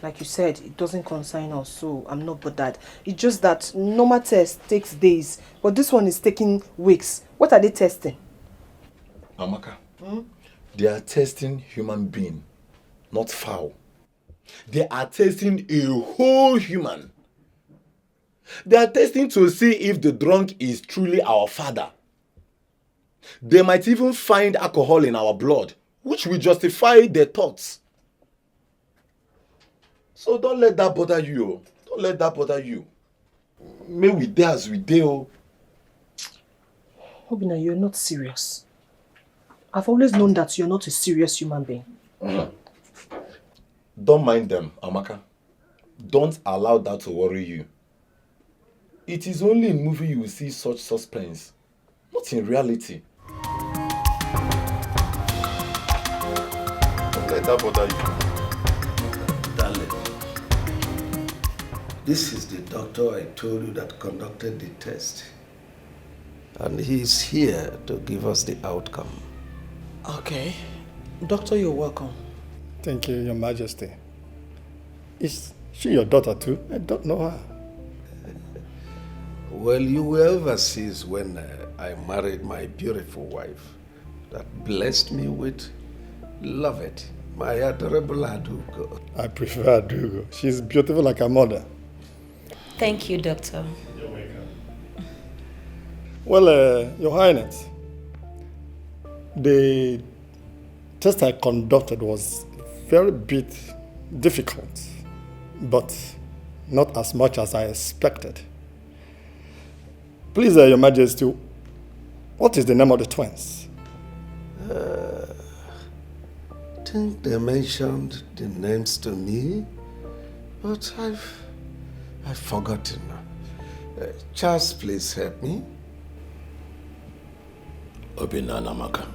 Like you said, it doesn't concern us, so I'm not bothered. It's just that normal test takes days, but this one is taking weeks. What are they testing? Amaka, they are testing human being, not fowl. They are testing a whole human. They are testing to see if the drunk is truly our father. They might even find alcohol in our blood, which will justify their thoughts. So don't let that bother you. Don't let that bother you. May we dare as we dare. Obinna, you're not serious. I've always known that you're not a serious human being. Don't mind them, Amaka. Don't allow that to worry you. It is only in movie you will see such suspense, not in reality. Don't let that bother you. Darling, this is the doctor I told you that conducted the test. And he's here to give us the outcome. Okay. Doctor, you're welcome. Thank you, Your Majesty. Is she your daughter too? I don't know her. Well, you were overseas when I married my beautiful wife that blessed me with Lovett, my adorable Adugo. I prefer Adugo. She's beautiful like her mother. Thank you, Doctor. You're welcome. Well, Your Highness, the test I conducted was very bit difficult, but not as much as I expected. Please, Your Majesty, what is the name of the twins? I think they mentioned the names to me, but I've forgotten. Charles, please help me. Obinna and Amaka.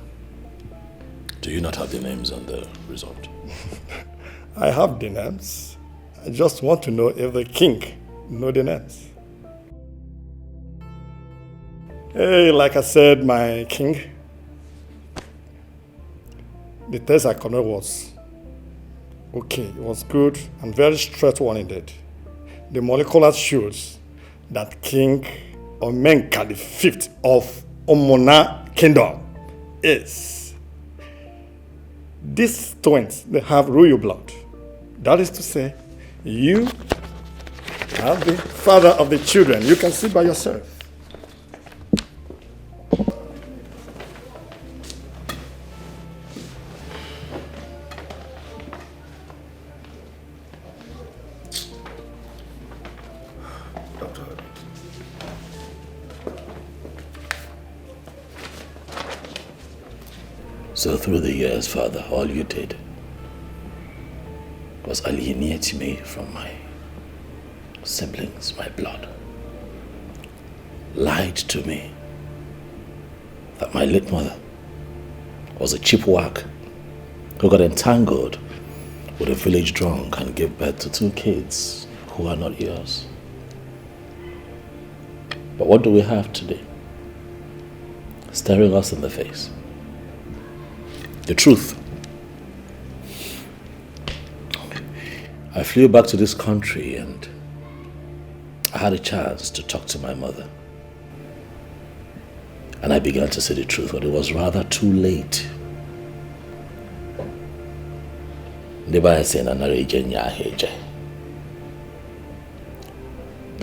Do you not have the names on the result? I have the names. I just want to know if the king know the names. Hey, like I said, my king, the test I conducted was okay. It was good and very straight one indeed. The molecular shows that King Omenka V of Omona Kingdom is. These twins, they have royal blood. That is to say, you are the father of the children. You can see by yourself. So through the years, Father, all you did was alienate me from my siblings, my blood. Lied to me that my late mother was a cheap whack who got entangled with a village drunk and gave birth to 2 kids who are not yours. But what do we have today? Staring us in the face. The truth. I flew back to this country and I had a chance to talk to my mother. And I began to say the truth, but it was rather too late. There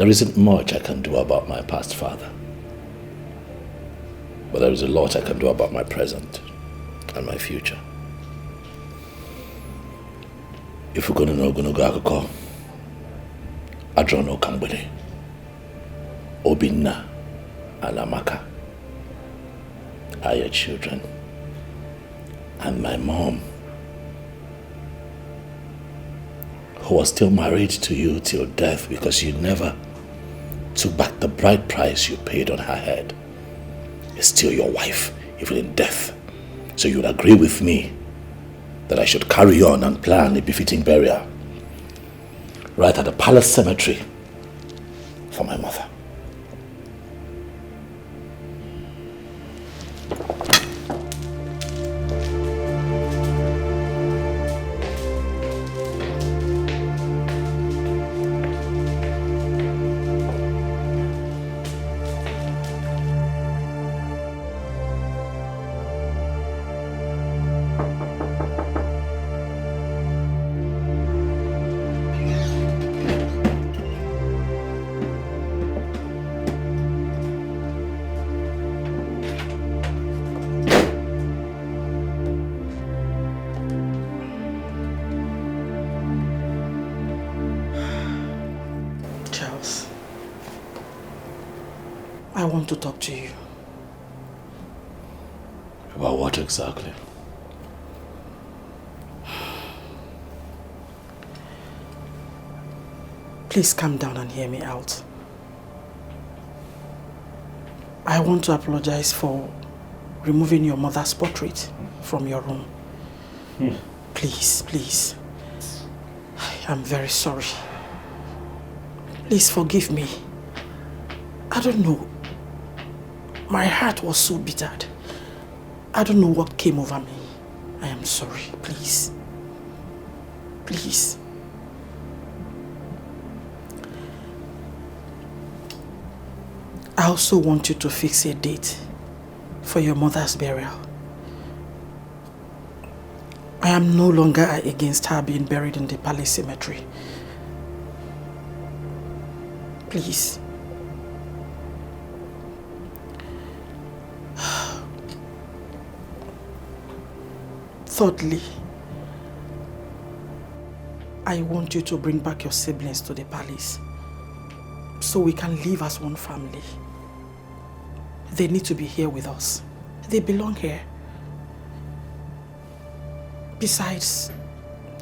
isn't much I can do about my past father, but there is a lot I can do about my present and my future. If we're gonna know akụkọ, Adrono Kambele, Obinna and Amaka are your children, and my mom, who was still married to you till death because you never took back the bride price you paid on her head, is still your wife, even in death. So you would agree with me that I should carry on and plan a befitting burial right at the palace cemetery for my mother. I want to talk to you. About what exactly? Please calm down and hear me out. I want to apologize for removing your mother's portrait from your room. Please, please. I'm very sorry. Please forgive me. I don't know. My heart was so bittered. I don't know what came over me. I am sorry, please. Please. I also want you to fix a date for your mother's burial. I am no longer against her being buried in the palace cemetery. Please. Thirdly, I want you to bring back your siblings to the palace so we can live as one family. They need to be here with us. They belong here. Besides,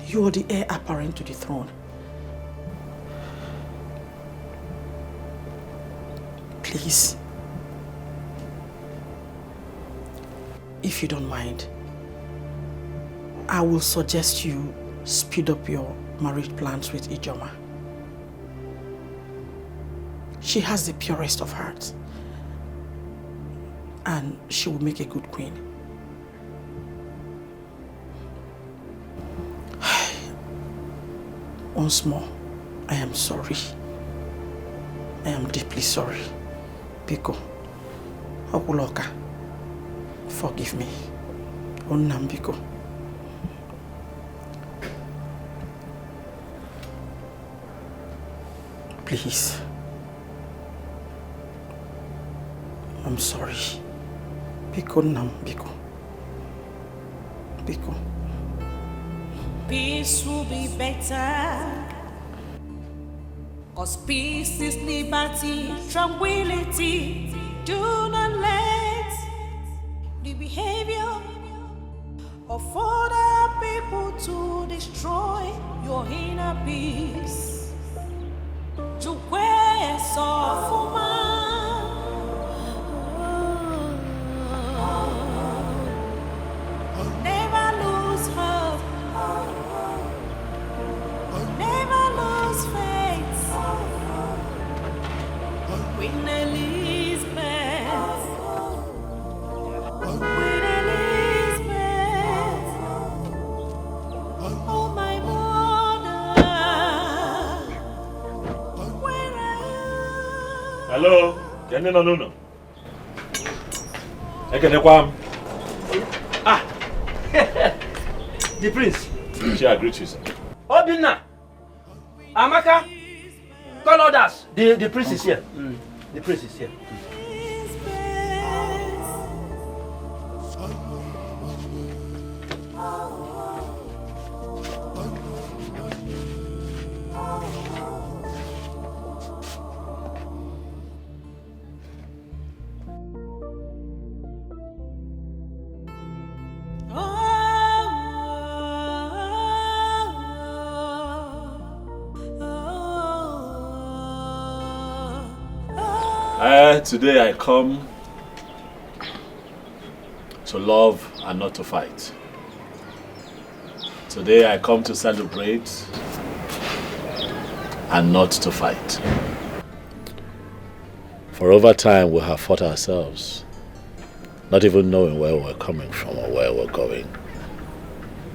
you are the heir apparent to the throne. Please, if you don't mind, I will suggest you speed up your marriage plans with Ijoma. She has the purest of hearts, and she will make a good queen. Once more, I am sorry. I am deeply sorry. Biko, Okuloka, forgive me. Onnam Biko. Please. I'm sorry. Biko Nam Biko. Biko. Peace will be better. 'Cause peace is liberty, tranquility. Do not let the behavior of other people to destroy your inner peace. To where so never lose hope. Never lose faith. Queen Elizabeth. Queen Elizabeth. Oh my mother. Where are you? Hello, Kenny no. Ekenekwam. Ah, the prince. She agreed to, sir. Obinna, Amaka, call others. The prince is here. The prince is here. Today I come to love and not to fight. Today I come to celebrate and not to fight. For over time we have fought ourselves, not even knowing where we're coming from or where we're going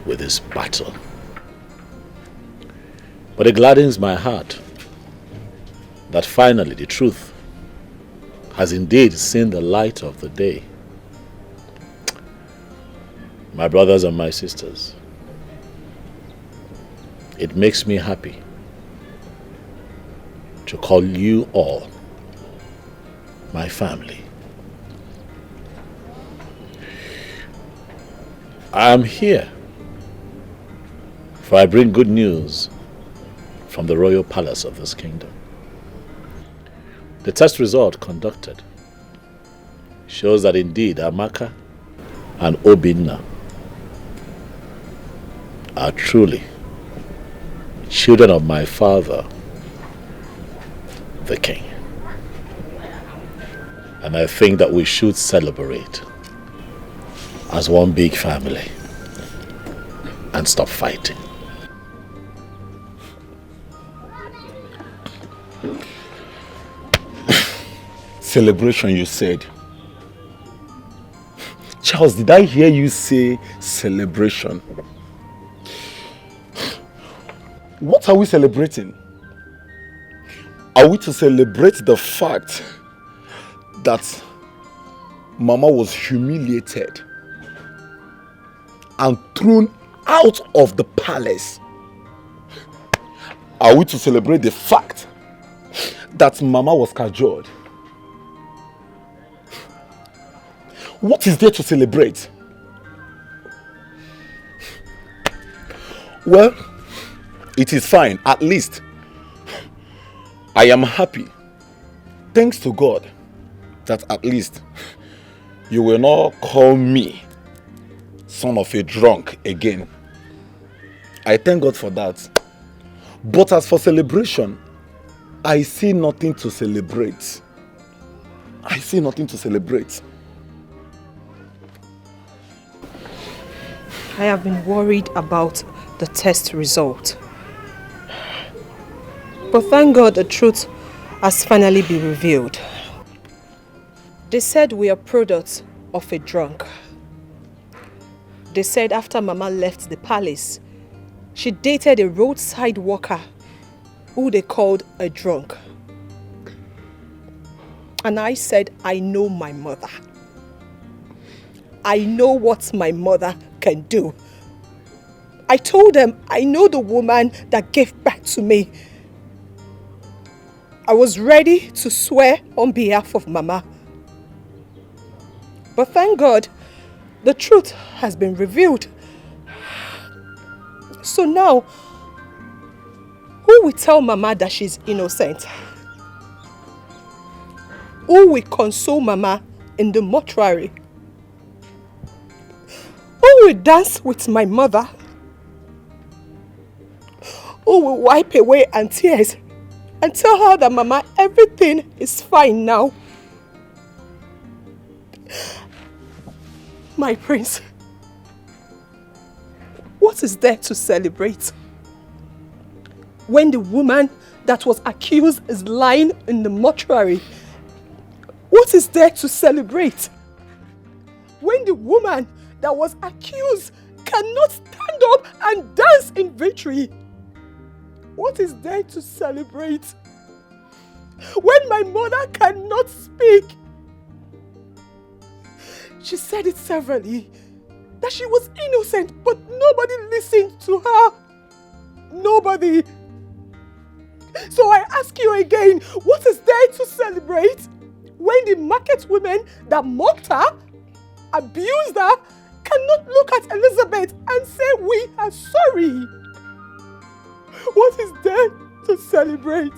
with this battle. But it gladdens my heart that finally the truth has indeed seen the light of the day. My brothers and my sisters, it makes me happy to call you all my family. I am here, for I bring good news from the royal palace of this kingdom. The test result conducted shows that indeed Amaka and Obinna are truly children of my father, the king. And I think that we should celebrate as one big family and stop fighting. Celebration, you said. Charles, did I hear you say celebration? What are we celebrating? Are we to celebrate the fact that Mama was humiliated and thrown out of the palace? Are we to celebrate the fact that Mama was cajoled? What is there to celebrate? Well, it is fine. At least I am happy. Thanks to God that at least you will not call me son of a drunk again. I thank God for that. But as for celebration, I see nothing to celebrate. I see nothing to celebrate. I have been worried about the test result. But thank God the truth has finally been revealed. They said we are products of a drunk. They said after Mama left the palace, she dated a roadside worker who they called a drunk. And I said, I know my mother. I know what my mother can do. I told them I know the woman that gave birth to me. I was ready to swear on behalf of Mama. But thank God, the truth has been revealed. So now, who will tell Mama that she's innocent? Who will console Mama in the mortuary? Who will dance with my mother? Who will wipe away her tears and tell her that Mama, everything is fine now? My prince, what is there to celebrate? When the woman that was accused is lying in the mortuary, what is there to celebrate? When the woman that was accused cannot stand up and dance in victory, what is there to celebrate? When my mother cannot speak, she said it severally, that she was innocent, but nobody listened to her. Nobody. So I ask you again, what is there to celebrate? When the market women that mocked her, abused her, cannot look at Elizabeth and say, we are sorry. What is there to celebrate?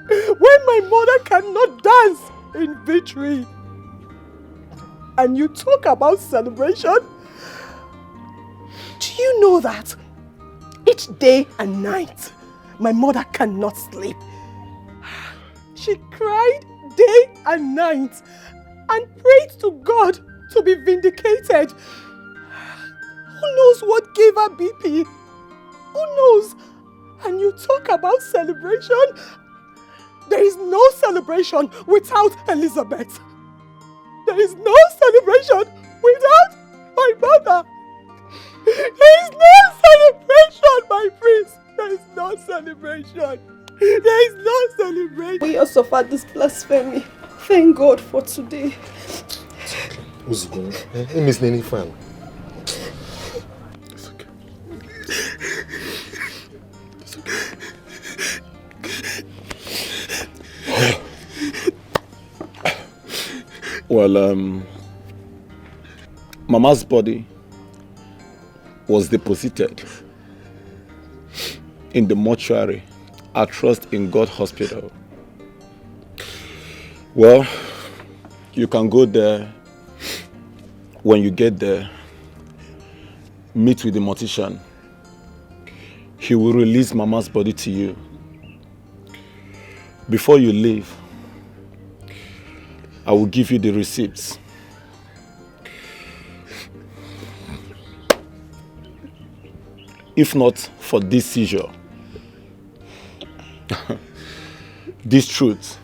When my mother cannot dance in victory, and you talk about celebration, do you know that each day and night, my mother cannot sleep? She cried day and night and prayed to God to be vindicated. Who knows what gave her BP? Who knows? And you talk about celebration? There is no celebration without Elizabeth. There is no celebration without my mother. There is no celebration, my prince. There is no celebration. There is no celebration. We also suffered this blasphemy. Thank God for today. What's going on? Hey, Miss Nene, fine. It's okay. It's okay. Well, Mama's body was deposited in the mortuary at Trust in God Hospital. Well, you can go there. When you get there, meet with the mortician. He will release Mama's body to you. Before you leave, I will give you the receipts. If not for this seizure, this truth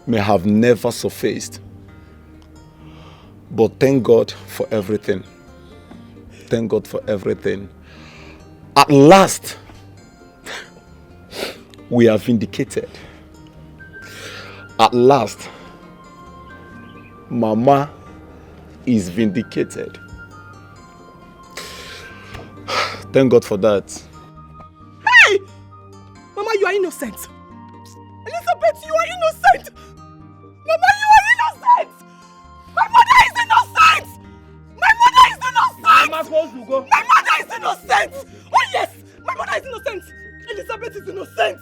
may have never surfaced. But thank God for everything. Thank God for everything. At last, we are vindicated. At last, Mama is vindicated. Thank God for that. Hey! Mama, you are innocent. Elizabeth, you are innocent. Mama, you are innocent. My mother is innocent. My mother is innocent. Where am I supposed to go? My mother is innocent. Oh yes, my mother is innocent. Elizabeth is innocent.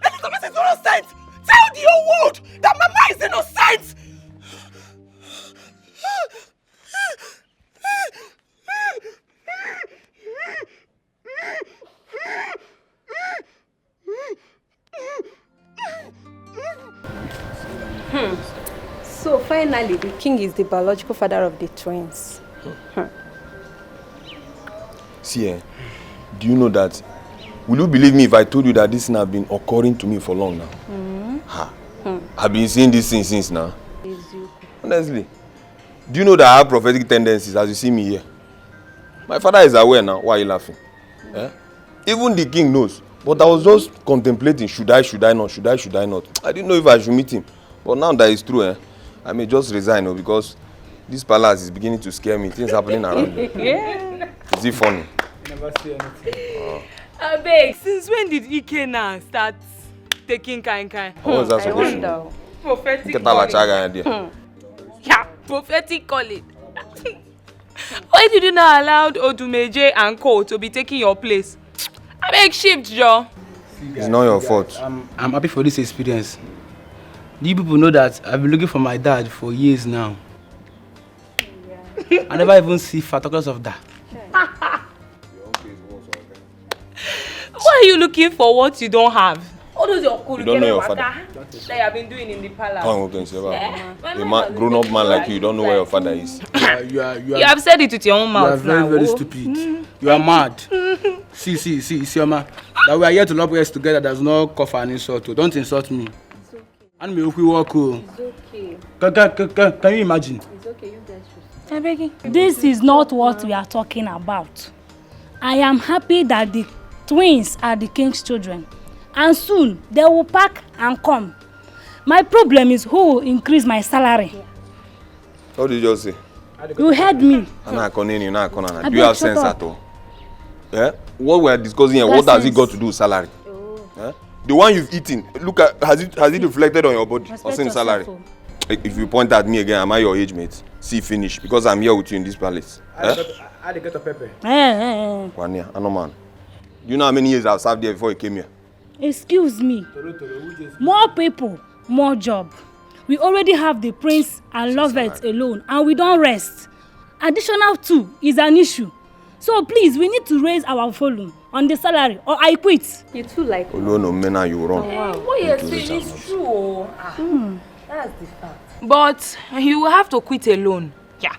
Elizabeth is innocent. Tell the whole world that Mama is innocent. So finally, the king is the biological father of the twins. See, do you know that? Will you believe me if I told you that this thing has been occurring to me for long now? I've been seeing this thing since now. Honestly. Do you know that I have prophetic tendencies as you see me here? My father is aware now. Why are you laughing? Even the king knows. But I was just contemplating, should I not? I didn't know if I should meet him. But now that it's true, I may just resign because this palace is beginning to scare me. Things happening around me. Is it funny? Never see anything. Beg, since when did Ike now start taking kind? What was that supposed to do? Prophetic calling. Yeah, prophetic calling. Why did you not allow Odumeje and Co to be taking your place? I beg shift, Joe. It's not your fault. I'm happy for this experience. You people know that I've been looking for my dad for years now. I never even see photographs of that. Why are you looking for what you don't have? All those You don't know your father. that you have been doing in the palace. A grown-up man like you don't know where your father is. You have said it with your own mouth. You are very, very stupid. You are mad. See, Isioma. That we are here to love us together does not cover an insult. Don't insult me. It's okay. And me if we walk. It's okay. Can you imagine? It's okay, you guys should. I'm begging. This is not what we are talking about. I am happy that the twins are the king's children. And soon they will pack and come. My problem is who will increase my salary. What did you just say? You heard me. Do you have sense at all? What we are discussing here, what has it got to do with salary? The one you've eaten, look at, has it reflected on your body or same salary? If you point at me again, am I your age mate? See, finish, because I'm here with you in this palace. I get a pepper. 1 year, I know man. Do you know how many years I've served there before you came here? Excuse me. More people, more job. We already have the prince and lovers alone, and we don't rest. Additional 2 is an issue. So please, we need to raise our volume on the salary, or I quit. You too like. No, Mena, you wrong. Wow. What you're saying is true. That's the fact. But you will have to quit alone. Yeah.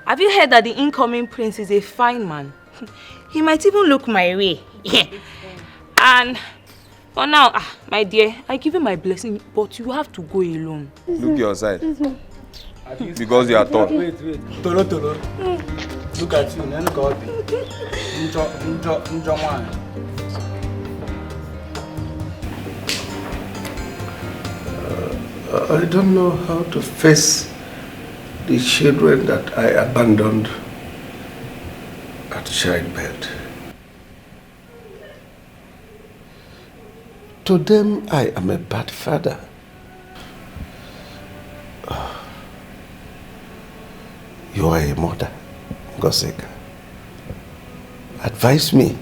Have you heard that the incoming prince is a fine man? He might even look my way. And for now, my dear, I give you my blessing, but you have to go alone. Look your side. Because you are tall. Wait. Tolo. Look at you. Look at I don't know how to face the children that I abandoned at childbirth. To them, I am a bad father. You are a mother, Goseka. Advise me.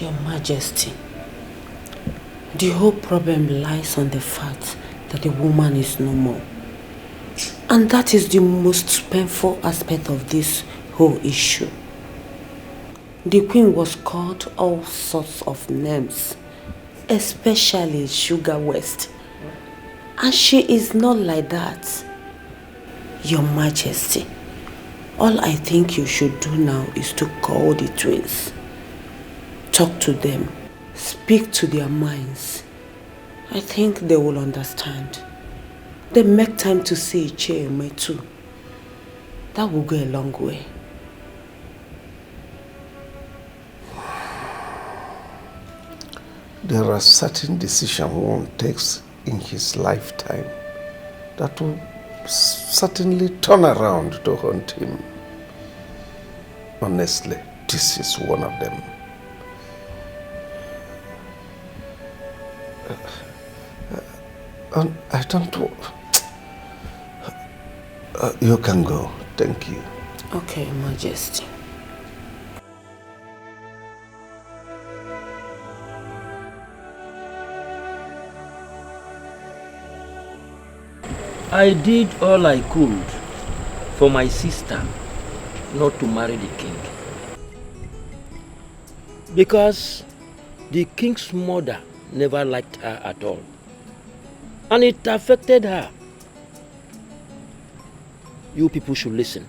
Your Majesty, the whole problem lies on the fact that the woman is no more. And that is the most painful aspect of this whole issue. The queen was called all sorts of names, especially Sugar West. And she is not like that. Your Majesty, all I think you should do now is to call the twins. Talk to them. Speak to their minds. I think they will understand. They make time to see Icheme too. That will go a long way. there are certain decisions one takes in his lifetime that will certainly turn around to haunt him. Honestly, this is one of them. I don't know. You can go. Thank you. Okay, Majesty. I did all I could for my sister not to marry the king. Because the king's mother never liked her at all. And it affected her. You people should listen.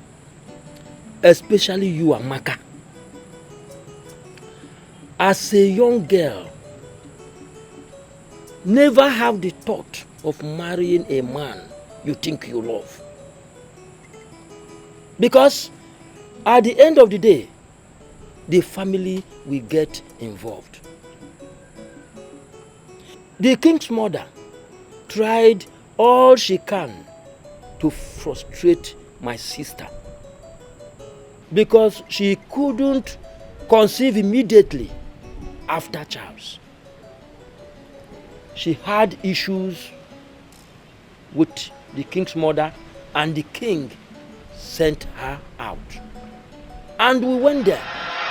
Especially you, Amaka. As a young girl, never have the thought of marrying a man you think you love. Because at the end of the day, the family will get involved. The king's mother tried all she can to frustrate my sister because she couldn't conceive immediately after Charles. She had issues with the king's mother, and the king sent her out. And we went there.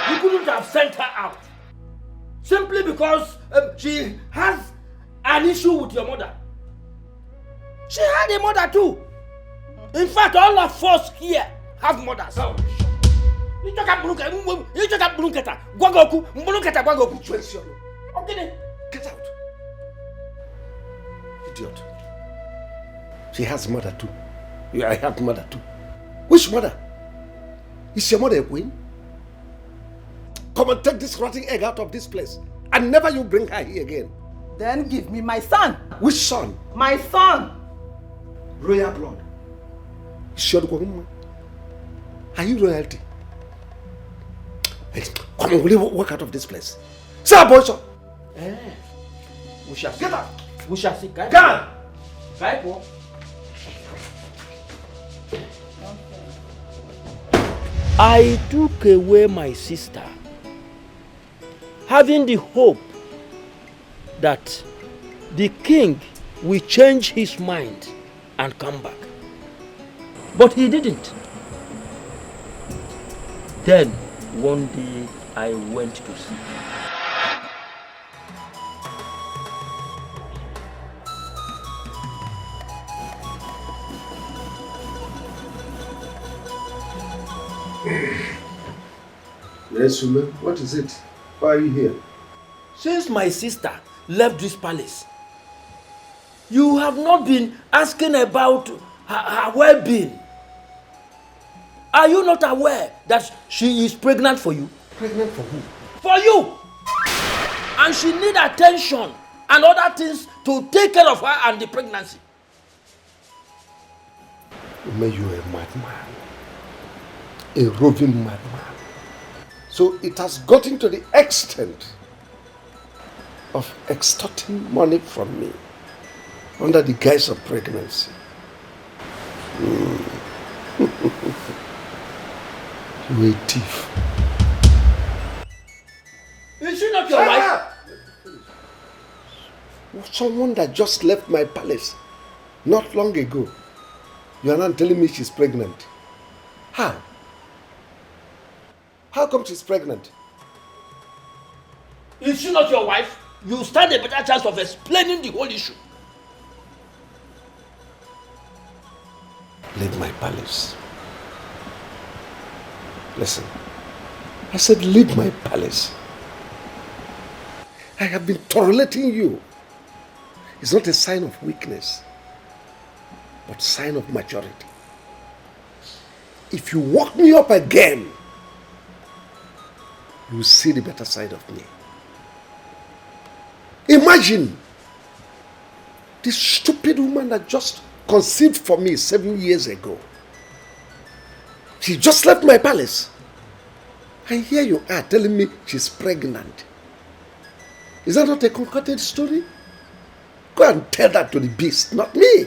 We couldn't have sent her out simply because she has an issue with your mother. She had a mother too. In fact, all of us here have mothers. You talk about Get out. Idiot. She has a mother too. I have mother too. Which mother? Is your mother a queen? Come and take this rotting egg out of this place. And never you bring her here again. Then give me my son. Which son? My son. Royal blood. Are you royalty? Come on, will you walk out of this place? Sir, boy, sir. We shall see. Get out. We shall see. Get out. I took away my sister, having the hope that the king will change his mind and come back. But he didn't. Then, one day, I went to see. Yes, woman. What is it? Why are you here? Since my sister left this palace, you have not been asking about her well-being. Are you not aware that she is pregnant for you? Pregnant for who? For you! And she needs attention and other things to take care of her and the pregnancy. May you a madman. A roving madman. So it has gotten to the extent of extorting money from me under the guise of pregnancy. You a thief. Is she not your wife? Someone that just left my palace not long ago. You are not telling me she's pregnant. How? How come she's pregnant? Is she not your wife? You stand a better chance of explaining the whole issue. Leave my palace. Listen, I said leave my palace. I have been tolerating you. It's not a sign of weakness, but sign of maturity. If you walk me up again, you will see the better side of me. Imagine this stupid woman that just conceived for me 7 years ago. She just left my palace. And here you are telling me she's pregnant. Is that not a concocted story? Go and tell that to the beast, not me.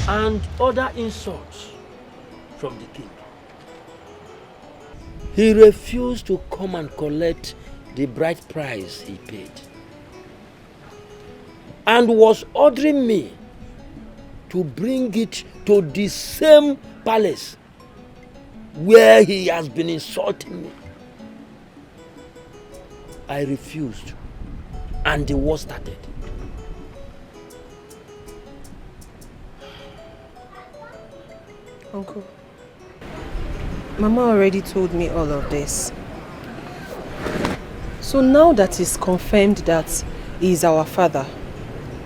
And other insults from the king. He refused to come and collect the bride price he paid, and was ordering me to bring it to the same palace where he has been insulting me. I refused, and the war started. Uncle, Mama already told me all of this. So now that it's confirmed that he is our father,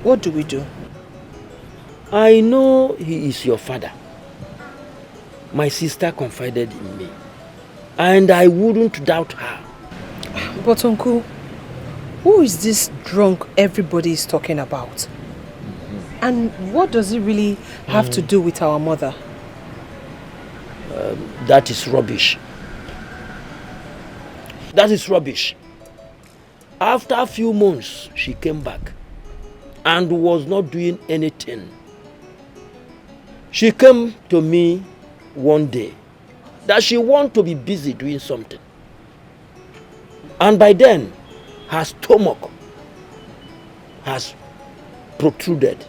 what do we do? I know he is your father. My sister confided in me, and I wouldn't doubt her. But Uncle, who is this drunk everybody is talking about? And what does it really have to do with our mother? That is rubbish. That is rubbish. After a few months, she came back and was not doing anything. She came to me one day that she wanted to be busy doing something. And by then, her stomach has protruded.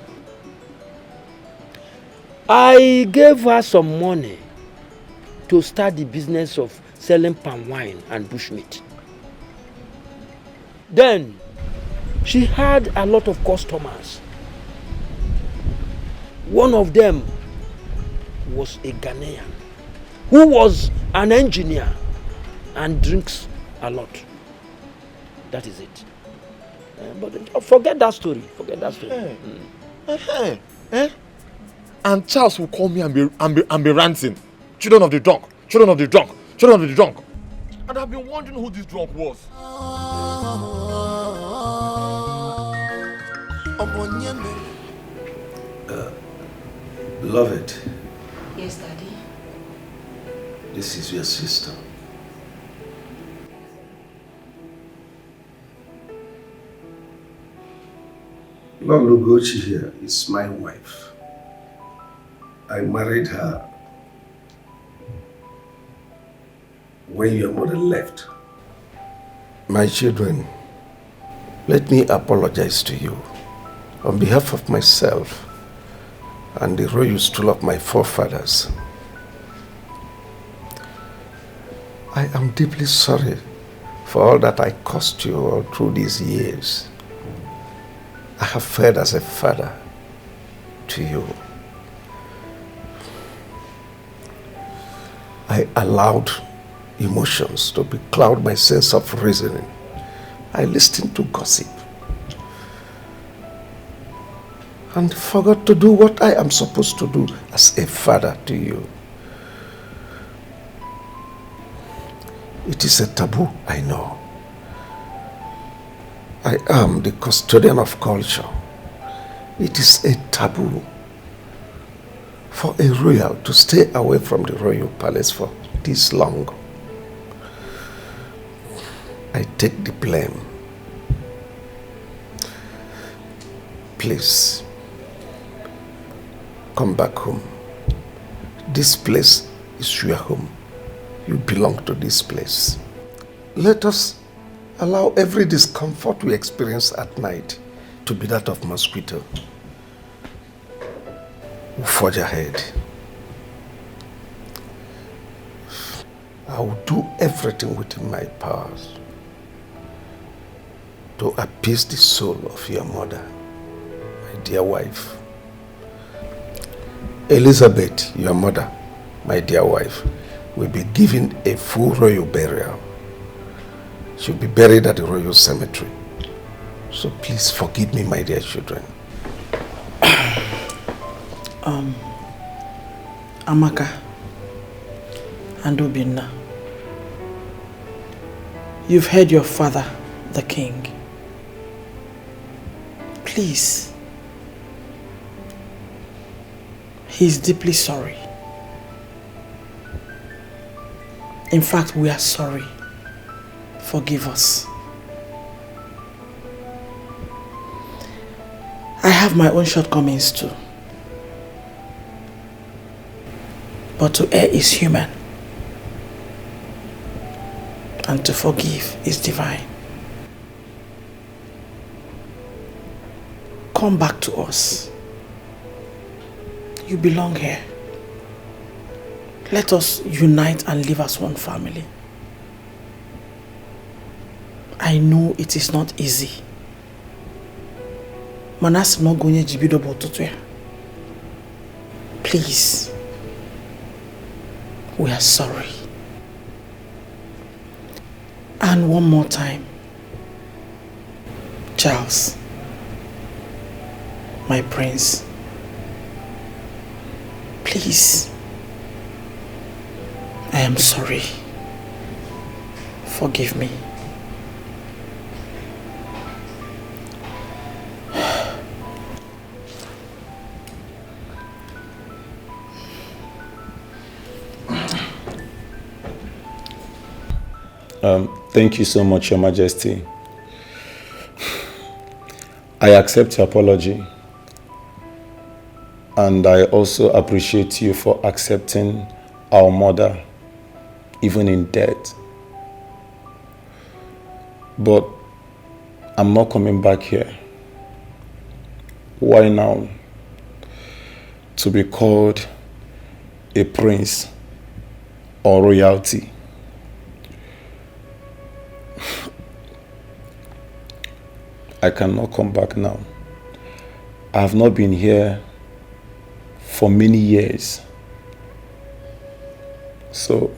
I gave her some money to start the business of selling palm wine and bushmeat. Then, she had a lot of customers. One of them was a Ghanaian who was an engineer and drinks a lot. That is it. But forget that story. Forget that story. And Charles will call me and be ranting. Children of the drunk, children of the drunk, children of the drunk. And I've been wondering who this drunk was. Beloved. Yes, Daddy. This is your sister. Lugochi here is my wife. I married her when your mother left. My children, let me apologize to you on behalf of myself and the royal stool of my forefathers. I am deeply sorry for all that I caused you all through these years. I have fared as a father to you. I allowed emotions to becloud my sense of reasoning. I listened to gossip and forgot to do what I am supposed to do as a father to you. It is a taboo, I know. I am the custodian of culture. It is a taboo for a royal to stay away from the royal palace for this long. I take the blame. Please, come back home. This place is your home. You belong to this place. Let us allow every discomfort we experience at night to be that of mosquito. We'll forge ahead. I will do everything within my powers to appease the soul of your mother, my dear wife. Elizabeth, your mother, my dear wife, will be given a full royal burial. She'll be buried at the royal cemetery. So please forgive me, my dear children. Amaka and Obinna, You've heard your father, the king. Please. He's deeply sorry. In fact, we are sorry. Forgive us. I have my own shortcomings too. But to err is human. And to forgive is divine. Come back to us. You belong here. Let us unite and live as one family. I know it is not easy. Please. We are sorry. And one more time. Charles, my prince, please, I am sorry. Forgive me. Thank you so much, Your Majesty. I accept your apology. And I also appreciate you for accepting our mother, even in death. But I'm not coming back here. Why now? To be called a prince or royalty. I cannot come back now. I have not been here for many years. So,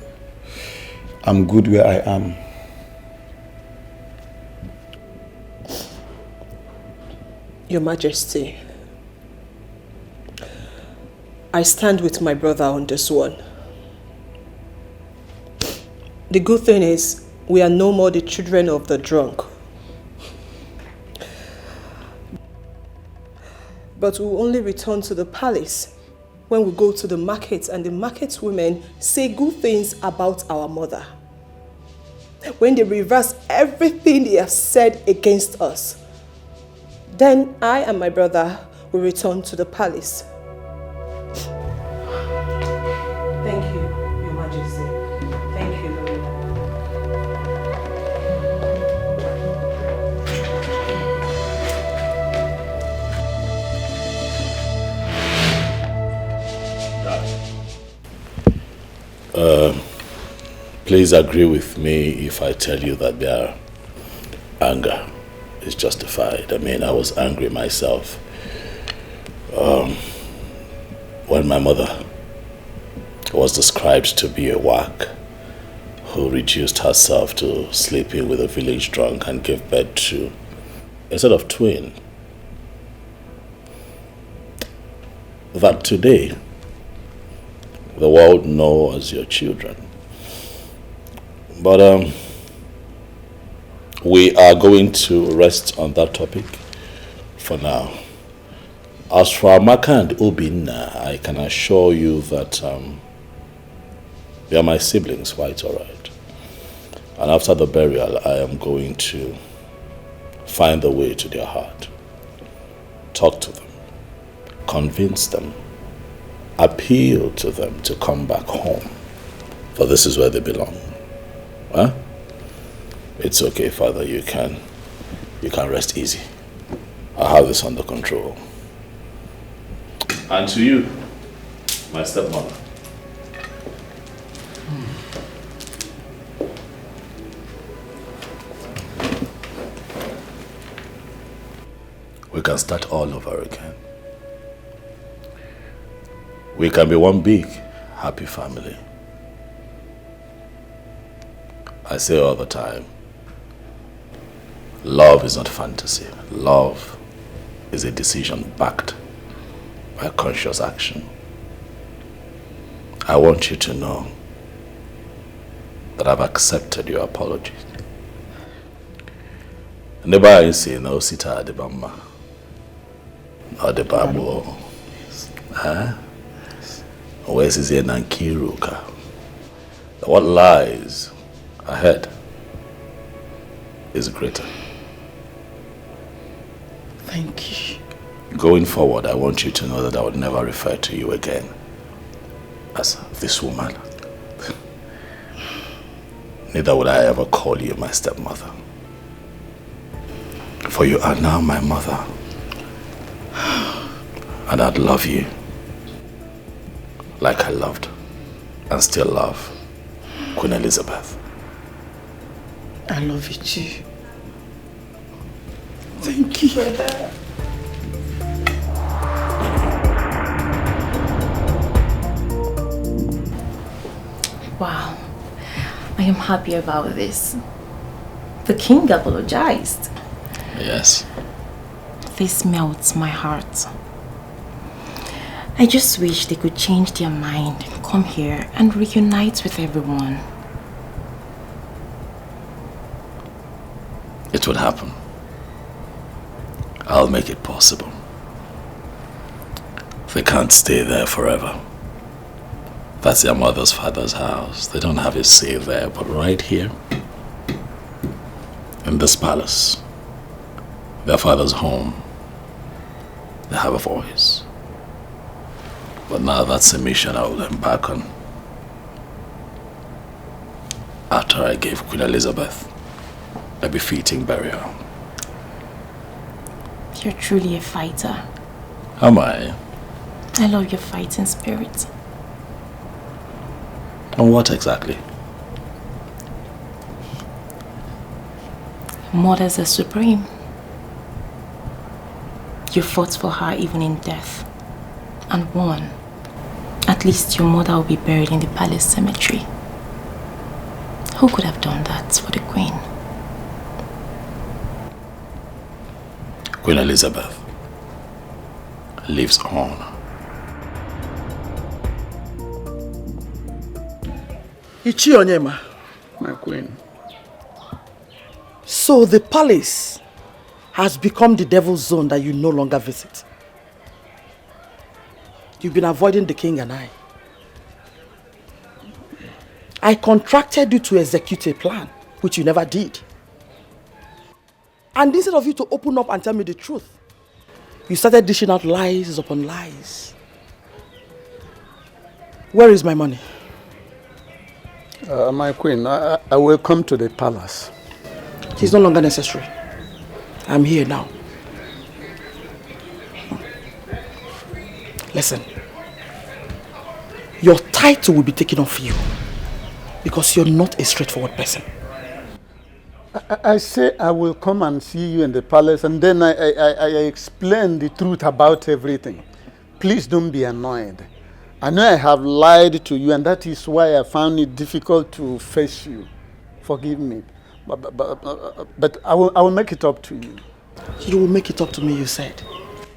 I'm good where I am. Your Majesty, I stand with my brother on this one. The good thing is, we are no more the children of the drunk. But we'll only return to the palace when we go to the market and the market women say good things about our mother. When they reverse everything they have said against us, then I and my brother will return to the palace. Thank you, Your Majesty. Thank you, Lord. Please agree with me if I tell you that their anger is justified. I mean, I was angry myself when my mother was described to be a whack who reduced herself to sleeping with a village drunk and gave birth to a set of twin. That today the world knows as your children. But we are going to rest on that topic for now. As for Amaka and Obinna, I can assure you that they are my siblings, quite all right. And after the burial, I am going to find the way to their heart. Talk to them. Convince them. Appeal to them to come back home. For this is where they belong. Huh? It's okay, Father. You can rest easy. I have this under control. And to you, my stepmother. We can start all over again. We can be one big, happy family. I say all the time, love is not fantasy. Love is a decision backed by conscious action. I want you to know that I've accepted your apologies Neba isi na osita adibama. Adibabo. Huh? Where's his Nankiruka? What lies ahead is greater. Thank you. Going forward, I want you to know that I would never refer to you again as this woman. Neither would I ever call you my stepmother. For you are now my mother. And I'd love you like I loved and still love Queen Elizabeth. I love you too. Thank you. Wow, I am happy about this. The king apologized. Yes. This melts my heart. I just wish they could change their mind, come here and reunite with everyone. It would happen. I'll make it possible. They can't stay there forever. That's their mother's father's house. They don't have a say there, but right here, in this palace, their father's home, they have a voice. But now that's a mission I will embark on. After I gave Queen Elizabeth a befitting burial. You're truly a fighter. Am I? I love your fighting spirit. And what exactly? Mothers are supreme. You fought for her even in death. And won. At least your mother will be buried in the palace cemetery. Who could have done that for the queen? Queen Elizabeth lives on. Ichi Onyema. My queen. So the palace has become the devil's zone that you no longer visit. You've been avoiding the king and I. I contracted you to execute a plan, which you never did. And instead of you to open up and tell me the truth, you started dishing out lies upon lies. Where is my money? My queen, I will come to the palace. It's no longer necessary. I'm here now. Listen. Your title will be taken off you because you're not a straightforward person. I say I will come and see you in the palace and then I explain the truth about everything. Please don't be annoyed. I know I have lied to you and that is why I found it difficult to face you. Forgive me. But I will make it up to you. You will make it up to me, you said.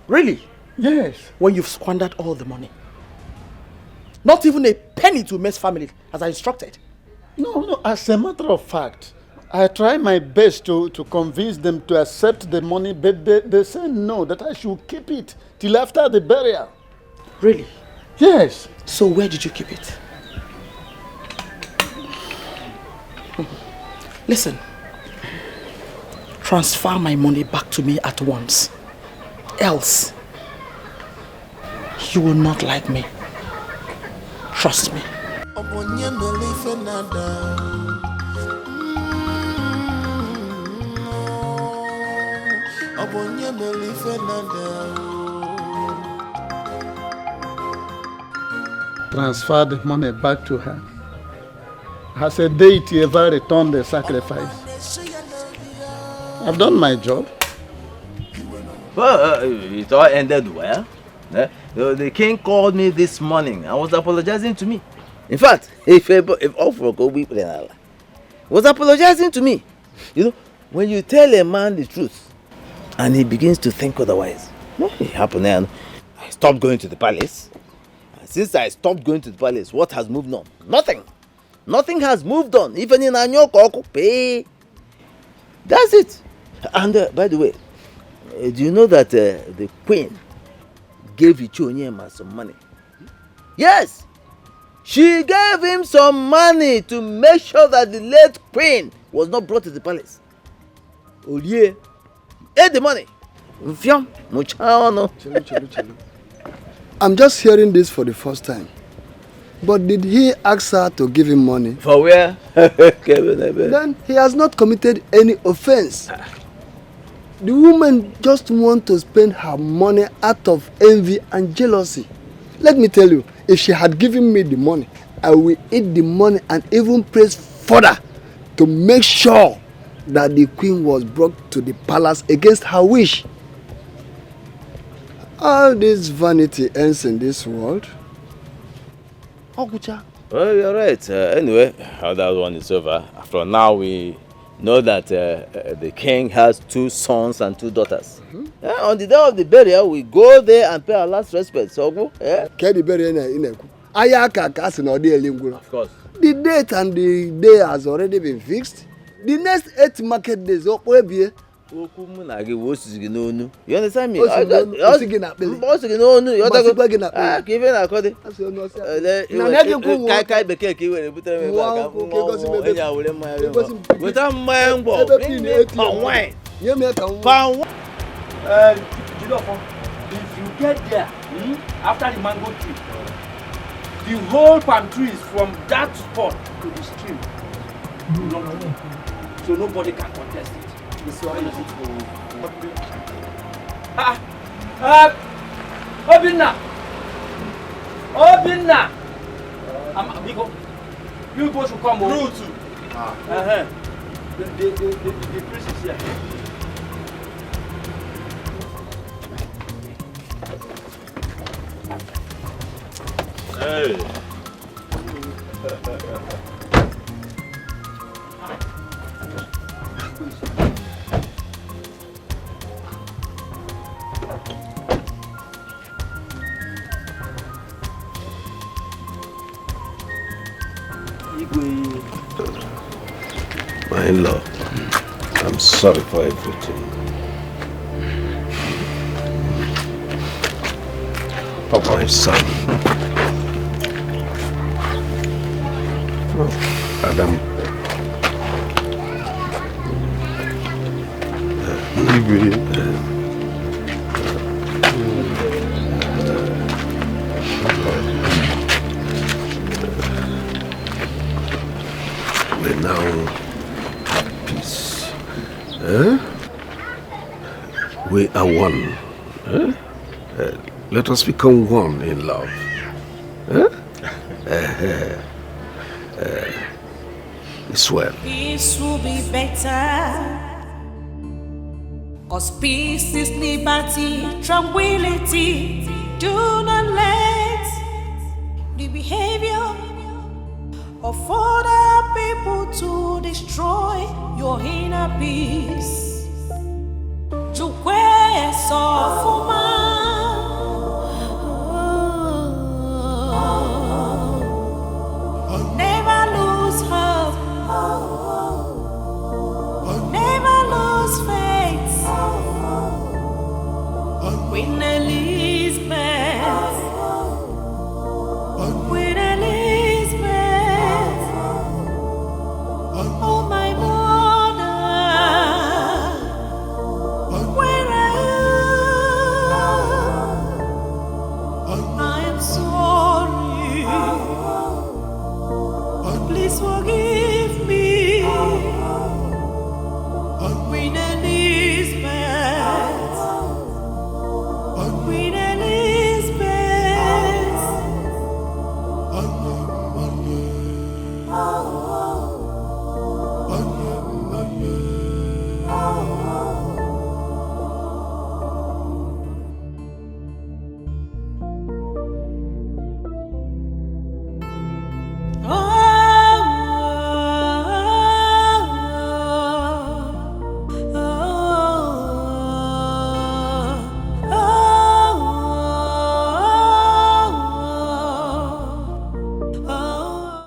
Really? Yes. When you've squandered all the money. Not even a penny to Mess family as I instructed. No, as a matter of fact, I try my best to convince them to accept the money, but they say no, that I should keep it till after the burial. Really? Yes. So where did you keep it? Listen, transfer my money back to me at once. Else, you will not like me. Trust me. Transfer the money back to her. Has a deity ever returned the sacrifice? I've done my job. Well, it all ended well. The king called me this morning and was apologizing to me. In fact, if all for go be was apologizing to me. You know, when you tell a man the truth and he begins to think otherwise, it happened and I stopped going to the palace. And since I stopped going to the palace, what has moved on? Nothing. Nothing has moved on. Even in Anyoko pay. That's it. And by the way, do you know that the queen gave Ichonyema some money? Yes! She gave him some money to make sure that the late queen was not brought to the palace. Olie ate the money. I'm just hearing this for the first time. But did he ask her to give him money? For where? Then he has not committed any offense. The woman just wants to spend her money out of envy and jealousy. Let me tell you, if she had given me the money, I will eat the money and even press further to make sure that the queen was brought to the palace against her wish. All this vanity ends in this world. Well, you're right. Anyway, that one is over. After now, we know that the king has 2 sons and 2 daughters. On the day of the burial, we go there and pay our last respect. So go. Of course. The date and the day has already been fixed. The next 8 market days, you understand me? If you get there after the mango tree, the whole palm trees from that spot to the stream belong to me. So nobody can contest it. Obinna! You go to come over. The prince is here. Hey. My in-law, I'm sorry for everything. Papa, my son. Adam. We now have peace. We are one. Let us become one in love. It's well. Peace will be better. Cause peace is liberty, tranquility. Do not let the behavior of other people to destroy your inner peace. To where never lose hope. Never lose faith. Queen Elizabeth. Queen Elizabeth. Oh, my mother. Where are you? I am sorry. Please forgive me. Queen Elizabeth. Queen Elizabeth.